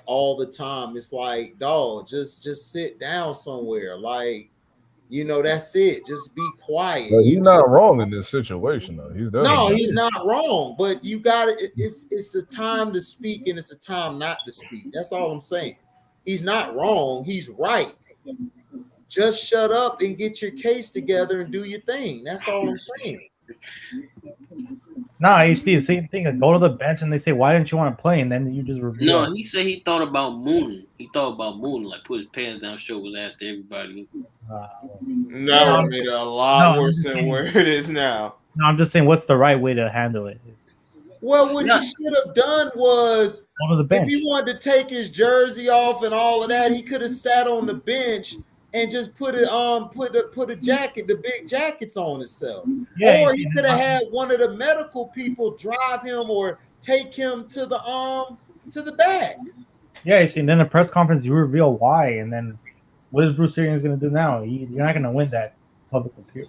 all the time. It's like, dog, just sit down somewhere. Like, that's it. Just be quiet. But he's not wrong in this situation, though. He's not wrong. But you got it. It's the time to speak and it's the time not to speak. That's all I'm saying. He's not wrong. He's right. Just shut up and get your case together and do your thing. That's all I'm saying. Nah, you see the same thing. Like, go to the bench and they say, "Why didn't you want to play?" And then you just review. No, he said he thought about mooning. Like put his pants down, show his ass to everybody. No, made it a lot worse than where it is now. No, I'm just saying, what's the right way to handle it? Well, what he should have done was, go to the bench. If he wanted to take his jersey off and all of that, he could have sat on the bench and just put a jacket, the big jackets on himself. Yeah, or he could have had one of the medical people drive him or take him to the back. Yeah, and then the press conference, you reveal why, and then what is Bruce Arians going to do now? You're not going to win that public appeal.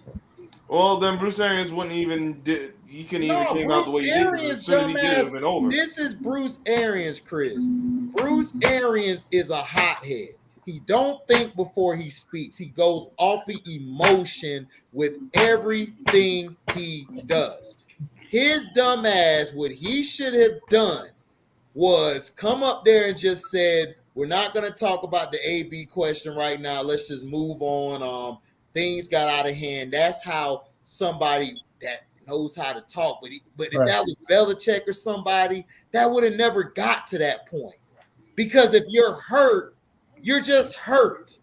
Well, then Bruce Arians wouldn't even he couldn't even came out the way he did. As soon as he did, it would have been over. This is Bruce Arians, Chris. Bruce Arians is a hothead. He don't think before he speaks. He goes off of emotion with everything he does. His dumb ass, what he should have done was come up there and just said, we're not going to talk about the AB question right now. Let's just move on. Things got out of hand. That's how somebody that knows how to talk. But if that was Belichick or somebody, that would have never got to that point. Because if you're hurt, you're just hurt.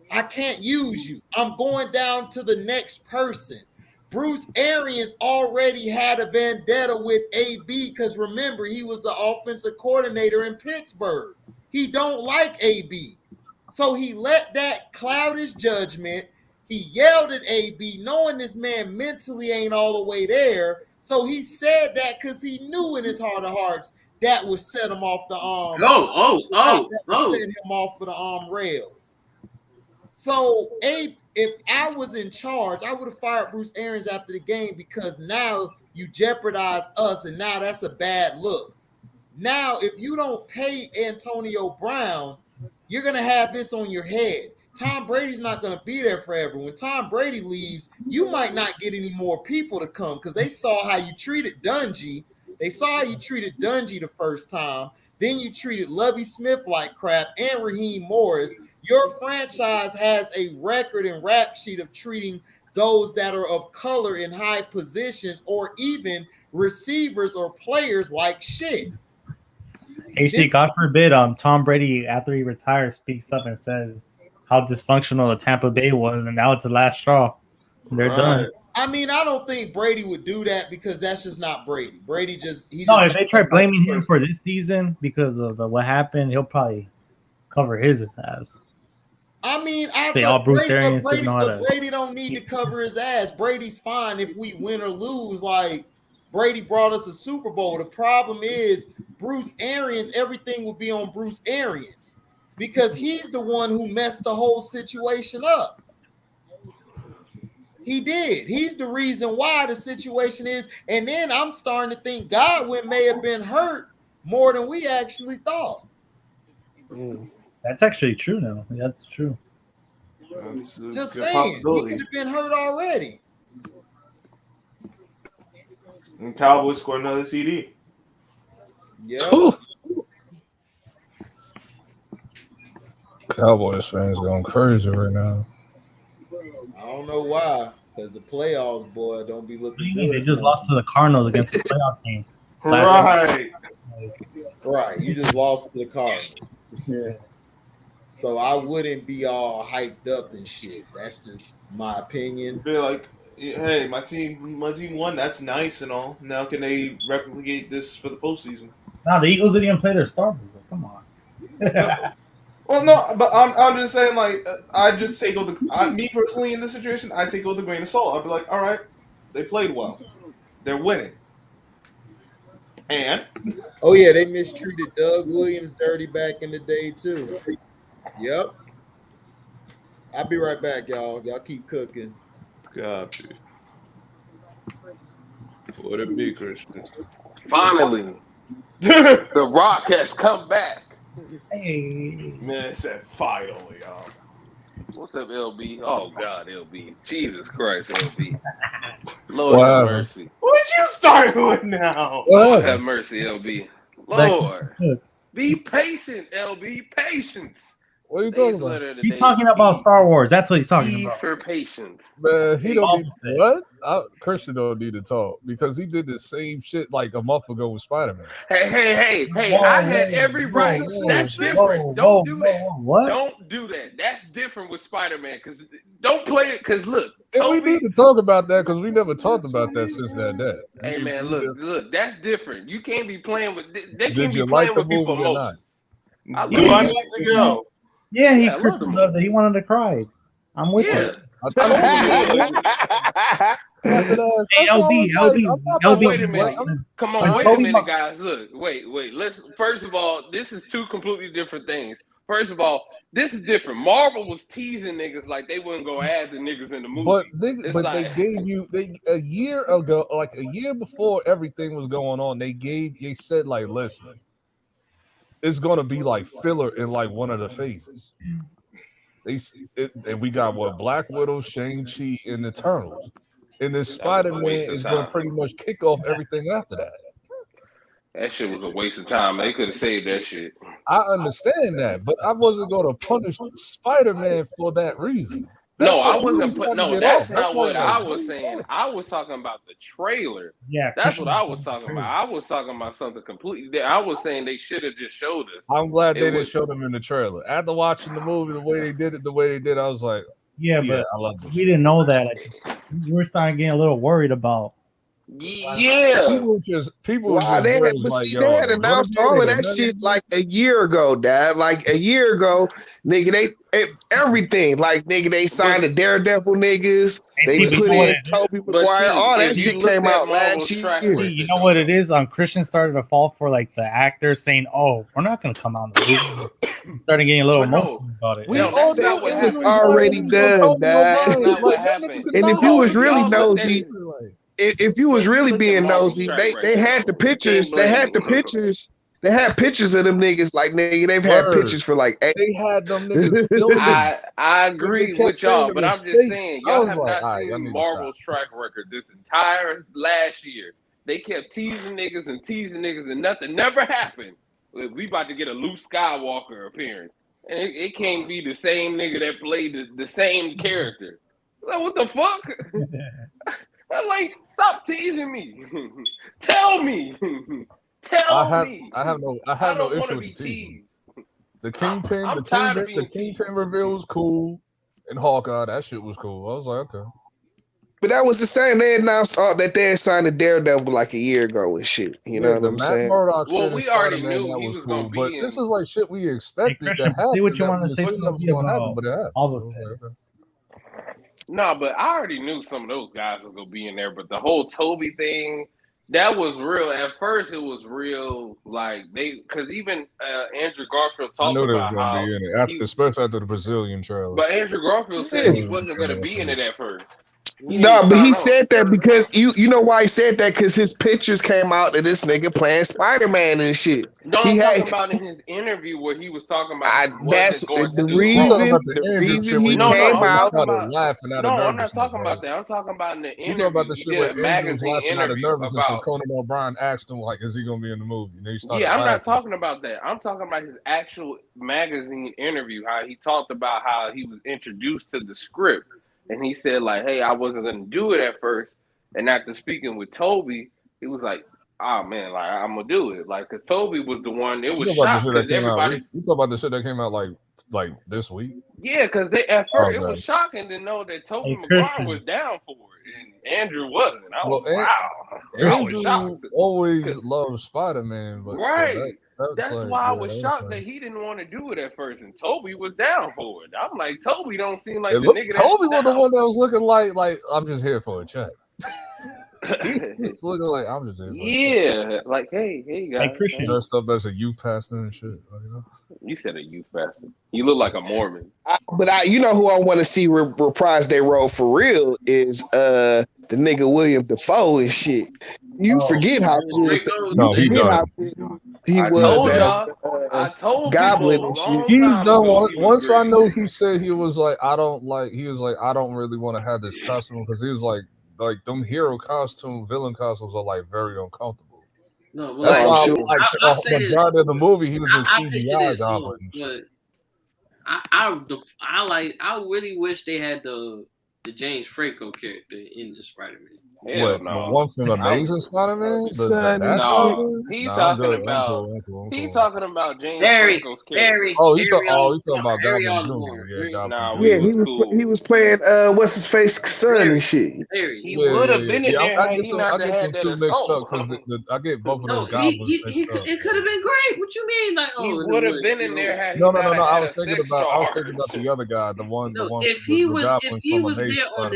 I can't use you. I'm going down to the next person. Bruce Arians already had a vendetta with AB because remember, he was the offensive coordinator in Pittsburgh. He don't like AB. So he let that cloud his judgment. He yelled at AB knowing this man mentally ain't all the way there. So he said that because he knew in his heart of hearts that would set him off the set him off for the rails. So if I was in charge, I would have fired Bruce Arians after the game because now you jeopardize us, and now that's a bad look. Now, if you don't pay Antonio Brown, you're gonna have this on your head. Tom Brady's not gonna be there forever. When Tom Brady leaves, you might not get any more people to come because they saw how you treated Dungy. They saw how you treated Dungy the first time. Then you treated Lovie Smith like crap and Raheem Morris. Your franchise has a record and rap sheet of treating those that are of color in high positions or even receivers or players like shit. AC, God forbid, Tom Brady, after he retires, speaks up and says how dysfunctional the Tampa Bay was, and now it's the last straw. They're done. I mean, I don't think Brady would do that because that's just not Brady. Brady if they try blaming him for this season because of what happened, he'll probably cover his ass. I mean, Brady don't need to cover his ass. Brady's fine if we win or lose. Like, Brady brought us a Super Bowl. The problem is Bruce Arians, everything will be on Bruce Arians because he's the one who messed the whole situation up. He did. He's the reason why the situation is. And then I'm starting to think Godwin may have been hurt more than we actually thought. That's actually true now. That's true. Just saying, he could have been hurt already. And Cowboys scored another CD. Yeah. Cowboys fans going crazy right now. I don't know why, because the playoffs, boy, don't be looking good. They just lost to the Cardinals against the playoff team. Right. Right. You just lost to the Cardinals. Yeah. So I wouldn't be all hyped up and shit. That's just my opinion. Be like, hey, my team won. That's nice and all. Now can they replicate this for the postseason? No, the Eagles didn't even play their starters. Come on. Well, no, but I'm just saying, like, I just take all me personally in this situation, I take it with a grain of salt. I'd be like, all right, they played well, they're winning, and oh yeah, they mistreated Doug Williams dirty back in the day too. Yep. I'll be right back, y'all. Y'all keep cooking. Copy. What it be, Christian? Finally, The Rock has come back. Hey. Man, it said finally, y'all. What's up, LB? Oh, God, LB. Jesus Christ, LB. Lord have mercy. What you starting with now? Lord have mercy, LB. Lord. Be patient, LB. Patience. What are you talking about? He's talking about Star Wars. That's what he's talking about. For patience. Man, he don't need what? Christian don't need to talk because he did the same shit like a month ago with Spider-Man. Hey! I had every right. That's different. Don't do that. What? Don't do that. That's different with Spider-Man. Because don't play it. Because look, and we need to talk about that because we never talked about that since that day. Hey man, look. That's different. You can't be playing with. They can't Did be you playing like the with people movie or not? emotions. Do I need to go? Yeah, he Yeah, I love the loved it. He wanted to cry. I'm with you. Hey, LB. Wait a minute. Come on, wait a minute, guys. Look, wait. Listen. First of all, this is two completely different things. First of all, this is different. Marvel was teasing niggas like they wouldn't go add the niggas in the movie. They gave you a year ago, like a year before everything was going on. They said like, listen, it's gonna be like filler in like one of the phases. And we got Black Widow, Shang-Chi, and Eternals. And then Spider-Man is going to pretty much kick off everything after that. That shit was a waste of time. They could have saved that shit. I understand that, but I wasn't going to punish Spider-Man for that reason. No, I wasn't. That's not what I was saying. I was talking about the trailer. Yeah, that's what I was talking about. I was talking about something completely different. I was saying they should have just showed us. I'm glad they didn't show them in the trailer. After watching the movie, the way they did, I was like, but I love this. We didn't know that. Like, we were starting getting a little worried about. Yeah, they had announced all of that shit like a year ago, Dad. Like a year ago, nigga, everything. Like nigga, they signed the Daredevil niggas. They put in Tobey Maguire. All that shit came out last year. You know what it is? Christian started to fall for like the actors saying, "Oh, we're not going to come out in the movie." Started getting a little emotional about it. It was already done, Dad. And if you was really nosy. If you was really being nosy, they had the pictures. They had the pictures. They had pictures of them niggas. Like nigga, they've had pictures for like 8. They had them niggas. I agree with y'all, but I'm just saying y'all have not seen Marvel's track record this entire last year. They kept teasing niggas, and nothing never happened. We about to get a Luke Skywalker appearance, and it can't be the same nigga that played the same character. Like, what the fuck? I'm like, stop teasing me. Tell me. I have no issue with the teasing. The Kingpin reveal was cool, and Hawkeye, that shit was cool. I was like, okay. But that was the same. They announced that they had signed a Daredevil like a year ago and shit. You know what I'm saying? Well, we already knew he was cool, but this is like shit we expected to happen. See what you want to say about all of it. No, but I already knew some of those guys were gonna be in there. But the whole Toby thing, that was real. At first, it was real. Like because even Andrew Garfield talked about how be in it, especially after the Brazilian trailer. But Andrew Garfield said he wasn't gonna be in it at first. No, but he said that because you know why he said that, because his pictures came out of this nigga playing Spider-Man and shit. No, I'm talking about in his interview where he was talking about he wasn't going to do the reason he came out. Laughing at No, I'm not talking about that. I'm talking about in the interview. You talking about the shit where Andrew was laughing out of nervousness about when Conan O'Brien asked him, like, is he going to be in the movie? And then he started I'm laughing. not talking about that. I'm talking about his actual magazine interview, how he talked about how he was introduced to the script. And he said, like, hey, I wasn't going to do it at first. And after speaking with Toby, he was like, oh, man, like, I'm going to do it. Like, because Toby was the one, it was shocked because everybody. You talk about the shit that came out, like this week? Yeah, because at first it was shocking to know that Toby Maguire was down for it. And Andrew wasn't. I was, wow. Andrew always loved Spider-Man. But right. So that's like, why I was shocked that he didn't want to do it at first, and Toby was down for it. I'm like, Toby don't seem like the nigga. Toby was the one that was looking like I'm just here for a check. He's looking like I'm just here. Yeah, like hey guys. Hey, Christian. Dressed up as a youth pastor and shit. You know? You said a youth pastor. You look like a Mormon. But you know who I want to see reprise their role for real is the nigga William Dafoe and shit. You forget how good he was I told Goblin and shit. He's done once I know he said he was like I don't really want to have this costume because he was like them hero costume villain costumes are like very uncomfortable. No, that's why I'll say the majority of the movie he was in CGI Goblin. But I really wish they had the James Franco character in the Spider-Man. What, the one from Amazing Spider-Man? He's talking about James Franco's character. He's talking about Goblin Jr. He was playing what's his face son and shit. He would have been in there had he not had that mixed up because I get both of those goblins. It could have been great. What you mean? Like, he would have been in there had no. I was thinking about the other guy, the one. If he was there on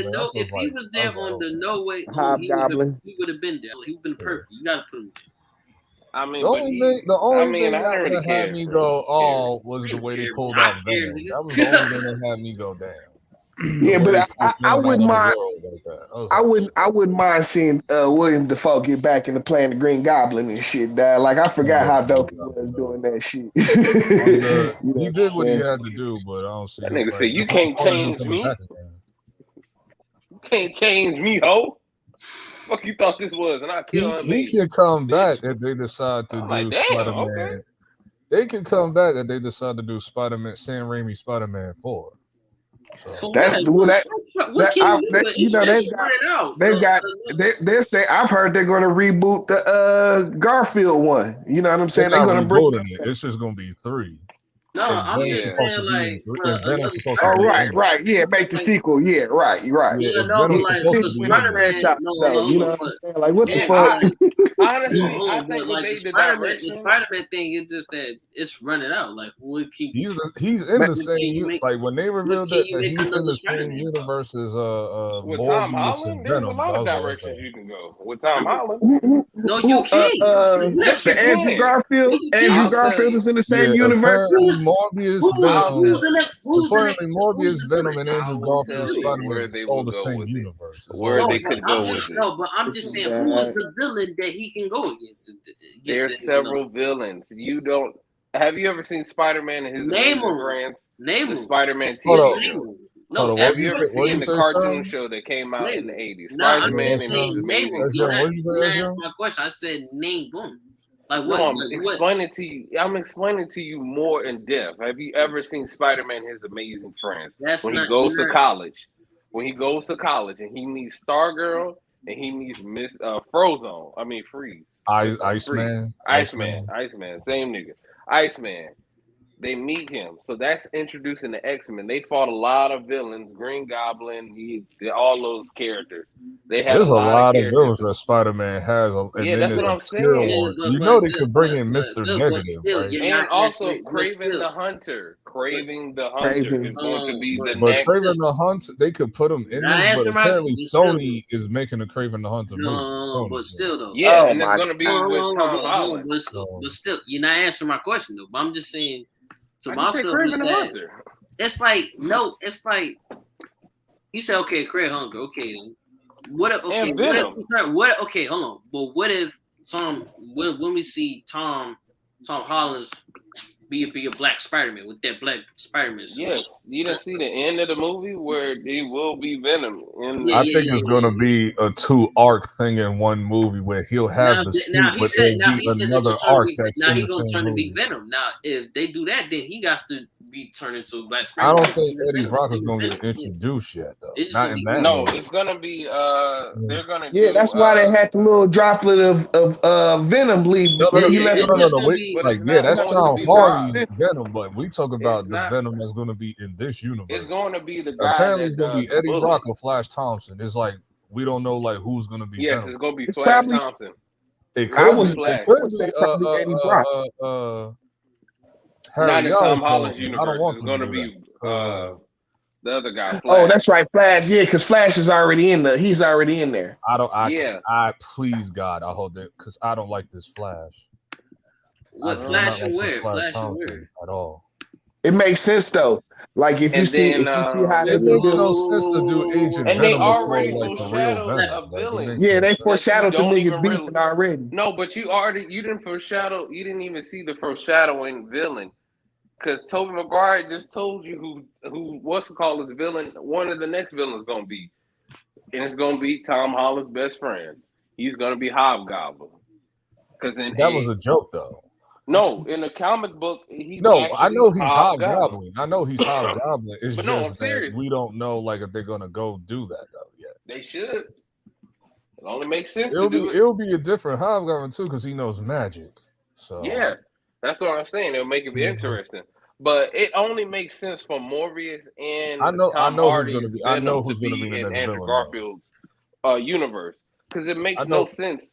the No Way. Hobgoblin. He would have been there. He would have been perfect. You got to put him there. I mean, the only thing that had me go, was the way they pulled out Venom. That was the only thing that had me go down. Yeah, but I wouldn't mind. I wouldn't mind seeing William Dafoe get back into playing the Green Goblin and shit. Like I forgot how dope he was doing that shit. He did what he had to do, but I don't see that nigga said, "You can't change me. You can't change me, ho." Fuck you thought this was, and I killed him. He can come back if they decide to do Spider-Man. Okay. They can come back if they decide to do Spider-Man, Sam Raimi Spider-Man 4. So that's they're saying I've heard they're going to reboot the Garfield one. You know what I'm saying? They're going to bring it. It's just going to be 3. No, I'm just saying like. Right. Yeah, make the sequel. Yeah, right. Yeah, no, you know what I'm saying? Like, what the fuck? Honestly, I think the Spider-Man thing is just that it's running out. Like, we'll keep. He's in the same. Like when they revealed that he's in the same universe as with Tom Holland. There's a lot of directions you can go with Tom Holland. No, you can't. Andrew Garfield. Andrew Garfield is in the same universe. Morbius Venom and Andrew Garfield Spider-Man all the same universe. Where they could go with it. No, but I'm just saying, who is the villain that he can go against? There's several villains. You don't. Have you ever seen Spider-Man and his friends? Name them. Spider-Man TV show. No, have you ever seen the cartoon show that came out in the 80s? Spider-Man and name them. You asked my question. I said name them. Like what? No, I'm explaining to you. I'm explaining to you more in depth. Have you ever seen Spider-Man and His Amazing Friends? When he goes to college and he meets Stargirl and he meets Miss Frozone. I mean Freeze. Iceman. Same nigga. Iceman. They meet him. So that's introducing the X-Men. They fought a lot of villains, Green Goblin, all those characters. There's a lot of villains that Spider-Man has. That's what I'm saying. You know they could bring in Mr. Negative. Right? And also Kraven the Hunter. Kraven the Hunter is going to be the next. But Kraven the Hunter, they could put him in this, but apparently Sony is making a Kraven the Hunter movie. No, but still though. Yeah, and it's going to be with Tom Holland. But still, you're not answering my question though. But I'm just saying. So myself, it's like He said, "Okay, Craig Hunger. Okay, what if? Okay, And Venom. what? Okay, hold on. But what if when we see Tom Holland be a black Spider-Man with that black Spider-Man suit? Yes, you didn't see the end of the movie where he will be Venom. I think it's gonna be a 2-arc thing in one movie where he'll have the suit, Now he but said there'll be another arc that's in the he's gonna same turn to be movie. Venom. Now, if they do that, then he got to be turned into a black I Spider-Man. don't think Eddie Brock is gonna get introduced yet, though. Not in that movie. It's gonna be they're gonna Yeah, that's why they had the little droplet of Venom leave. No. Wait, Like, yeah, that's Tom Hardy Venom, but we talk about the Venom that's going to be in this universe. It's going to be the guy. Apparently, it's going to be Eddie Brock or Flash Thompson. It's like we don't know like who's going to be. Yes, Venom. it's going to be Flash Thompson. It could be Eddie Brock. Not in Tom Holland's I universe. don't want It's going to be the other guy. Flash. Oh, that's right, Flash. Yeah, because Flash is already in he's already in there. I please God, I hope that because I don't like this Flash. What Flash and where? Flash and where? At all. It makes sense though. Like if you see how it makes no sense to do Agent and Venom they already before, like, the real foreshadowed a villain. Yeah, they foreshadowed the niggas beefing already. No, but you didn't foreshadow. You didn't even see the foreshadowing villain. Because Tobey Maguire just told you who what's called his villain. One of the next villains going to be, and it's going to be Tom Holland's best friend. He's going to be Hobgoblin. Because that was a joke, though. No, in the comic book, he's I know he's Hobgoblin. I know he's Hobgoblin. It's but just that we don't know like if they're going to go do that though yet. They should. It only makes sense It'll be a different Hobgoblin too because he knows magic. So yeah. That's what I'm saying. It'll make it interesting. But it only makes sense for Morbius and I know Hardy's who's going to be in the next Andrew villain, Garfield's universe. Because it makes no sense.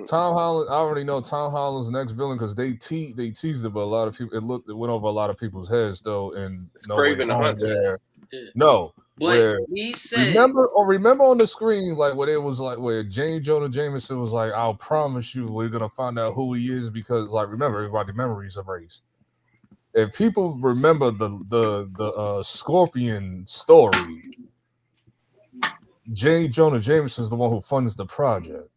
Tom Holland, I already know Tom Holland's next villain because they teased it, but a lot of people it went over a lot of people's heads though. And Craven the Hunter. Where he said, remember on the screen, like what it was like where J. Jonah Jameson was like, "I'll promise you, we're gonna find out who he is," because like remember, everybody's memories erased. If people remember the Scorpion story, J. Jonah Jameson is the one who funds the project.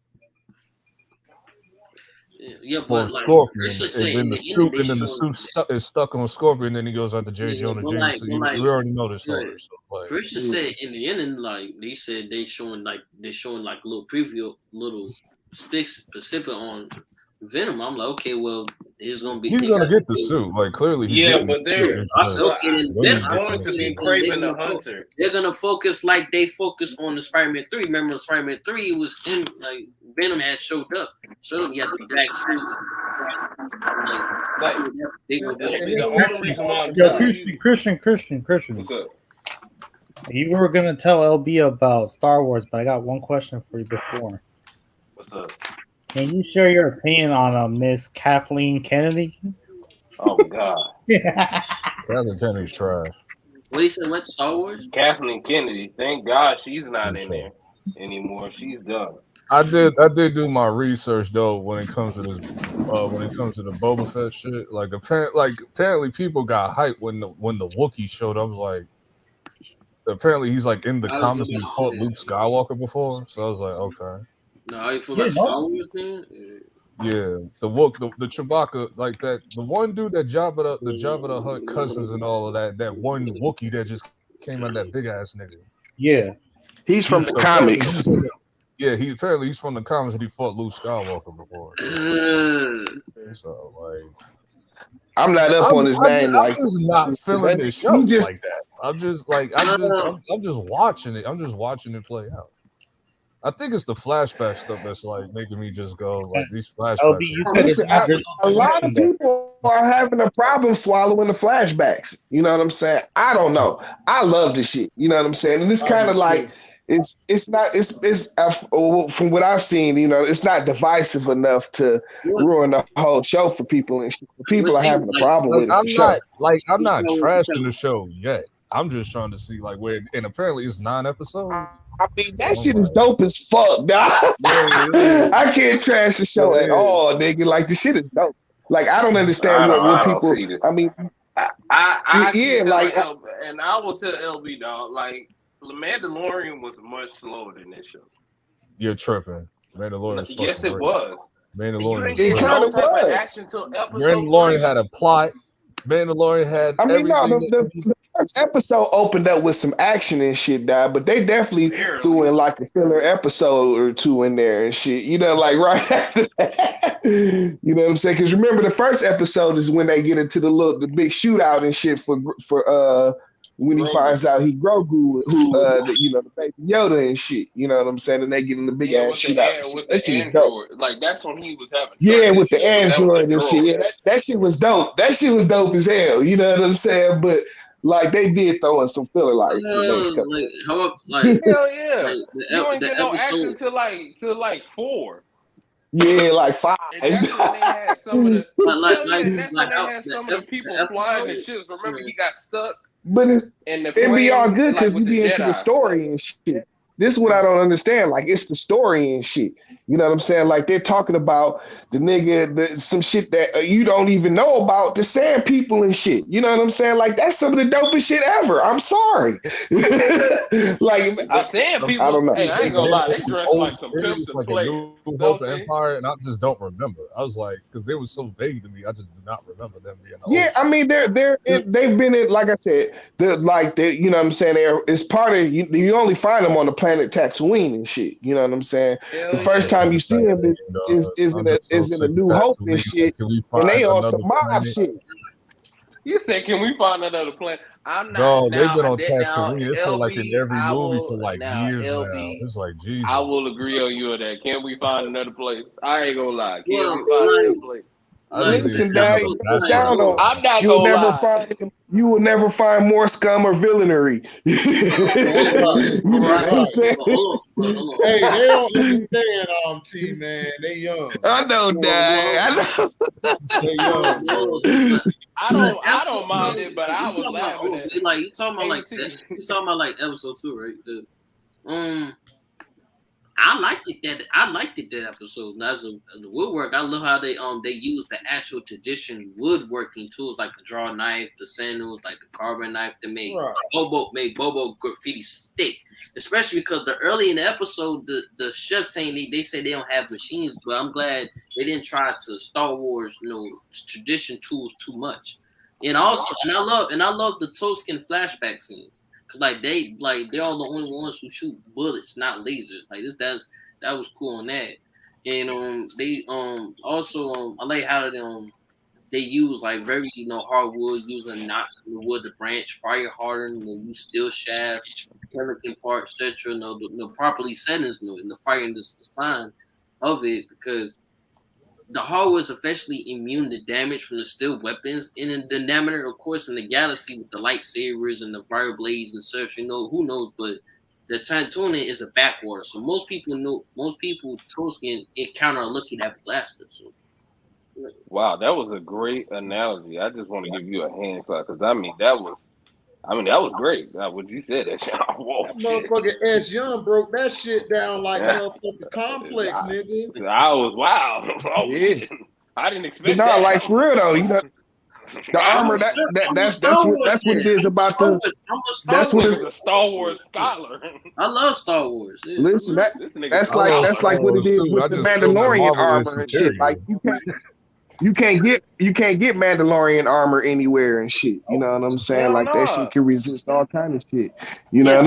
Yeah, but Scorpion, and then the suit is stuck on Scorpion, and then he goes out to J. Jonah Jameson. We already know this story. So, Christian said in the ending, like they said, they're showing like a little preview, little specific on Venom. I'm like, okay, well, he's gonna get the suit. Like clearly, but they're going to be Craven the Hunter. They're gonna focus like they focus on the Spider-Man 3. Remember, Spider-Man 3 was in like Venom had showed up. He had the black suit. Christian. What's up? You were gonna tell LB about Star Wars, but I got one question for you before. What's up? Can you share your opinion on Miss Kathleen Kennedy? Oh God. Kathleen Kennedy's trash. What he said? What Star Wars? Kathleen Kennedy. Thank God she's not in there anymore. She's done. I did do my research though when it comes to this when it comes to the Boba Fett shit. Like apparently people got hyped when the Wookiee showed up. I was like, apparently he's like in the comics and he fought Luke Skywalker before. So I was like, okay. No, you feel like Star Wars thing? Yeah, the Chewbacca, like that, the one dude that Jabba the Hutt cousins and all of that one Wookiee that just came out, that big ass nigga. Yeah, he's from the comics. Yeah, he's from the comics and he fought Luke Skywalker before. So like, I'm not up on his name. I'm just not feeling this show like that. I'm just watching it. I'm just watching it play out. I think it's the flashback stuff that's like making me just go like these flashbacks. A lot of people are having a problem swallowing the flashbacks. You know what I'm saying? I don't know. I love this shit. You know what I'm saying? And it's kind of like it's from what I've seen. You know, it's not divisive enough to ruin the whole show for people. And people are having a problem with it. I'm not trashing the show yet. I'm just trying to see like where, and apparently it's 9 episodes. I mean, that shit is dope as fuck, dog. I can't trash the show at all, nigga. Like the shit is dope. Like I don't understand what people. I mean, I like, and I will tell LB dog, like The Mandalorian was much slower than this show. You're tripping. Mandalorian was Yes, fucking it great. was. Mandalorian was It great. kind of was. Action till episode Mandalorian 3. had a plot. Mandalorian had everything. The first episode opened up with some action and shit, dog, but they definitely threw in like a filler episode or two in there and shit. You know, like right after that. You know what I'm saying? Because remember, the first episode is when they get into the big shootout and shit for when he finds out he Grogu, the baby Yoda and shit. You know what I'm saying? And they get in the big ass shootout. With the android, like that's when he was having. Yeah, with the android and shit. Yeah, that shit was dope. That shit was dope as hell. You know what I'm saying? But like they did throw in some filler like the next couple. Hell yeah! You ain't get no action till like 4. Yeah, like 5. And that's when they had some of the. That's when they had some of the people flying the ships. Remember, he got stuck. But it'd be all good because we be into the story and shit. This is what I don't understand. Like, it's the story and shit. You know what I'm saying? Like, they're talking about the nigga, some shit that you don't even know about, the sand people and shit. You know what I'm saying? Like, that's some of the dopest shit ever. I'm sorry. Like, the sand people, I don't know. Hey, I ain't gonna lie. They dress like some pimps and like players. a New Hope Empire, and I just don't remember. I was like, because they were so vague to me, I just do not remember them being. Yeah, I mean, they've been in, like I said, you know what I'm saying? It's part of you only find them on the planet Tatooine and shit. You know what I'm saying? The first time you see them is in a New Hope and shit, and they on some mob shit. You said, "Can we find another planet?" I'm not. No, now, they've been on Tatooine. Tatooine. It's like in every movie for like years now. It's like Jesus. I will agree on you on that. Can we find another place? I ain't gonna lie. Can we find another place? Listen, Dad, I'm not gonna lie. You will never find more scum or villainy. Hey, they don't understand, T, man. They young. I know, Dad. They young. I don't mind it, but I was laughing at it. Like you talking about like episode 2, right? I liked that episode. That's the woodwork. I love how they use the actual traditional woodworking tools like the draw knife, the sandals, like the carving knife to make Bobo graffiti stick. Especially because early in the episode, the chef saying they say they don't have machines, but I'm glad they didn't try to Star Wars, tradition tools too much. And also, and I love the Toscan flashback scenes. Like they're all the only ones who shoot bullets, not lasers. Like that was cool on that. And they also I like how they use like very hardwood, using knots from the wood, the branch, fire hardened, use steel shaft, pelican part, etc. The properly settings, and the fire and the design of it, because the hardwood is effectively immune to damage from the steel weapons in the diameter, of course, in the galaxy with the lightsabers and the fire blades and such. Who knows? But the Tatooine is a backwater, so most people Toscan encounter are looking at blaster. So. Wow, that was a great analogy. I just want to give you a hand clap because that was great. What you said, that shit. Whoa, that motherfucking S Young broke that shit down like motherfucking complex, nigga. I was wow. Oh, shit. I didn't expect that. No, like for real though, the armor that's what it is about the. That's what it's a Star Wars scholar. I love Star Wars. Yeah. Listen, that's like what it is with the Mandalorian armor and shit. Like you can't get Mandalorian armor anywhere and shit. You know what I'm saying? Like that shit can resist all kind of shit. You know.